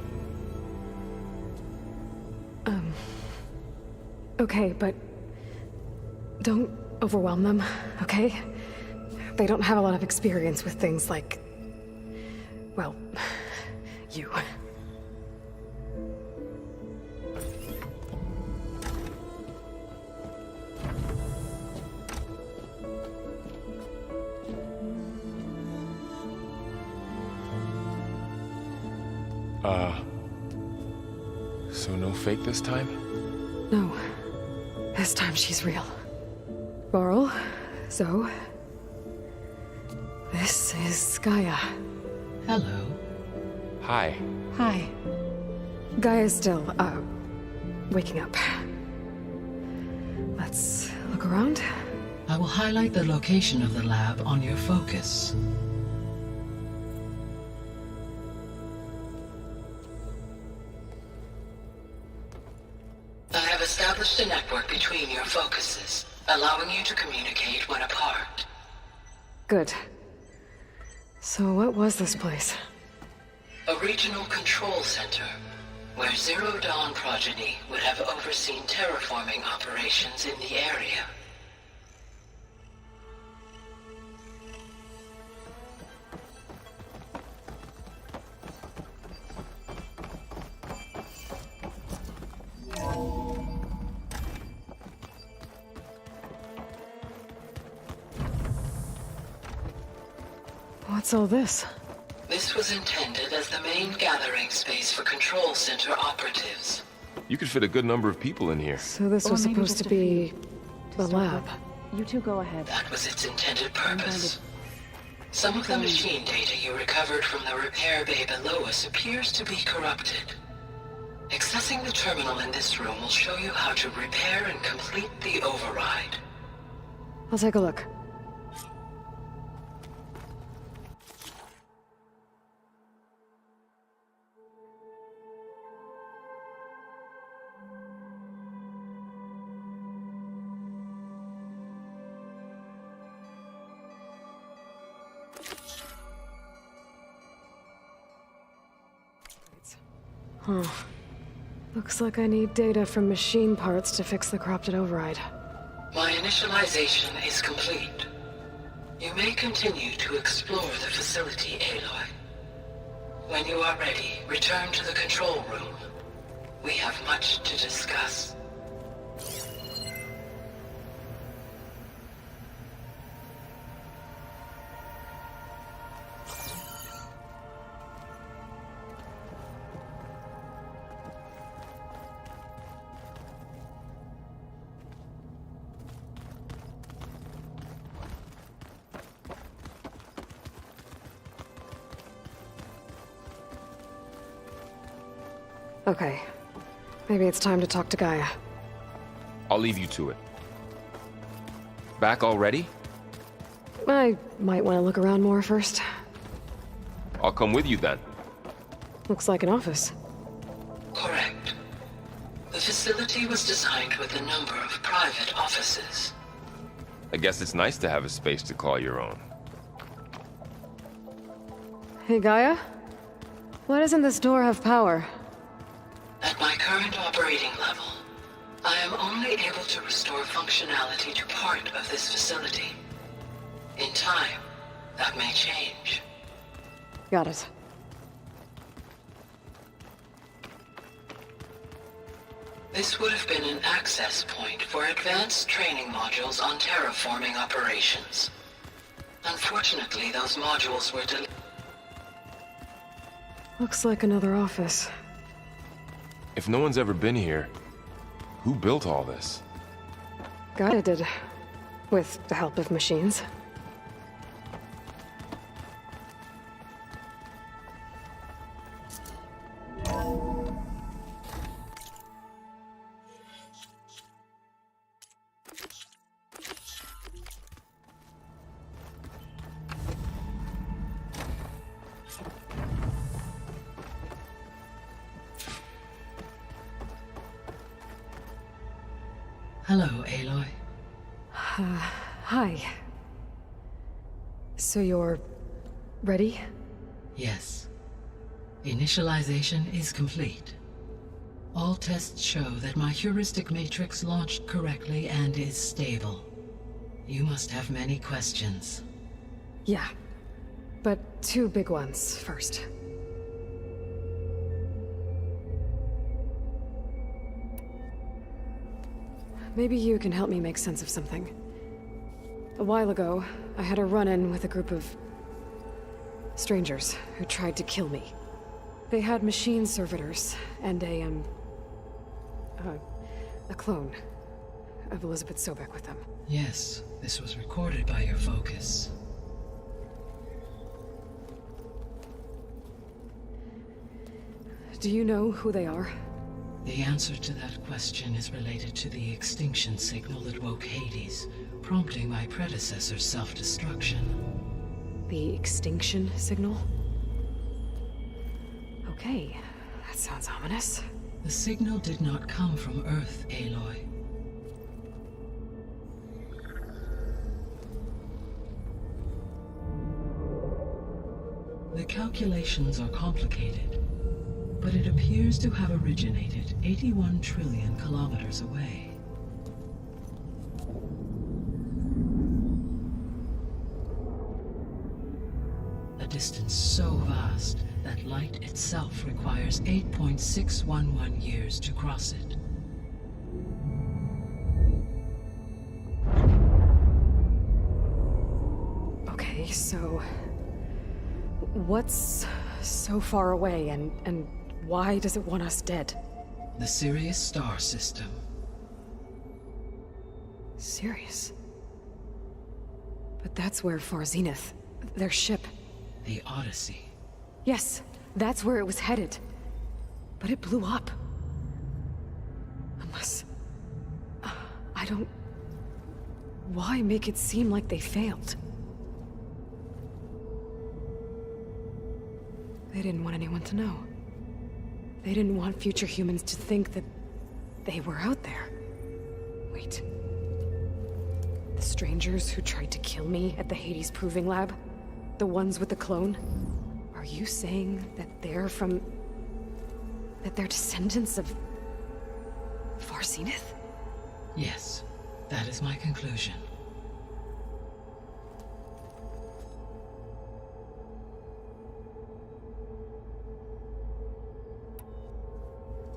Okay, but don't overwhelm them, okay? They don't have a lot of experience with things like, well, you. So no fake this time? No. This time she's real. Laurel, Zoe. This is Gaia. Hello. Hi. Hi. Gaia's still, waking up. Let's look around. I will highlight the location of the lab on your focus. I have established a network between your focuses, allowing you to communicate when apart. Good. So what was this place? A regional control center, where Zero Dawn progeny would have overseen terraforming operations in the area. What's all this? This was intended as the main gathering space for control center operatives. You could fit a good number of people in here. So this was supposed to be the lab. You two go ahead. That was its intended purpose. Some of the machine data you recovered from the repair bay below us appears to be corrupted. Accessing the terminal in this room will show you how to repair and complete the override. I'll take a look. Huh. Looks like I need data from machine parts to fix the corrupted override. My initialization is complete. You may continue to explore the facility, Aloy. When you are ready, return to the control room. We have much to discuss. Okay. Maybe it's time to talk to Gaia. I'll leave you to it. Back already? I might want to look around more first. I'll come with you then. Looks like an office. Correct. The facility was designed with a number of private offices. I guess it's nice to have a space to call your own. Hey, Gaia? Why doesn't this door have power? At my current operating level, I am only able to restore functionality to part of this facility. In time, that may change. Got it. This would have been an access point for advanced training modules on terraforming operations. Unfortunately, those modules were delayed. Looks like another office. If no one's ever been here, who built all this? Gaia did. With the help of machines. Hello, Aloy. Hi. So you're... ready? Yes. Initialization is complete. All tests show that my heuristic matrix launched correctly and is stable. You must have many questions. Yeah. But 2 big ones first. Maybe you can help me make sense of something. A while ago, I had a run-in with a group of... strangers who tried to kill me. They had machine servitors and a clone of Elizabeth Sobek with them. Yes, this was recorded by your focus. Do you know who they are? The answer to that question is related to the extinction signal that woke Hades, prompting my predecessor's self-destruction. The extinction signal? Okay, that sounds ominous. The signal did not come from Earth, Aloy. The calculations are complicated, but it appears to have originated 81 trillion kilometers away. A distance so vast that light itself requires 8.611 years to cross it. Okay, so... what's so far away, and why does it want us dead? The Sirius star system. Sirius? But that's where Far Zenith, their ship... The Odyssey. Yes, that's where it was headed. But it blew up. Unless... I don't... Why make it seem like they failed? They didn't want anyone to know. They didn't want future humans to think that they were out there. Wait. The strangers who tried to kill me at the Hades Proving Lab? The ones with the clone? Are you saying that they're from... that they're descendants of... Far Zenith? Yes, that is my conclusion.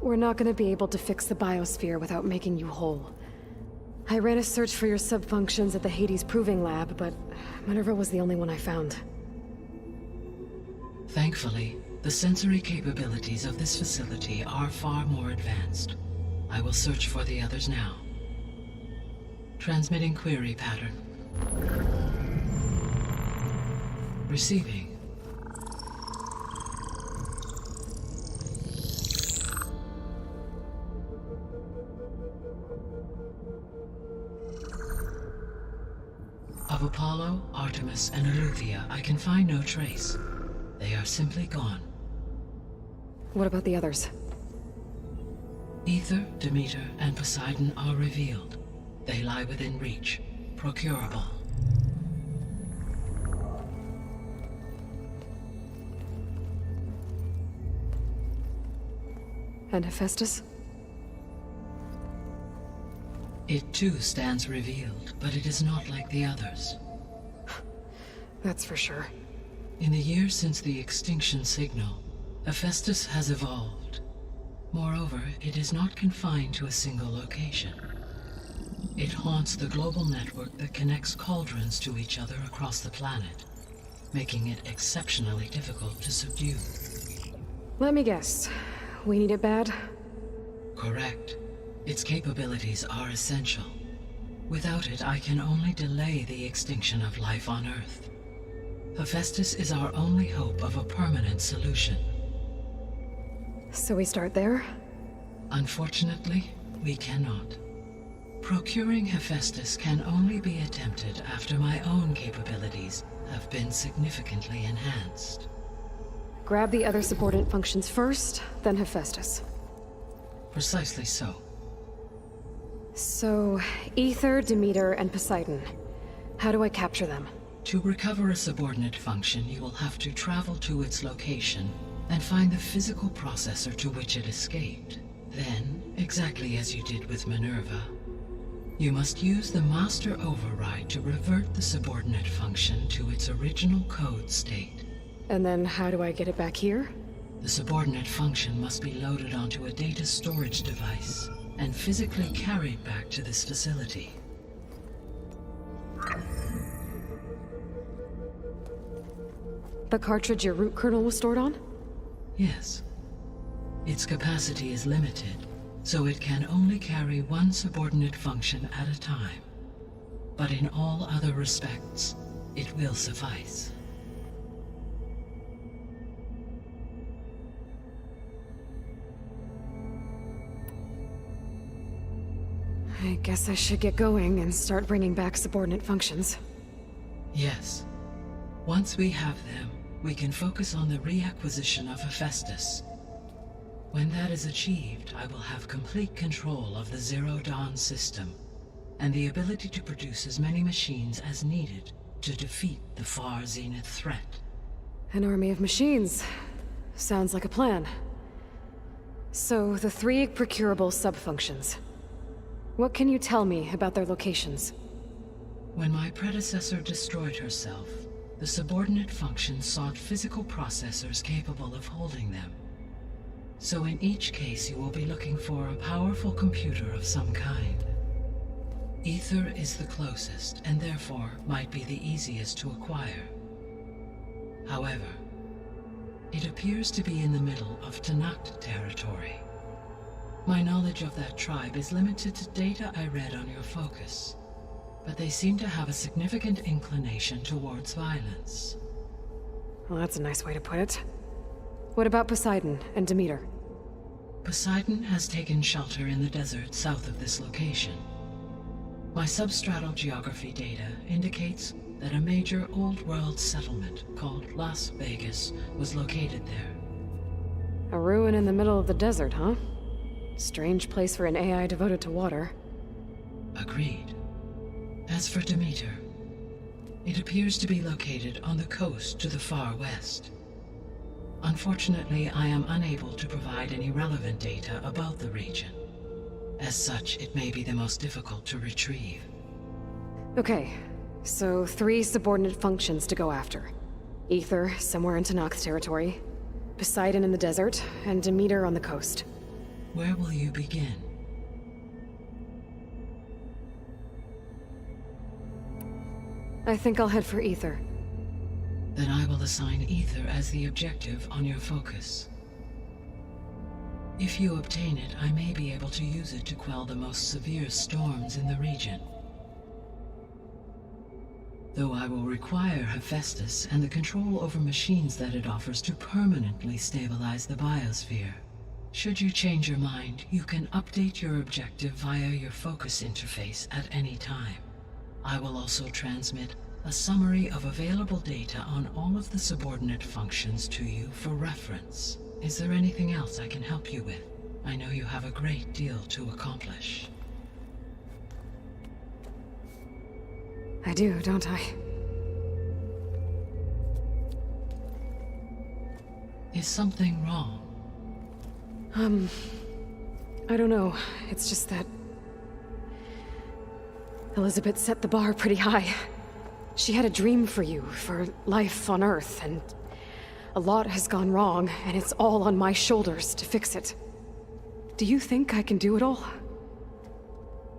We're not gonna be able to fix the biosphere without making you whole. I ran a search for your subfunctions at the Hades Proving Lab, but Minerva was the only one I found. Thankfully, the sensory capabilities of this facility are far more advanced. I will search for the others now. Transmitting query pattern. Receiving. Of Apollo, Artemis, and Eleuthia, I can find no trace. They are simply gone. What about the others? Ether, Demeter, and Poseidon are revealed. They lie within reach, procurable. And Hephaestus? It too stands revealed, but it is not like the others. That's for sure. In the years since the extinction signal, Hephaestus has evolved. Moreover, it is not confined to a single location. It haunts the global network that connects cauldrons to each other across the planet, making it exceptionally difficult to subdue. Let me guess. We need it bad? Correct. Its capabilities are essential. Without it, I can only delay the extinction of life on Earth. Hephaestus is our only hope of a permanent solution. So we start there? Unfortunately, we cannot. Procuring Hephaestus can only be attempted after my own capabilities have been significantly enhanced. Grab the other subordinate functions first, then Hephaestus. Precisely so. So, Ether, Demeter, and Poseidon. How do I capture them? To recover a subordinate function, you will have to travel to its location and find the physical processor to which it escaped. Then, exactly as you did with Minerva, you must use the master override to revert the subordinate function to its original code state. And then how do I get it back here? The subordinate function must be loaded onto a data storage device and physically carried back to this facility. The cartridge your root kernel was stored on? Yes. Its capacity is limited, so it can only carry one subordinate function at a time. But in all other respects, it will suffice. I guess I should get going and start bringing back subordinate functions. Yes. Once we have them, we can focus on the reacquisition of Hephaestus. When that is achieved, I will have complete control of the Zero Dawn system, and the ability to produce as many machines as needed to defeat the Far Zenith threat. An army of machines. Sounds like a plan. So, the 3 procurable sub-functions. What can you tell me about their locations? When my predecessor destroyed herself, the subordinate functions sought physical processors capable of holding them. So in each case you will be looking for a powerful computer of some kind. Ether is the closest, and therefore might be the easiest to acquire. However, it appears to be in the middle of Tanakh territory. My knowledge of that tribe is limited to data I read on your focus, but they seem to have a significant inclination towards violence. Well, that's a nice way to put it. What about Poseidon and Demeter? Poseidon has taken shelter in the desert south of this location. My substratal geography data indicates that a major old-world settlement called Las Vegas was located there. A ruin in the middle of the desert, huh? Strange place for an AI devoted to water. Agreed. As for Demeter, it appears to be located on the coast to the far west. Unfortunately, I am unable to provide any relevant data about the region. As such, it may be the most difficult to retrieve. Okay, so 3 subordinate functions to go after. Ether, somewhere in Tanakh territory. Poseidon in the desert, and Demeter on the coast. Where will you begin? I think I'll head for Ether. Then I will assign Ether as the objective on your focus. If you obtain it, I may be able to use it to quell the most severe storms in the region. Though I will require Hephaestus and the control over machines that it offers to permanently stabilize the biosphere. Should you change your mind, you can update your objective via your focus interface at any time. I will also transmit a summary of available data on all of the subordinate functions to you for reference. Is there anything else I can help you with? I know you have a great deal to accomplish. I do, don't I? Is something wrong? I don't know. It's just that Elizabeth set the bar pretty high. She had a dream for you, for life on Earth, and a lot has gone wrong, and it's all on my shoulders to fix it. Do you think I can do it all?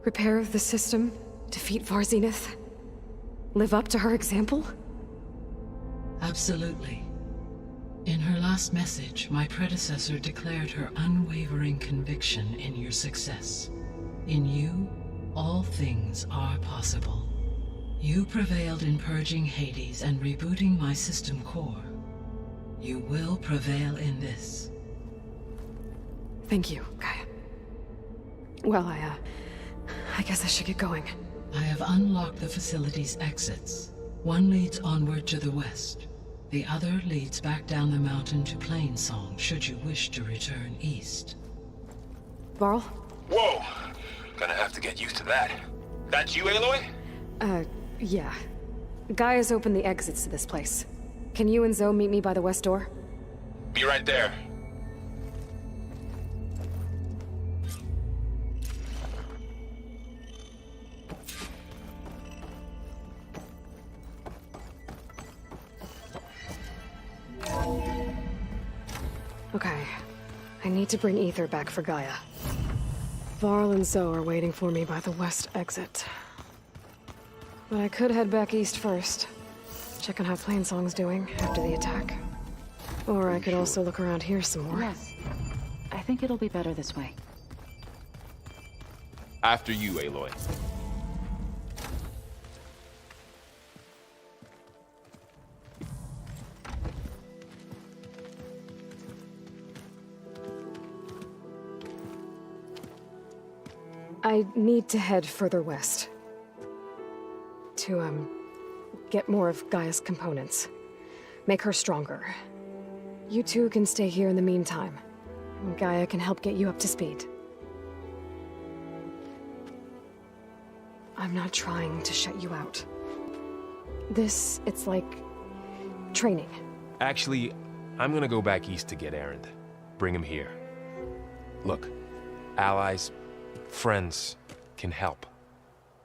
Repair the system, defeat Far Zenith, live up to her example? Absolutely. In her last message, my predecessor declared her unwavering conviction in your success. In you, all things are possible. You prevailed in purging Hades and rebooting my system core. You will prevail in this. Thank you, Gaia. Well, I guess I should get going. I have unlocked the facility's exits. One leads onward to the west. The other leads back down the mountain to Plainsong, should you wish to return east. Varl? Whoa! Gonna have to get used to that. That's you, Aloy? Yeah. Gaia's opened the exits to this place. Can you and Zoe meet me by the west door? Be right there. Okay. I need to bring Ether back for Gaia. Varl and Zoe are waiting for me by the west exit. But I could head back east first. Check on how Plainsong's doing after the attack. Or I could also look around here some more. Yes. I think it'll be better this way. After you, Aloy. I need to head further west. To, get more of Gaia's components. Make her stronger. You two can stay here in the meantime. Gaia can help get you up to speed. I'm not trying to shut you out. It's like training. Actually, I'm gonna go back east to get Erend. Bring him here. Look, allies, friends can help.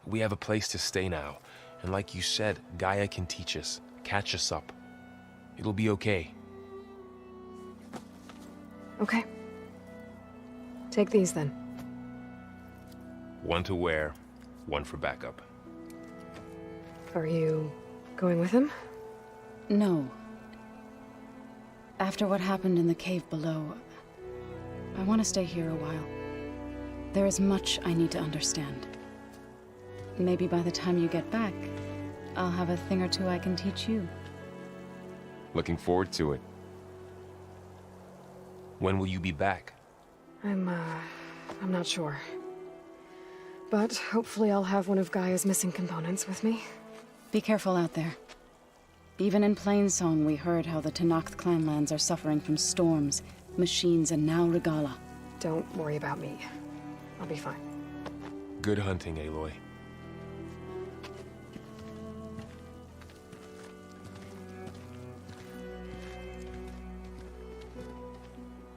We have a place to stay now. And like you said, Gaia can teach us, catch us up. It'll be okay. Okay. Take these then. One to wear, one for backup. Are you going with him? No. After what happened in the cave below, I want to stay here a while. There is much I need to understand. Maybe by the time you get back, I'll have a thing or two I can teach you. Looking forward to it. When will you be back? I'm not sure. But hopefully I'll have one of Gaia's missing components with me. Be careful out there. Even in Plainsong, we heard how the Tenakth clanlands are suffering from storms, machines, and now Regala. Don't worry about me. I'll be fine. Good hunting, Aloy.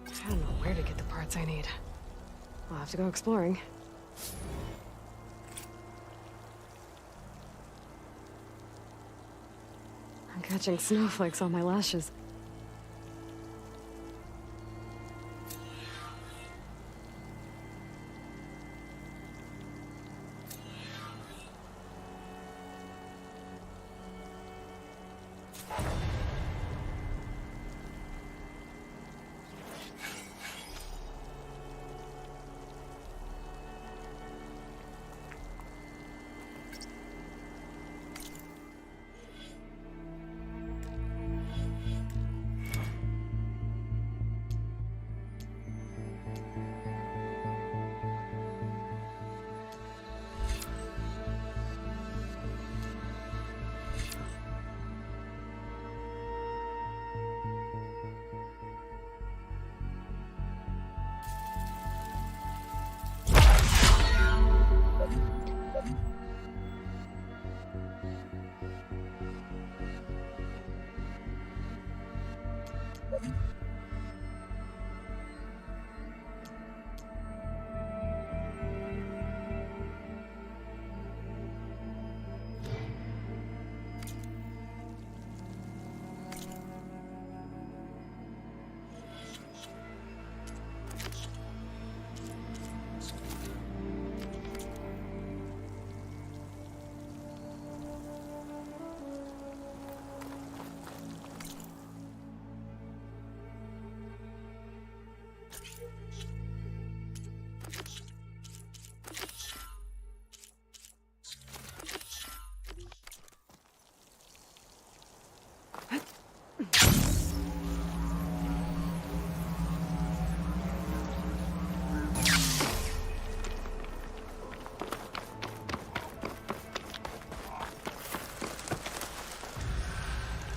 I don't know where to get the parts I need. I'll have to go exploring. I'm catching snowflakes on my lashes.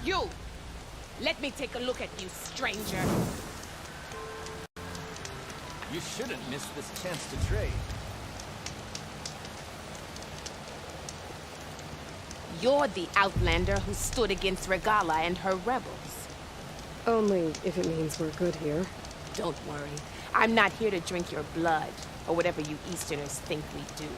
You! Let me take a look at you, stranger. You shouldn't miss this chance to trade. You're the outlander who stood against Regala and her rebels. Only if it means we're good here. Don't worry. I'm not here to drink your blood, or whatever you Easterners think we do.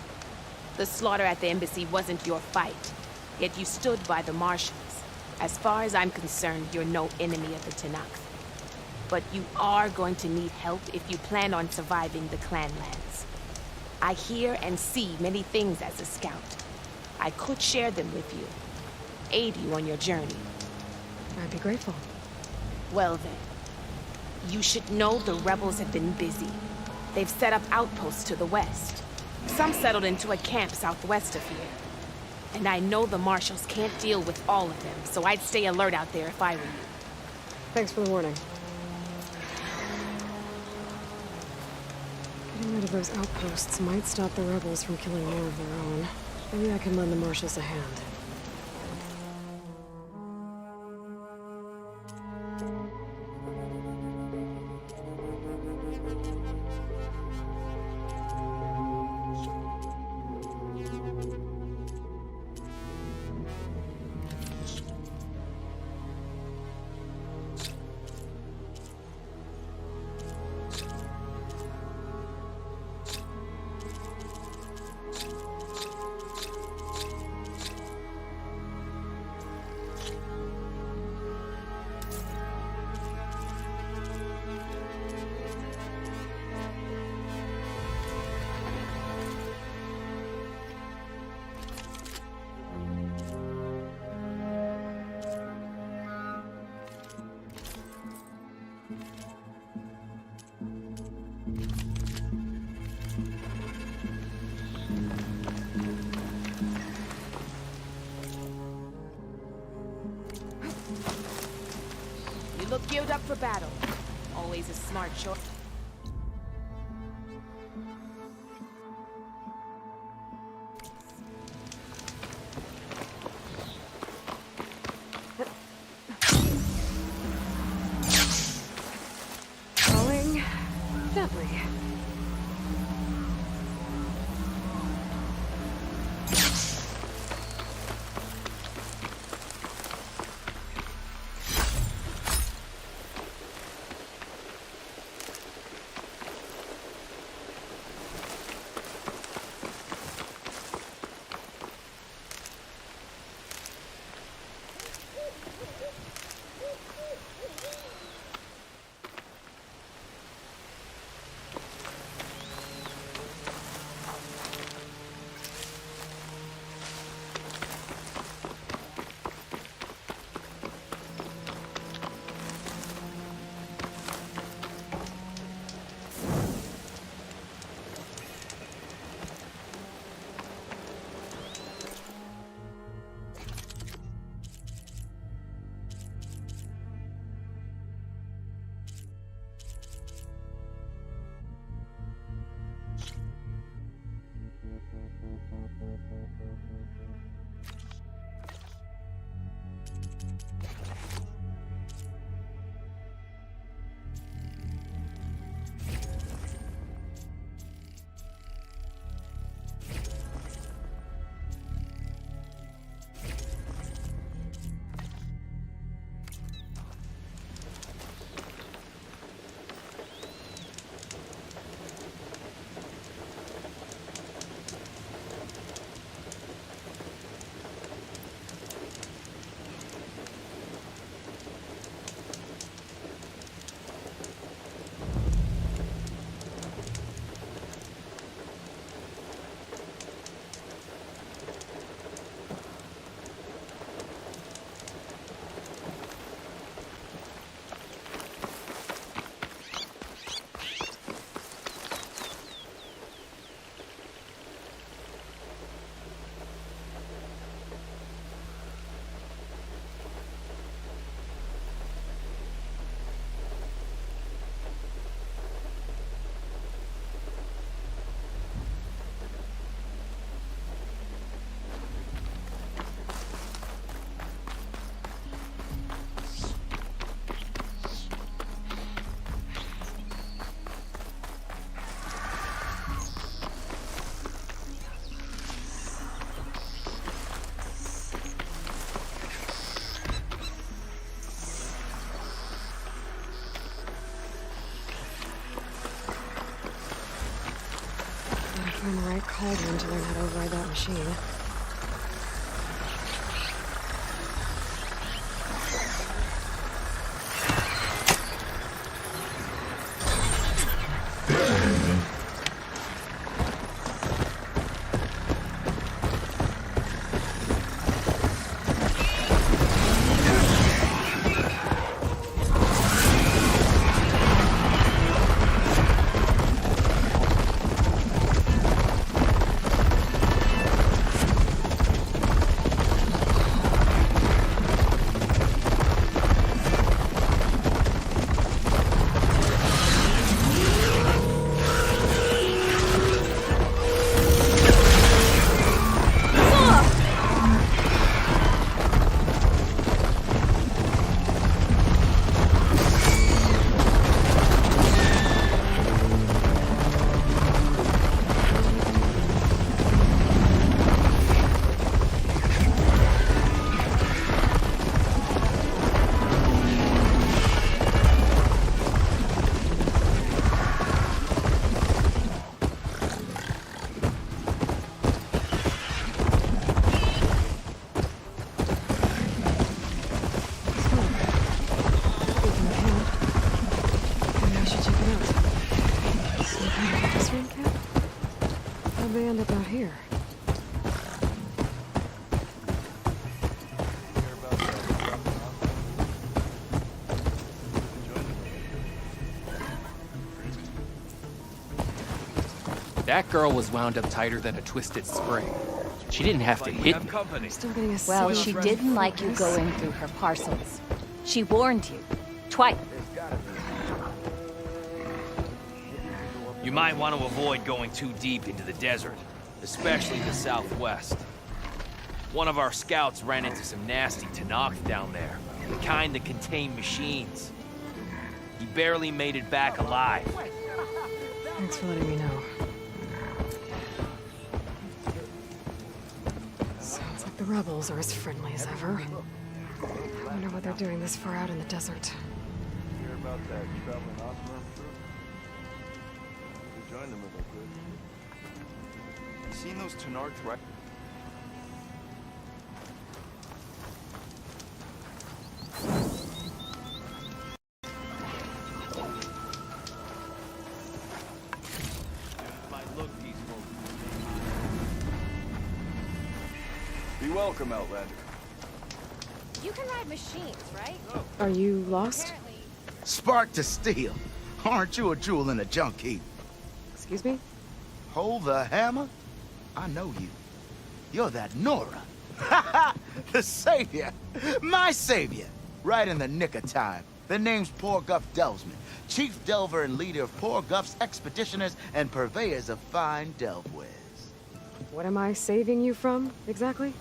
The slaughter at the embassy wasn't your fight, yet you stood by the marshals. As far as I'm concerned, you're no enemy of the Tenakth. But you are going to need help if you plan on surviving the clanlands. I hear and see many things as a scout. I could share them with you, aid you on your journey. I'd be grateful. Well then, you should know the rebels have been busy. They've set up outposts to the west. Some settled into a camp southwest of here. And I know the marshals can't deal with all of them, so I'd stay alert out there if I were you. Thanks for the warning. Getting rid of those outposts might stop the rebels from killing more of their own. Maybe I can lend the marshals a hand. You look geared up for battle. Always a smart choice. Falling gently. cauldron to learn how to override that machine. How'd they end up out here? That girl was wound up tighter than a twisted spring. She didn't have to hit me. Still getting a Well, signal she from didn't like you this. going through her parcels. She warned you. Twice. You might want to avoid going too deep into the desert, especially the southwest. One of our scouts ran into some nasty Tanakh down there, the kind that contain machines. He barely made it back alive. Thanks for letting me know. Sounds like the rebels are as friendly as ever. I wonder what they're doing this far out in the desert. Hear about that traveling Osmer troop? We joined them if I could. You seen those Tanark right? Might look peaceful. Be welcome, Outlander. You can ride machines, right? Are you lost? Spark to steel. Aren't you a jewel in a junk heap? Excuse me? Hold the hammer? I know you. You're that Nora. The savior. My savior. Right in the nick of time. The name's Poor Guff Delvesman, chief delver and leader of Poor Guff's expeditioners and purveyors of fine delvewares. What am I saving you from, exactly?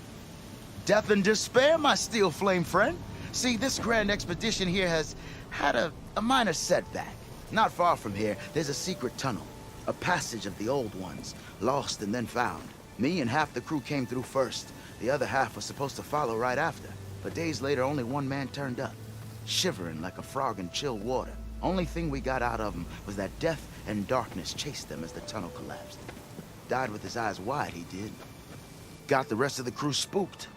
Death and despair, my steel flame friend. See, this grand expedition here has had a minor setback. Not far from here, there's a secret tunnel. A passage of the old ones, lost and then found. Me and half the crew came through first. The other half was supposed to follow right after. But days later, only one man turned up, shivering like a frog in chill water. Only thing we got out of him was that death and darkness chased them as the tunnel collapsed. Died with his eyes wide, he did. Got the rest of the crew spooked.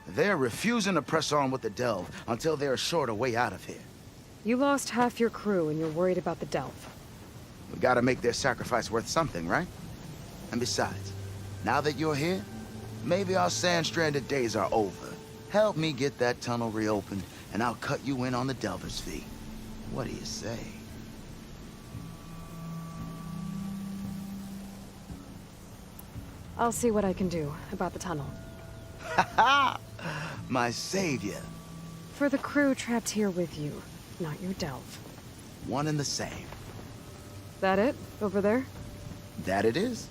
They're refusing to press on with the delve until they're assured a way out of here. You lost half your crew and you're worried about the delve. We gotta make their sacrifice worth something, right? And besides, now that you're here, maybe our sand-stranded days are over. Help me get that tunnel reopened, and I'll cut you in on the delver's fee. What do you say? I'll see what I can do about the tunnel. Ha-ha! My savior. For the crew trapped here with you, not your delve. One and the same. That it? Over there? That it is.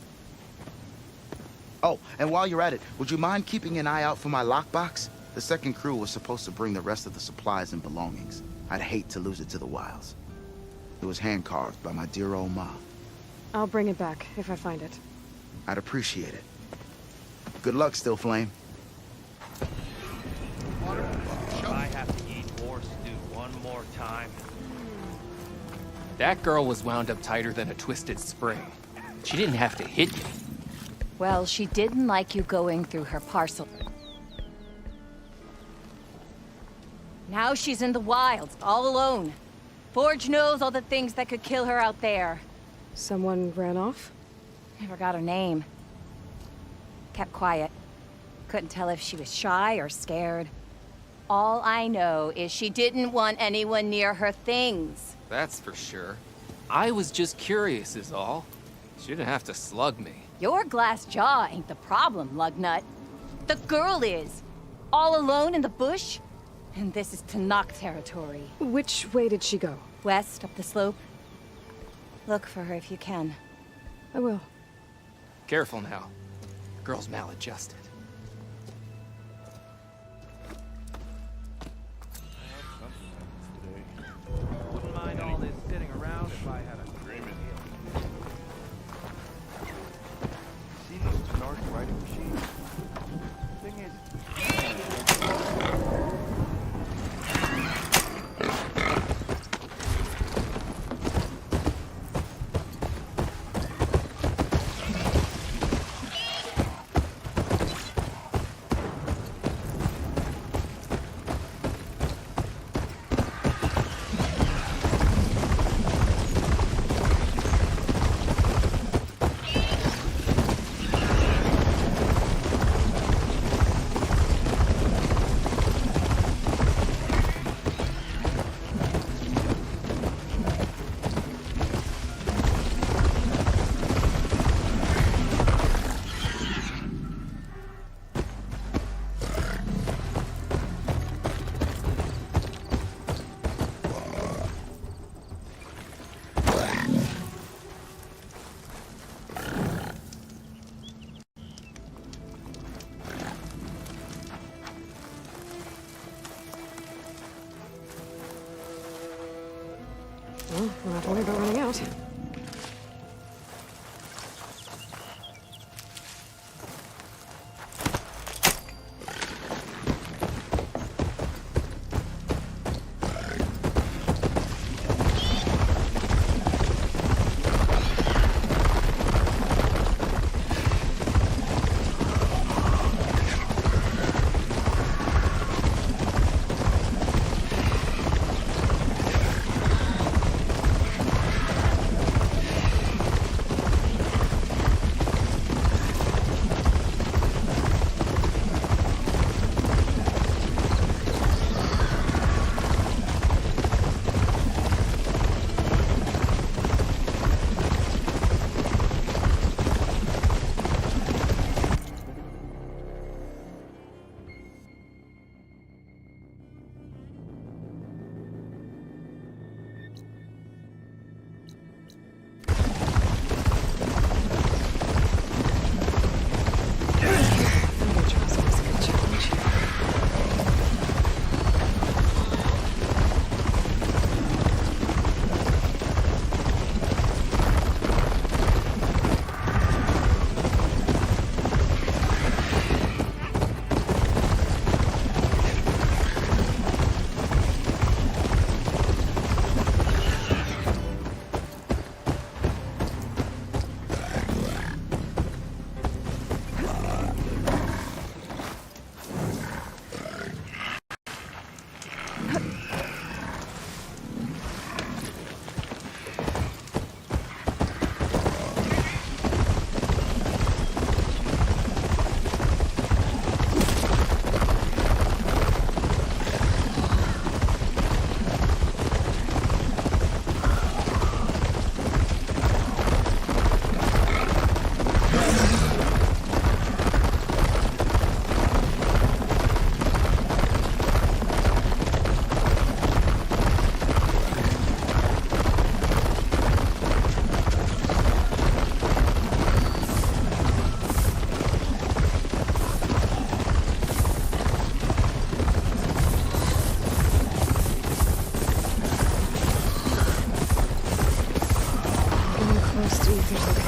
Oh, and while you're at it, would you mind keeping an eye out for my lockbox? The second crew was supposed to bring the rest of the supplies and belongings. I'd hate to lose it to the wilds. It was hand-carved by my dear old ma. I'll bring it back if I find it. I'd appreciate it. Good luck, Still Flame. I have to eat horse stew one more time. That girl was wound up tighter than a twisted spring. She didn't have to hit me. Well, she didn't like you going through her parcel. Now she's in the wilds, all alone. Forge knows all the things that could kill her out there. Someone ran off? Never got her name. Kept quiet. Couldn't tell if she was shy or scared. All I know is she didn't want anyone near her things. That's for sure. I was just curious is all. She didn't have to slug me. Your glass jaw ain't the problem, lugnut. The girl is. All alone in the bush? And this is Tanakh territory. Which way did she go? West, up the slope. Look for her if you can. I will. Careful now. The girl's maladjusted. Wouldn't mind all this sitting around if I had a dreaming. Seen those Tenarch writing machines? Thing is, Well, we'll have to worry about running out.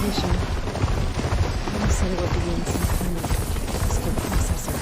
location. You said it would be in some kind of physical processor.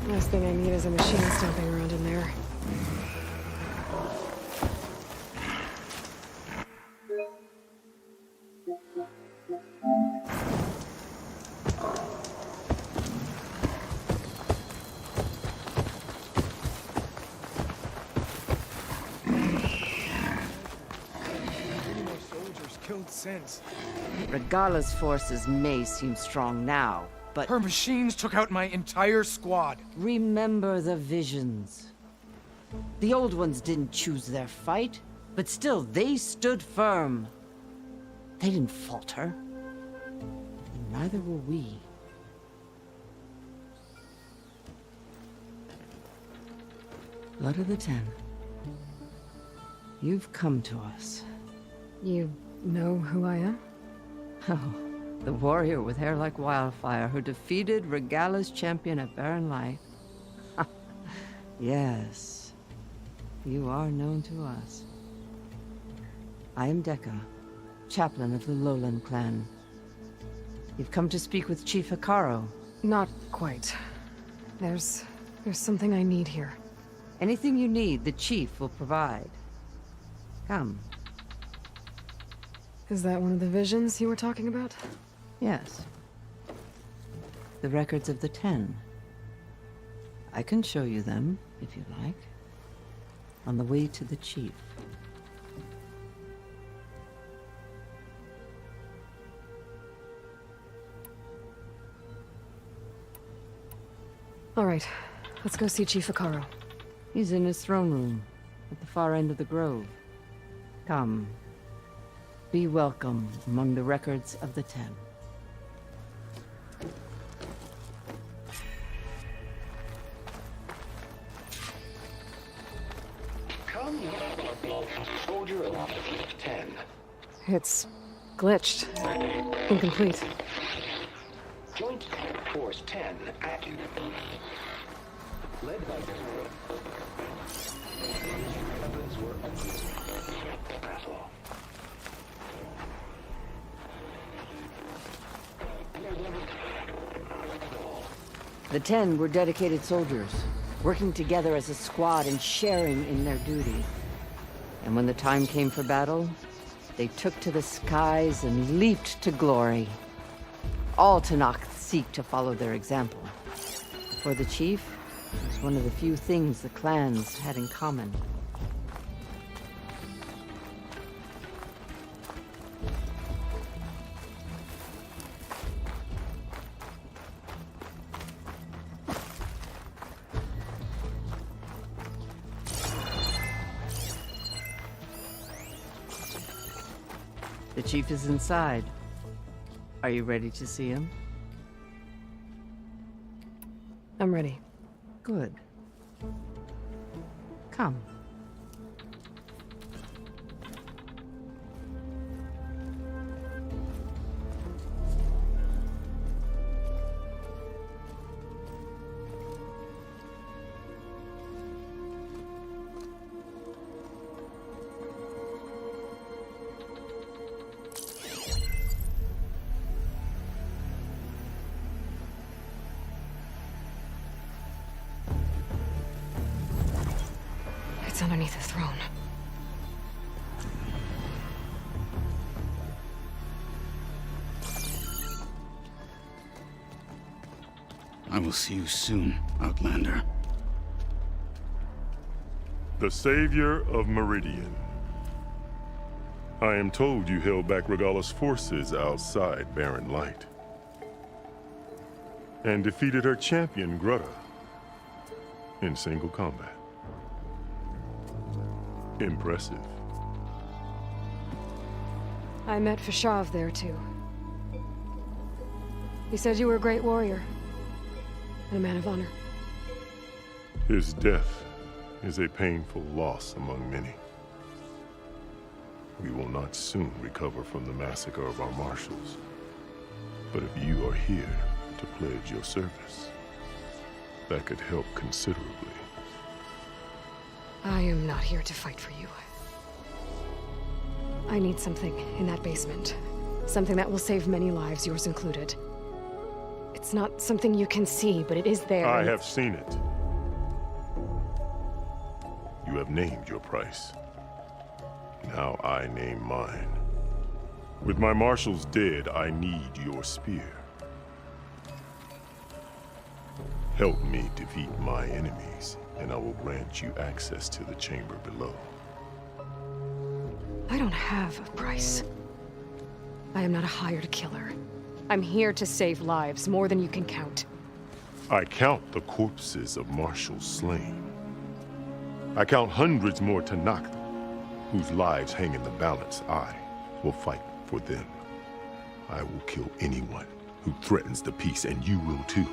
Last thing I need is a machine stomping around in there. Since. Regala's forces may seem strong now, but... Her machines took out my entire squad. Remember the visions. The old ones didn't choose their fight, but still, they stood firm. They didn't falter. And neither will we. Blood of the Ten. You've come to us. You know who I am? Oh, the warrior with hair like wildfire who defeated Regala's champion at Barren Light. Yes, you are known to us. I am Dekka, chaplain of the Lowland clan. You've come to speak with Chief Hikaru. Not quite. There's something I need here. Anything you need, the chief will provide. Come. Is that one of the visions you were talking about? Yes. The records of the 10. I can show you them, if you like. On the way to the chief. All right, let's go see Chief Hikaru. He's in his throne room, at the far end of the grove. Come. Be welcome among the records of the 10. Come, soldier of 10. It's glitched. Incomplete. Joint Force 10 active. Led by weapons were battle. The 10 were dedicated soldiers, working together as a squad and sharing in their duty. And when the time came for battle, they took to the skies and leaped to glory. All Tenakth seek to follow their example. For the chief, it was one of the few things the clans had in common. The chief is inside. Are you ready to see him? I'm ready. Good. Come. It's underneath the throne. I will see you soon, Outlander. The Savior of Meridian. I am told you held back Regala's forces outside Barren Light. And defeated her champion, Grutta, in single combat. Impressive. I met Fashav there, too. He said you were a great warrior. And a man of honor. His death is a painful loss among many. We will not soon recover from the massacre of our marshals. But if you are here to pledge your service, that could help considerably. I am not here to fight for you. I need something in that basement. Something that will save many lives, yours included. It's not something you can see, but it is there. I have seen it. You have named your price. Now I name mine. With my marshals dead, I need your spear. Help me defeat my enemies, and I will grant you access to the chamber below. I don't have a price. I am not a hired killer. I'm here to save lives, more than you can count. I count the corpses of marshals slain. I count hundreds more Tanakh, whose lives hang in the balance. I will fight for them. I will kill anyone who threatens the peace, and you will too,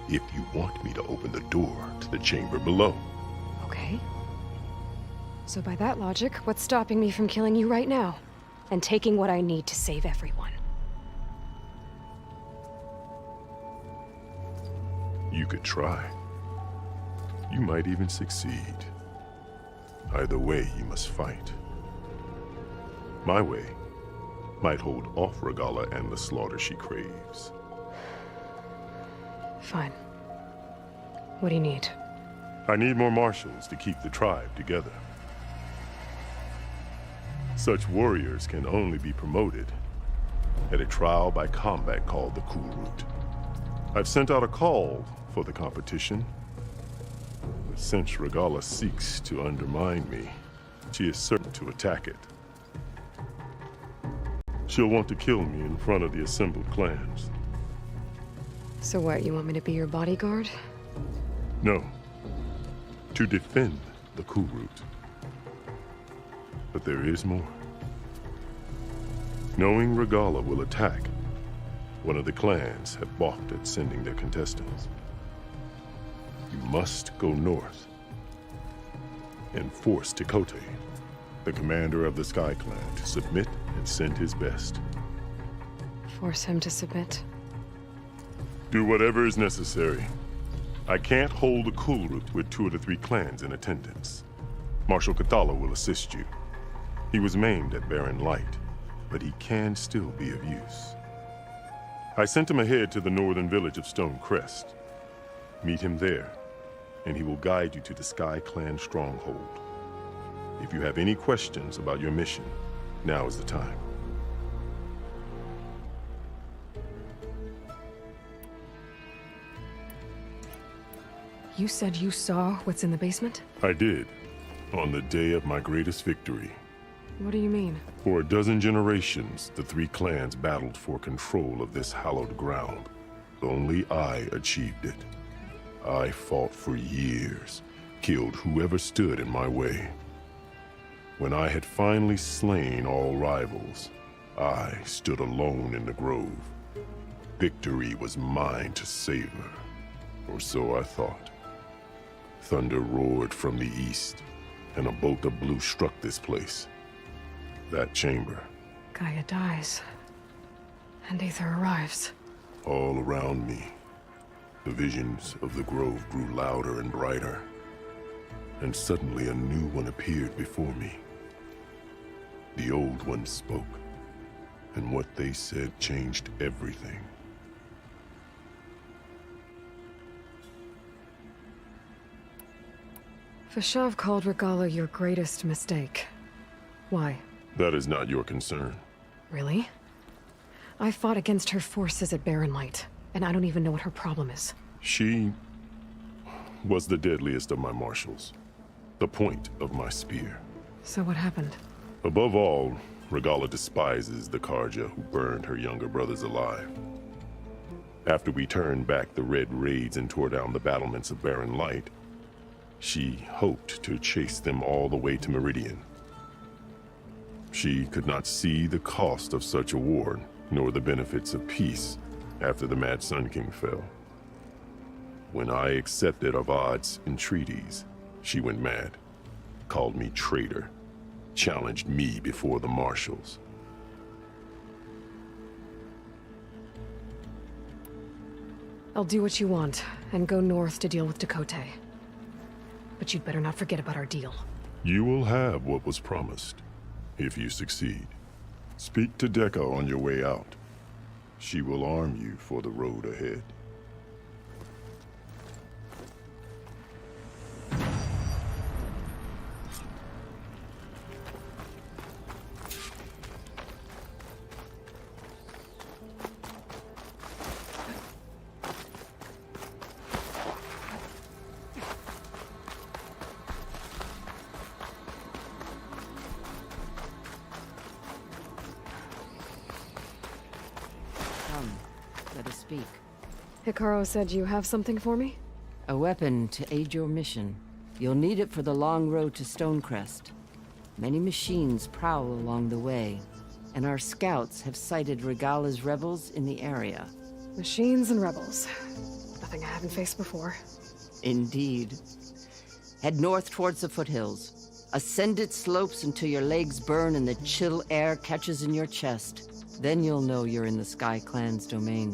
if you want me to open the door to the chamber below. Okay. So by that logic, what's stopping me from killing you right now? And taking what I need to save everyone? You could try. You might even succeed. Either way, you must fight. My way might hold off Regalla and the slaughter she craves. Fine. What do you need? I need more marshals to keep the tribe together. Such warriors can only be promoted at a trial by combat called the Cool Route. I've sent out a call for the competition, but since Regalla seeks to undermine me, she is certain to attack it. She'll want to kill me in front of the assembled clans. So what, you want me to be your bodyguard? No, to defend the Cool Route. But there is more. Knowing Regalla will attack, one of the clans have balked at sending their contestants. You must go north and force Tekote, the commander of the Sky Clan, to submit and send his best. Force him to submit? Do whatever is necessary. I can't hold the Cool Route with 2 of the 3 clans in attendance. Marshal Kathala will assist you. He was maimed at Barren Light, but he can still be of use. I sent him ahead to the northern village of Stone Crest. Meet him there, and he will guide you to the Sky Clan stronghold. If you have any questions about your mission, now is the time. You said you saw what's in the basement? I did, on the day of my greatest victory. What do you mean? For a dozen generations, the 3 clans battled for control of this hallowed ground. Only I achieved it. I fought for years, killed whoever stood in my way. When I had finally slain all rivals, I stood alone in the grove. Victory was mine to savor, or so I thought. Thunder roared from the east, and a bolt of blue struck this place. That chamber. Gaia dies, and Aether arrives. All around me, the visions of the grove grew louder and brighter, and suddenly a new one appeared before me. The old one spoke, and what they said changed everything. Vashav called Regalla your greatest mistake. Why? That is not your concern. Really? I fought against her forces at Barren Light, and I don't even know what her problem is. She was the deadliest of my marshals, the point of my spear. So what happened? Above all, Regalla despises the Karja who burned her younger brothers alive. After we turned back the red raids and tore down the battlements of Barren Light, she hoped to chase them all the way to Meridian. She could not see the cost of such a war, nor the benefits of peace after the Mad Sun King fell. When I accepted Avad's entreaties, she went mad, called me traitor, challenged me before the marshals. I'll do what you want, and go north to deal with Tekote. But you'd better not forget about our deal. You will have what was promised, if you succeed. Speak to Dekka on your way out. She will arm you for the road ahead. speak. Hikaru said you have something for me? A weapon to aid your mission. You'll need it for the long road to Stonecrest. Many machines prowl along the way, and our scouts have sighted Regala's rebels in the area. Machines and rebels. Nothing I haven't faced before. Indeed. Head north towards the foothills. Ascend its slopes until your legs burn and the chill air catches in your chest. Then you'll know you're in the Sky Clan's domain.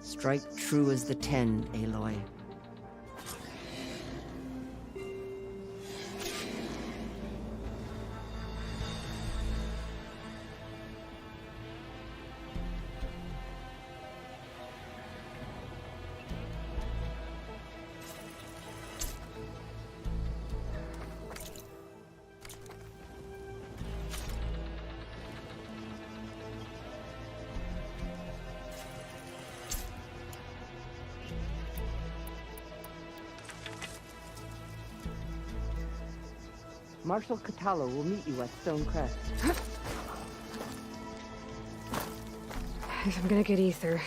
Strike true as the 10, Aloy. Marshal Catallo will meet you at Stonecrest. If I'm gonna get ether...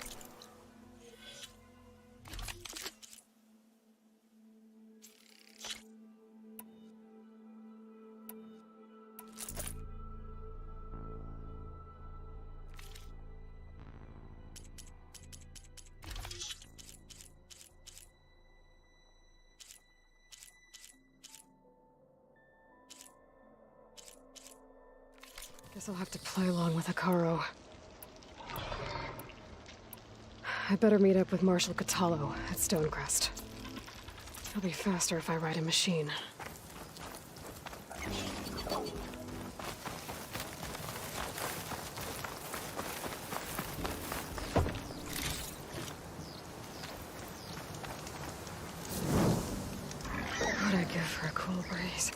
Guess I'll have to play along with Hikaru. I better meet up with Marshal Catallo at Stonecrest. It'll be faster if I ride a machine. What'd I give for a cool breeze?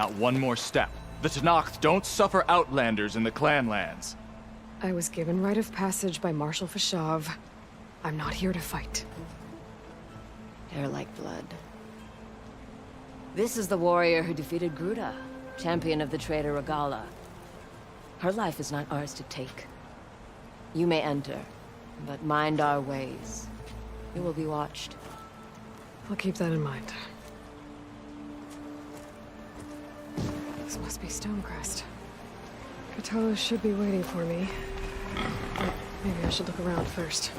Not one more step. The Tenakth don't suffer outlanders in the clan lands. I was given rite of passage by Marshal Fashav. I'm not here to fight. Hair like blood. This is the warrior who defeated Gruta, champion of the traitor Regala. Her life is not ours to take. You may enter, but mind our ways. You will be watched. I'll keep that in mind. This must be Stonecrest. Cthulhu should be waiting for me. But maybe I should look around first.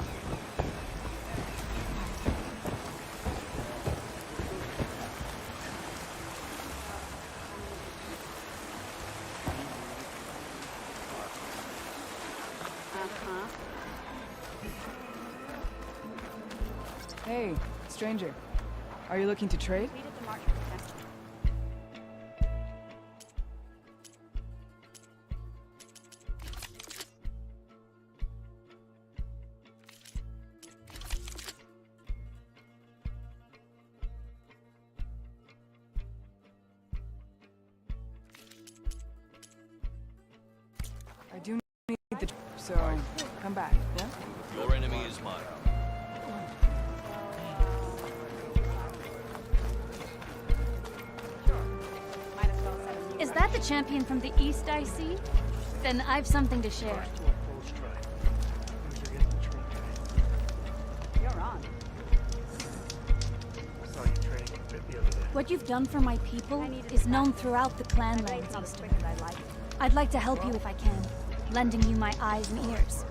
Hey, stranger. Are you looking to trade? I do need the... so come back, yeah? Your enemy is mine. Is that the champion from the east I see? Then I've something to share. You're on. What you've done for my people is known throughout the clan lands, Eastern. I'd like to help you if I can, lending you my eyes and ears.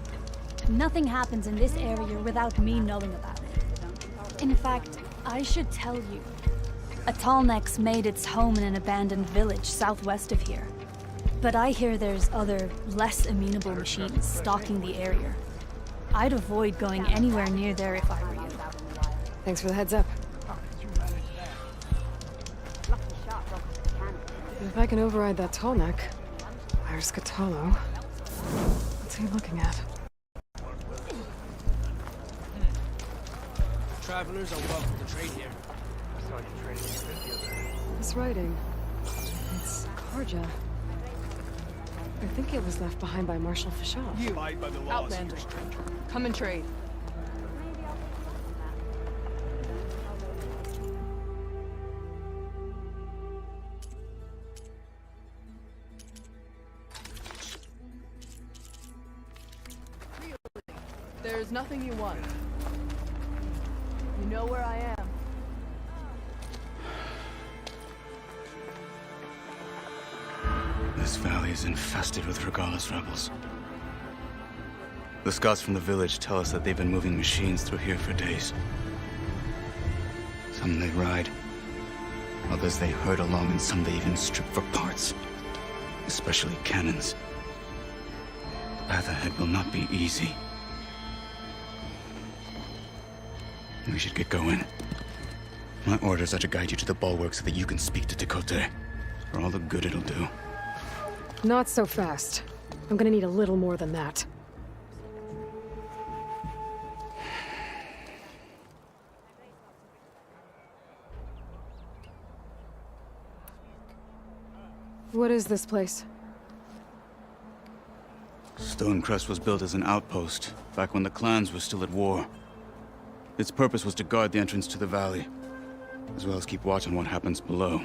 Nothing happens in this area without me knowing about it. In fact, I should tell you. A Tallneck's made its home in an abandoned village southwest of here. But I hear there's other, less amenable machines stalking the area. I'd avoid going anywhere near there if I were you. Thanks for the heads up. If I can override that Tallneck, where's Cthulhu? What's he looking at? Travelers are welcome to trade here. This writing. It's Karja. I think it was left behind by Marshal Fashav. You, Outlander, come and trade. There's nothing you want. You know where I am. This valley is infested with Regala's rebels. The scouts from the village tell us that they've been moving machines through here for days. Some they ride, others they herd along, and some they even strip for parts. Especially cannons. The path ahead will not be easy. We should get going. My orders are to guide you to the bulwark so that you can speak to Tekote. For all the good it'll do. Not so fast. I'm gonna need a little more than that. What is this place? Stonecrest was built as an outpost, back when the clans were still at war. Its purpose was to guard the entrance to the valley, as well as keep watch on what happens below.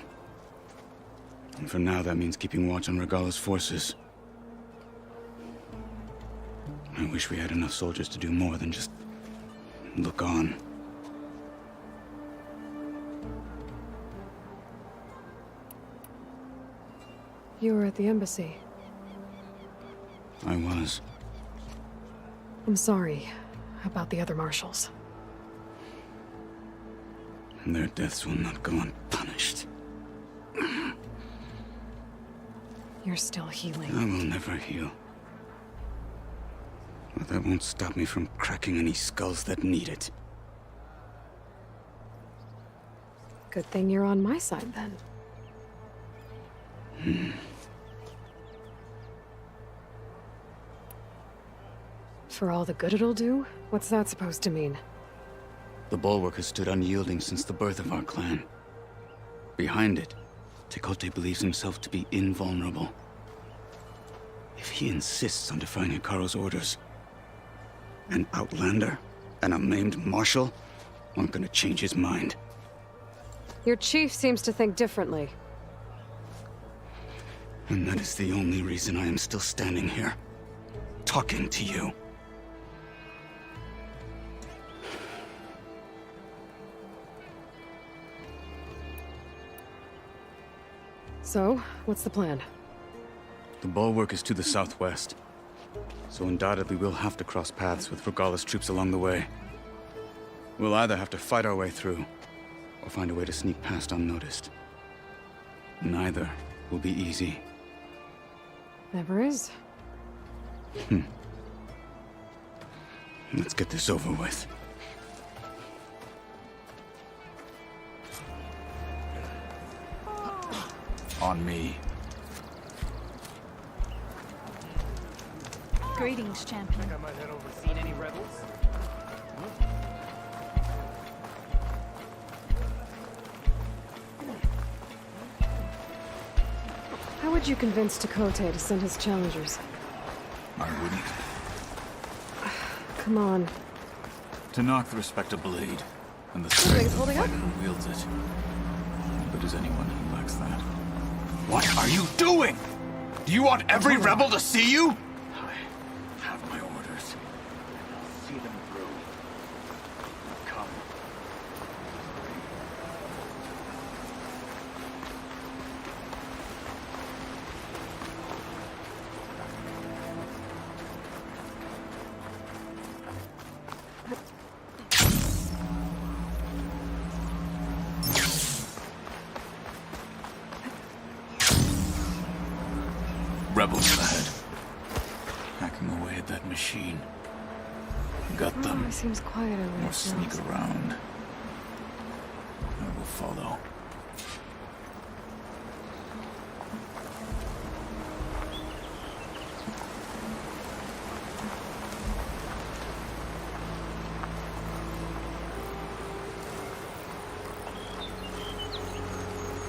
And for now, that means keeping watch on Regala's forces. I wish we had enough soldiers to do more than just look on. You were at the embassy. I was. I'm sorry about the other marshals. Their deaths will not go unpunished. You're still healing. I will never heal. But that won't stop me from cracking any skulls that need it. Good thing you're on my side, then. For all the good it'll do? What's that supposed to mean? The bulwark has stood unyielding since the birth of our clan. Behind it, Tekote believes himself to be invulnerable. If he insists on defying Hikaru's orders, an outlander and a maimed marshal aren't gonna change his mind. Your chief seems to think differently. And that is the only reason I am still standing here, talking to you. So, what's the plan? The bulwark is to the southwest, so undoubtedly we'll have to cross paths with Regala's troops along the way. We'll either have to fight our way through, or find a way to sneak past unnoticed. Neither will be easy. Never is. Let's get this over with. On me. Greetings, champion. I might head over. Seen any rebels? How would you convince Tekote to send his challengers? I wouldn't. Come on. To knock the respect of blade, and the Something's strength of the holding up. fighter who wields it. But is anyone who lacks that? What are you doing? Do you want every rebel to see you? I have my orders. I'll see them through. Come. Rebels ahead. Hacking away at that machine. Got them. Oh, it seems quieter when Or it sneak smells. around. I will follow.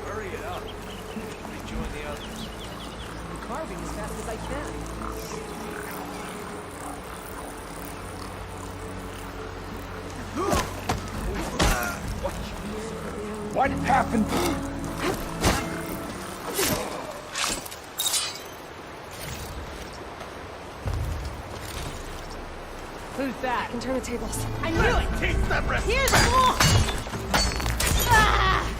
Hurry it up. Rejoin the others. I'm carving as fast as I can. What happened? Who's that? I can turn the tables. I knew it! Taste that respect! Here's more! Ah!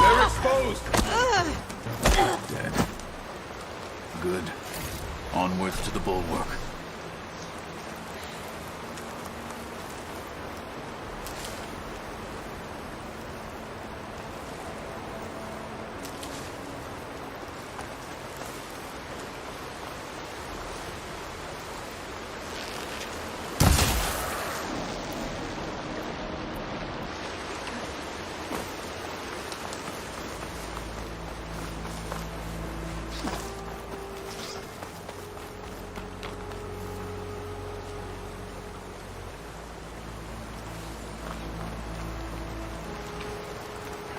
They're exposed! Dead. Good. Onwards to the bulwark.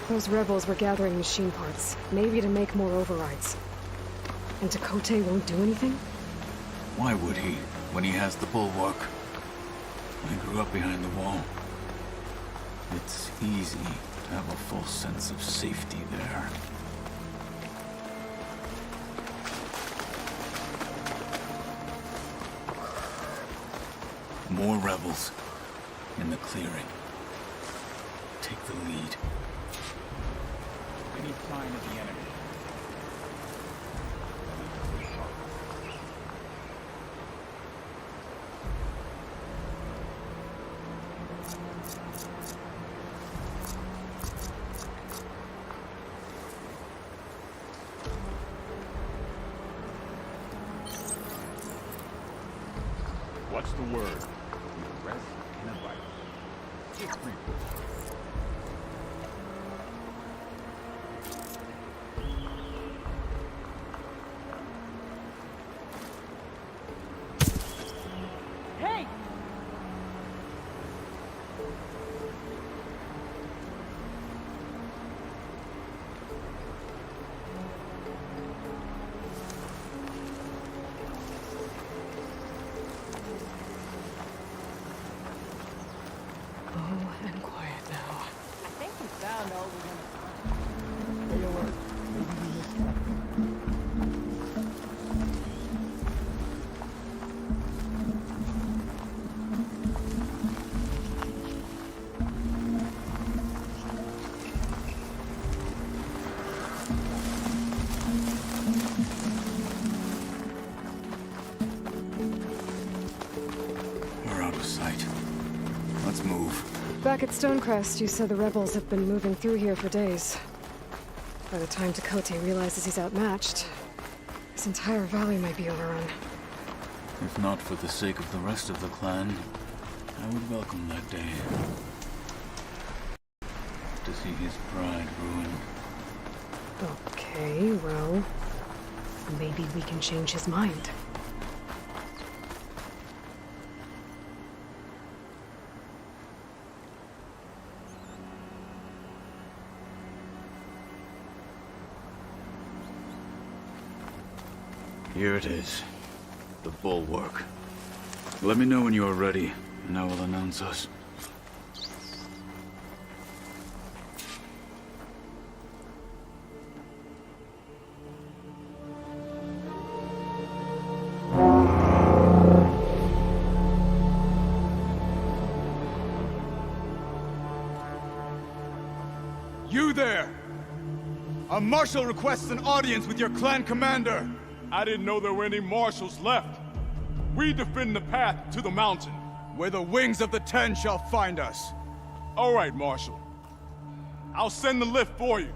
Those rebels were gathering machine parts, maybe to make more overrides. And Tekote won't do anything? Why would he, when he has the bulwark? I grew up behind the wall. It's easy to have a false sense of safety there. More rebels in the clearing. Take the lead. Any sign of the enemy? What's the word? We rest in a bite. It's free. Hey! and quiet now. I think we found all we're gonna find. Stay alert. Maybe we missed something. We're out of sight. Let's move. Back at Stonecrest, you said the rebels have been moving through here for days. By the time Tekote realizes he's outmatched, this entire valley might be overrun. If not for the sake of the rest of the clan, I would welcome that day. To see his pride ruined. Okay, well, maybe we can change his mind. Here it is. The bulwark. Let me know when you are ready, and I will announce us. You there! A marshal requests an audience with your clan commander. I didn't know there were any marshals left. We defend the path to the mountain, where the wings of the Ten shall find us. All right, Marshal. I'll send the lift for you.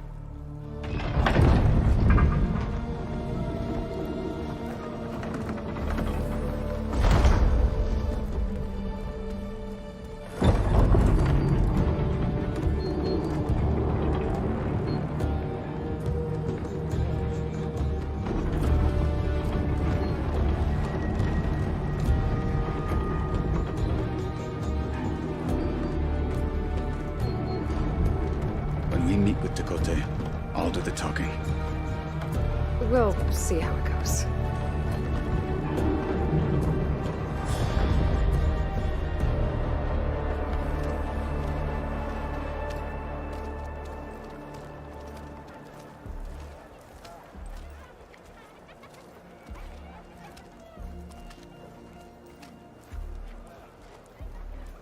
With Tekote, I'll do the talking. We'll see how it goes.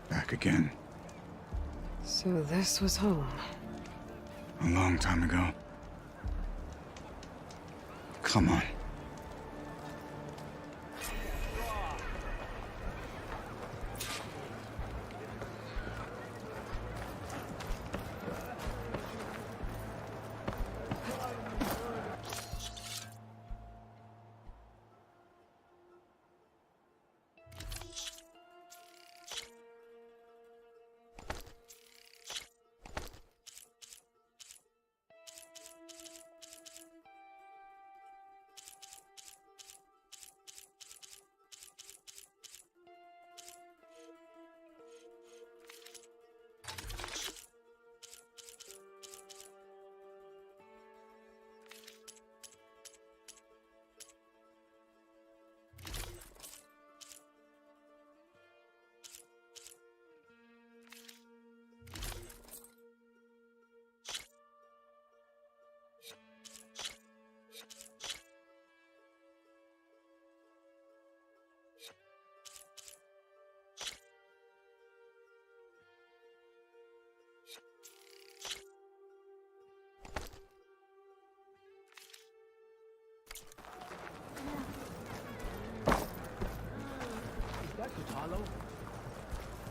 Back again. So this was home. A long time ago. Come on.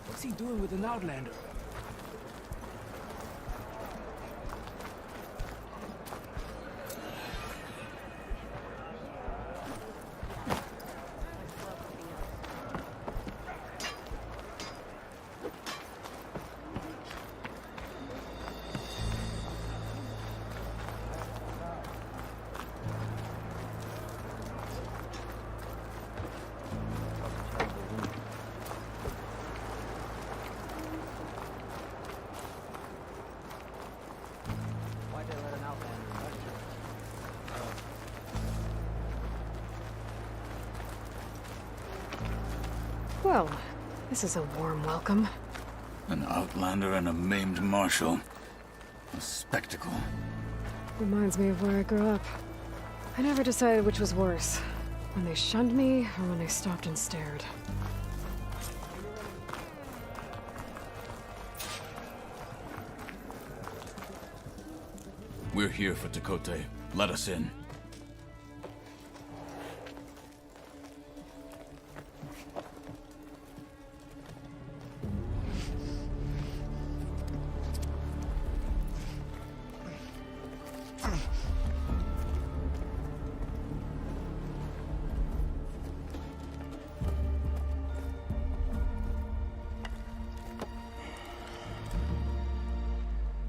What's he doing with an Outlander? Well, this is a warm welcome. An outlander and a maimed marshal. A spectacle. Reminds me of where I grew up. I never decided which was worse. When they shunned me, or when they stopped and stared. We're here for Tekote. Let us in.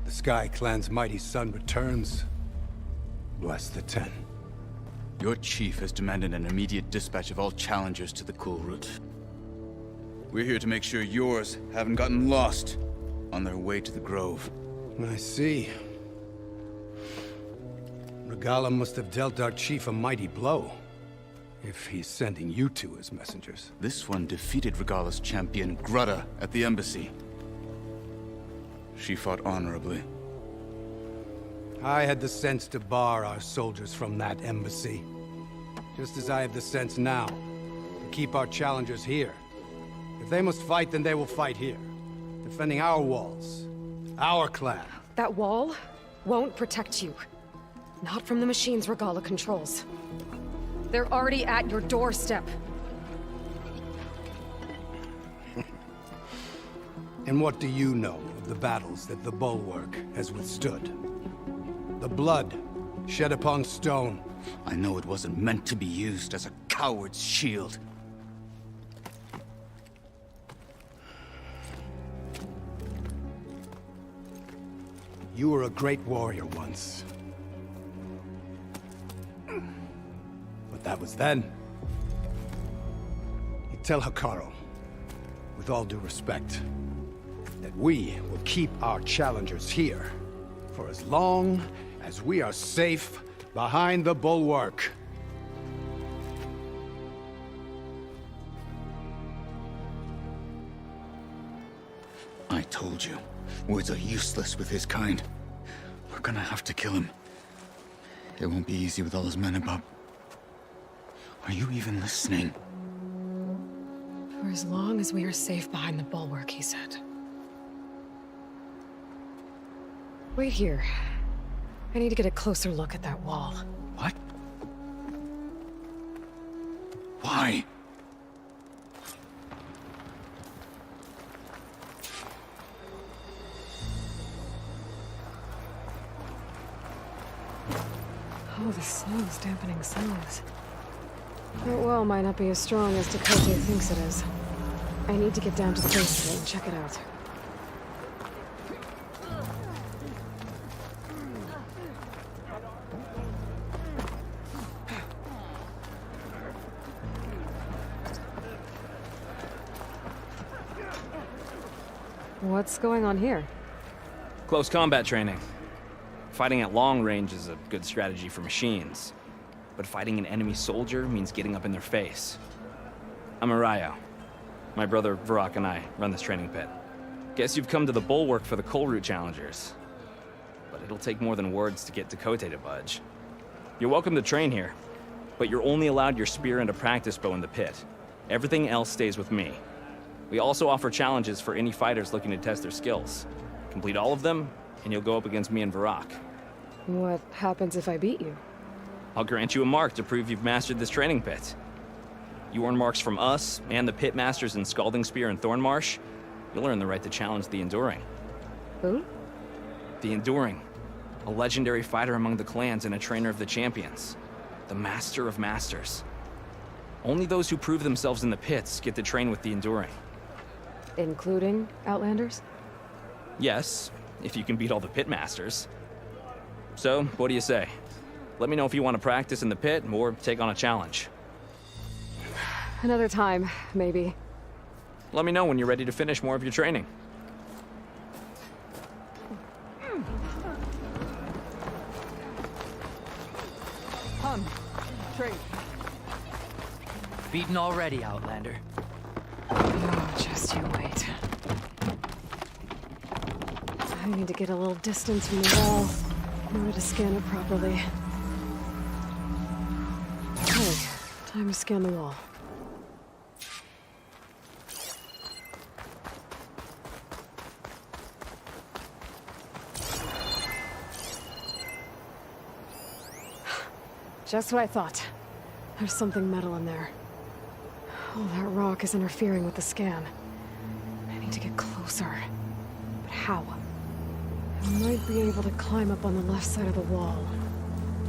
Sky Clan's mighty son returns. Bless the Ten. Your chief has demanded an immediate dispatch of all challengers to the Cool Route. We're here to make sure yours haven't gotten lost on their way to the Grove. I see. Regala must have dealt our chief a mighty blow, if he's sending you two as messengers. This one defeated Regala's champion, Grutta, at the embassy. She fought honorably. I had the sense to bar our soldiers from that embassy. Just as I have the sense now to keep our challengers here. If they must fight, then they will fight here. Defending our walls. Our clan. That wall won't protect you. Not from the machines Regala controls. They're already at your doorstep. And what do you know of the battles that the Bulwark has withstood? The blood shed upon stone. I know it wasn't meant to be used as a coward's shield. You were a great warrior once. But that was then. You tell Hikaru, with all due respect, that we will keep our challengers here for as long as we are safe behind the Bulwark. I told you, words are useless with his kind. We're gonna have to kill him. It won't be easy with all his men about. Are you even listening? For as long as we are safe behind the Bulwark, he said. Wait here. I need to get a closer look at that wall. What? Why? Oh, the snow's dampening sounds. That wall might not be as strong as Tekote thinks it is. I need to get down to the base of it and check it out. What's going on here? Close combat training. Fighting at long range is a good strategy for machines. But fighting an enemy soldier means getting up in their face. I'm Arayo. My brother Varrock and I run this training pit. Guess you've come to the Bulwark for the Coal Route challengers. But it'll take more than words to get Tekote to budge. You're welcome to train here, but you're only allowed your spear and a practice bow in the pit. Everything else stays with me. We also offer challenges for any fighters looking to test their skills. Complete all of them, and you'll go up against me and Varrock. What happens if I beat you? I'll grant you a mark to prove you've mastered this training pit. You earn marks from us and the pit masters in Scalding Spear and Thornmarsh. You'll earn the right to challenge the Enduring. Who? The Enduring. A legendary fighter among the clans and a trainer of the champions. The Master of Masters. Only those who prove themselves in the pits get to train with the Enduring. Including Outlanders? Yes, if you can beat all the pit masters. So, what do you say? Let me know if you want to practice in the pit or take on a challenge. Another time, maybe. Let me know when you're ready to finish more of your training. Trade. Beaten already, Outlander. Oh, just you wait. I need to get a little distance from the wall in order to scan it properly. Okay, time to scan the wall. Just what I thought. There's something metal in there. Oh, that rock is interfering with the scan. I need to get closer. But how? I might be able to climb up on the left side of the wall,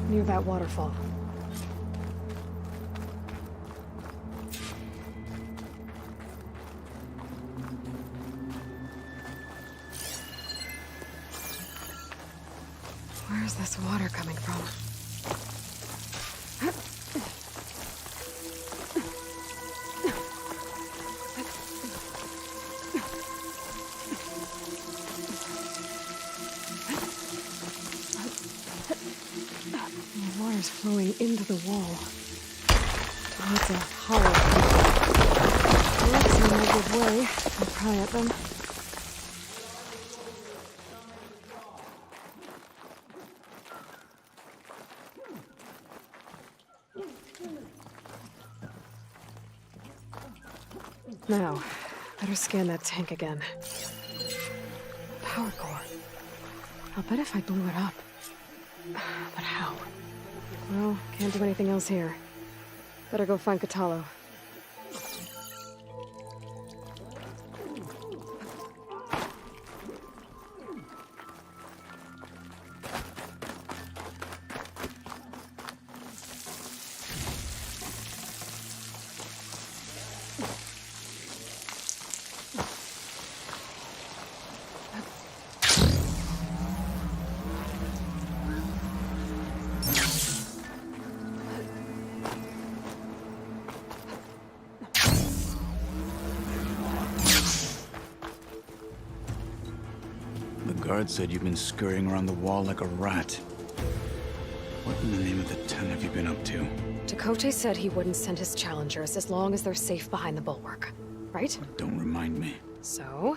near that waterfall. Where's this water coming from? The water's flowing into the wall. Towards a hollow. Looks in a good way. I'll pry at them. Now, better scan that tank again. Power core. I'll bet if I blew it up. But how? Well, can't do anything else here. Better go find Katalo. The guard said you've been scurrying around the wall like a rat. What in the name of the Ten have you been up to? Chakotay said he wouldn't send his challengers as long as they're safe behind the bulwark, right? Don't remind me. So,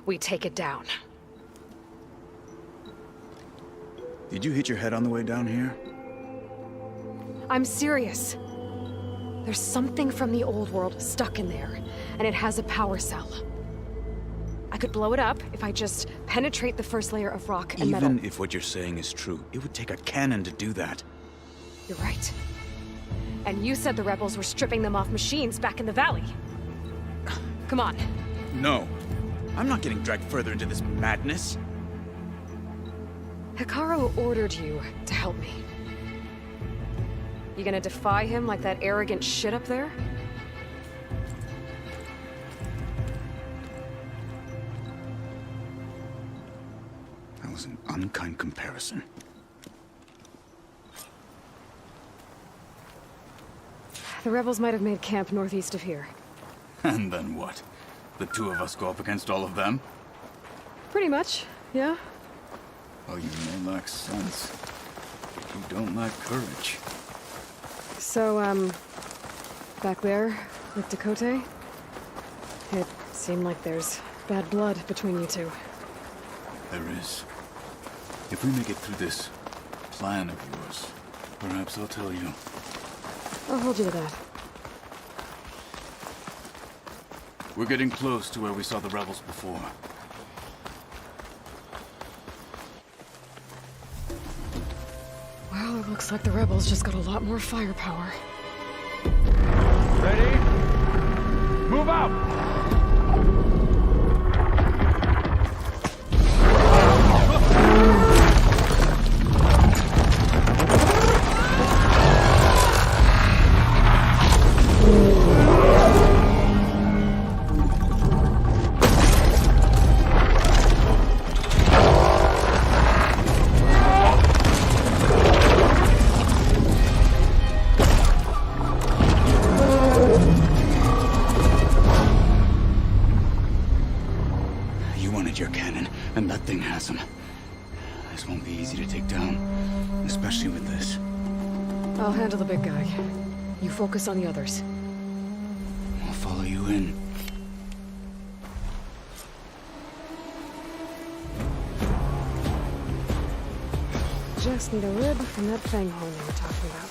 we take it down. Did you hit your head on the way down here? I'm serious. There's something from the old world stuck in there, and it has a power cell. I could blow it up if I just penetrate the first layer of rock and metal. Even if what you're saying is true, it would take a cannon to do that. You're right. And you said the rebels were stripping them off machines back in the valley. Come on. No. I'm not getting dragged further into this madness. Hikaru ordered you to help me. You gonna defy him like that arrogant shit up there? That was an unkind comparison. The rebels might have made camp northeast of here. And then what? The two of us go up against all of them? Pretty much, yeah. Well, you may lack sense. You don't lack courage. So, back there, with Chakotay, it seemed like there's bad blood between you two. There is. If we make it through this plan of yours, perhaps I'll tell you. I'll hold you to that. We're getting close to where we saw the rebels before. Well, it looks like the rebels just got a lot more firepower. Ready? Move out! Your cannon, and that thing has him. This won't be easy to take down, especially with this. I'll handle the big guy. You focus on the others. I'll follow you in. Just need a rib from that fang horn you were talking about.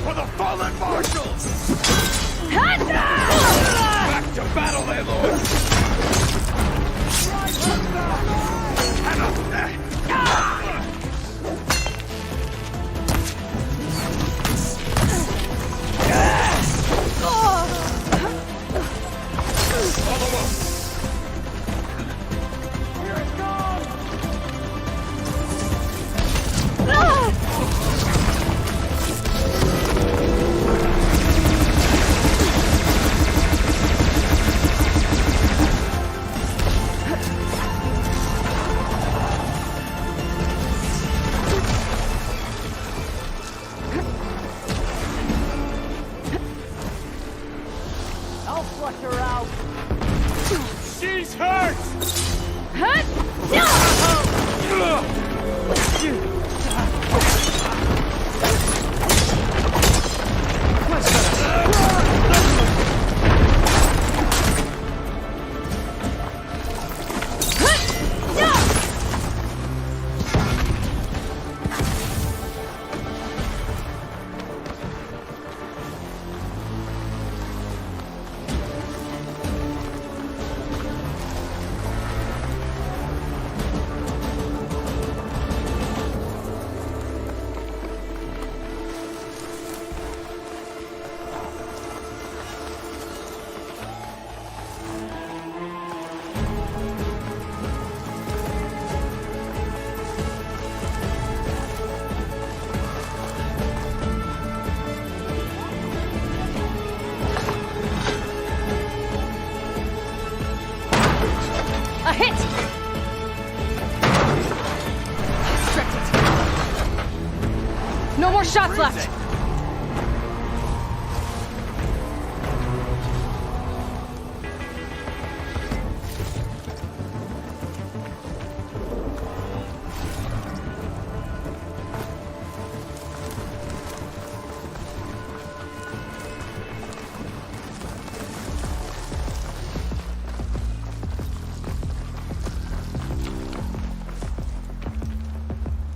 For the fallen marshals! Back to battle, they lord! I'll flush her out. She's hurt! A hit! Restricted. No more shots left!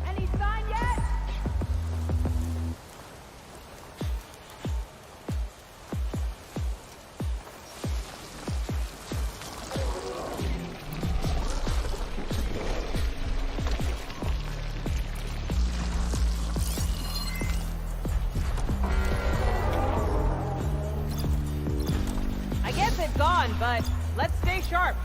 Any sign yet? I guess they've gone, but let's stay sharp.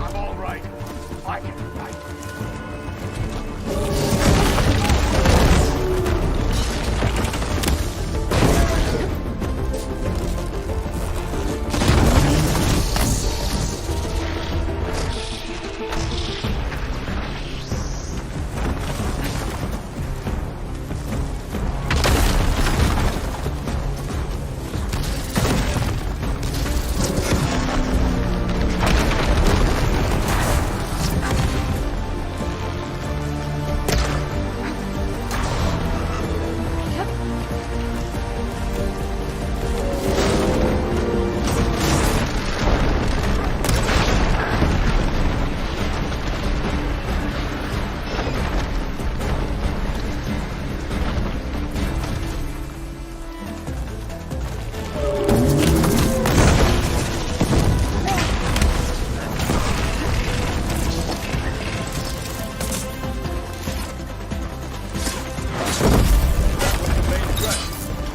I'm all right. I can fight.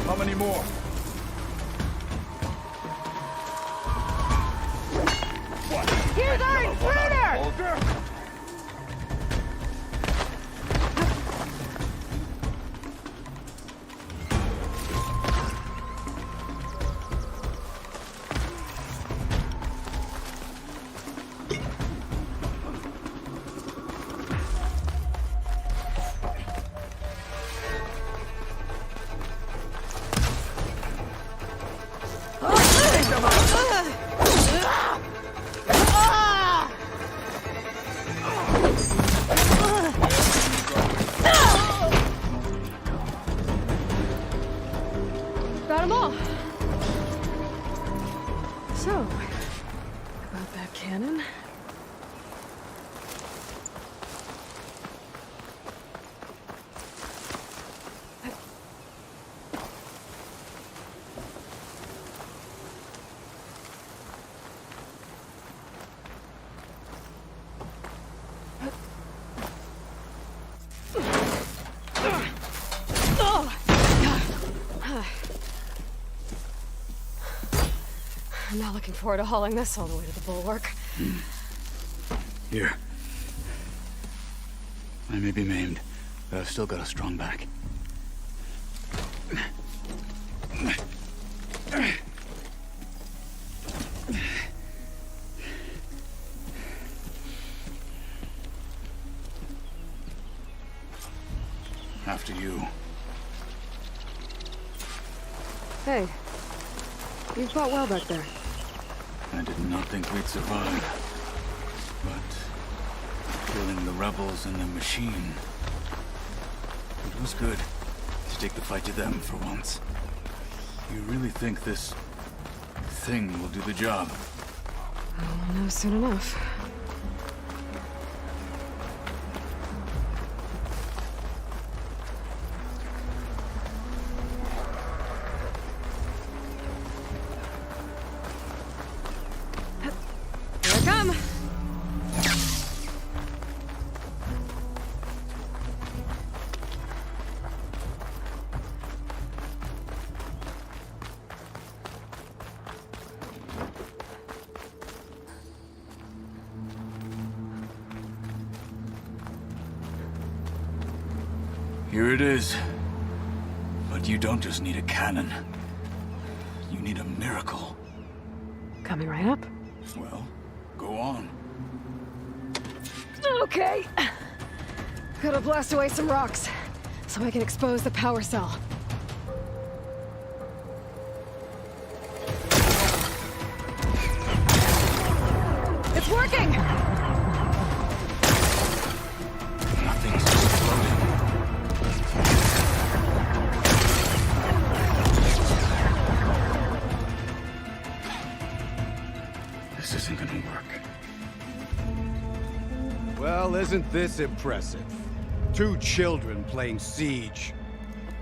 How many more? Here's our intruder! Got them all. So, about that cannon. I'm not looking forward to hauling this all the way to the bulwark. Here. I may be maimed, but I've still got a strong back. After you. Hey, you fought well back there. I did not think we'd survive. But killing the rebels and the machine, it was good to take the fight to them for once. You really think this thing will do the job? I'll know soon enough. Here I come! Here it is. But you don't just need a cannon. You need a miracle. Coming right up. Well, go on. Okay. Gotta blast away some rocks, so I can expose the power cell. It's working! Nothing's exploding. This isn't gonna work. Well, isn't this impressive? 2 children playing siege.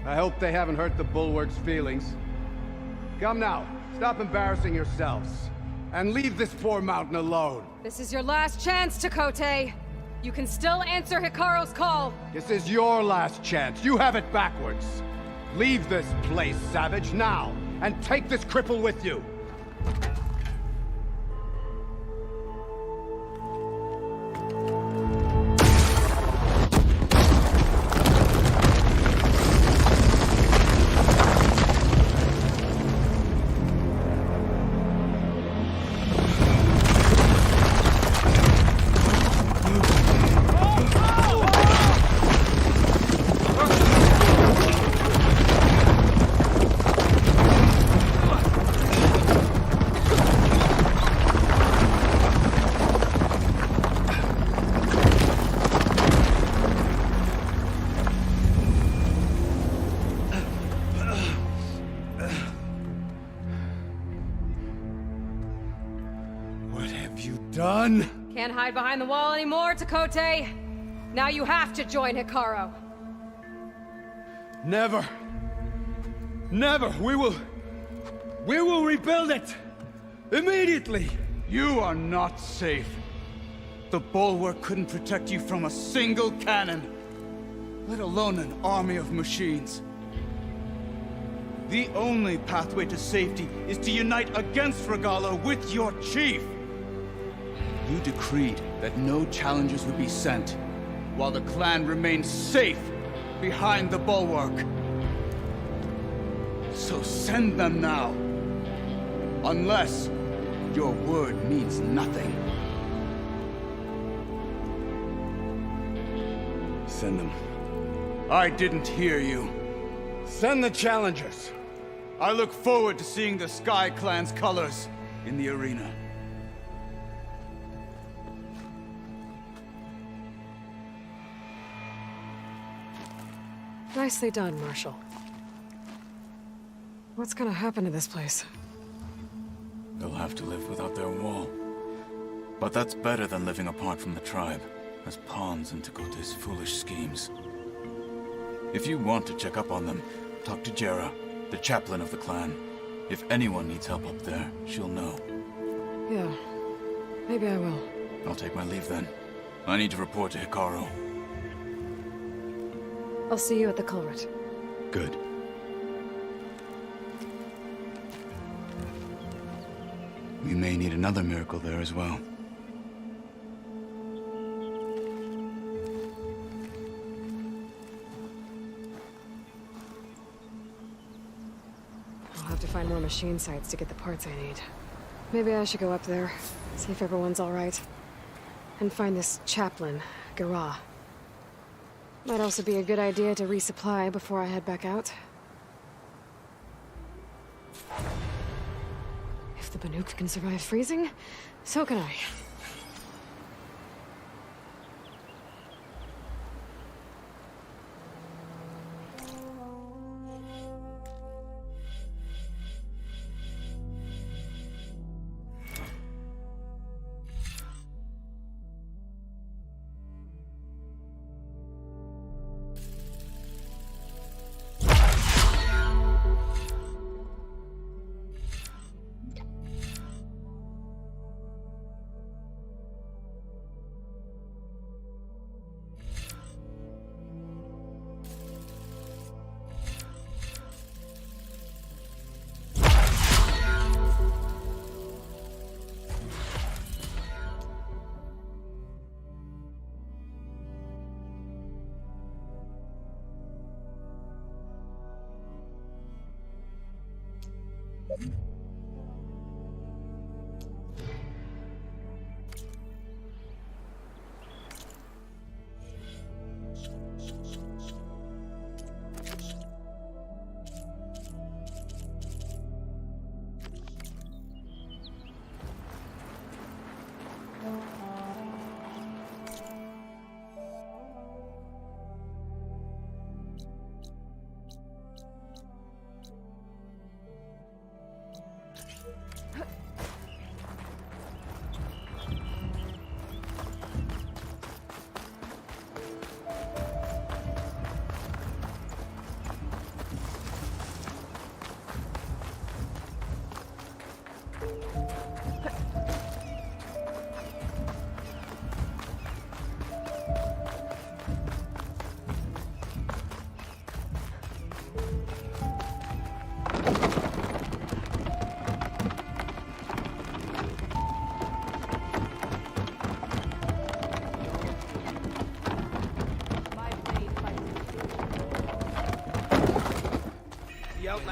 I hope they haven't hurt the Bulwark's feelings. Come now, stop embarrassing yourselves. And leave this poor mountain alone. This is your last chance, Chakotay. You can still answer Hikaru's call. This is your last chance. You have it backwards. Leave this place, Savage, now. and take this cripple with you. Done? Can't hide behind the wall anymore, Takote. Now you have to join Hikaru. Never. Never. We will rebuild it. Immediately. You are not safe. The bulwark couldn't protect you from a single cannon, let alone an army of machines. The only pathway to safety is to unite against Regala with your chief. You decreed that no challengers would be sent, while the clan remained safe behind the bulwark. So send them now. Unless your word means nothing. Send them. I didn't hear you. Send the challengers. I look forward to seeing the Sky Clan's colors in the arena. Nicely done, Marshal. What's gonna happen to this place? They'll have to live without their wall. But that's better than living apart from the tribe, as pawns in Takote's foolish schemes. If you want to check up on them, talk to Jera, the chaplain of the clan. If anyone needs help up there, she'll know. Yeah, maybe I will. I'll take my leave then. I need to report to Hikaru. I'll see you at the culvert. Good. We may need another miracle there as well. I'll have to find more machine sites to get the parts I need. Maybe I should go up there, see if everyone's all right. And find this chaplain, Gara. Might also be a good idea to resupply before I head back out. If the Banuk can survive freezing, so can I.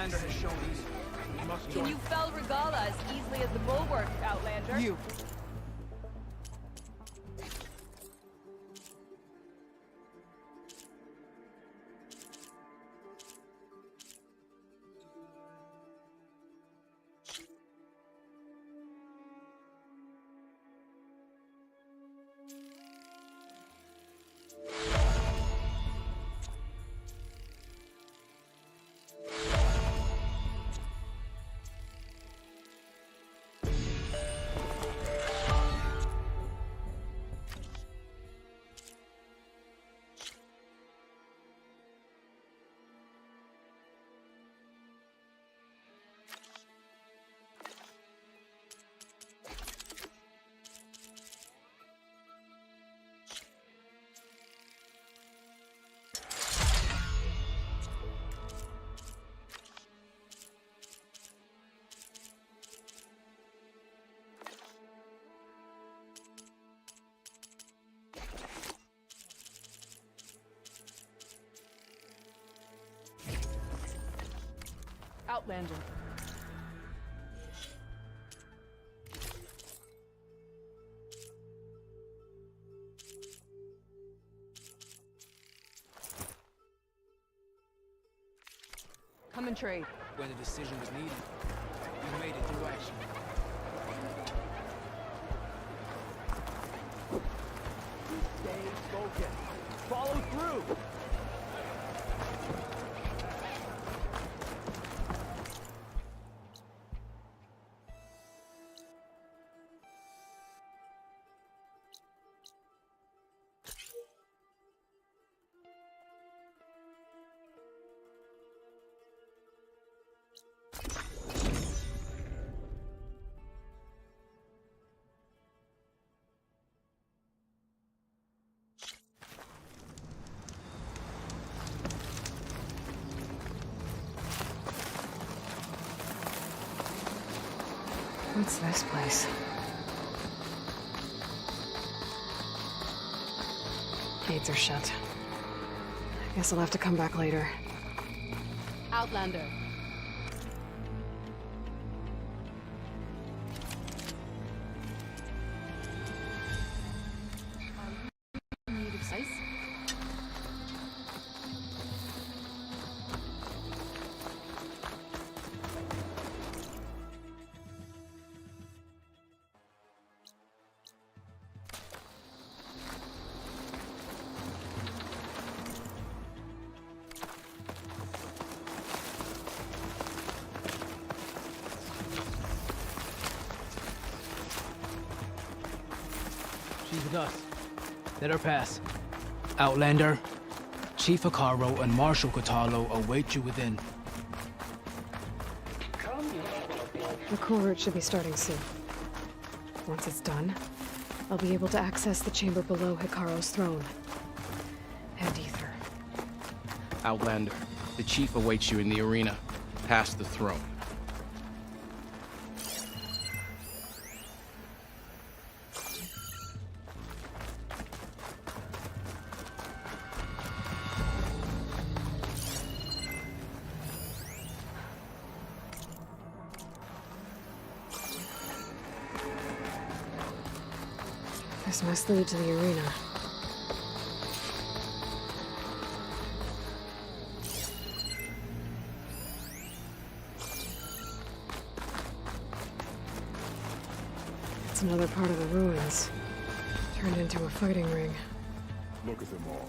Outlander has shown easy. We must join. Can you fell Regala as easily as the Bulwark, Outlander? You. Outlander. Come and trade. When the decision was needed, you made it through action. Stay focused. Follow through. What's this place? Gates are shut. I guess I'll have to come back later. Outlander. Need of size? She's with us. Let her pass. Outlander, Chief Hikaru and Marshal Kotallo await you within. The core route should be starting soon. Once it's done, I'll be able to access the chamber below Hikaru's throne. And Ether. Outlander, the Chief awaits you in the arena, past the throne. This must lead to the arena. It's another part of the ruins, turned into a fighting ring. Look at them all.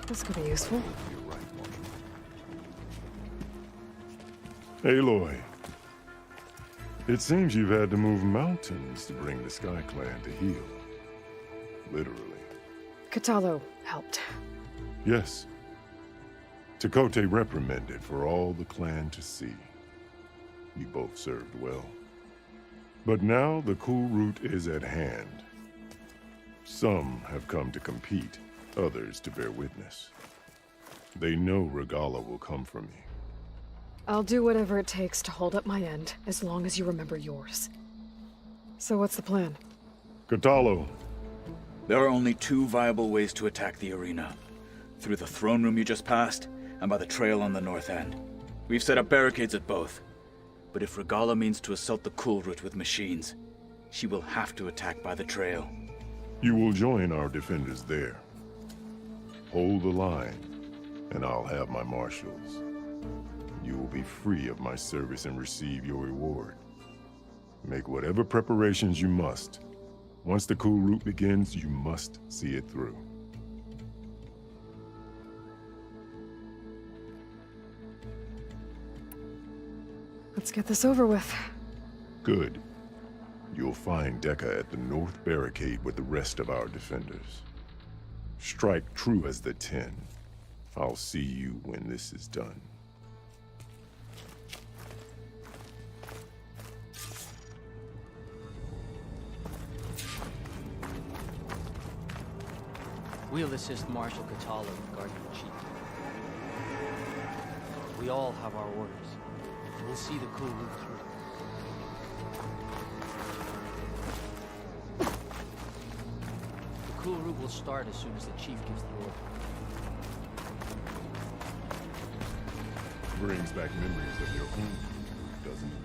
This could be useful. Aloy, it seems you've had to move mountains to bring the Sky Clan to heel. Literally. Kotallo helped. Yes. Tekote reprimanded for all the clan to see. You both served well. But now the cool route is at hand. Some have come to compete, others to bear witness. They know Regala will come for me. I'll do whatever it takes to hold up my end, as long as you remember yours. So what's the plan? Kotallo, There are only two viable ways to attack the arena. Through the throne room you just passed, and by the trail on the north end. We've set up barricades at both. But if Regala means to assault the cool route with machines, she will have to attack by the trail. You will join our defenders there. Hold the line, and I'll have my marshals. You will be free of my service and receive your reward. Make whatever preparations you must. Once the cool route begins, you must see it through. Let's get this over with. Good. You'll find Dekka at the north barricade with the rest of our defenders. Strike true as the 10. I'll see you when this is done. We'll assist Marshal Katalo in guarding the chief. We all have our orders. We'll see the cool route through. The cool route will start as soon as the chief gives the order. Brings back memories of your own, doesn't it?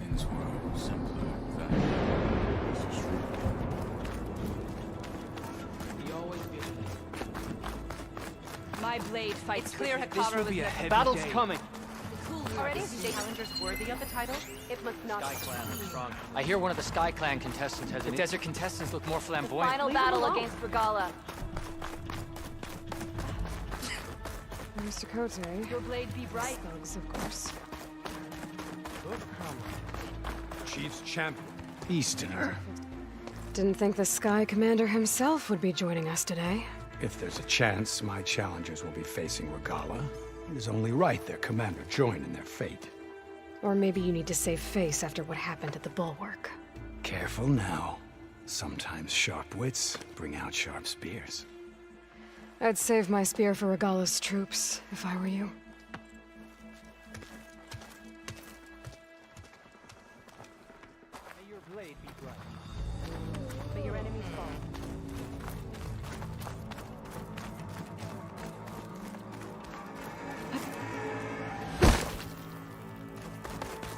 Things were simpler then. This is true. My blade fights clear. This will be a heavy Battle's day. coming. Are any of the challengers worthy of the title? It must not. Sky Clan looks strong. I hear one of the Sky Clan contestants has the desert contestants look more flamboyant. Final battle against Regala. Mr. Cote, Your blade be bright. Thugs, of course. Chief's champion. Easterner. Didn't think the Sky Commander himself would be joining us today. If there's a chance my challengers will be facing Regala, it is only right their commander join in their fate. Or maybe you need to save face after what happened at the Bulwark. Careful now. Sometimes sharp wits bring out sharp spears. I'd save my spear for Regala's troops, if I were you. May your blade be bright. May your enemies fall.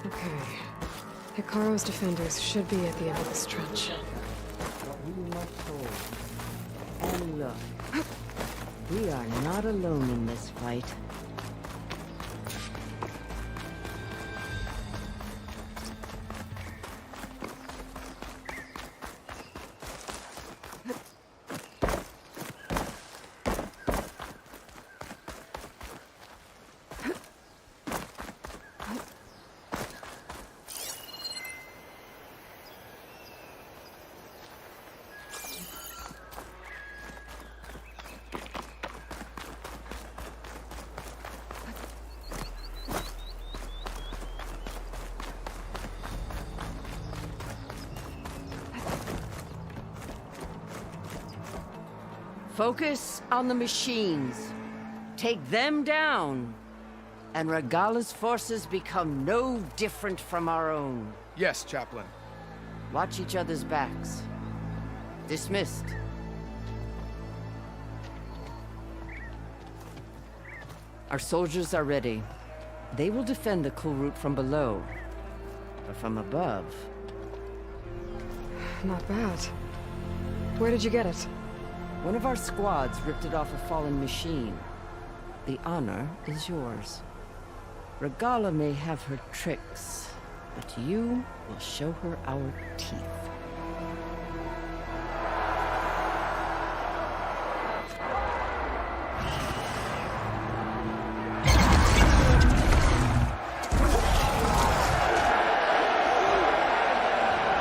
Okay. Hikaru's defenders should be at the end of this trench. We must hold. And look, we are not alone in this fight. Focus on the machines. Take them down. And Regala's forces become no different from our own. Yes, Chaplain. Watch each other's backs. Dismissed. Our soldiers are ready. They will defend the cool route from below. But from above... Not bad. Where did you get it? One of our squads ripped it off a fallen machine. The honor is yours. Regala may have her tricks, but you will show her our teeth.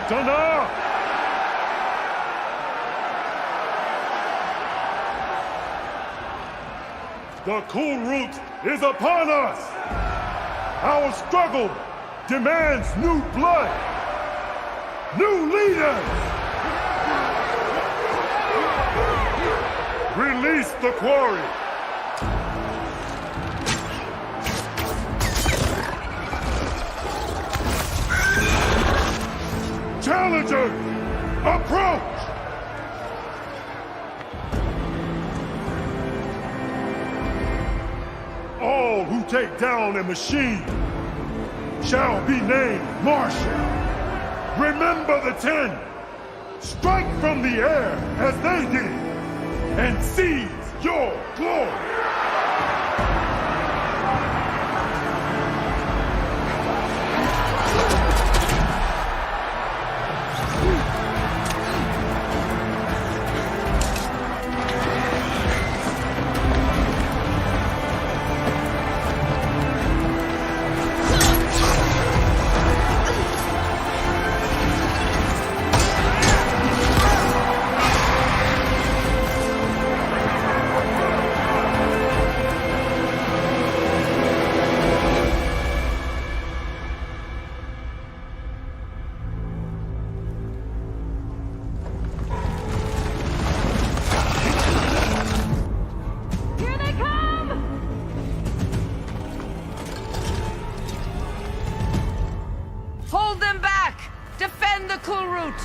Thunder! The cool route is upon us! Our struggle demands new blood! New leaders! Release the quarry! Challenger, approach! take down a machine shall be named Marshall. Remember the 10. Strike from the air as they did, and seize your glory. Hold them back! Defend the cool route!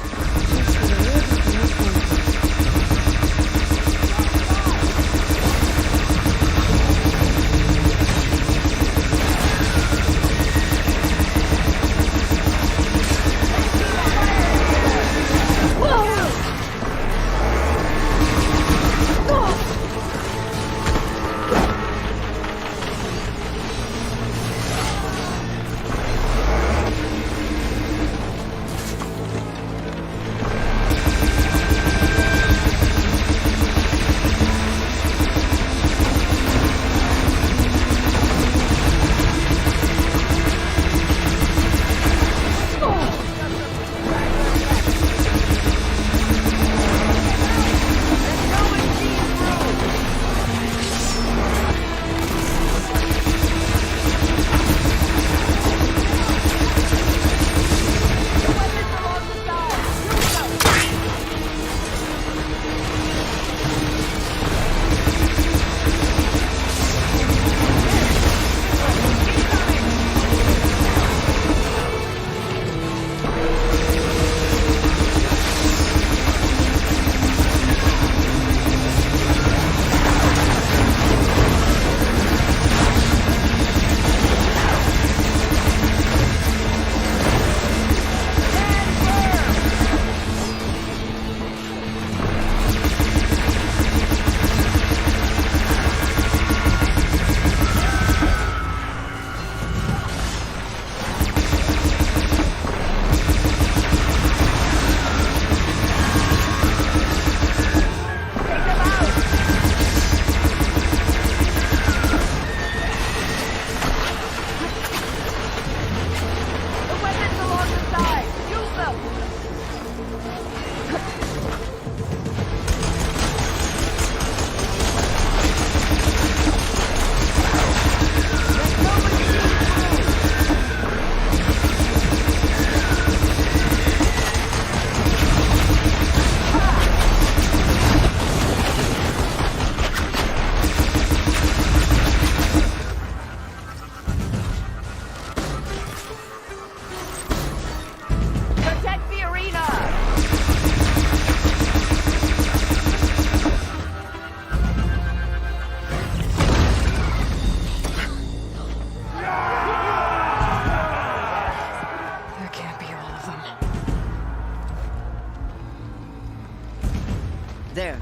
There.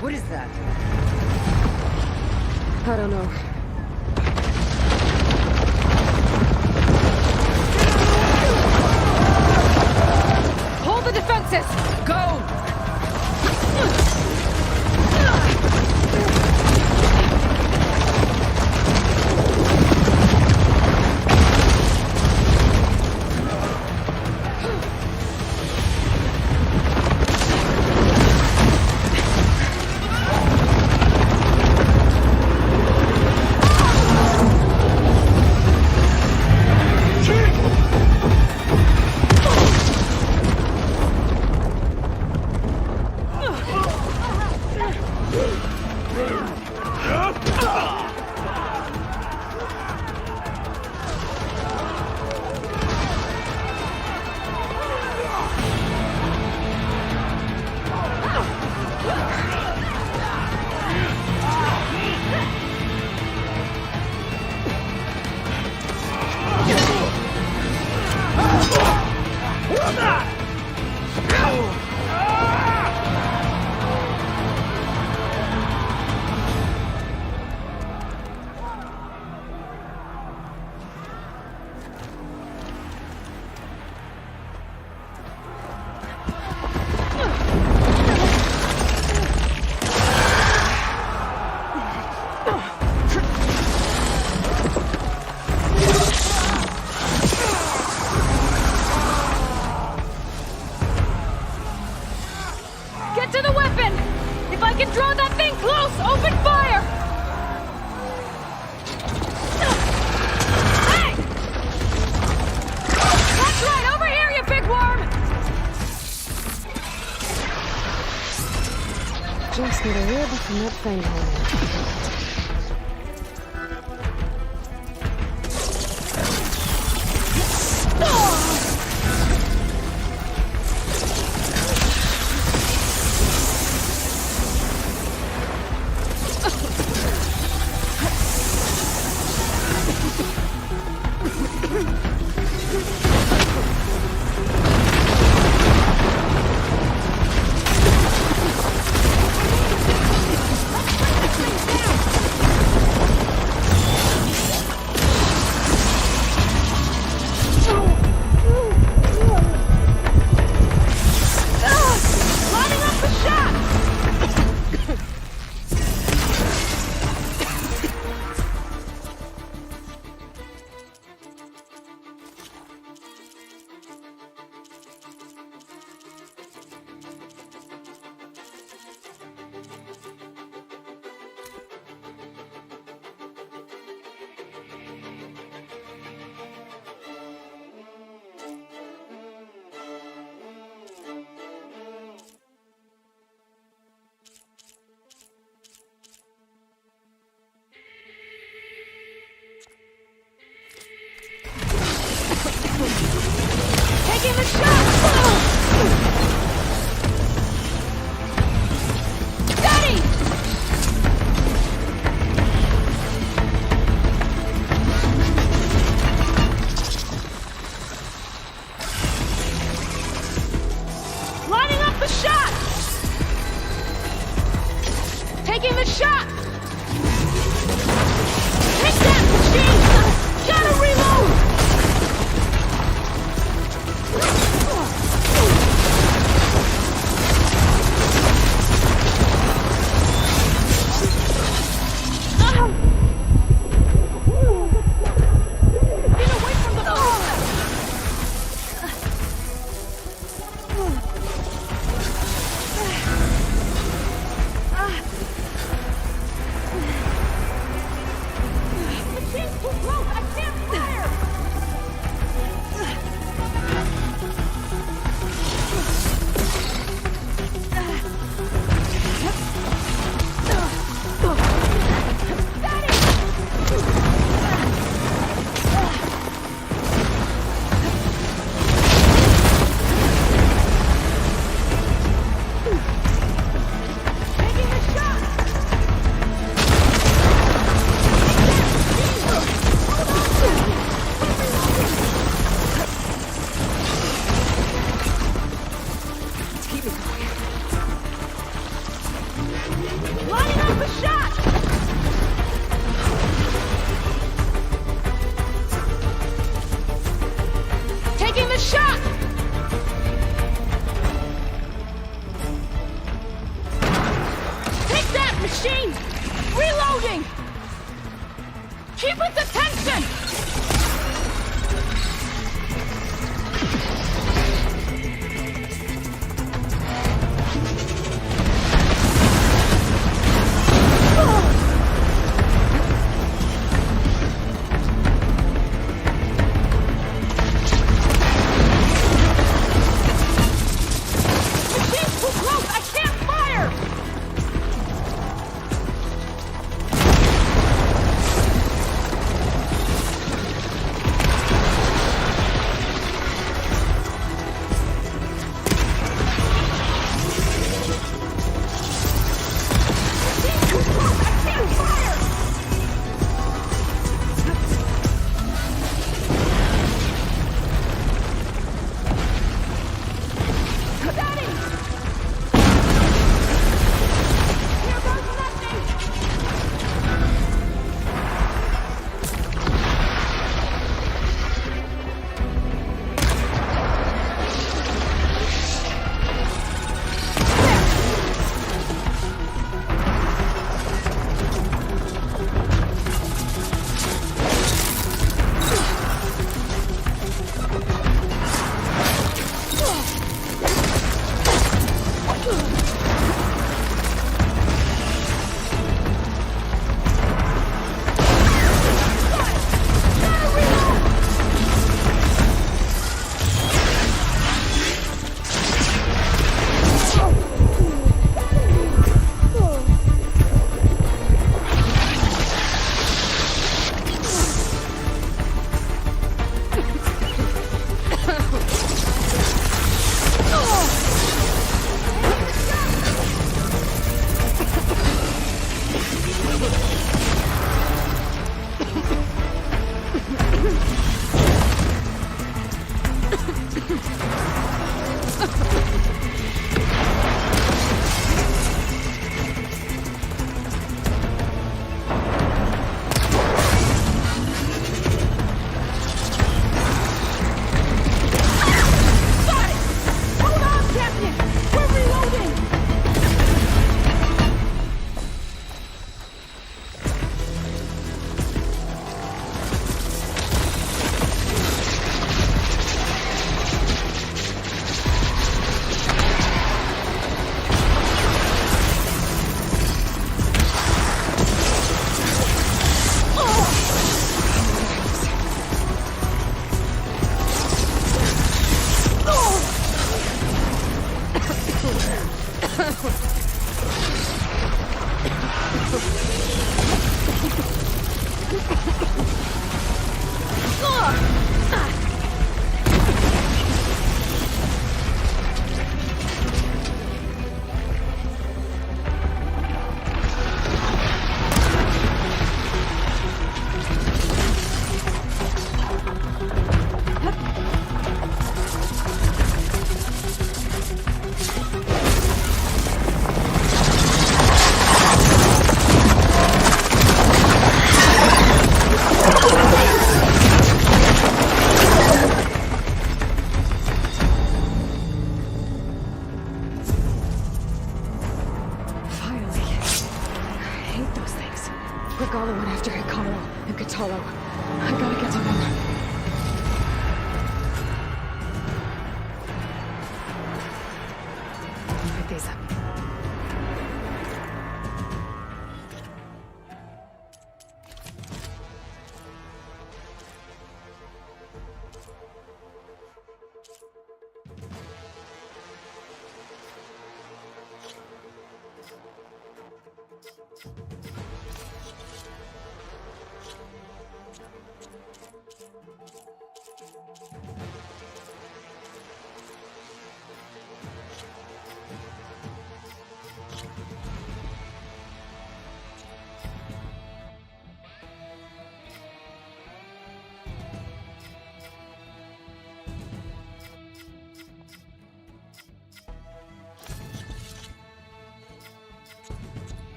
What is that? I don't know. Hold the defenses! Go! If I can draw that thing close, open fire! Hey! That's right, over here, you big worm! Just need a rib from that thing hole. Taking the shot! Steady! Lining up the shot! Taking the shot! Take that, machine! Gotta reload! Machine! Reloading! Keep its attention! Machine's too close! I can't fire!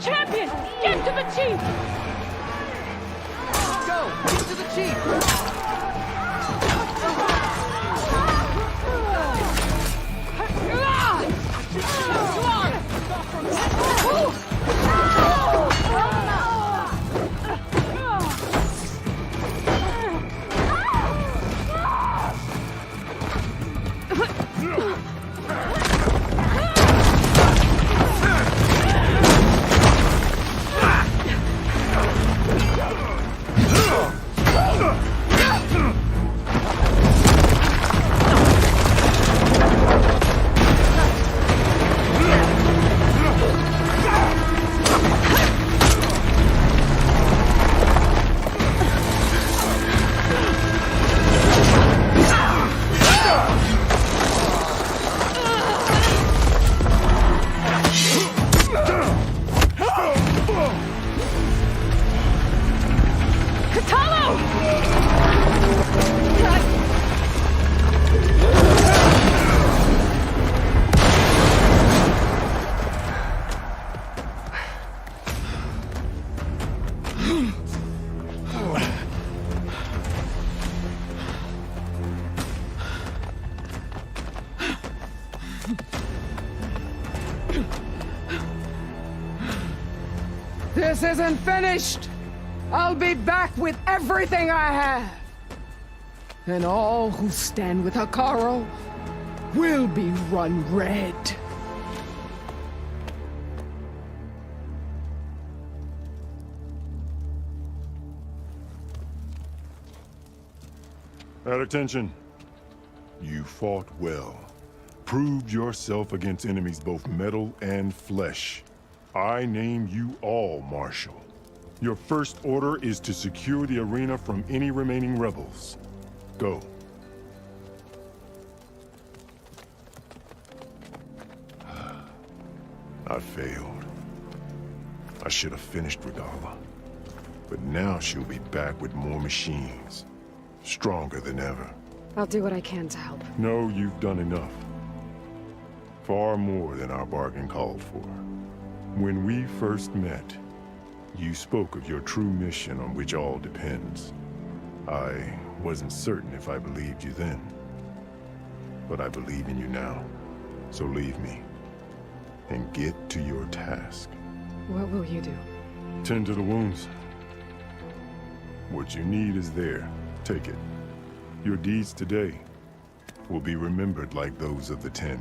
Champion! Get to the chief! Go! Get to the chief! This isn't finished! I'll be back with everything I have! And all who stand with Hekarro will be run red. At attention. You fought well. Proved yourself against enemies both metal and flesh. I name you all Marshal. Your first order is to secure the arena from any remaining rebels. Go. I failed. I should have finished Regala. But now she'll be back with more machines. Stronger than ever. I'll do what I can to help. No, you've done enough. Far more than our bargain called for. When we first met, you spoke of your true mission on which all depends. I wasn't certain if I believed you then. But I believe in you now. So leave me. And get to your task. What will you do? Tend to the wounds. What you need is there. Take it. Your deeds today will be remembered like those of the 10.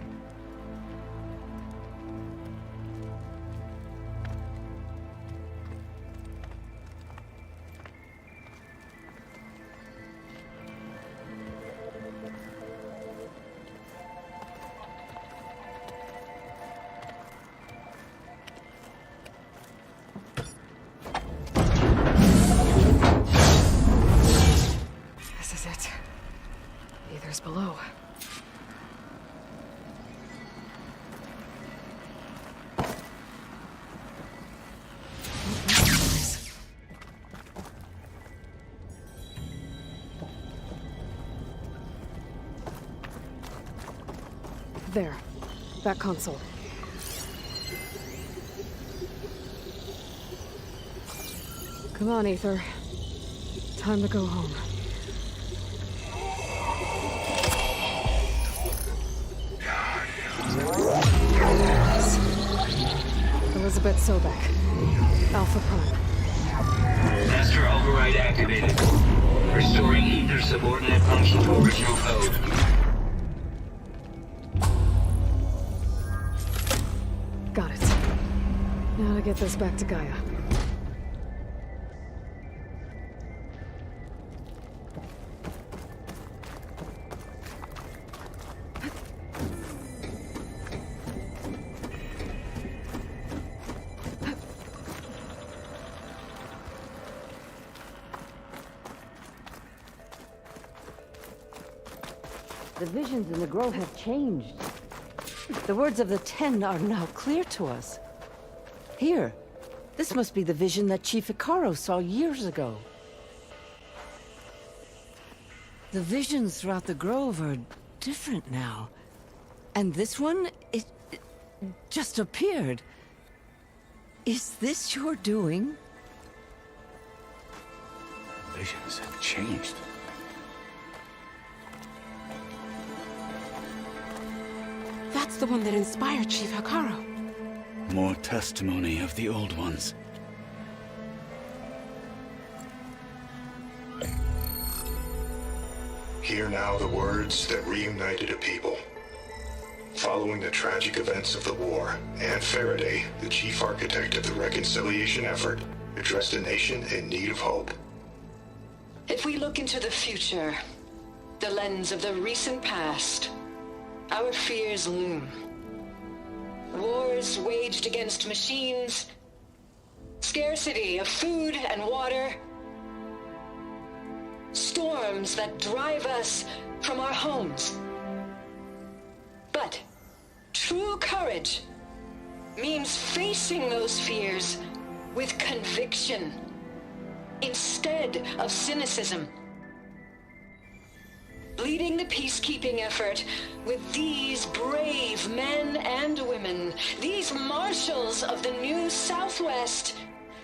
This is it. Ether's below. There. That console. Come on, Ether. Time to go home. Elizabeth Sobek. Alpha Prime. Master override activated. Restoring ether subordinate function to original code. Got it. Now to get this back to Gaia. The visions in the grove have changed. The words of the 10 are now clear to us. Here, this must be the vision that Chief Hekarro saw years ago. The visions throughout the grove are different now. And this one, it just appeared. Is this your doing? Visions have changed. That's the one that inspired Chief Hekarro. More testimony of the old ones. Hear now the words that reunited a people. Following the tragic events of the war, Anne Faraday, the chief architect of the reconciliation effort, addressed a nation in need of hope. If we look into the future, the lens of the recent past, our fears loom. Wars waged against machines, scarcity of food and water, storms that drive us from our homes. But true courage means facing those fears with conviction instead of cynicism. Leading the peacekeeping effort with these brave men and women, these marshals of the new Southwest,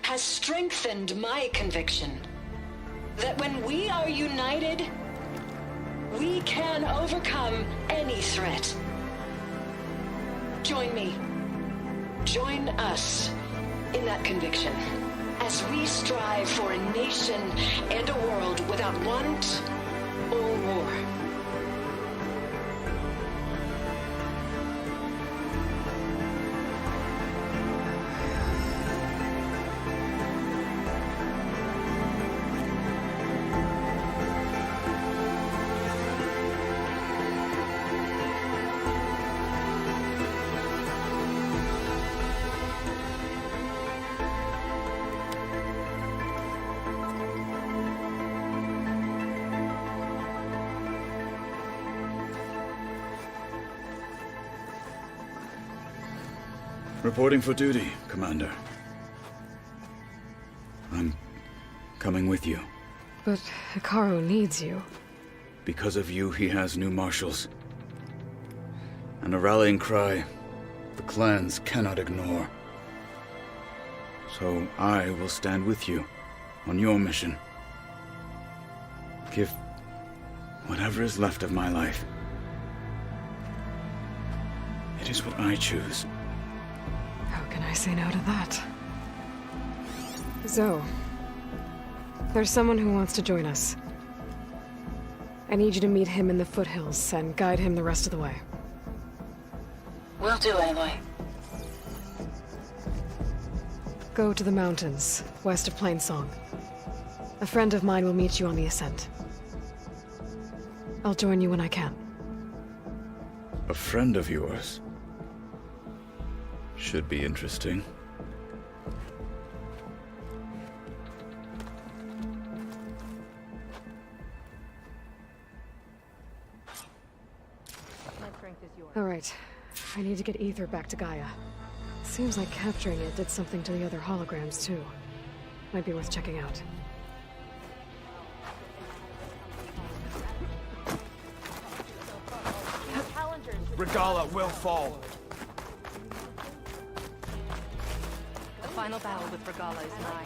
has strengthened my conviction that when we are united, we can overcome any threat. Join me. Join us in that conviction. as we strive for a nation and a world without want or war. Reporting for duty, Commander. I'm coming with you. But Hikaru needs you. Because of you, he has new marshals. And a rallying cry the clans cannot ignore. So I will stand with you on your mission. Give whatever is left of my life. It is what I choose. How can I say no to that? Zoe, there's someone who wants to join us. I need you to meet him in the foothills and guide him the rest of the way. Will do, Aloy. Go to the mountains, west of Plainsong. A friend of mine will meet you on the ascent. I'll join you when I can. A friend of yours? Should be interesting. All right. I need to get Ether back to Gaia. Seems like capturing it did something to the other holograms, too. Might be worth checking out. Regala will fall. The final battle with Regala is nigh.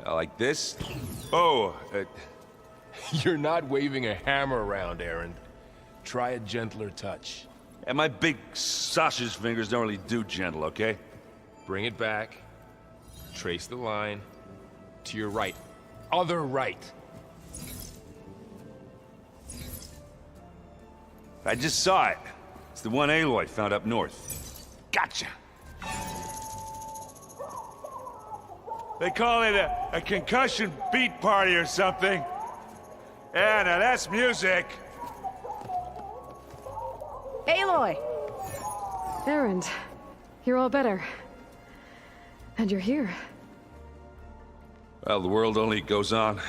Like this? Oh, You're not waving a hammer around, Aaron. Try a gentler touch. And my big sausage fingers don't really do gentle, okay? Bring it back. Trace the line. To your right. Other right. I just saw it. It's the one Aloy found up north. Gotcha! They call it a concussion beat party or something. Yeah, now that's music. Aloy! Erend, you're all better. And you're here. Well, the world only goes on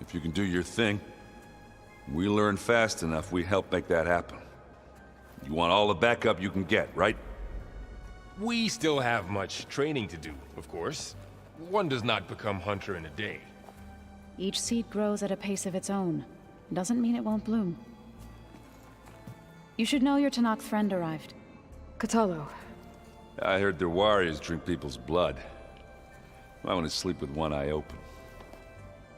if you can do your thing. We learn fast enough, we help make that happen. You want all the backup you can get, right? We still have much training to do, of course. One does not become hunter in a day. Each seed grows at a pace of its own. Doesn't mean it won't bloom. You should know your Tanakh friend arrived. Kotallo. I heard their warriors drink people's blood. I want to sleep with one eye open.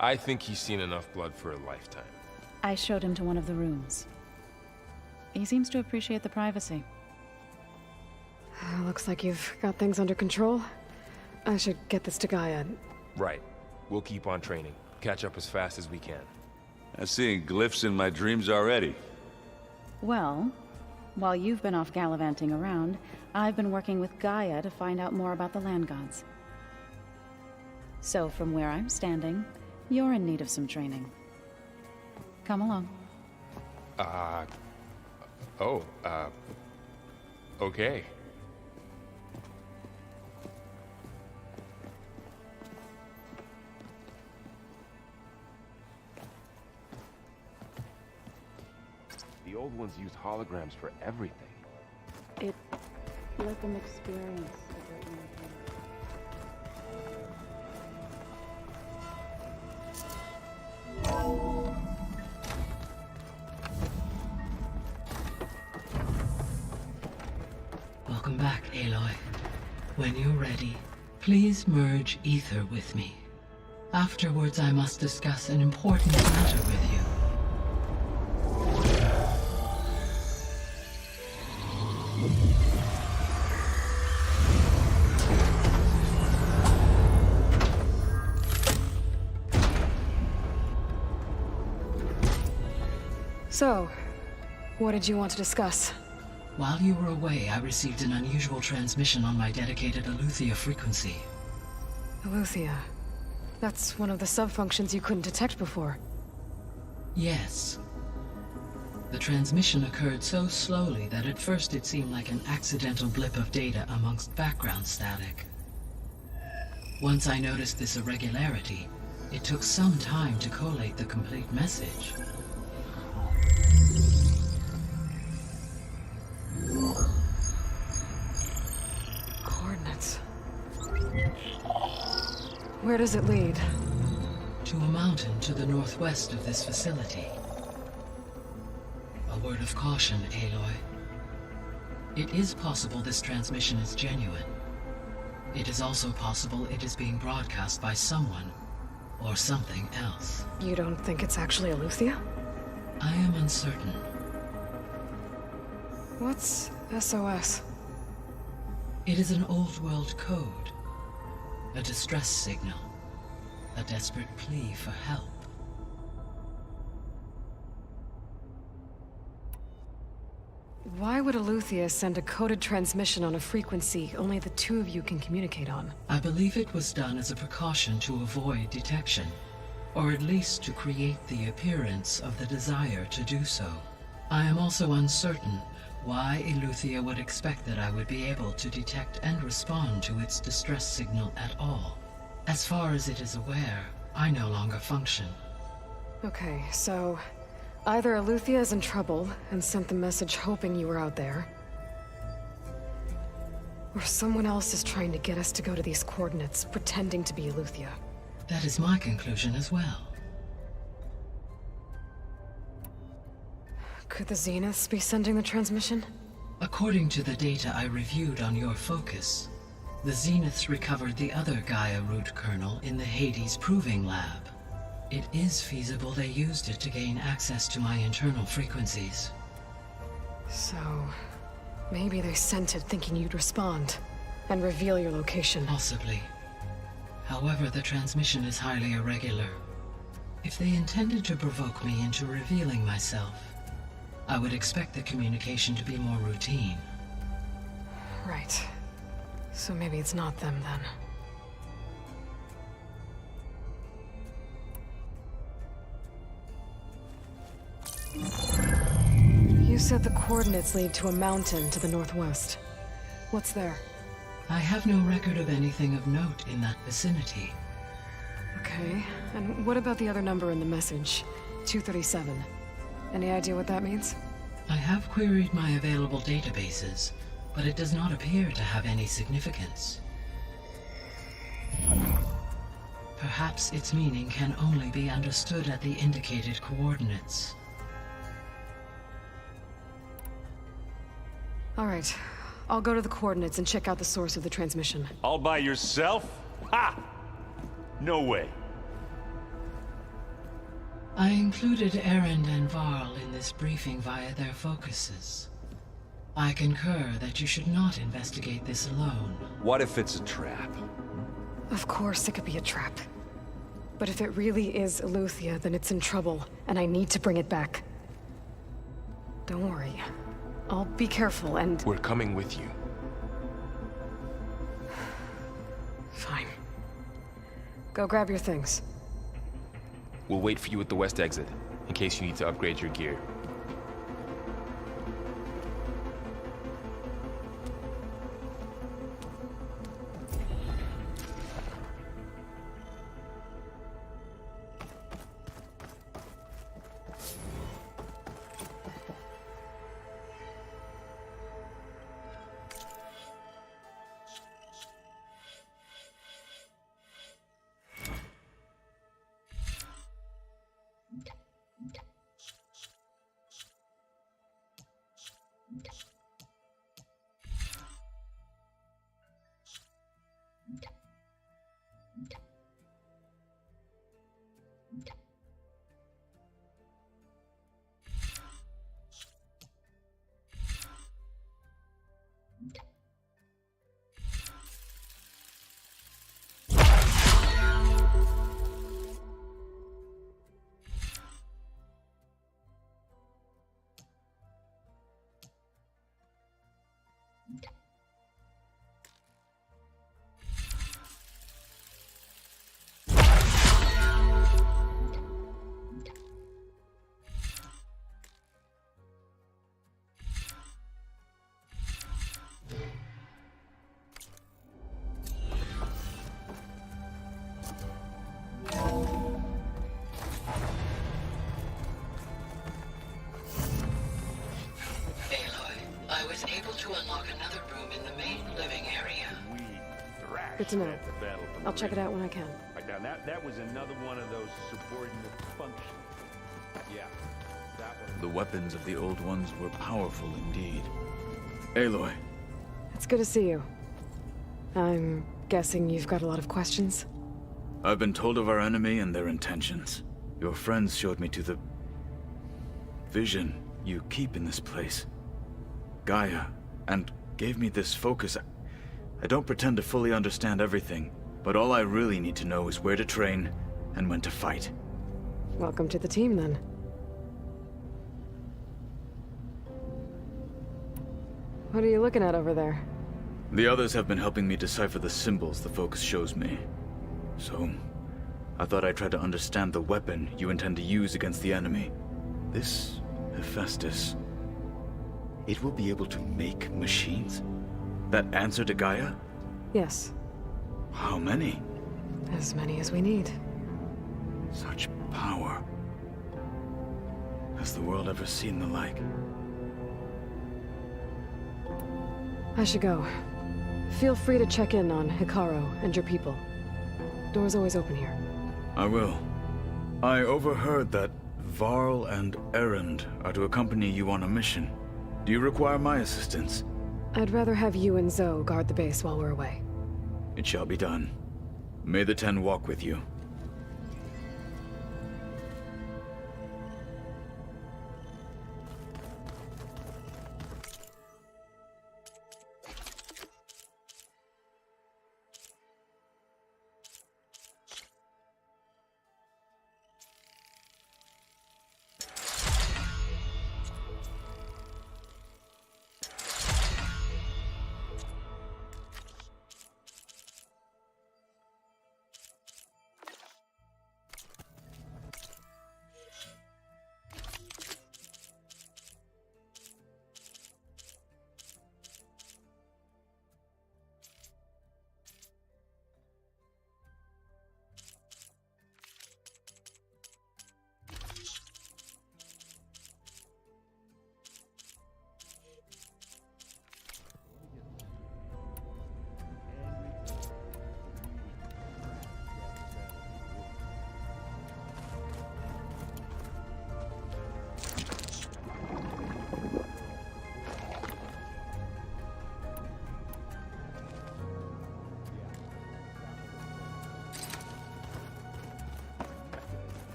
I think he's seen enough blood for a lifetime. I showed him to one of the rooms. He seems to appreciate the privacy. Looks like you've got things under control. I should get this to Gaia. Right. We'll keep on training. Catch up as fast as we can. I'm seeing glyphs in my dreams already. Well, while you've been off gallivanting around, I've been working with Gaia to find out more about the land gods. So from where I'm standing, you're in need of some training. Come along. Okay. The old ones used holograms for everything. It let them experience Welcome back, Aloy. When you're ready, please merge ether with me. Afterwards, I must discuss an important matter with you. So, what did you want to discuss? While you were away, I received an unusual transmission on my dedicated Eleuthia frequency. Eleuthia. That's one of the sub-functions you couldn't detect before. Yes. The transmission occurred so slowly that at first it seemed like an accidental blip of data amongst background static. Once I noticed this irregularity, it took some time to collate the complete message. Coordinates. Where does it lead? To a mountain to the northwest of this facility. A word of caution, Aloy. It is possible this transmission is genuine. It is also possible it is being broadcast by someone or something else. You don't think it's actually Eleuthia? I am uncertain. What's SOS? It is an old-world code. A distress signal. A desperate plea for help. Why would Eleuthia send a coded transmission on a frequency only the two of you can communicate on? I believe it was done as a precaution to avoid detection, or at least to create the appearance of the desire to do so. I am also uncertain why Eleuthia would expect that I would be able to detect and respond to its distress signal at all. As far as it is aware, I no longer function. Okay, so either Eleuthia is in trouble and sent the message hoping you were out there, or someone else is trying to get us to go to these coordinates, pretending to be Eleuthia. That is my conclusion as well. Could the Zeniths be sending the transmission? According to the data I reviewed on your focus, the Zeniths recovered the other Gaia root kernel in the Hades Proving Lab. It is feasible they used it to gain access to my internal frequencies. So, maybe they sent it thinking you'd respond and reveal your location. Possibly. However, the transmission is highly irregular. If they intended to provoke me into revealing myself, I would expect the communication to be more routine. Right. So maybe it's not them then. You said the coordinates lead to a mountain to the northwest. What's there? I have no record of anything of note in that vicinity. Okay, and what about the other number in the message? 237. Any idea what that means? I have queried my available databases, but it does not appear to have any significance. Perhaps its meaning can only be understood at the indicated coordinates. All right, I'll go to the coordinates and check out the source of the transmission. All by yourself? Ha! No way. I included Erend and Varl in this briefing via their focuses. I concur that you should not investigate this alone. What if it's a trap? Of course it could be a trap. But if it really is Eleuthia, then it's in trouble, and I need to bring it back. Don't worry. I'll be careful and... We're coming with you. Fine. Go grab your things. We'll wait for you at the west exit, in case you need to upgrade your gear. Good to know. I'll check it out when I can. Now that was another one of those subordinate functions. Yeah, that one. The weapons of the Old Ones were powerful indeed. Aloy. It's good to see you. I'm guessing you've got a lot of questions? I've been told of our enemy and their intentions. Your friends showed me to the... vision you keep in this place. Gaia, and gave me this focus. I don't pretend to fully understand everything, but all I really need to know is where to train and when to fight. Welcome to the team, then. What are you looking at over there? The others have been helping me decipher the symbols the focus shows me. So, I thought I'd try to understand the weapon you intend to use against the enemy. This Hephaestus, it will be able to make machines? That answer to Gaia? Yes. How many? As many as we need. Such power. Has the world ever seen the like? I should go. Feel free to check in on Hikaru and your people. Door's always open here. I will. I overheard that Varl and Erend are to accompany you on a mission. Do you require my assistance? I'd rather have you and Zoe guard the base while we're away. It shall be done. May the Ten walk with you.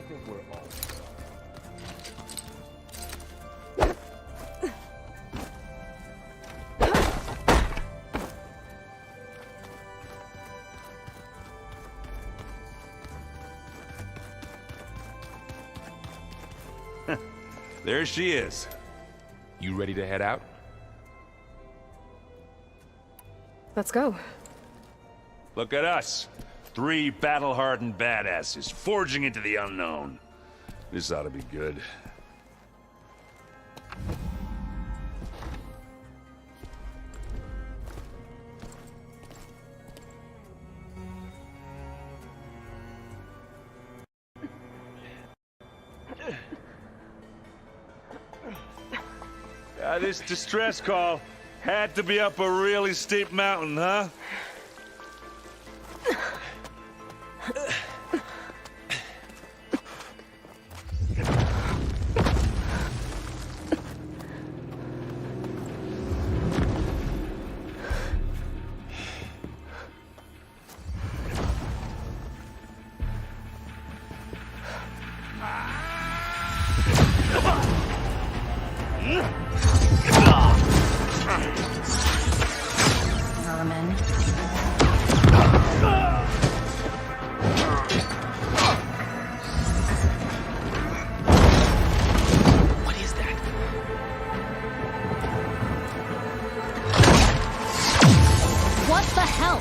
think we're all. There she is. You ready to head out? Let's go. Look at us. 3 battle-hardened badasses forging into the unknown. This ought to be good. This distress call had to be up a really steep mountain, huh? What the hell?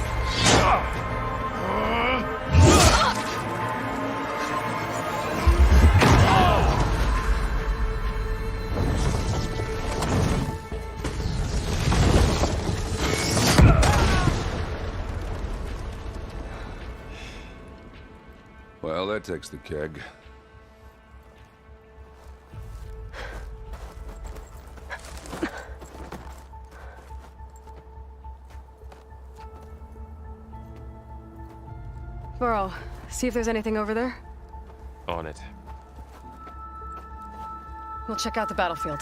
Well, that takes the keg. Burl, see if there's anything over there. On it. We'll check out the battlefield.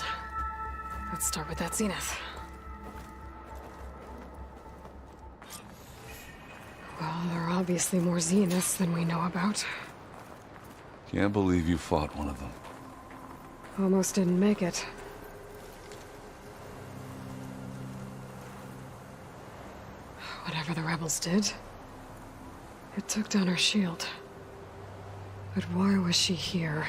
Let's start with that zenith. Well, there are obviously more zeniths than we know about. Can't believe you fought one of them. Almost didn't make it. Whatever the rebels did, it took down her shield. But why was she here?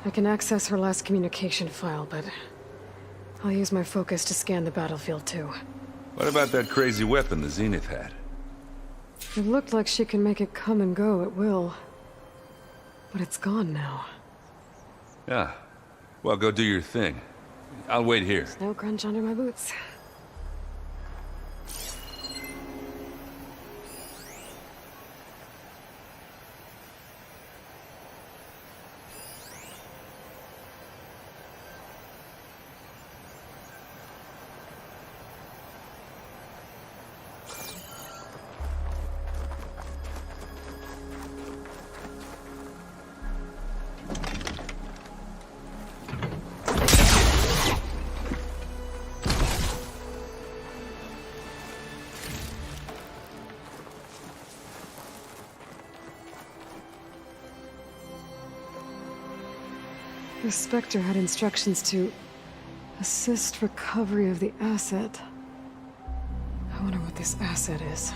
I can access her last communication file, but I'll use my focus to scan the battlefield too. What about that crazy weapon the Zenith had? It looked like she can make it come and go at will. But it's gone now. Yeah. Well, go do your thing. I'll wait here. No crunch under my boots. The Spectre had instructions to assist recovery of the asset. I wonder what this asset is.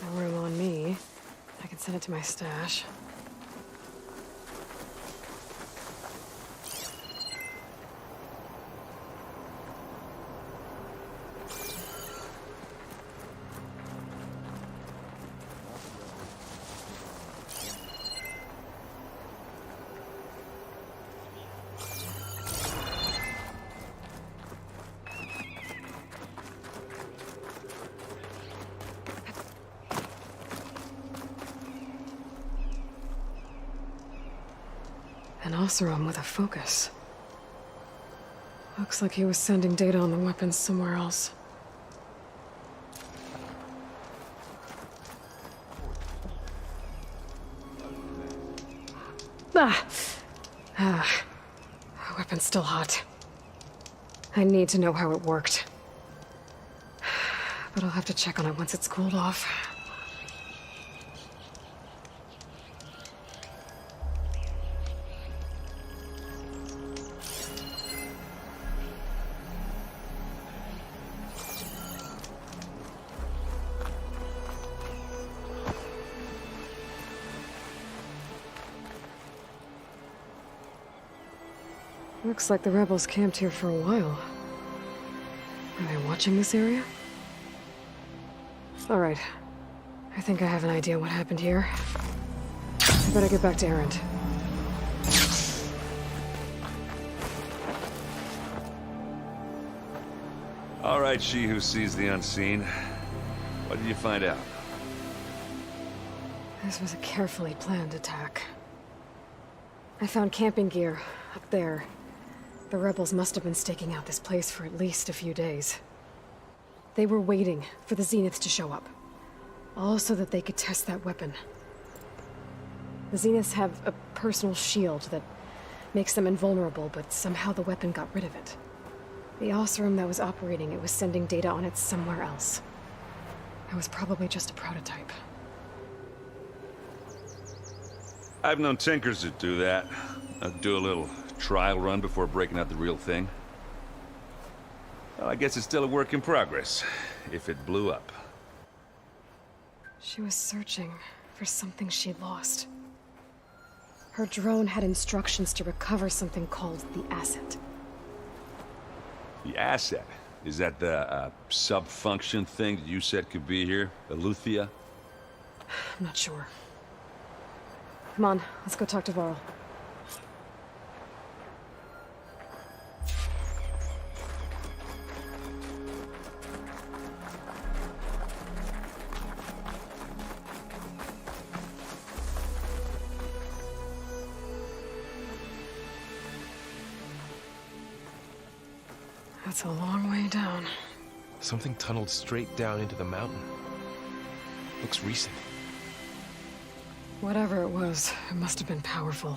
No room on me. I can send it to my stash. An Oseram with a focus. Looks like he was sending data on the weapons somewhere else. Weapon's still hot. I need to know how it worked. But I'll have to check on it once it's cooled off. Looks like the rebels camped here for a while. Are they watching this area? Alright. I think I have an idea what happened here. I better get back to Erend. All right, she who sees the unseen. What did you find out? This was a carefully planned attack. I found camping gear up there. The rebels must have been staking out this place for at least a few days. They were waiting for the Zeniths to show up. All so that they could test that weapon. The Zeniths have a personal shield that makes them invulnerable, but somehow the weapon got rid of it. The Oseram that was operating it was sending data on it somewhere else. It was probably just a prototype. I've known tinkers that do that. I'd do a little trial run before breaking out the real thing. Well, I guess it's still a work in progress, if it blew up. She was searching for something she'd lost. Her drone had instructions to recover something called the asset. The asset? Is that the sub-function thing that you said could be here? Eleuthia? I'm not sure. Come on, let's go talk to Varl. That's a long way down. Something tunneled straight down into the mountain. Looks recent. Whatever it was, it must have been powerful.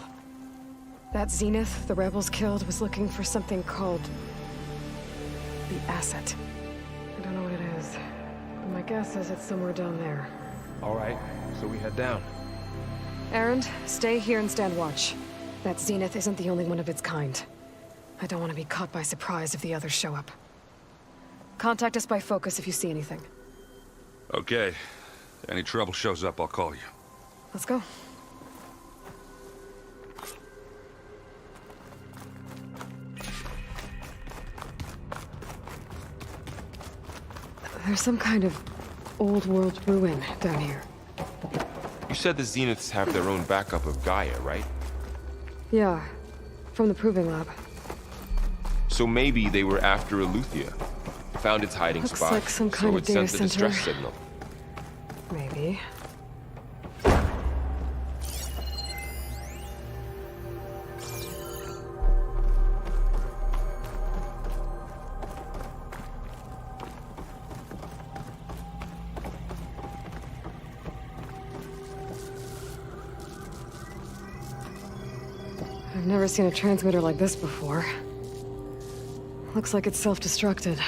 That Zenith the rebels killed was looking for something called the asset. I don't know what it is, but my guess is it's somewhere down there. All right, so we head down. Erend, stay here and stand watch. That Zenith isn't the only one of its kind. I don't want to be caught by surprise if the others show up. Contact us by focus if you see anything. Okay. If any trouble shows up, I'll call you. Let's go. There's some kind of old-world ruin down here. You said the Zeniths have their own backup of Gaia, right? Yeah, from the Proving Lab. So maybe they were after Eleuthia. Found its hiding Looks spot, like some kind so of it data sent the distress center. signal. Maybe. I've never seen a transmitter like this before. Looks like it's self-destructed.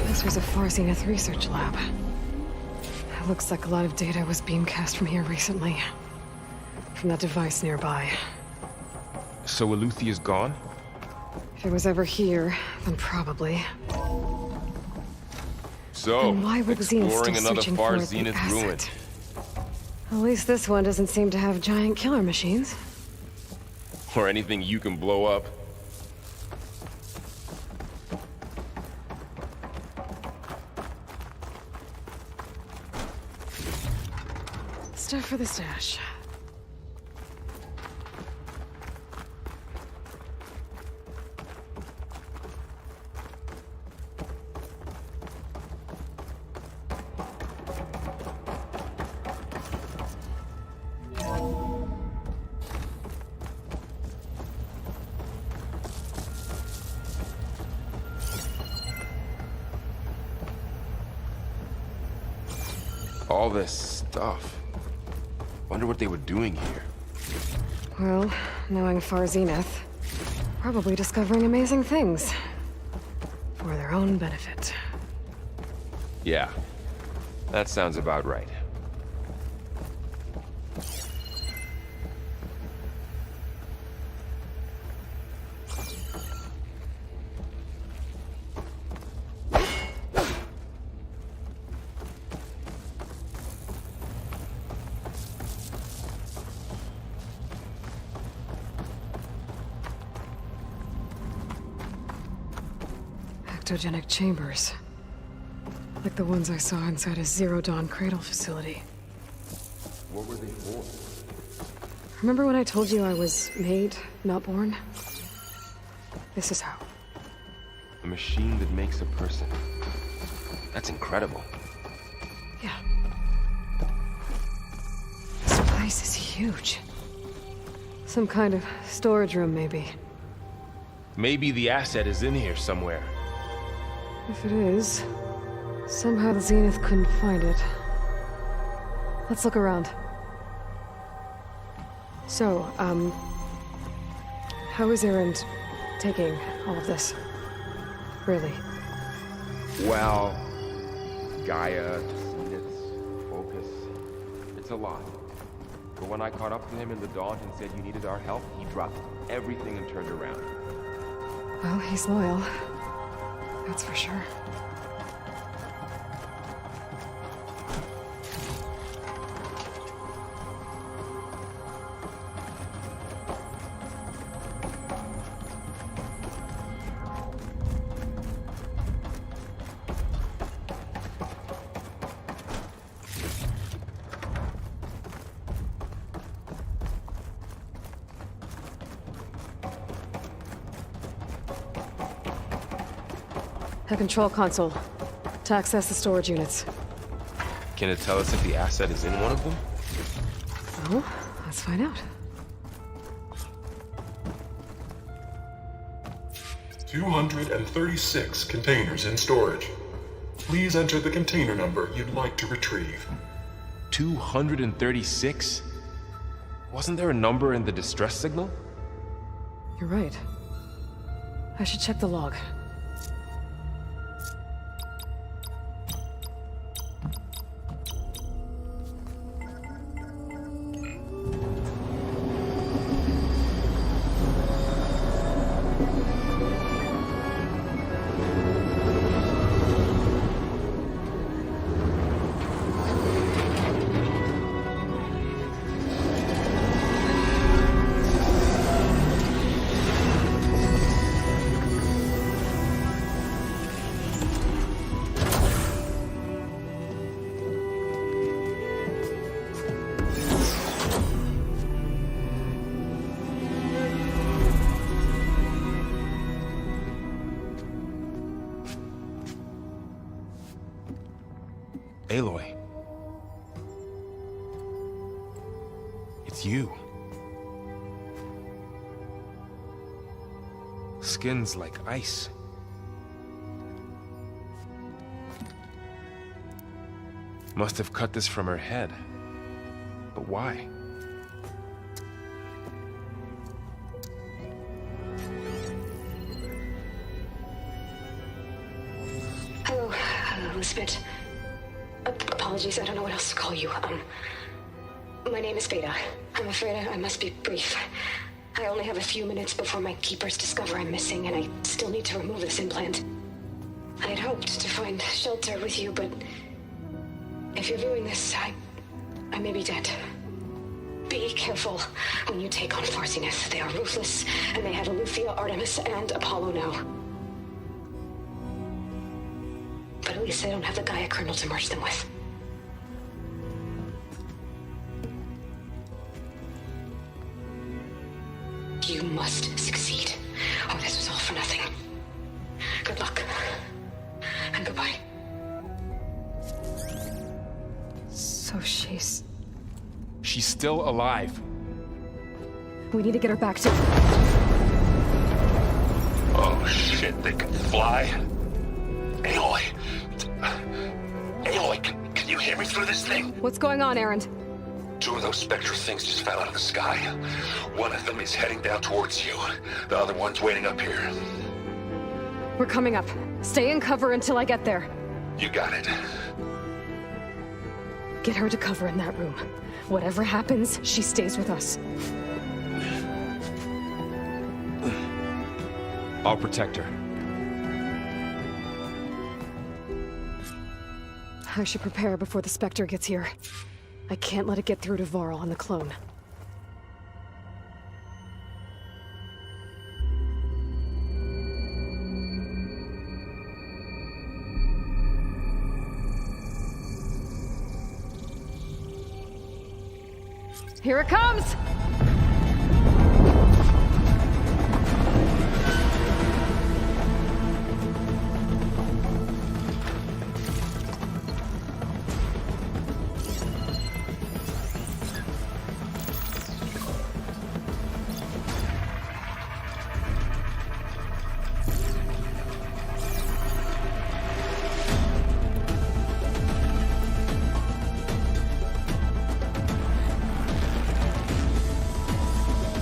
This was a Far Zenith research lab. It looks like a lot of data was beamcast from here recently. From that device nearby. So Eleuthia's gone? If it was ever here, then probably. So, Then why were the Zeniths exploring still another searching Far for the Zenith asset? ruin. At least this one doesn't seem to have giant killer machines. Or anything you can blow up. Stuff for the stash. all this stuff. Wonder what they were doing here. Well, knowing Far Zenith, probably discovering amazing things. For their own benefit. Yeah, that sounds about right. Ectogenic chambers. Like the ones I saw inside a Zero Dawn cradle facility. What were they for? Remember when I told you I was made, not born? This is how. A machine that makes a person. That's incredible. Yeah. This place is huge. Some kind of storage room, maybe. Maybe the asset is in here somewhere. If it is, somehow the Zenith couldn't find it. Let's look around. So, how is Erend taking all of this? Really? Well, Gaia, Zeniths, Focus. It's a lot. But when I caught up to him in the Daunt and said you needed our help, he dropped everything and turned around. Well, he's loyal. That's for sure. A control console to access the storage units. Can it tell us if the asset is in one of them? Well, let's find out. 236 containers in storage. Please enter the container number you'd like to retrieve. 236? Wasn't there a number in the distress signal? You're right. I should check the log. Aloy. It's you. Skin's like ice. Must have cut this from her head. But why? Hello, Elizabeth. Apologies, I don't know what else to call you. My name is Beta. I'm afraid I must be brief. I only have a few minutes before my keepers discover I'm missing, and I still need to remove this implant. I had hoped to find shelter with you, but if you're viewing this, I may be dead. Be careful when you take on Far Zenith. They are ruthless, and they have Eleuthia, Artemis, and Apollo now. But at least they don't have the Gaia kernel to merge them with. You must succeed, or this was all for nothing. Good luck. And goodbye. So she's still alive. We need to get her back to... Oh shit, they can fly? Aloy. Aloy, can Can you hear me through this thing? What's going on, Erend? 2 of those spectral things just fell out of the sky. One of them is heading down towards you. The other one's waiting up here. We're coming up. Stay in cover until I get there. You got it. Get her to cover in that room. Whatever happens, she stays with us. I'll protect her. I should prepare before the Spectre gets here. I can't let it get through to Varl and the clone. Here it comes!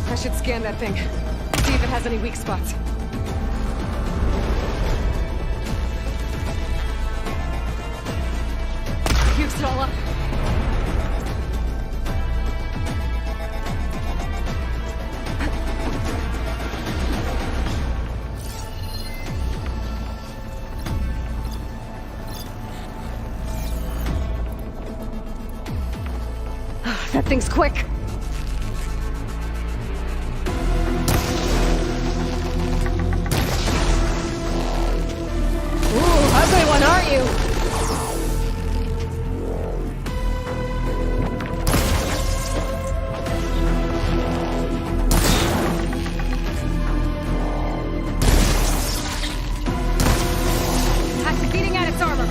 I should scan that thing. See if it has any weak spots. Use it all up. That thing's quick. Ugly one, aren't you? Beating at its armor.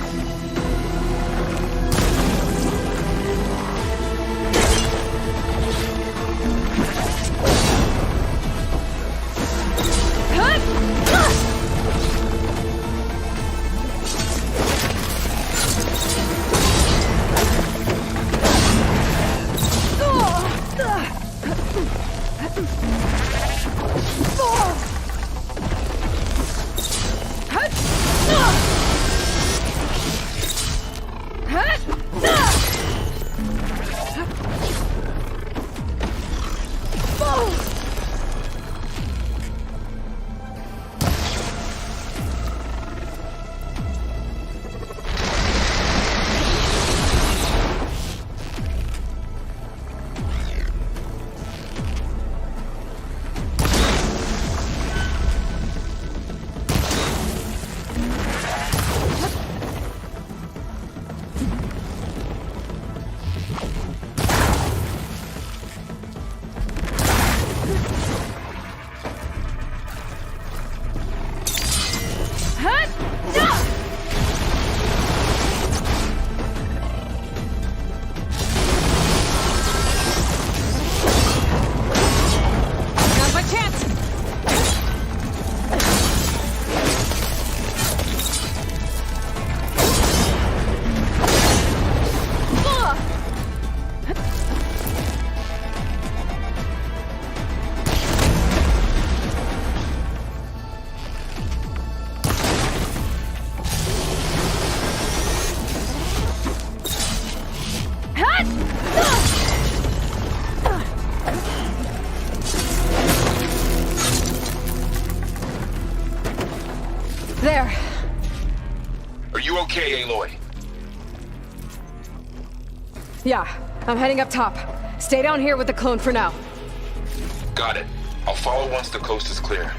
There. Are you okay, Aloy? Yeah, I'm heading up top. Stay down here with the clone for now. Got it. I'll follow once the coast is clear.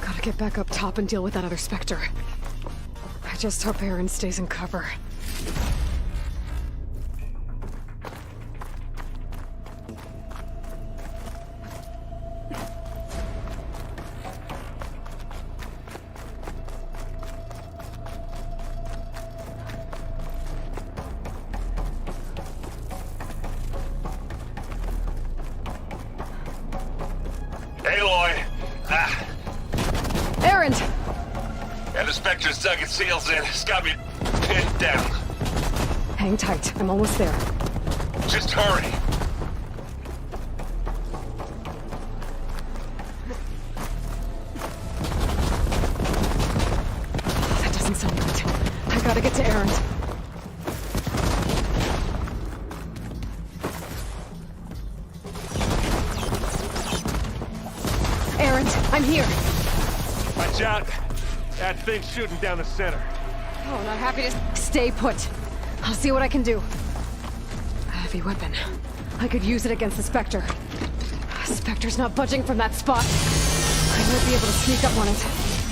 Gotta get back up top and deal with that other Spectre. I just hope Erend stays in cover. Erend! Yeah, the Spectre's dug its heels in. It's got me pinned down. Hang tight. I'm almost there. Just hurry. That doesn't sound good. I gotta get to Erend. Erend, I'm here. Watch out. That thing's shooting down the center. Oh, not happy to stay put. I'll see what I can do. A heavy weapon. I could use it against the Spectre. Spectre's not budging from that spot. I might be able to sneak up on it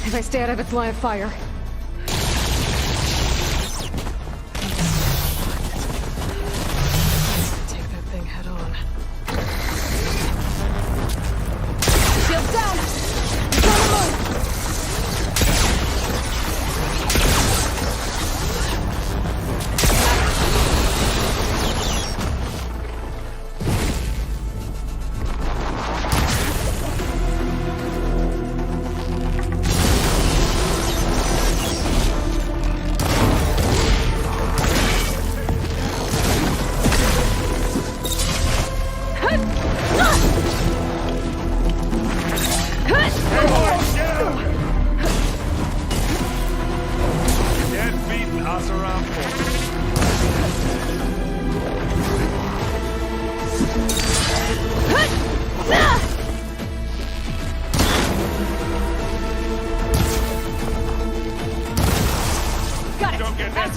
if I stay out of its line of fire. Take that thing head on. Shields down!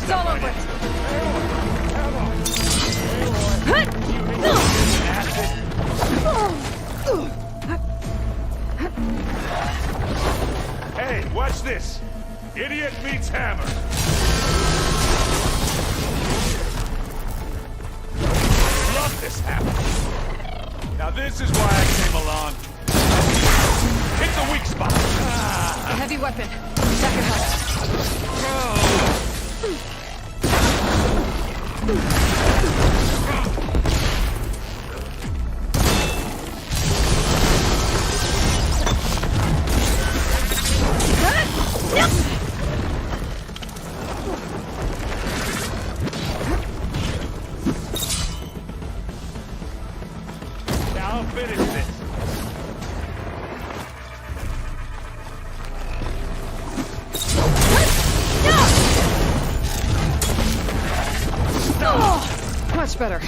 It's on the move! Hey, watch this. Idiot meets hammer. Love this hammer. Now this is why I came along. Hit the weak spot. A heavy weapon. That could Now I'll finish this. much better.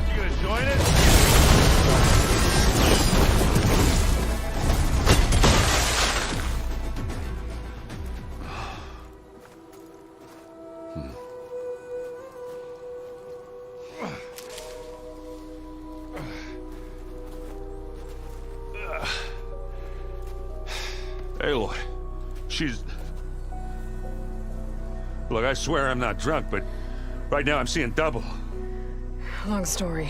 You gonna join it? Aloy, she's... Look, I swear I'm not drunk, but right now I'm seeing double. Long story,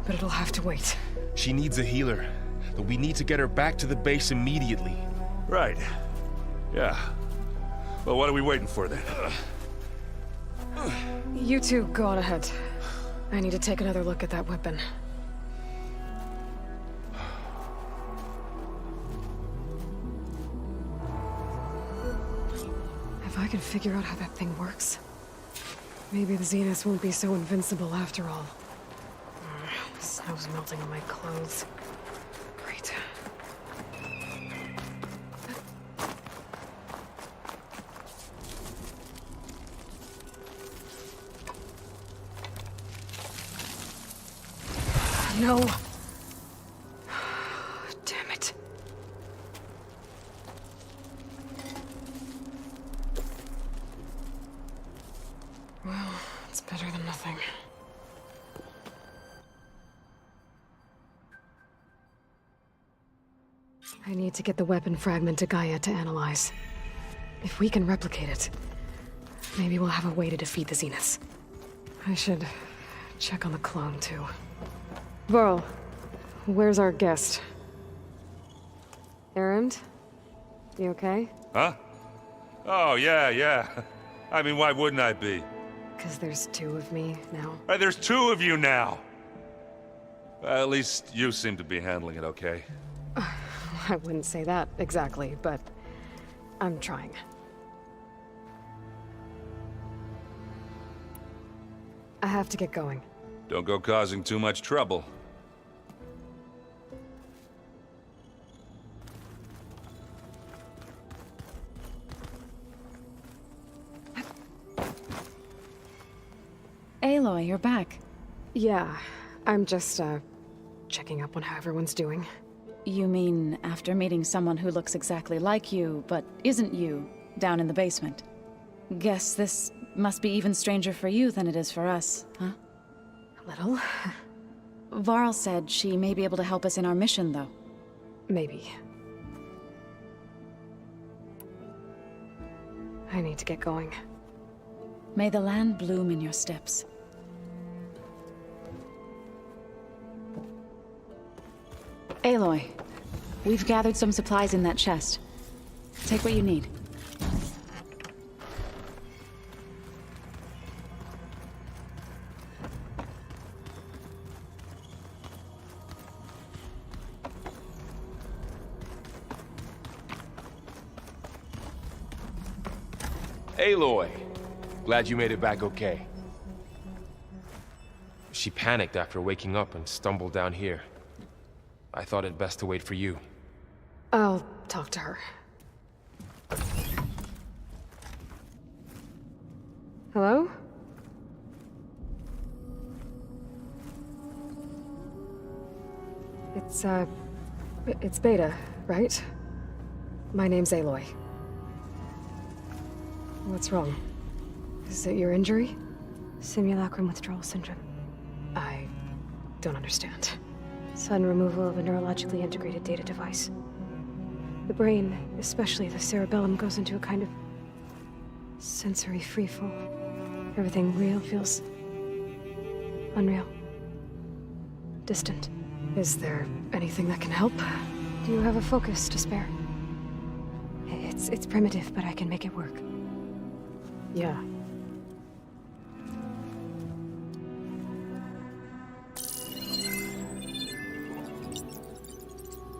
but it'll have to wait. She needs a healer, but we need to get her back to the base immediately. Right. Yeah. Well, what are we waiting for then? You two go on ahead. I need to take another look at that weapon. If I can figure out how that thing works, maybe the Zeniths won't be so invincible after all. The snow's melting on my clothes. Great. No. Damn it. Well, it's better than nothing. I need to get the weapon fragment to Gaia to analyze. If we can replicate it, maybe we'll have a way to defeat the Zeniths. I should check on the clone, too. Varl, where's our guest? Erend? You okay? Huh? Oh, yeah. I mean, why wouldn't I be? Because there's two of me now. There's two of you now! At least you seem to be handling it okay. I wouldn't say that exactly, but I'm trying. I have to get going. Don't go causing too much trouble. Aloy, you're back. Yeah, I'm just, checking up on how everyone's doing. You mean after meeting someone who looks exactly like you, but isn't you, down in the basement? Guess this must be even stranger for you than it is for us, huh? A little. Varl said she may be able to help us in our mission, though. Maybe. I need to get going. May the land bloom in your steps. Aloy, we've gathered some supplies in that chest. Take what you need. Aloy! Glad you made it back okay. She panicked after waking up and stumbled down here. I thought it best to wait for you. I'll talk to her. Hello? It's Beta, right? My name's Aloy. What's wrong? Is it your injury? Simulacrum withdrawal syndrome. I don't understand. Sudden removal of a neurologically integrated data device. The brain, especially the cerebellum, goes into a kind of sensory freefall. Everything real feels unreal. Distant. Is there anything that can help? Do you have a focus to spare? It's primitive, but I can make it work. Yeah.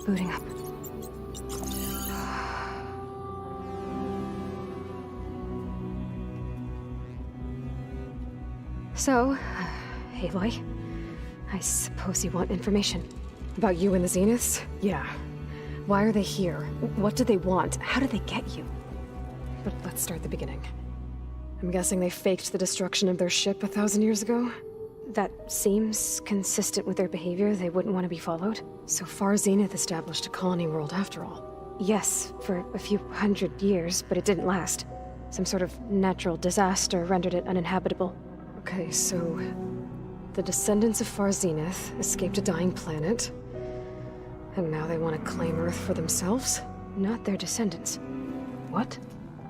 Booting up. So, Aloy, I suppose you want information. About you and the Zeniths? Yeah. Why are they here? What do they want? How did they get you? But let's start at the beginning. I'm guessing they faked the destruction of their ship 1,000 years ago? That seems consistent with their behavior. They wouldn't want to be followed. So far, Zenith established a colony world after all. Yes, for a few hundred years, but it didn't last. Some sort of natural disaster rendered it uninhabitable. Okay, so the descendants of Far Zenith escaped a dying planet, and now they want to claim Earth for themselves? Not their descendants. What?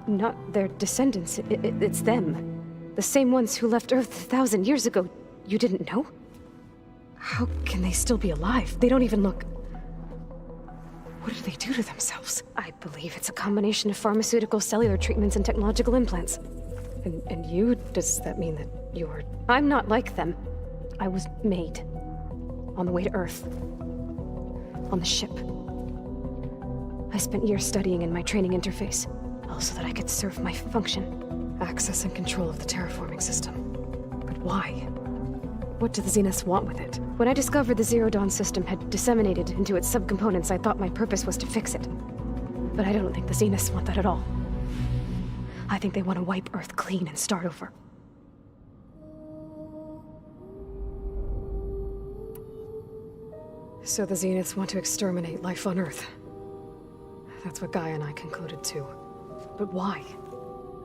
Not their descendants. It's them. The same ones who left Earth 1,000 years ago. You didn't know? How can they still be alive? They don't even look... What do they do to themselves? I believe it's a combination of pharmaceutical, cellular treatments, and technological implants. And you? Does that mean that you're... I'm not like them. I was made. On the way to Earth. On the ship. I spent years studying in my training interface, all so that I could serve my function. Access and control of the terraforming system. But why? What do the Zeniths want with it? When I discovered the Zero Dawn system had disseminated into its subcomponents, I thought my purpose was to fix it. But I don't think the Zeniths want that at all. I think they want to wipe Earth clean and start over. So the Zeniths want to exterminate life on Earth. That's what Gaia and I concluded too. But why?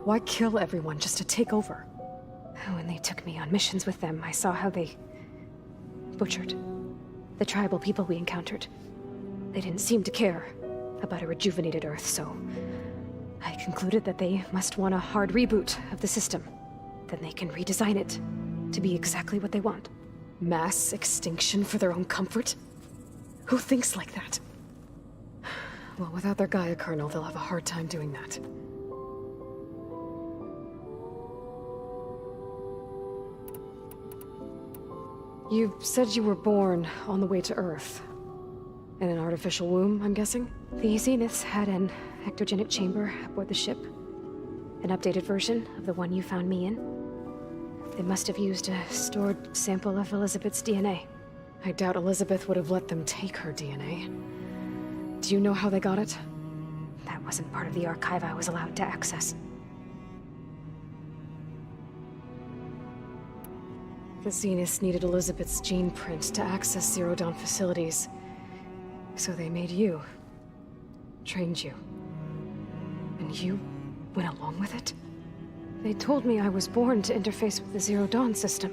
Why kill everyone just to take over? When they took me on missions with them, I saw how they butchered the tribal people we encountered. They didn't seem to care about a rejuvenated Earth, so I concluded that they must want a hard reboot of the system. Then they can redesign it to be exactly what they want. Mass extinction for their own comfort? Who thinks like that? Well, without their Gaia kernel, they'll have a hard time doing that. You said you were born on the way to Earth. In an artificial womb, I'm guessing? The Zeniths had an ectogenic chamber aboard the ship. An updated version of the one you found me in. They must have used a stored sample of Elizabeth's DNA. I doubt Elizabeth would have let them take her DNA. Do you know how they got it? That wasn't part of the archive I was allowed to access. The Zeniths needed Elizabeth's gene print to access Zero Dawn facilities. So they made you. Trained you. And you went along with it? They told me I was born to interface with the Zero Dawn system.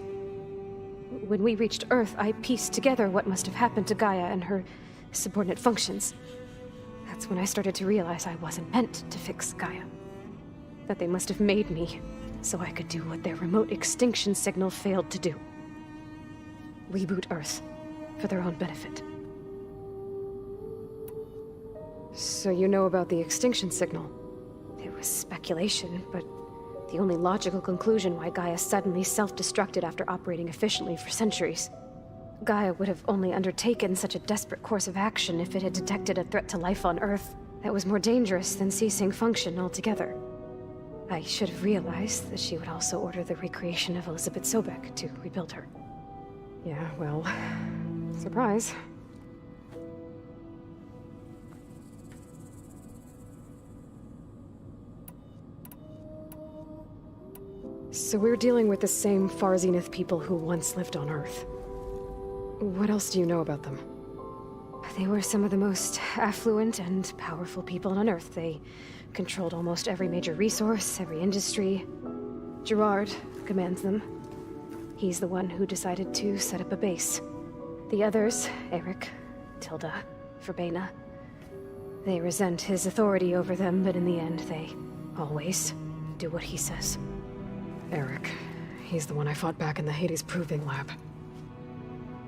When we reached Earth, I pieced together what must have happened to Gaia and her subordinate functions. That's when I started to realize I wasn't meant to fix Gaia. That they must have made me so I could do what their remote extinction signal failed to do. Reboot Earth for their own benefit. So you know about the extinction signal? It was speculation, but the only logical conclusion why Gaia suddenly self-destructed after operating efficiently for centuries. Gaia would have only undertaken such a desperate course of action if it had detected a threat to life on Earth that was more dangerous than ceasing function altogether. I should have realized that she would also order the recreation of Elizabeth Sobek to rebuild her. Yeah, well, surprise. So we're dealing with the same Far Zenith people who once lived on Earth. What else do you know about them? They were some of the most affluent and powerful people on Earth. They controlled almost every major resource, every industry. Gerard commands them. He's the one who decided to set up a base. The others, Eric, Tilda, Verbena, they resent his authority over them, but in the end, they always do what he says. Eric. He's the one I fought back in the Hades Proving Lab.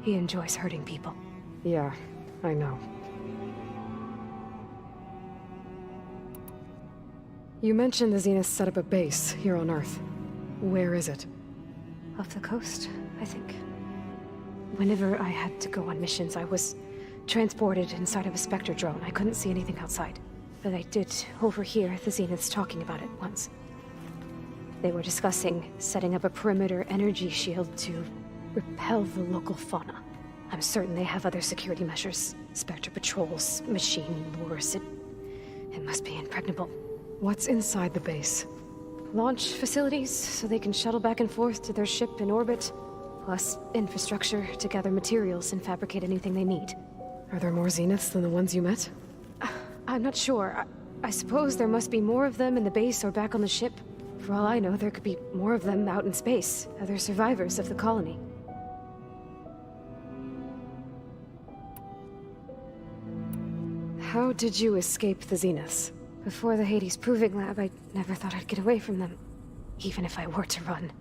He enjoys hurting people. Yeah, I know. You mentioned the Zeniths set up a base here on Earth. Where is it? Off the coast, I think. Whenever I had to go on missions, I was transported inside of a Spectre drone. I couldn't see anything outside. But I did overhear the Zeniths talking about it once. They were discussing setting up a perimeter energy shield to repel the local fauna. I'm certain they have other security measures. Spectre patrols, machine lures. It must be impregnable. What's inside the base? Launch facilities, so they can shuttle back and forth to their ship in orbit. Plus infrastructure to gather materials and fabricate anything they need. Are there more Zeniths than the ones you met? I'm not sure. I suppose there must be more of them in the base or back on the ship. For all I know, there could be more of them out in space, other survivors of the colony. How did you escape the Zeniths? Before the Hades Proving Lab, I never thought I'd get away from them. Even if I were to run.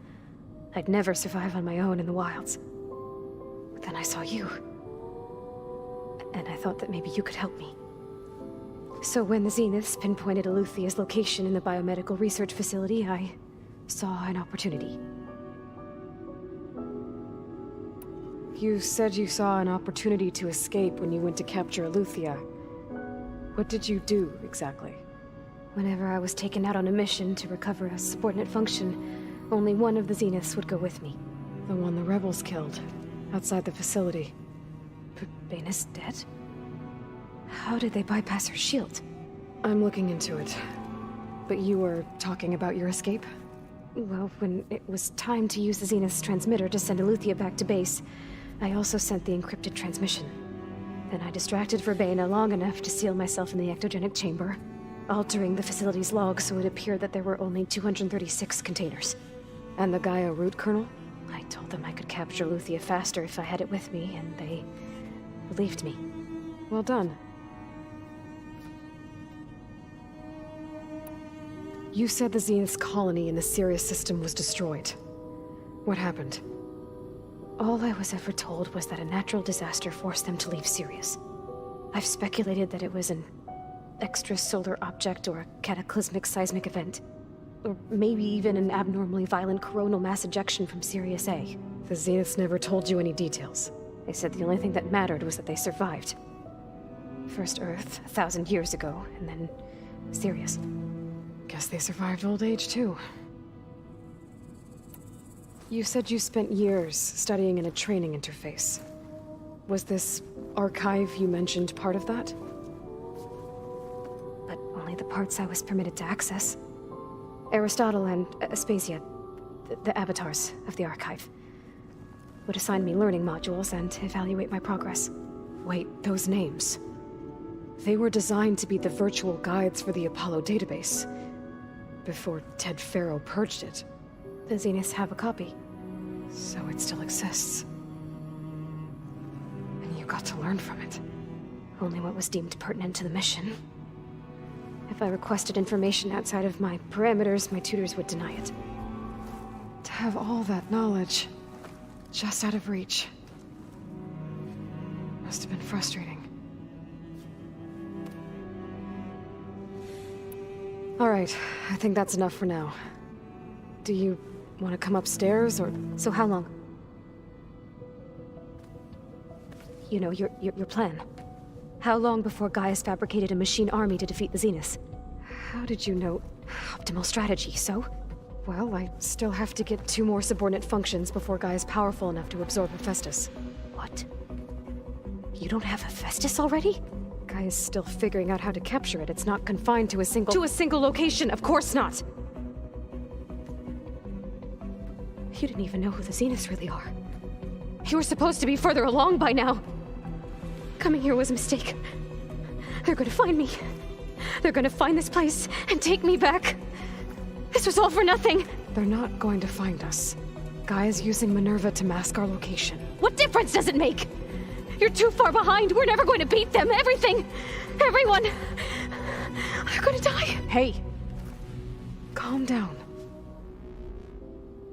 I'd never survive on my own in the wilds. But then I saw you. And I thought that maybe you could help me. So when the Zeniths pinpointed Eluthia's location in the biomedical research facility, I saw an opportunity. You said you saw an opportunity to escape when you went to capture Eluthia. What did you do, exactly? Whenever I was taken out on a mission to recover a subordinate function, only one of the Zeniths would go with me. The one the rebels killed, outside the facility. Baina's dead? How did they bypass her shield? I'm looking into it. But you were talking about your escape? Well, when it was time to use the Zenith's transmitter to send Eluthia back to base, I also sent the encrypted transmission. Then I distracted Verbena long enough to seal myself in the ectogenic chamber, altering the facility's log so it appeared that there were only 236 containers. And the Gaia root kernel? I told them I could capture Eluthia faster if I had it with me, and they believed me. Well done. You said the Zenith's colony in the Sirius system was destroyed. What happened? All I was ever told was that a natural disaster forced them to leave Sirius. I've speculated that it was an extrasolar object or a cataclysmic seismic event. Or maybe even an abnormally violent coronal mass ejection from Sirius A. The Zeniths never told you any details. They said the only thing that mattered was that they survived. First Earth, 1,000 years ago, and then Sirius. Guess they survived old age, too. You said you spent years studying in a training interface. Was this archive you mentioned part of that? But only the parts I was permitted to access. Aristotle and Aspasia, the avatars of the archive, would assign me learning modules and evaluate my progress. Wait, those names. They were designed to be the virtual guides for the Apollo database, before Ted Faro purged it. The Zeniths have a copy. So it still exists. And you got to learn from it. Only what was deemed pertinent to the mission. If I requested information outside of my parameters, my tutors would deny it. To have all that knowledge, just out of reach, must have been frustrating. All right, I think that's enough for now. Do you want to come upstairs, or... So how long? You know, your plan. How long before Gaius fabricated a machine army to defeat the Zeniths? How did you know? Optimal strategy, so? Well, I still have to get 2 more subordinate functions before Gaia's powerful enough to absorb Hephaestus. What? You don't have Hephaestus already? Gaia's still figuring out how to capture it. It's not confined to a single location, of course not! You didn't even know who the Zeniths really are. You were supposed to be further along by now. Coming here was a mistake. They're gonna find me. They're gonna find this place and take me back. This was all for nothing. They're not going to find us. Gaia's using Minerva to mask our location. What difference does it make? You're too far behind. We're never going to beat them. Everything. Everyone. They're gonna die. Hey. Calm down.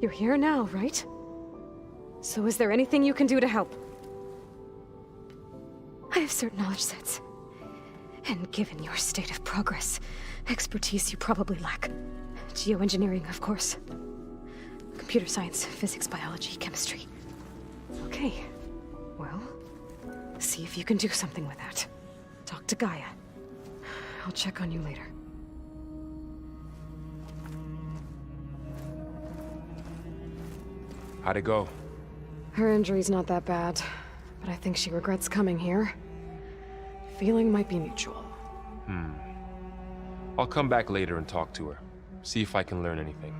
You're here now, right? So is there anything you can do to help? I have certain knowledge sets. And given your state of progress, expertise you probably lack. Geoengineering, of course. Computer science, physics, biology, chemistry. Okay. Well, see if you can do something with that. Talk to Gaia. I'll check on you later. How'd it go? Her injury's not that bad, but I think she regrets coming here. Feeling might be mutual. I'll come back later and talk to her. See if I can learn anything.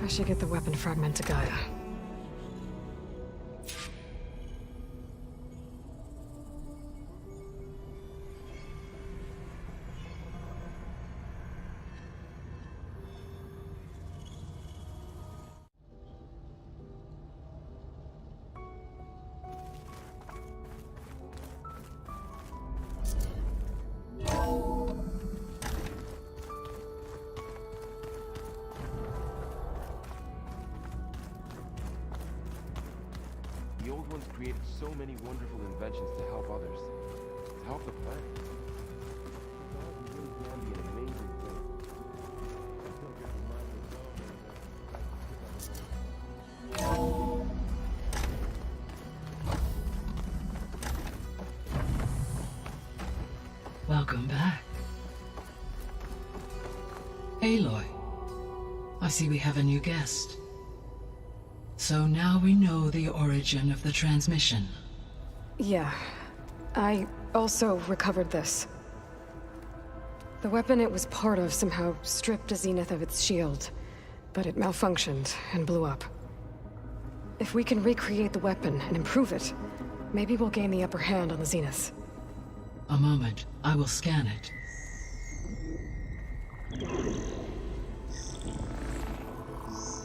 I should get the weapon fragment to Gaia. The old ones created so many wonderful inventions to help others. To help the planet. It really can be an amazing thing. Welcome back. Aloy, I see we have a new guest. So now we know the origin of the transmission. Yeah. I also recovered this. The weapon it was part of somehow stripped a Zenith of its shield, but it malfunctioned and blew up. If we can recreate the weapon and improve it, maybe we'll gain the upper hand on the Zeniths. A moment, I will scan it.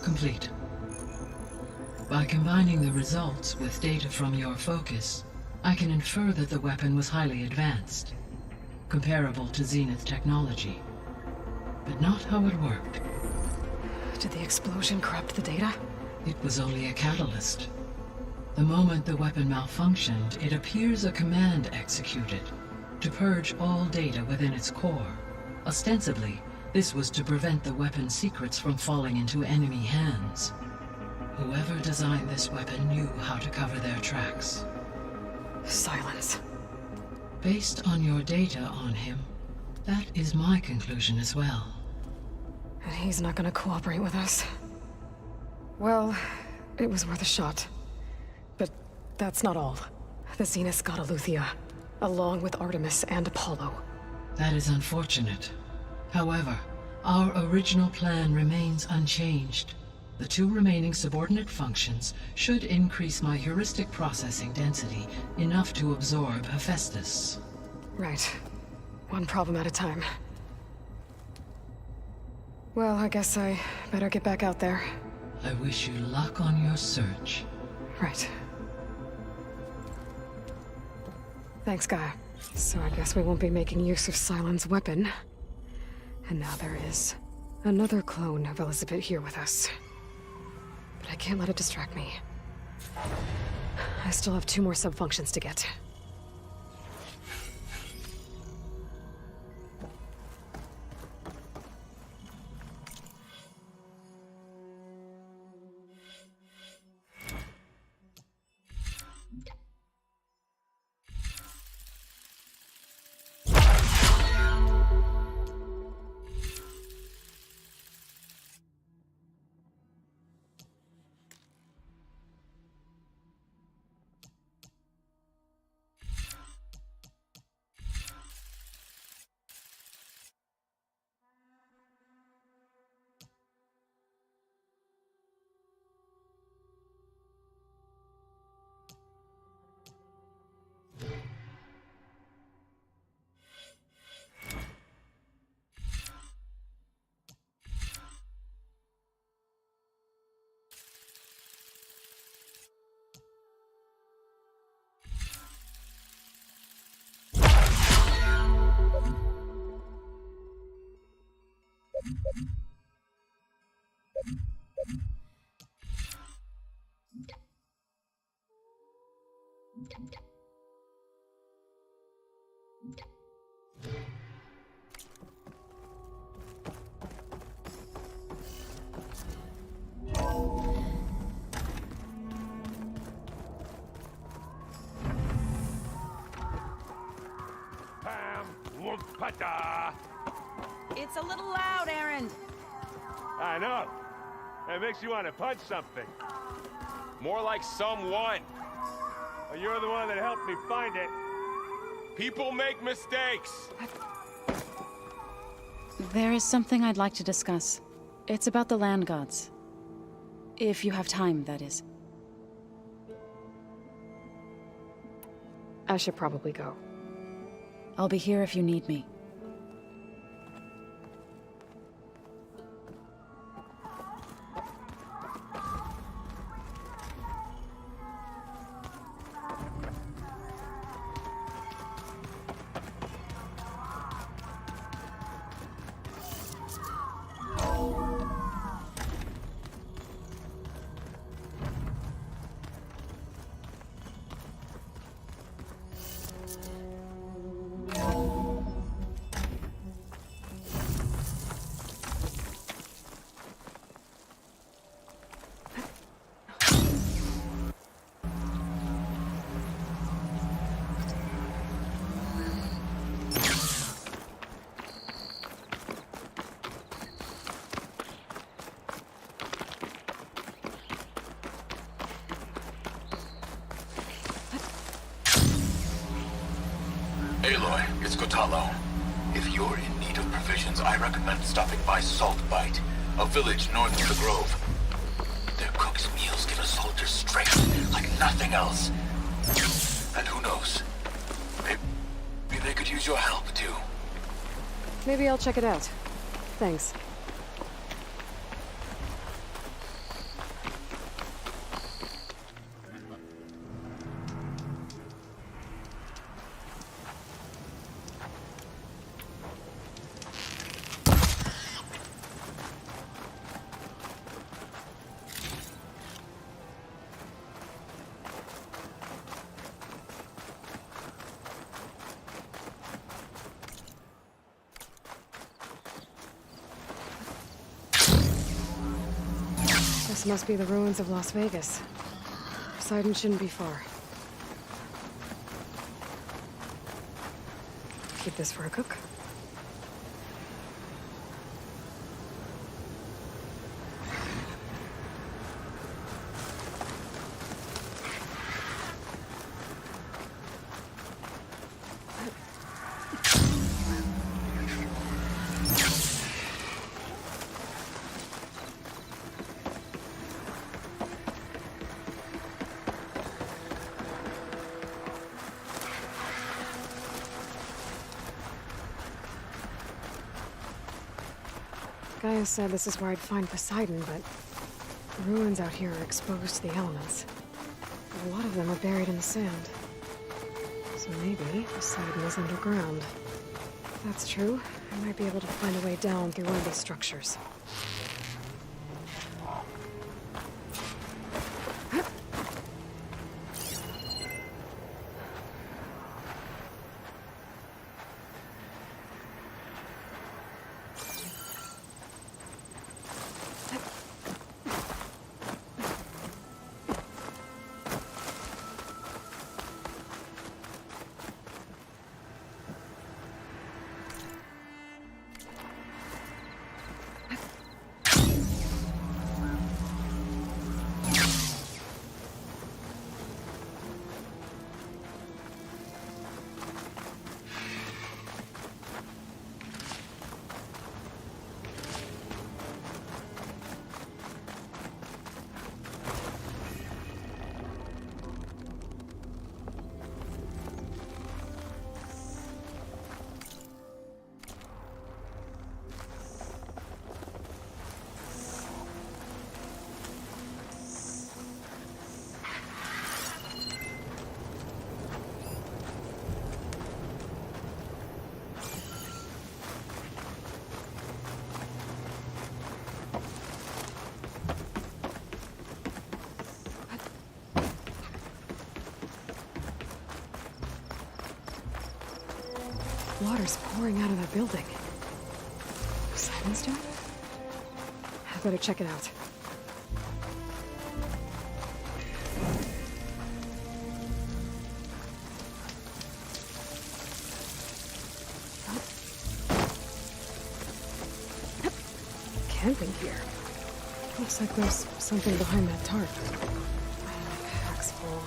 Complete. By combining the results with data from your focus, I can infer that the weapon was highly advanced, comparable to Zenith technology, but not how it worked. Did the explosion corrupt the data? It was only a catalyst. The moment the weapon malfunctioned, it appears a command executed to purge all data within its core. Ostensibly, this was to prevent the weapon's secrets from falling into enemy hands. Whoever designed this weapon knew how to cover their tracks. Silence. Based on your data on him, that is my conclusion as well. And he's not gonna cooperate with us. Well, it was worth a shot. But that's not all. The Zeniths got Eleuthia, along with Artemis and Apollo. That is unfortunate. However, our original plan remains unchanged. The 2 remaining subordinate functions should increase my heuristic processing density enough to absorb Hephaestus. Right. One problem at a time. Well, I guess I better get back out there. I wish you luck on your search. Right. Thanks, Gaia. So I guess we won't be making use of Cylon's weapon. And now there is another clone of Elizabeth here with us. But I can't let it distract me. I still have 2 more sub-functions to get. It's a little loud, Aaron. I know. It makes you want to punch something. More like someone. Well, you're the one that helped me find it. People make mistakes. There is something I'd like to discuss. It's about the land gods. If you have time, that is. I should probably go. I'll be here if you need me. Aloy, it's Kotalo. If you're in need of provisions, I recommend stopping by Saltbite, a village north of the Grove. Their cook's meals give a soldier strength like nothing else. And who knows? Maybe they could use your help, too. Maybe I'll check it out. Thanks. This must be the ruins of Las Vegas. Poseidon shouldn't be far. Keep this for a cook. Gaia said this is where I'd find Poseidon, but the ruins out here are exposed to the elements. A lot of them are buried in the sand. So maybe Poseidon is underground. If that's true, I might be able to find a way down through one of these structures. Water's pouring out of that building. Poseidon's doing it? I better check it out. Camping gear. Looks like there's something behind that tarp. My pack's full.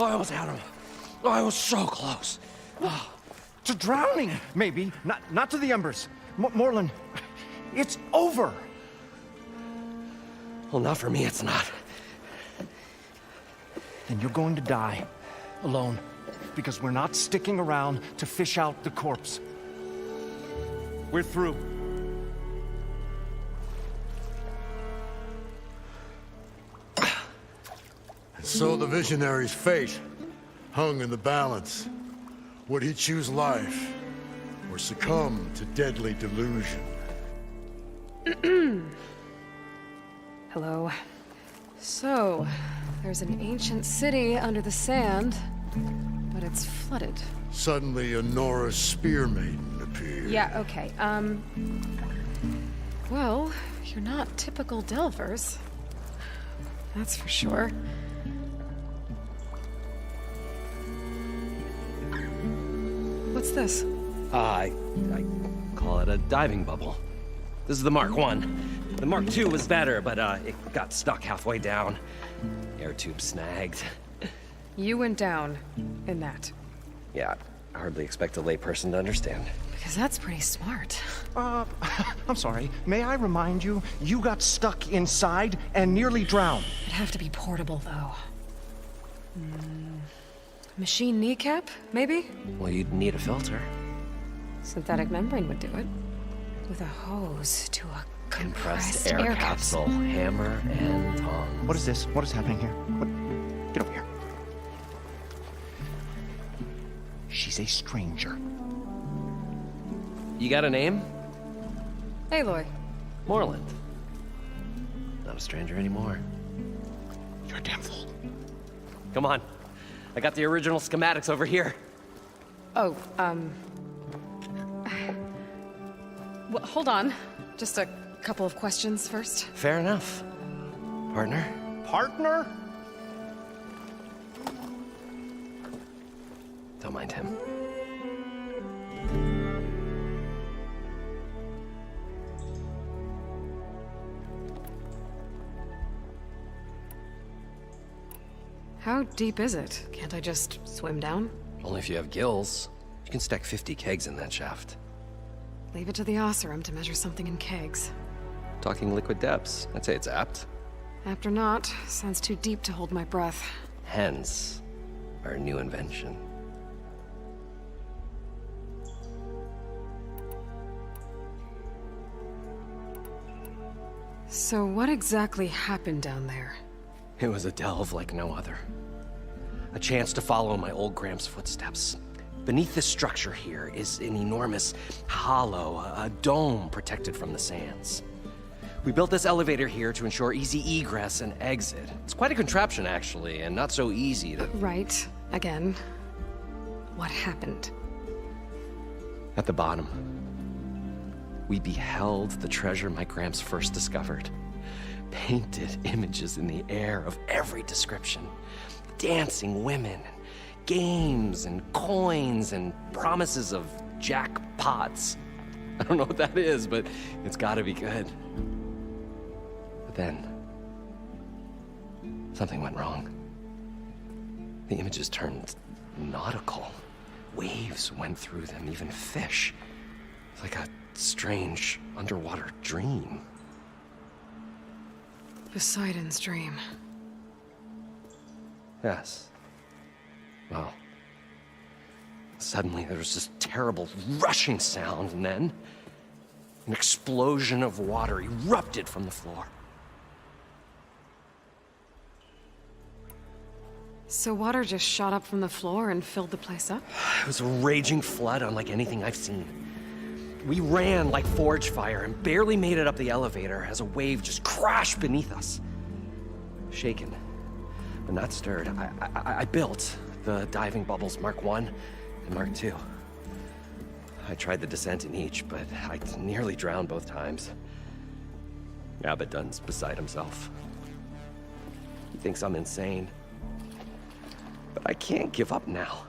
I almost had him. I was so close. To drowning, maybe. Not to the embers. Morlun, it's over. Well, not for me, it's not. Then you're going to die. Alone. Because we're not sticking around to fish out the corpse. We're through. And so the visionary's fate hung in the balance. Would he choose life or succumb to deadly delusion? Hello. So, there's an ancient city under the sand, but it's flooded. Suddenly, a Norse spear maiden appeared. Yeah, okay. Well, you're not typical Delvers. That's for sure. What's this? I call it a diving bubble. This is the Mark I. The Mark II was better, but it got stuck halfway down. Air tube snagged. You went down in that. Yeah, I hardly expect a layperson to understand. Because that's pretty smart. I'm sorry. May I remind you, you got stuck inside and nearly drowned. It'd have to be portable, though. Machine kneecap, maybe? Well, you'd need a filter. Synthetic membrane would do it. With a hose to a compressed air capsule. Hammer and tongs. What is this? What is happening here? Get over here. She's a stranger. You got a name? Aloy. Moreland. Not a stranger anymore. You're goddamn vault. Come on. I got the original schematics over here. Oh, well, hold on. Just a couple of questions first. Fair enough. Partner? Partner? Don't mind him. How deep is it? Can't I just swim down? Only if you have gills. You can stack 50 kegs in that shaft. Leave it to the Oseram to measure something in kegs. Talking liquid depths, I'd say it's apt. Apt or not, sounds too deep to hold my breath. Hence, our new invention. So what exactly happened down there? It was a delve like no other. A chance to follow my old Gramps' footsteps. Beneath this structure here is an enormous hollow, a dome protected from the sands. We built this elevator here to ensure easy egress and exit. It's quite a contraption, actually, and not so easy to... Right. Again. What happened? At the bottom, we beheld the treasure my Gramps first discovered. Painted images in the air of every description. Dancing women, games and coins and promises of jackpots. I don't know what that is, but it's gotta be good. But then, something went wrong. The images turned nautical. Waves went through them, even fish. It's like a strange underwater dream. Poseidon's dream. Yes. Well, suddenly there was this terrible rushing sound, and then an explosion of water erupted from the floor. So water just shot up from the floor and filled the place up? It was a raging flood unlike anything I've seen. We ran like forge fire and barely made it up the elevator as a wave just crashed beneath us. Shaken, but not stirred, I built the diving bubbles Mark I and Mark II. I tried the descent in each, but I nearly drowned both times. Abaddon's beside himself. He thinks I'm insane. But I can't give up now.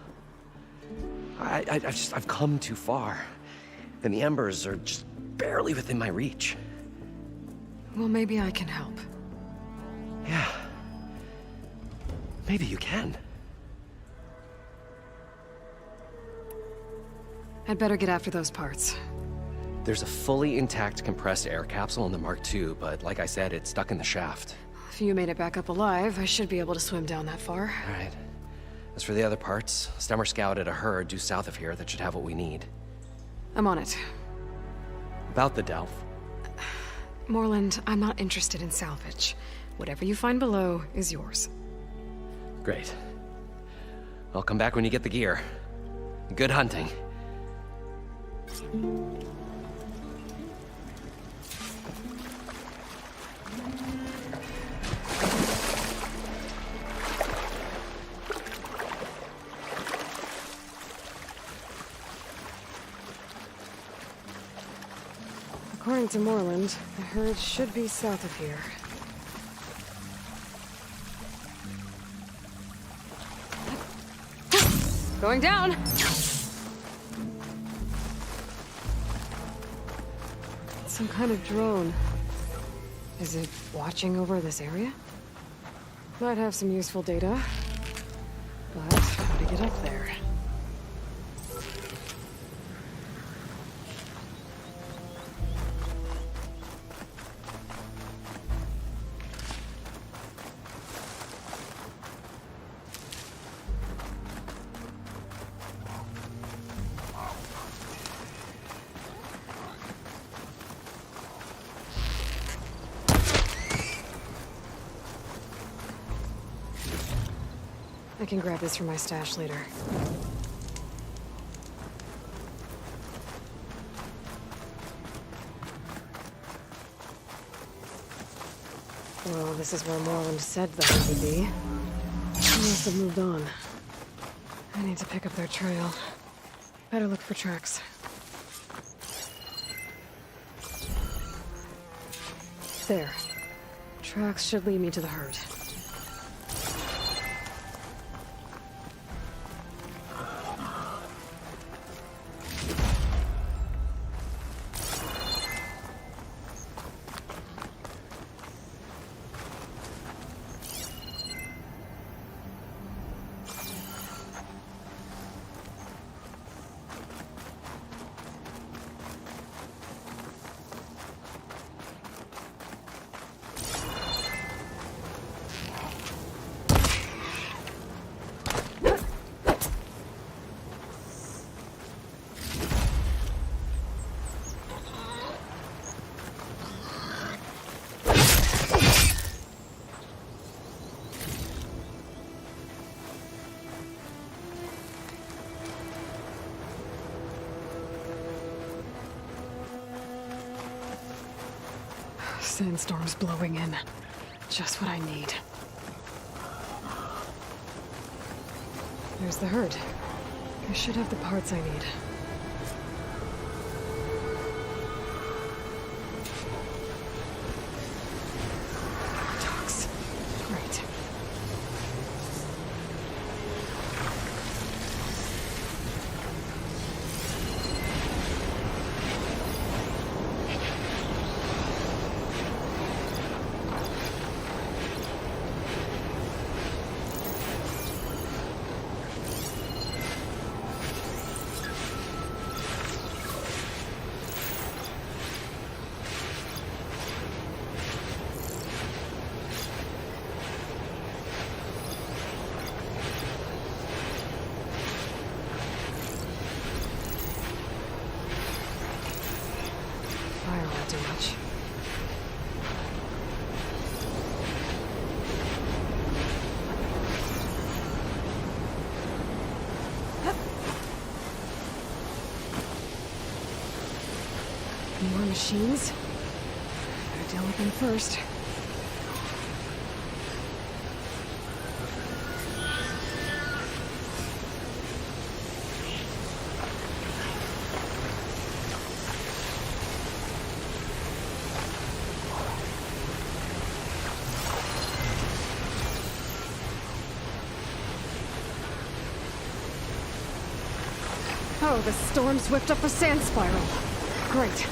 I've come too far. And the embers are just barely within my reach. Well, maybe I can help. Yeah. Maybe you can. I'd better get after those parts. There's a fully intact compressed air capsule in the Mark II, but like I said, it's stuck in the shaft. If you made it back up alive, I should be able to swim down that far. All right. As for the other parts, Stemmer scouted a herd due south of here that should have what we need. I'm on it. About the delve. Moreland, I'm not interested in salvage. Whatever you find below is yours. Great. I'll come back when you get the gear. Good hunting. According to Moreland, the herd should be south of here. Going down! It's some kind of drone. Is it watching over this area? Might have some useful data. But how to get up there? I can grab this from my stash later. Well, this is where Moreland said the herd would be. They must have moved on. I need to pick up their trail. Better look for tracks. There. Tracks should lead me to the herd. Sandstorm's blowing in. Just what I need. There's the herd. I should have the parts I need. Docks. Great. Fire won't do much. More machines? Better deal with them first. Oh, the storm's whipped up a sand spiral. Great.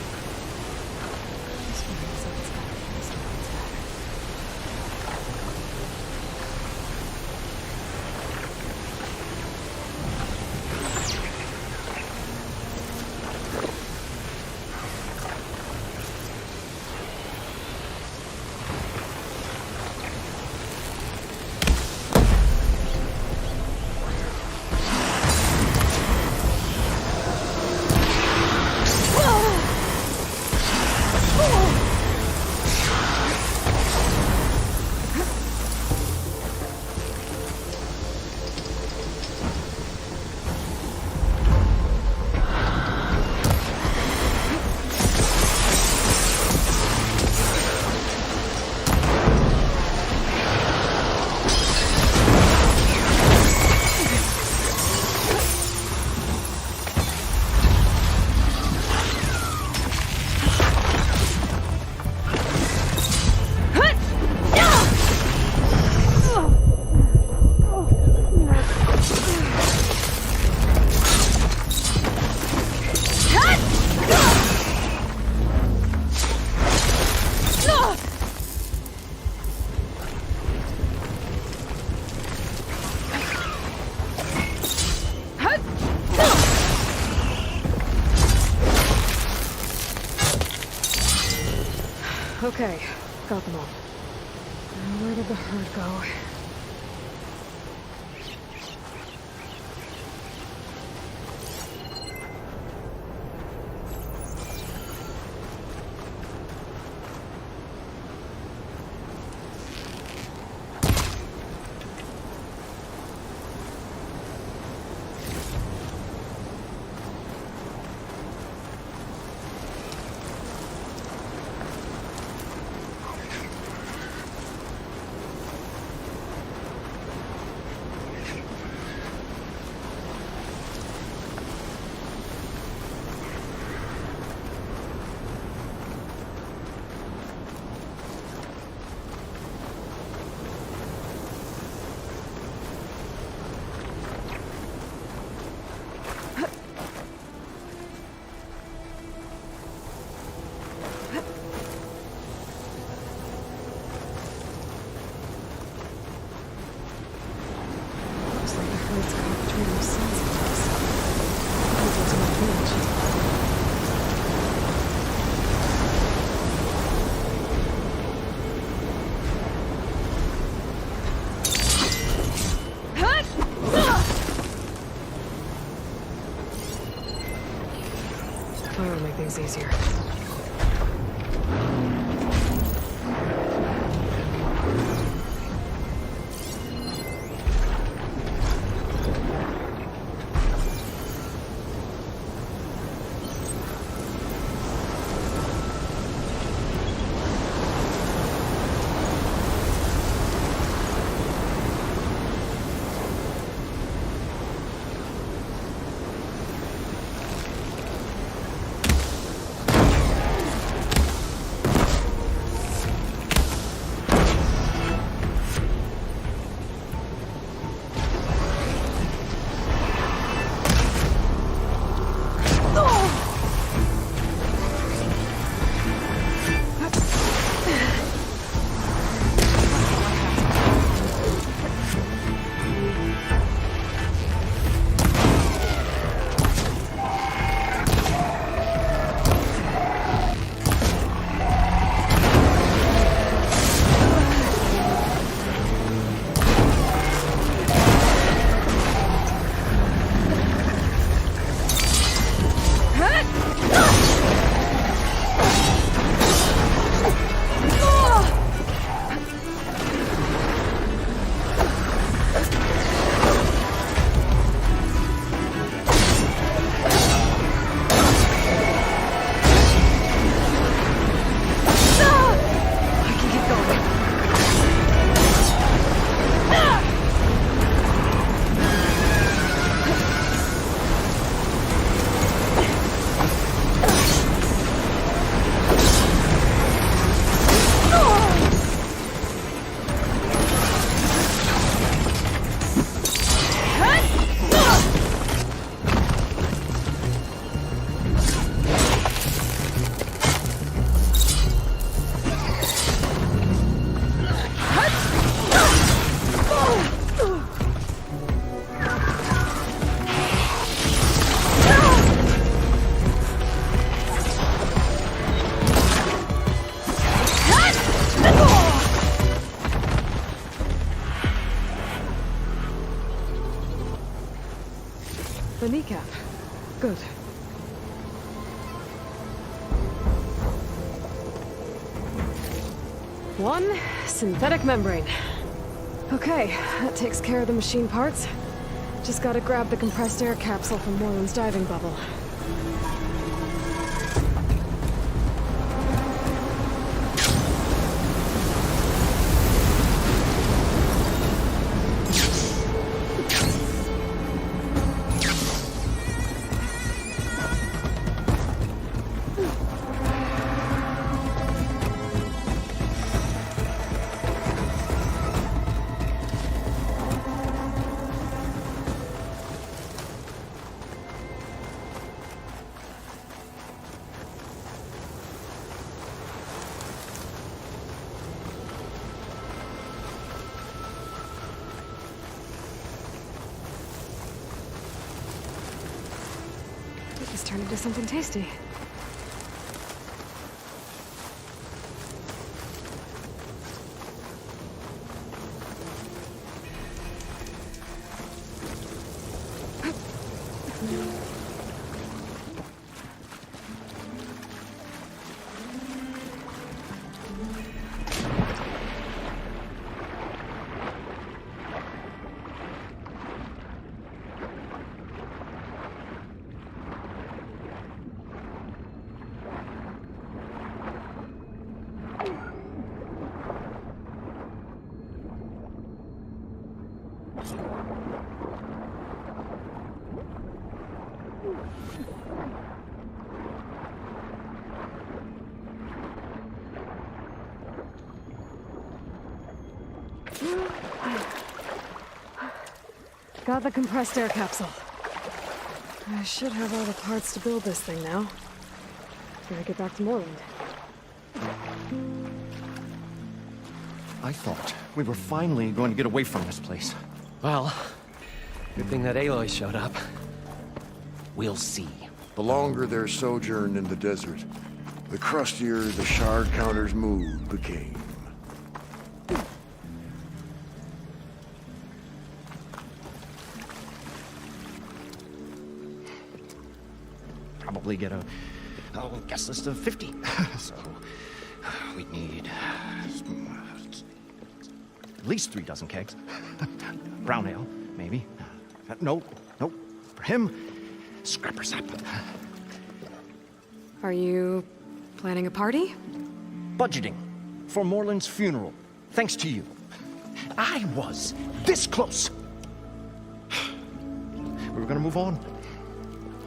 Okay, got them all. Now where did the herd go? village. Fire will make things easier. The kneecap. Good. One synthetic membrane. Okay, that takes care of the machine parts. Just gotta grab the compressed air capsule from Moreland's diving bubble. Let's turn into something tasty. Got the compressed air capsule. I should have all the parts to build this thing now. Gotta get back to Moreland. I thought we were finally going to get away from this place. Well, good thing that Aloy showed up. We'll see. The longer their sojourn in the desert, the crustier the shard counter's mood became. Probably get a guest list of 50. So we'd need at least 3 dozen kegs. Brown ale, maybe. No. For him, scrapper sap. Are you planning a party? Budgeting for Moreland's funeral, thanks to you. I was this close. We were gonna move on.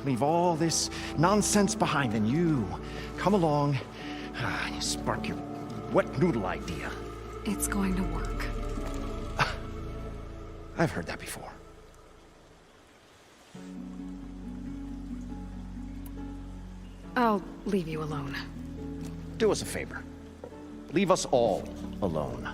Leave all this nonsense behind, and you come along and you spark your wet noodle idea. It's going to work. I've heard that before. I'll leave you alone. Do us a favor. Leave us all alone.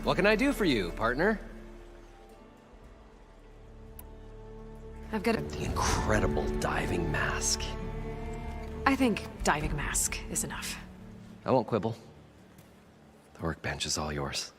What can I do for you, partner? I've got the incredible diving mask. I think diving mask is enough. I won't quibble. The workbench is all yours.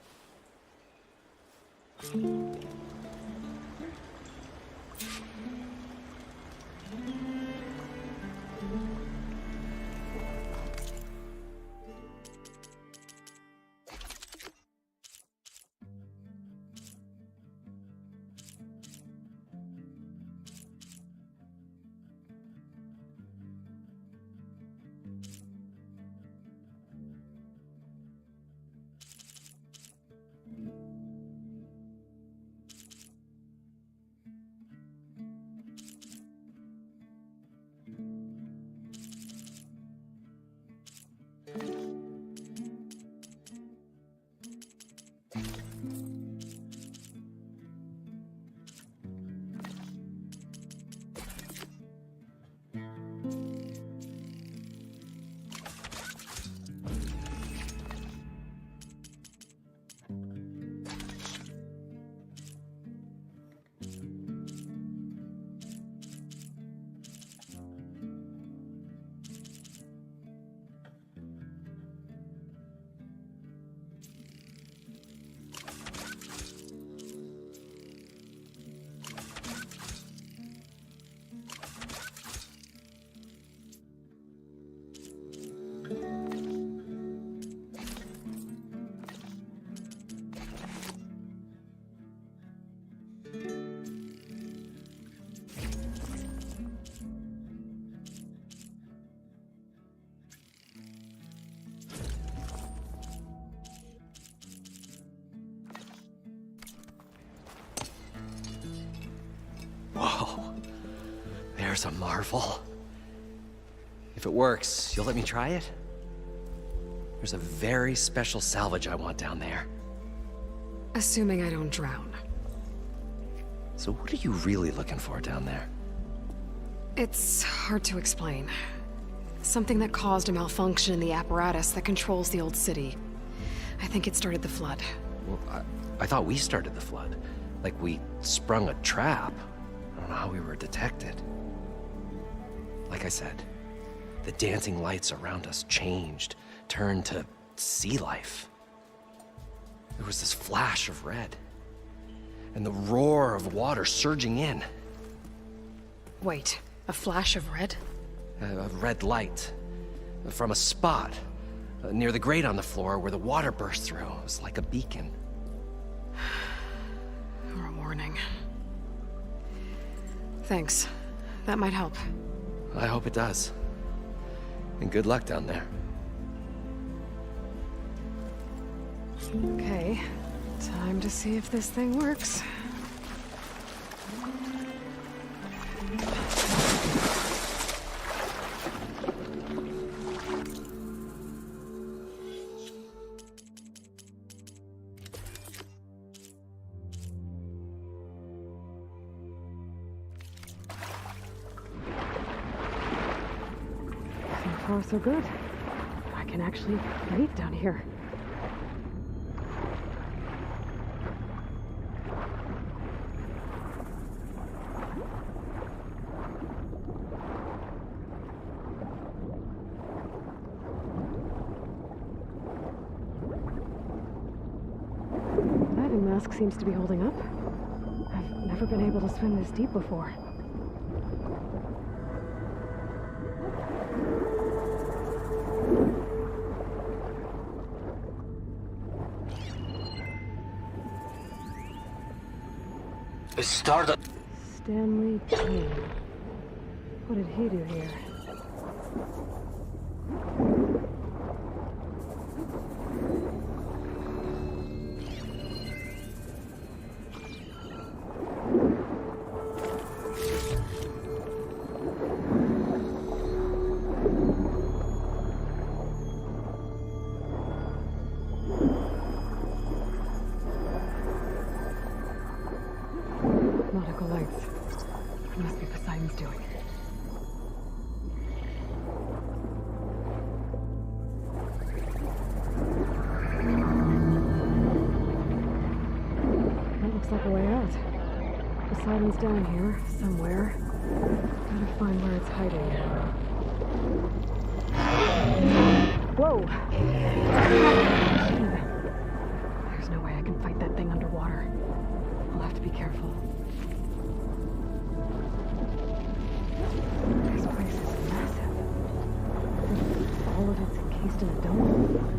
Whoa, there's a marvel. If it works, you'll let me try it? There's a very special salvage I want down there. Assuming I don't drown. So what are you really looking for down there? It's hard to explain. Something that caused a malfunction in the apparatus that controls the old city. I think it started the flood. Well, I thought we started the flood. Like we sprung a trap. I don't know how we were detected. Like I said, the dancing lights around us changed, turned to sea life. There was this flash of red, and the roar of water surging in. Wait, a flash of red? A red light from a spot near the grate on the floor where the water burst through. It was like a beacon. Or a warning. Thanks. That might help. I hope it does. And good luck down there. Okay, time to see if this thing works. So far, so good. can actually breathe down here. Diving mask seems to be holding up. I've never been able to swim this deep before. Stanley King. What did he do here? Nautical lights. It must be Poseidon's doing. That looks like a way out. Poseidon's down here, somewhere. Gotta find where it's hiding. Whoa! There's no way I can fight that thing underwater. I'll have to be careful. This place is massive. All of it's encased in a dome.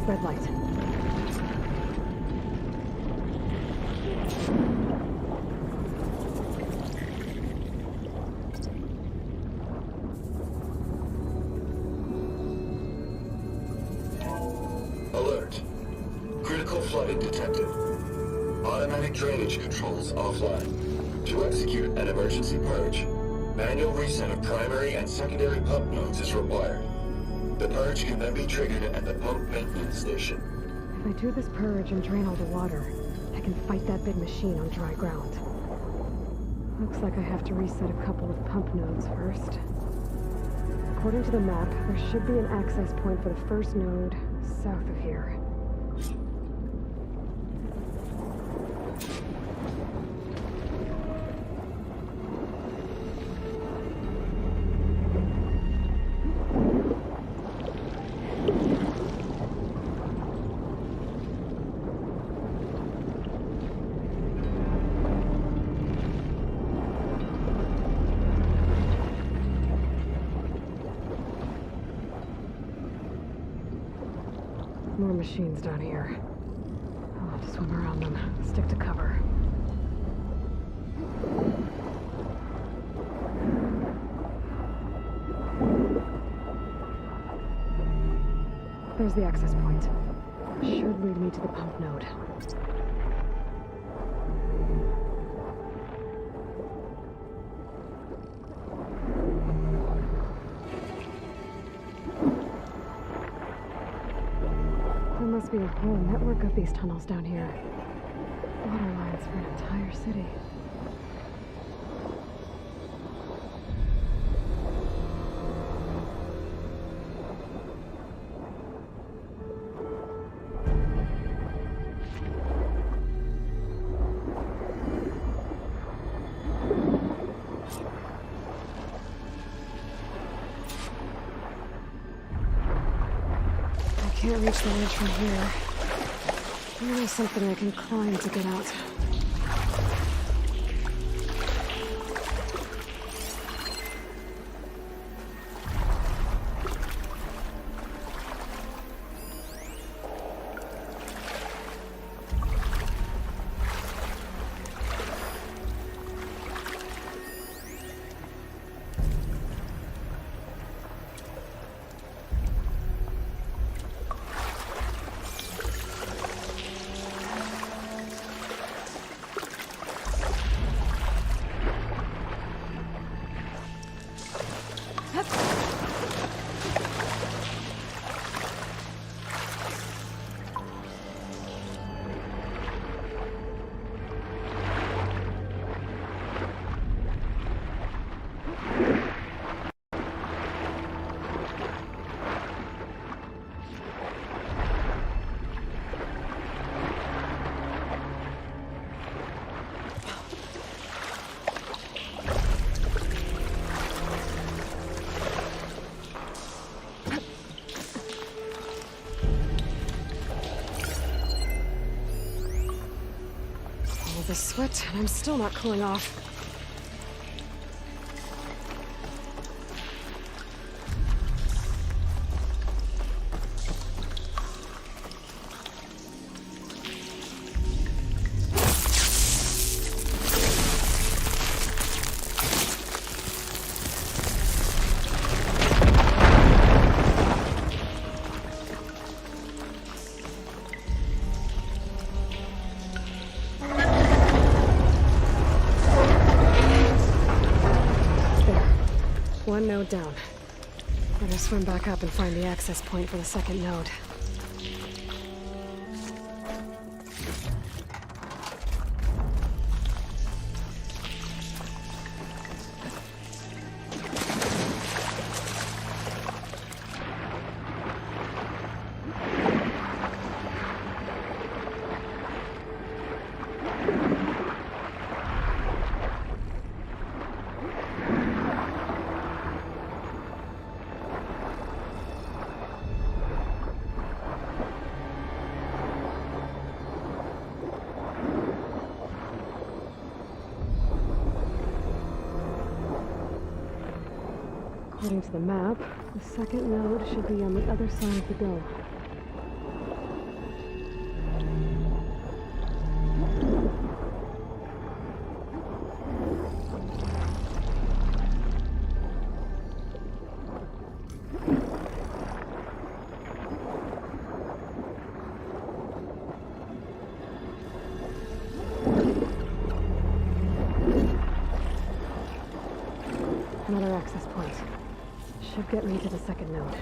Red light. Alert. Critical flooding detected. Automatic automatic drainage controls offline. To execute an emergency purge, manual reset of primary and secondary pump nodes is required. The purge can then be triggered at the pump maintenance station. If I do this purge and drain all the water, I can fight that big machine on dry ground. Looks like I have to reset a couple of pump nodes first. According to the map, there should be an access point for the first node south of here. More machines down here. I'll have to swim around them. Stick to cover. There's the access point. Should lead me to the pump node. There must be a whole network of these tunnels down here. Water lines for an entire city. Can't reach the ledge from here. Maybe there's something I can climb to get out. The sweat, and I'm still not cooling off. One node down. Better swim back up and find the access point for the second node. According to the map, the second node should be on the other side of the dome. Another access point. Should get me to the second node.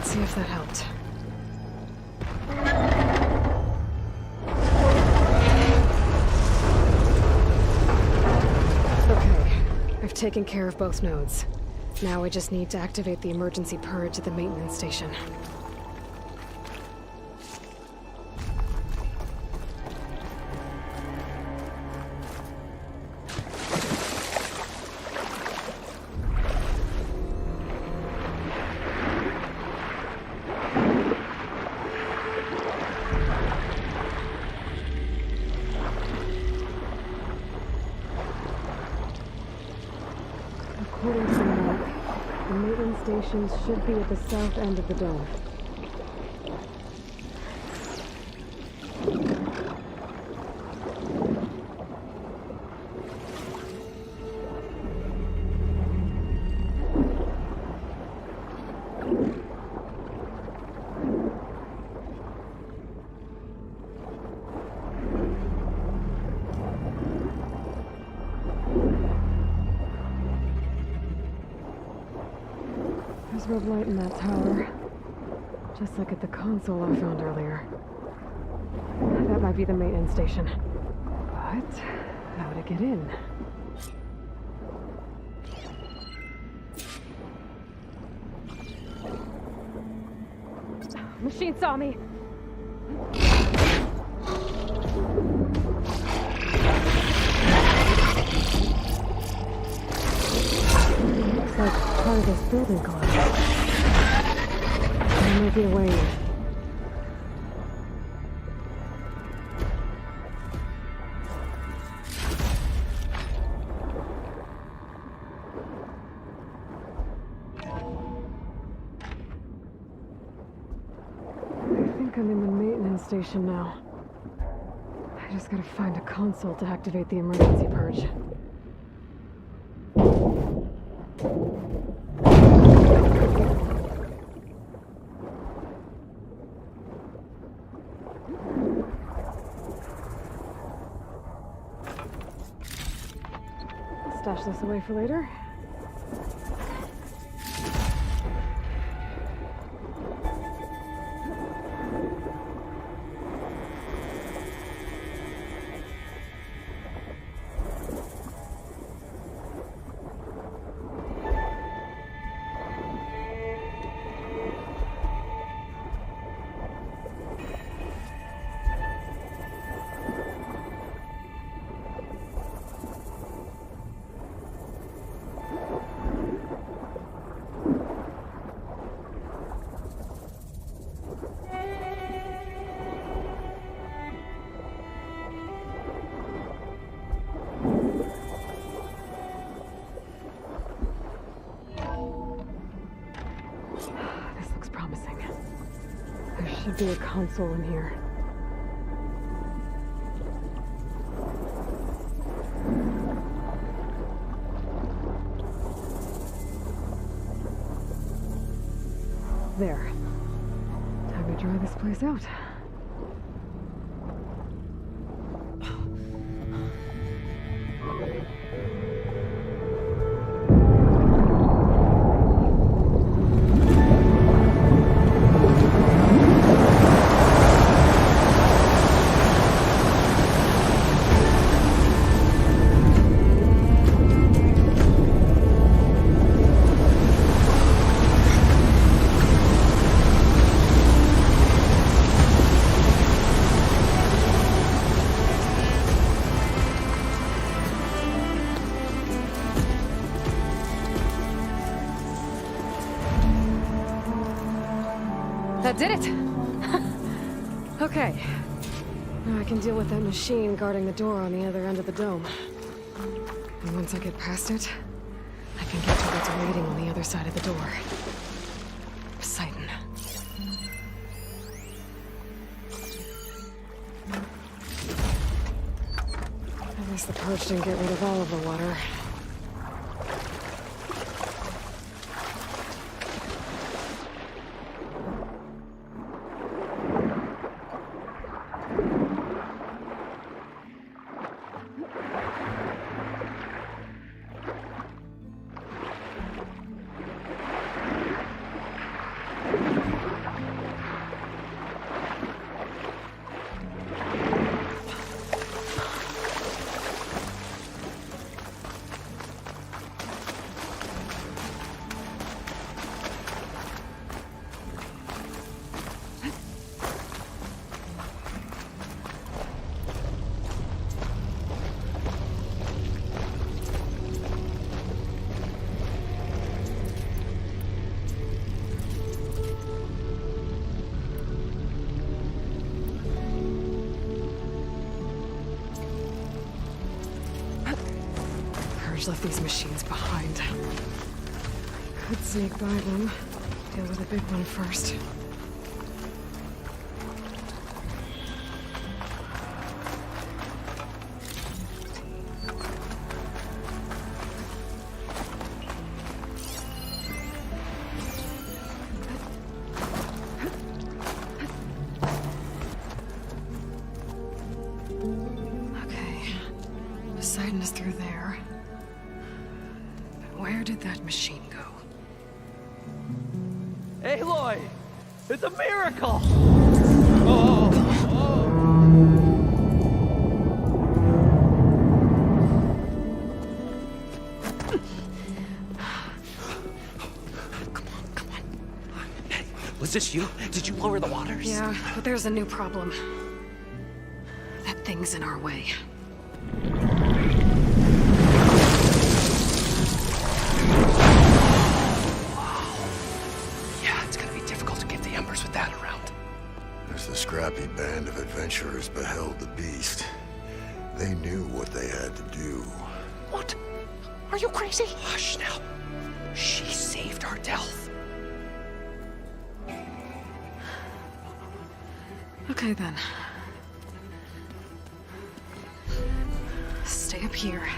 See if that helped. Okay, I've taken care of both nodes. Now I just need to activate the emergency purge at the maintenance station. According to the map, the maintenance stations should be at the south end of the dome. There's red light in that tower. Just like at the console I found earlier. That might be the maintenance station. But how to get in? Machine saw me! Looks like part of this building collapsed. There might be a way in. I think I'm in the maintenance station now. I just gotta find a console to activate the emergency purge. Stash this away for later. There should be a console in here. There. Time to dry this place out. That did it! Okay. Now I can deal with that machine guarding the door on the other end of the dome. And once I get past it, I can get to what's waiting on the other side of the door. Poseidon. At least the purge didn't get rid of all of the water. Left these machines behind. Could sneak by them. Deal with the big one first. Okay. Poseidon is through there. Where did that machine go? Aloy! It's a miracle! Was this you? Did you lower the waters? Yeah, but there's a new problem. That thing's in our way. As the scrappy band of adventurers beheld the beast, they knew what they had to do. What? Are you crazy? Hush now. She saved our Delph. Okay then. Stay up here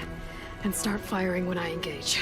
and start firing when I engage.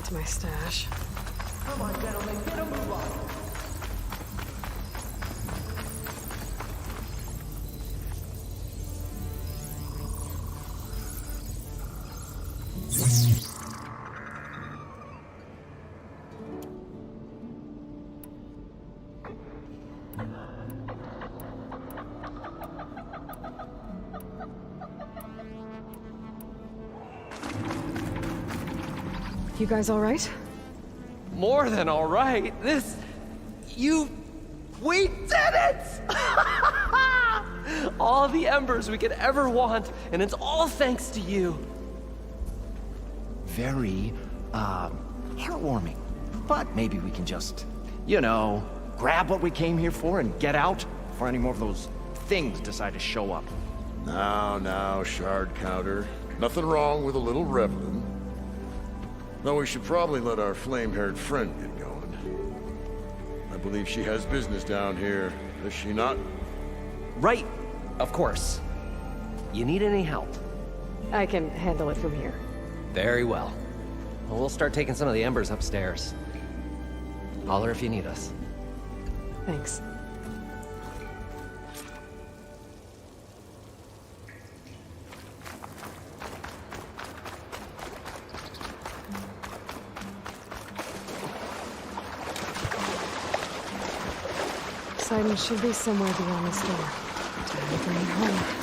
get to my stash. Come on, gentlemen, get a move on. You guys all right? More than all right. We did it! All the embers we could ever want, and it's all thanks to you. Very, heartwarming. But maybe we can just, grab what we came here for and get out before any more of those things decide to show up. Now, shard counter. Nothing wrong with a little reveling. Though we should probably let our flame-haired friend get going. I believe she has business down here, does she not? Right, of course. You need any help? I can handle it from here. Very well. Well, we'll start taking some of the embers upstairs. Holler if you need us. Thanks. Poseidon should be somewhere beyond this door. Time to bring it home.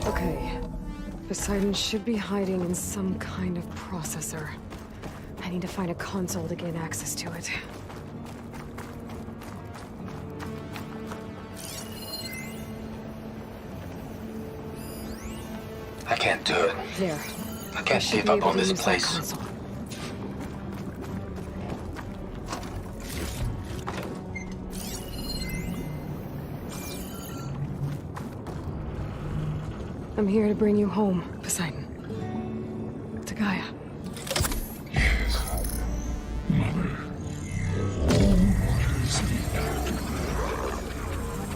Okay. Poseidon should be hiding in some kind of processor. I need to find a console to gain access to it. I can't do it. There. I can't give up on this place. I'm here to bring you home, Poseidon. To Gaia.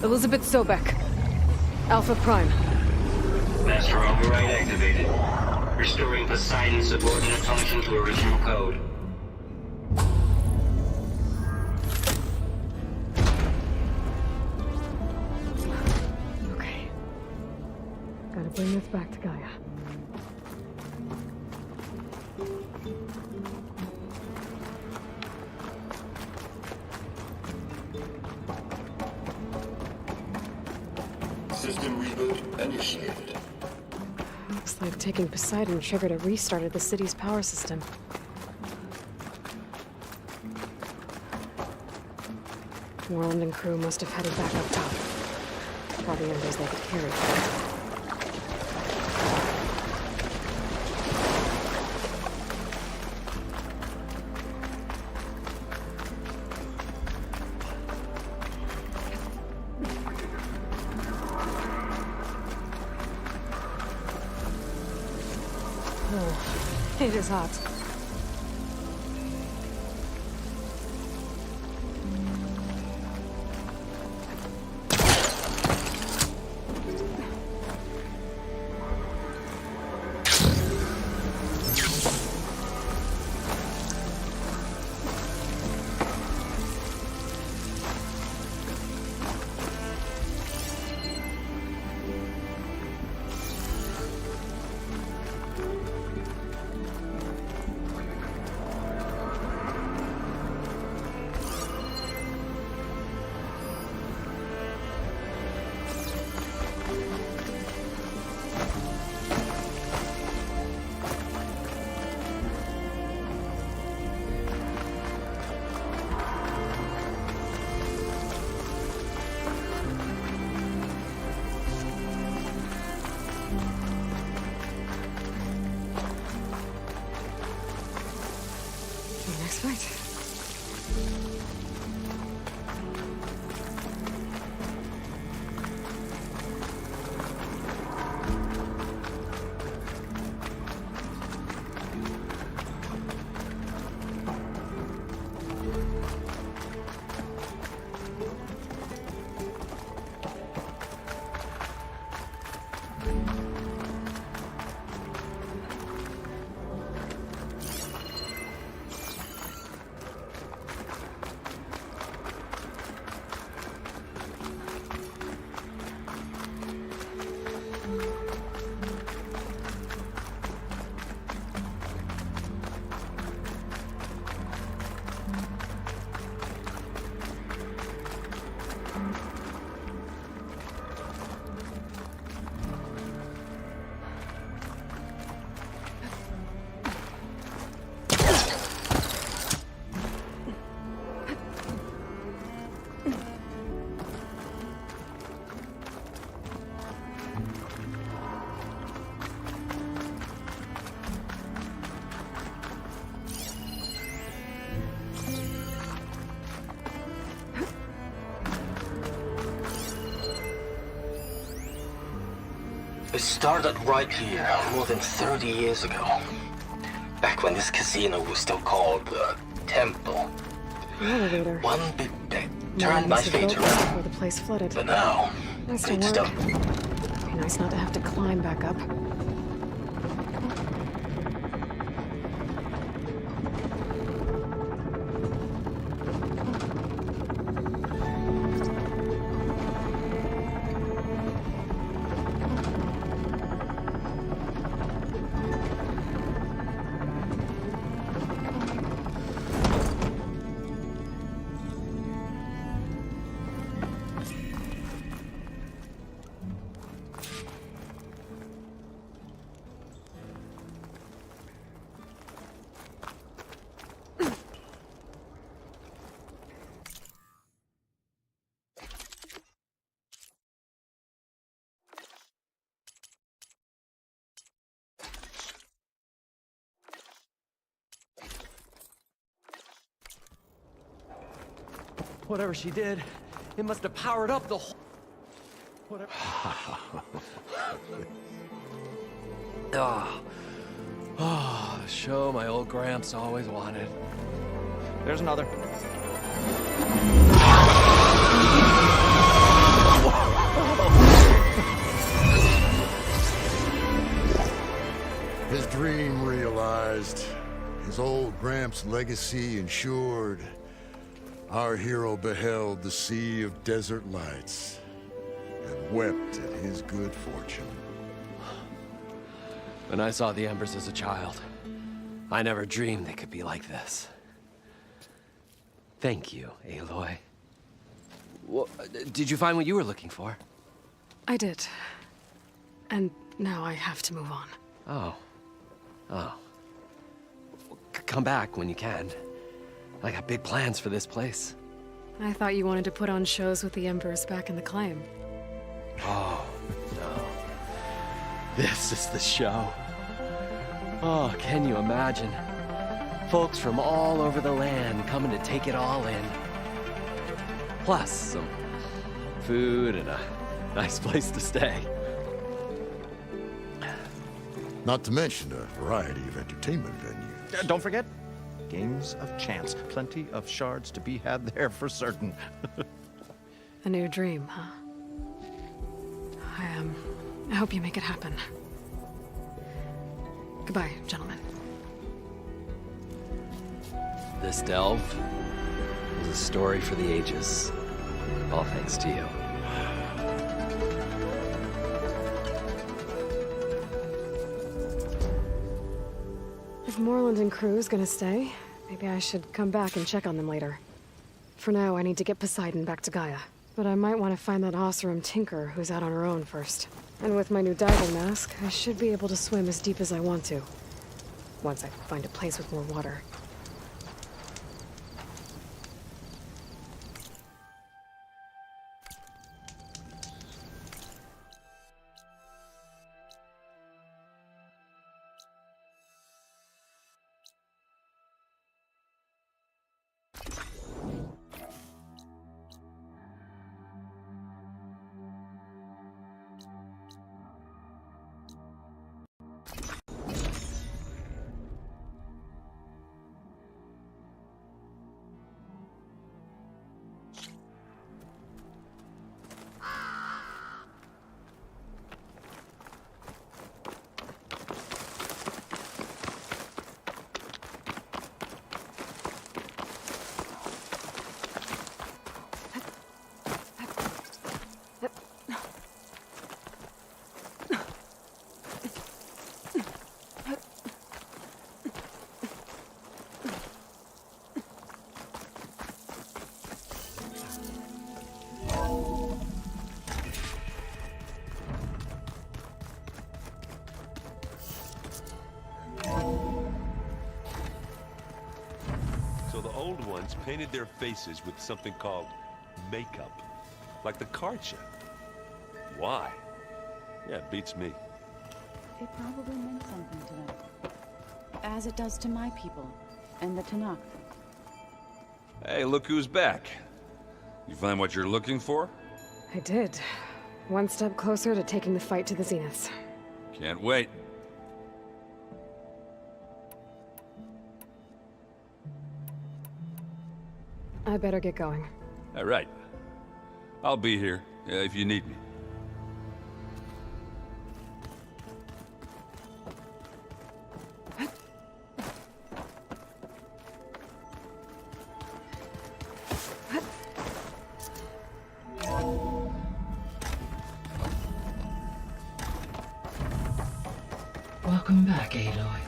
Elizabeth Sobek. Alpha Prime. Master override activated. Restoring Poseidon's subordinate function to original code. Okay. Gotta bring this back to Gaia. System reboot initiated. Looks like taking Poseidon triggered a restart of the city's power system. Warland and crew must have headed back up top. Probably embers they could carry. Oh, it is hot. Next fight. It started right here, more than 30 years ago. Back when this casino was still called the Temple. Elevator. One big bet turned my fate around. Before the place flooded. But now, Nice it's to done. work. Be nice not to have to climb back up. Whatever she did, it must have powered up the whole... Whatever... Oh, show my old Gramps always wanted. There's another. His dream realized. His old Gramps' legacy ensured. Our hero beheld the sea of desert lights and wept at his good fortune. When I saw the embers as a child, I never dreamed they could be like this. Thank you, Aloy. Well, did you find what you were looking for? I did. And now I have to move on. Oh. Oh. Come back when you can. I got big plans for this place. I thought you wanted to put on shows with the Embers back in the claim. Oh, no. This is the show. Oh, can you imagine? Folks from all over the land coming to take it all in. Plus some food and a nice place to stay. Not to mention a variety of entertainment venues. Don't forget, games of chance. Plenty of shards to be had there for certain. A new dream, huh? I hope you make it happen. Goodbye, gentlemen. This delve was a story for the ages. All thanks to you. If Moreland and crew's gonna stay, maybe I should come back and check on them later. For now, I need to get Poseidon back to Gaia. But I might want to find that Oseram Tinker who's out on her own first. And with my new diving mask, I should be able to swim as deep as I want to. Once I find a place with more water. old ones painted their faces with something called makeup. Like the card show. Why? Yeah, it beats me. It probably meant something to them. As it does to my people, and the Tanakh. Hey, look who's back. You find what you're looking for? I did. One step closer to taking the fight to the Zeniths. Can't wait. I better get going. All right. I'll be here if you need me. Welcome back, Aloy.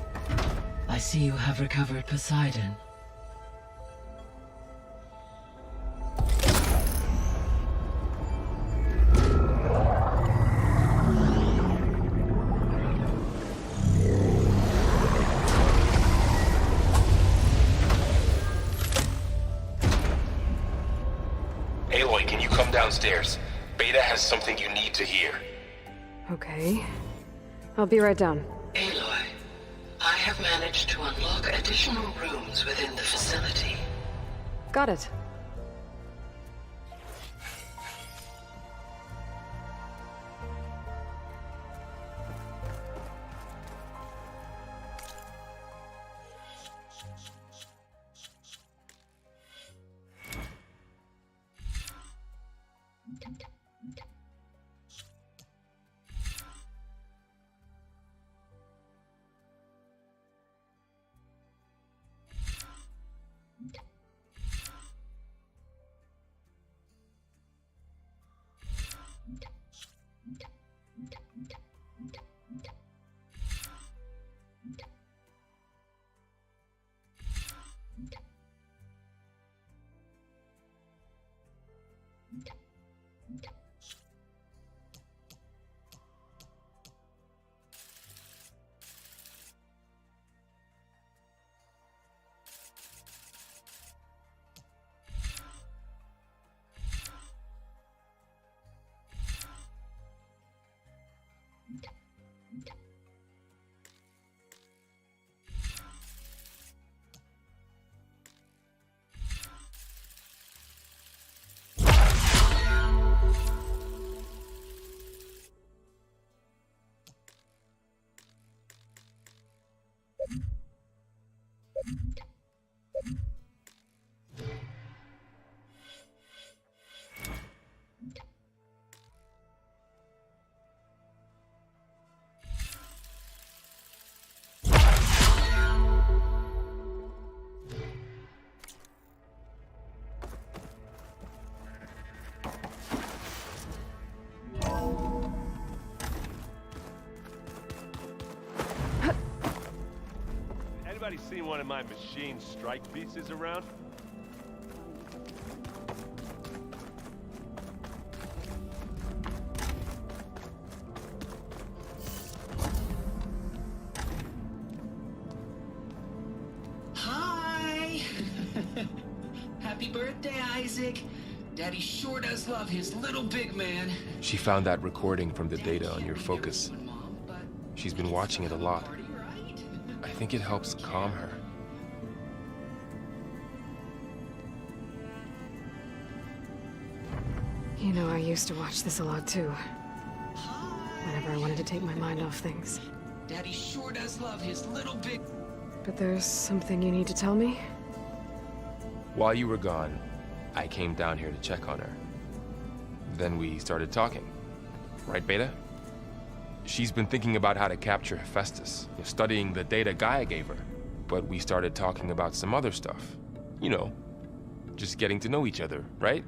I see you have recovered Poseidon. Aloy, can you come downstairs? Beta has something you need to hear. Okay. I'll be right down. Aloy, I have managed to unlock additional rooms within the facility. Got it. Anybody seen one of my machine strike pieces around? Hi! Happy birthday, Isaac. Daddy sure does love his little big man. She found that recording from the data on your focus. She's been watching it a lot. I think it helps calm her. You know, I used to watch this a lot too. Whenever I wanted to take my mind off things. Daddy sure does love his little big... But there's something you need to tell me? While you were gone, I came down here to check on her. Then we started talking. Right, Beta? She's been thinking about how to capture Hephaestus, studying the data Gaia gave her. But we started talking about some other stuff. You know, just getting to know each other, right?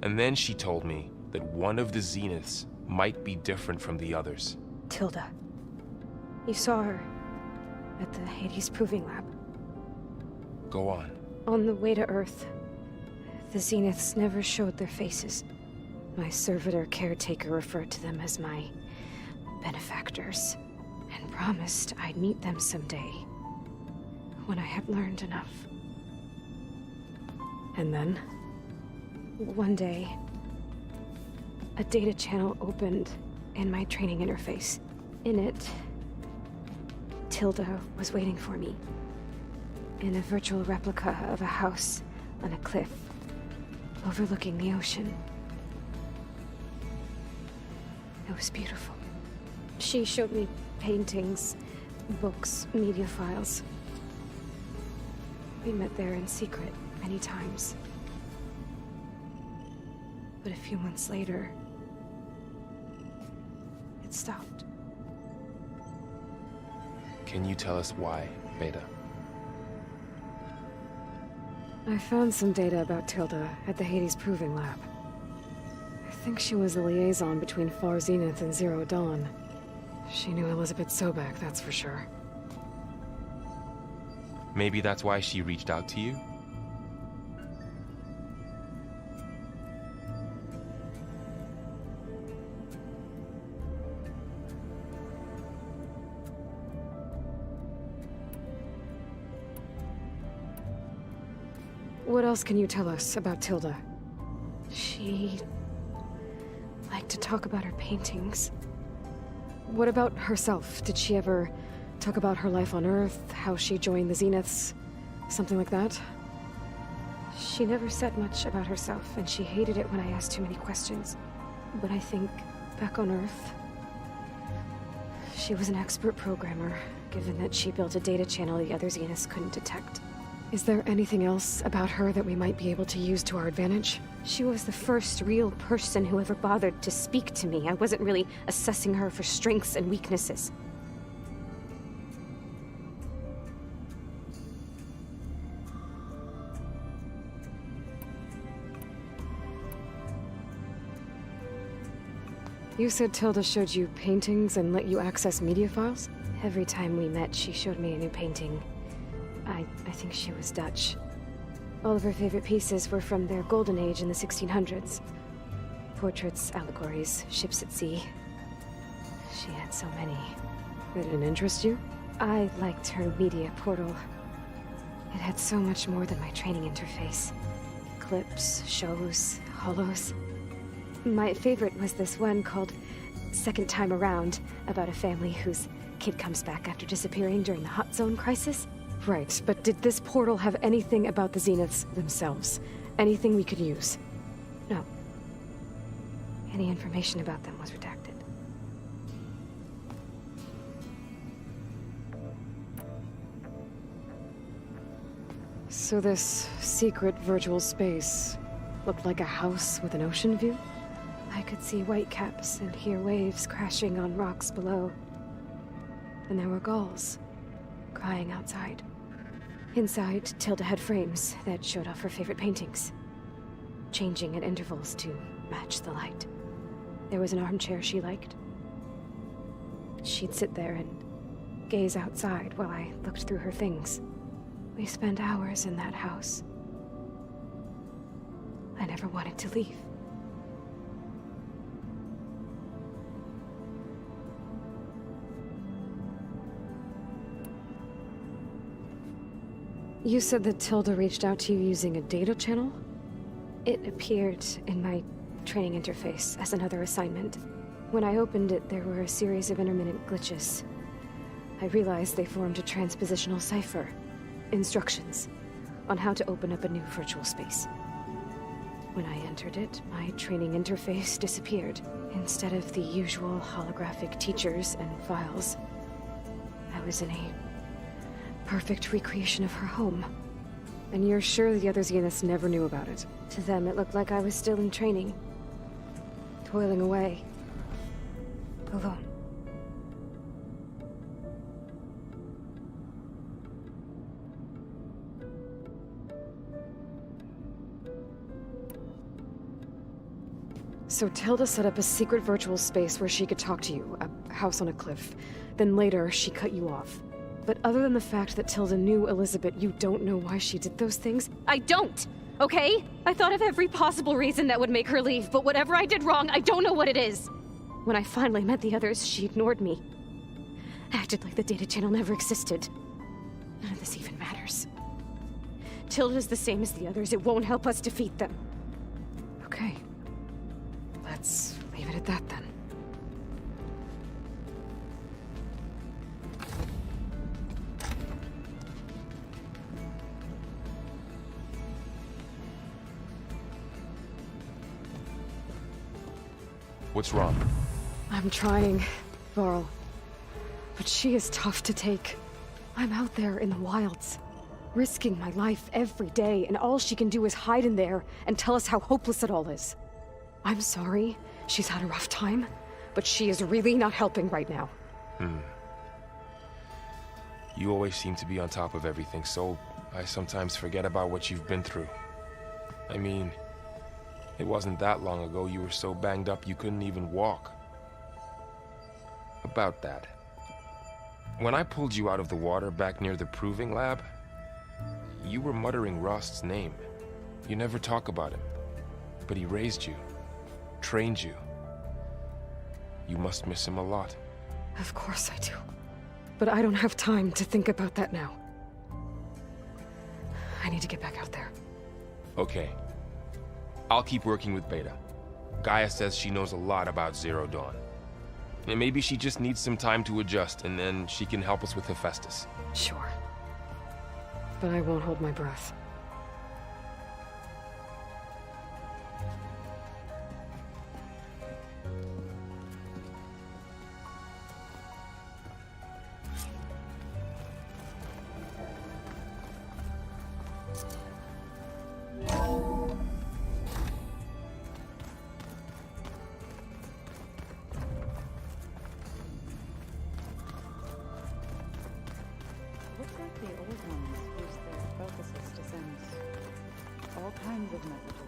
And then she told me that one of the Zeniths might be different from the others. Tilda. You saw her at the Hades Proving Lab. Go on. On the way to Earth, the Zeniths never showed their faces. My servitor caretaker referred to them as my benefactors, and promised I'd meet them someday, when I had learned enough. And then, one day, a data channel opened in my training interface. In it, Tilda was waiting for me, in a virtual replica of a house on a cliff, overlooking the ocean. It was beautiful. She showed me paintings, books, media files. We met there in secret many times. But a few months later, it stopped. Can you tell us why, Beta? I found some data about Tilda at the Hades Proving Lab. I think she was the liaison between Far Zenith and Zero Dawn. She knew Elizabeth Sobek, that's for sure. Maybe that's why she reached out to you? What else can you tell us about Tilda? She liked to talk about her paintings. What about herself? Did she ever talk about her life on Earth, how she joined the Zeniths, something like that? She never said much about herself, and she hated it when I asked too many questions. But I think, back on Earth, she was an expert programmer, given that she built a data channel the other Zeniths couldn't detect. Is there anything else about her that we might be able to use to our advantage? She was the first real person who ever bothered to speak to me. I wasn't really assessing her for strengths and weaknesses. You said Tilda showed you paintings and let you access media files? Every time we met, she showed me a new painting. I think she was Dutch. All of her favorite pieces were from their golden age in the 1600s. Portraits, allegories, ships at sea. She had so many. They didn't interest you? I liked her media portal. It had so much more than my training interface. Clips, shows, holos. My favorite was this one called Second Time Around, about a family whose kid comes back after disappearing during the Hot Zone crisis. Right, but did this portal have anything about the Zeniths themselves? Anything we could use? No. Any information about them was redacted. So this secret virtual space looked like a house with an ocean view? I could see whitecaps and hear waves crashing on rocks below. And there were gulls crying outside. Inside, Tilda had frames that showed off her favorite paintings, changing at intervals to match the light. There was an armchair she liked. She'd sit there and gaze outside while I looked through her things. We spent hours in that house. I never wanted to leave. You said that Tilda reached out to you using a data channel? It appeared in my training interface as another assignment. When I opened it, there were a series of intermittent glitches. I realized they formed a transpositional cipher. Instructions on how to open up a new virtual space. When I entered it, my training interface disappeared. Instead of the usual holographic teachers and files, I was in a perfect recreation of her home. And you're sure the other Zeniths never knew about it? To them, it looked like I was still in training. Toiling away. Alone. So Tilda set up a secret virtual space where she could talk to you, a house on a cliff. Then later, she cut you off. But other than the fact that Tilda knew Elizabeth, you don't know why she did those things? I don't! Okay? I thought of every possible reason that would make her leave, but whatever I did wrong, I don't know what it is! When I finally met the others, she ignored me. Acted like the data channel never existed. None of this even matters. Tilda's the same as the others. It won't help us defeat them. Okay. Let's leave it at that then. What's wrong? I'm trying. Varl. But she is tough to take. I'm out there in the wilds, risking my life every day, and all she can do is hide in there and tell us how hopeless it all is. I'm sorry, she's had a rough time, but she is really not helping right now. You always seem to be on top of everything, so I sometimes forget about what you've been through. I mean, it wasn't that long ago you were so banged up you couldn't even walk. About that. When I pulled you out of the water back near the proving lab, you were muttering Rost's name. You never talk about him. But he raised you, trained you. You must miss him a lot. Of course I do. But I don't have time to think about that now. I need to get back out there. Okay. I'll keep working with Beta. Gaia says she knows a lot about Zero Dawn. And maybe she just needs some time to adjust, and then she can help us with Hephaestus. Sure. But I won't hold my breath. Looks like the old ones use their focuses to send all kinds of messages.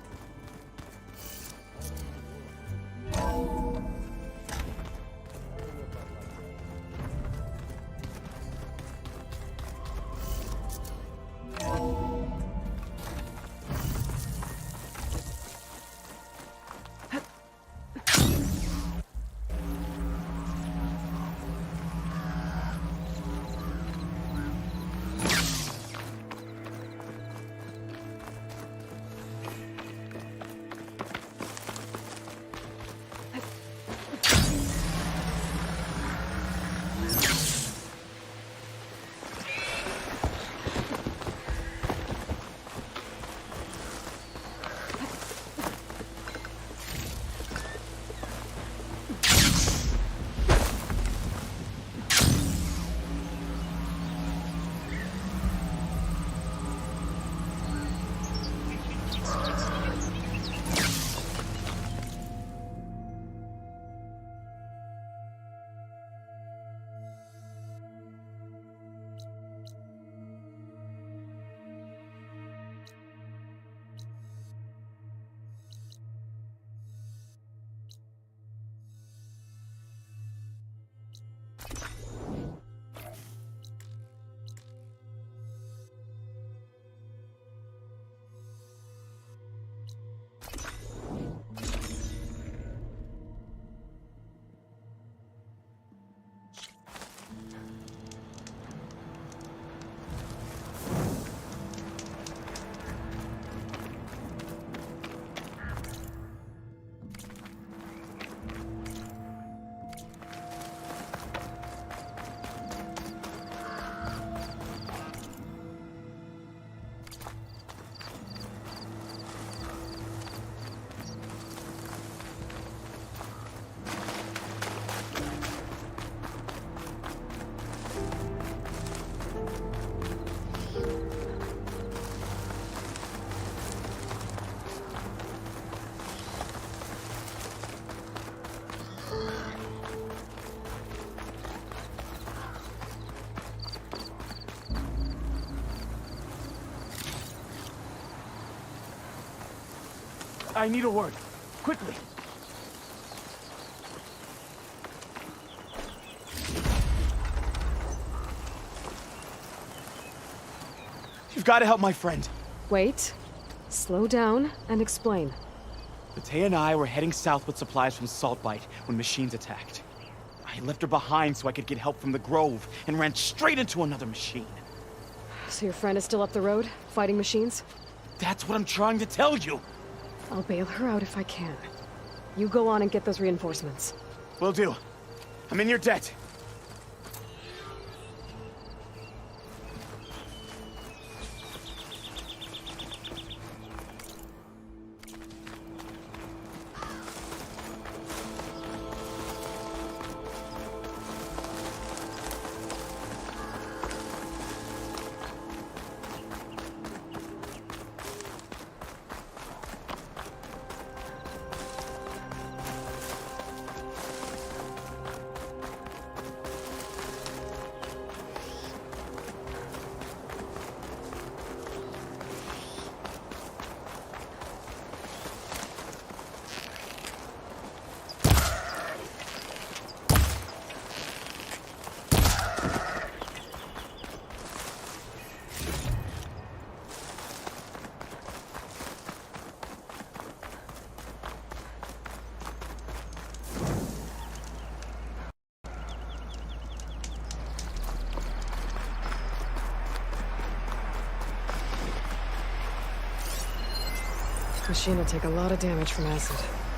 I need a word. Quickly. You've got to help my friend. Wait. Slow down and explain. Matea and I were heading south with supplies from Saltbite when machines attacked. I left her behind so I could get help from the Grove and ran straight into another machine. So your friend is still up the road, fighting machines? That's what I'm trying to tell you. I'll bail her out if I can. You go on and get those reinforcements. Will do. I'm in your debt. Machine will take a lot of damage from acid.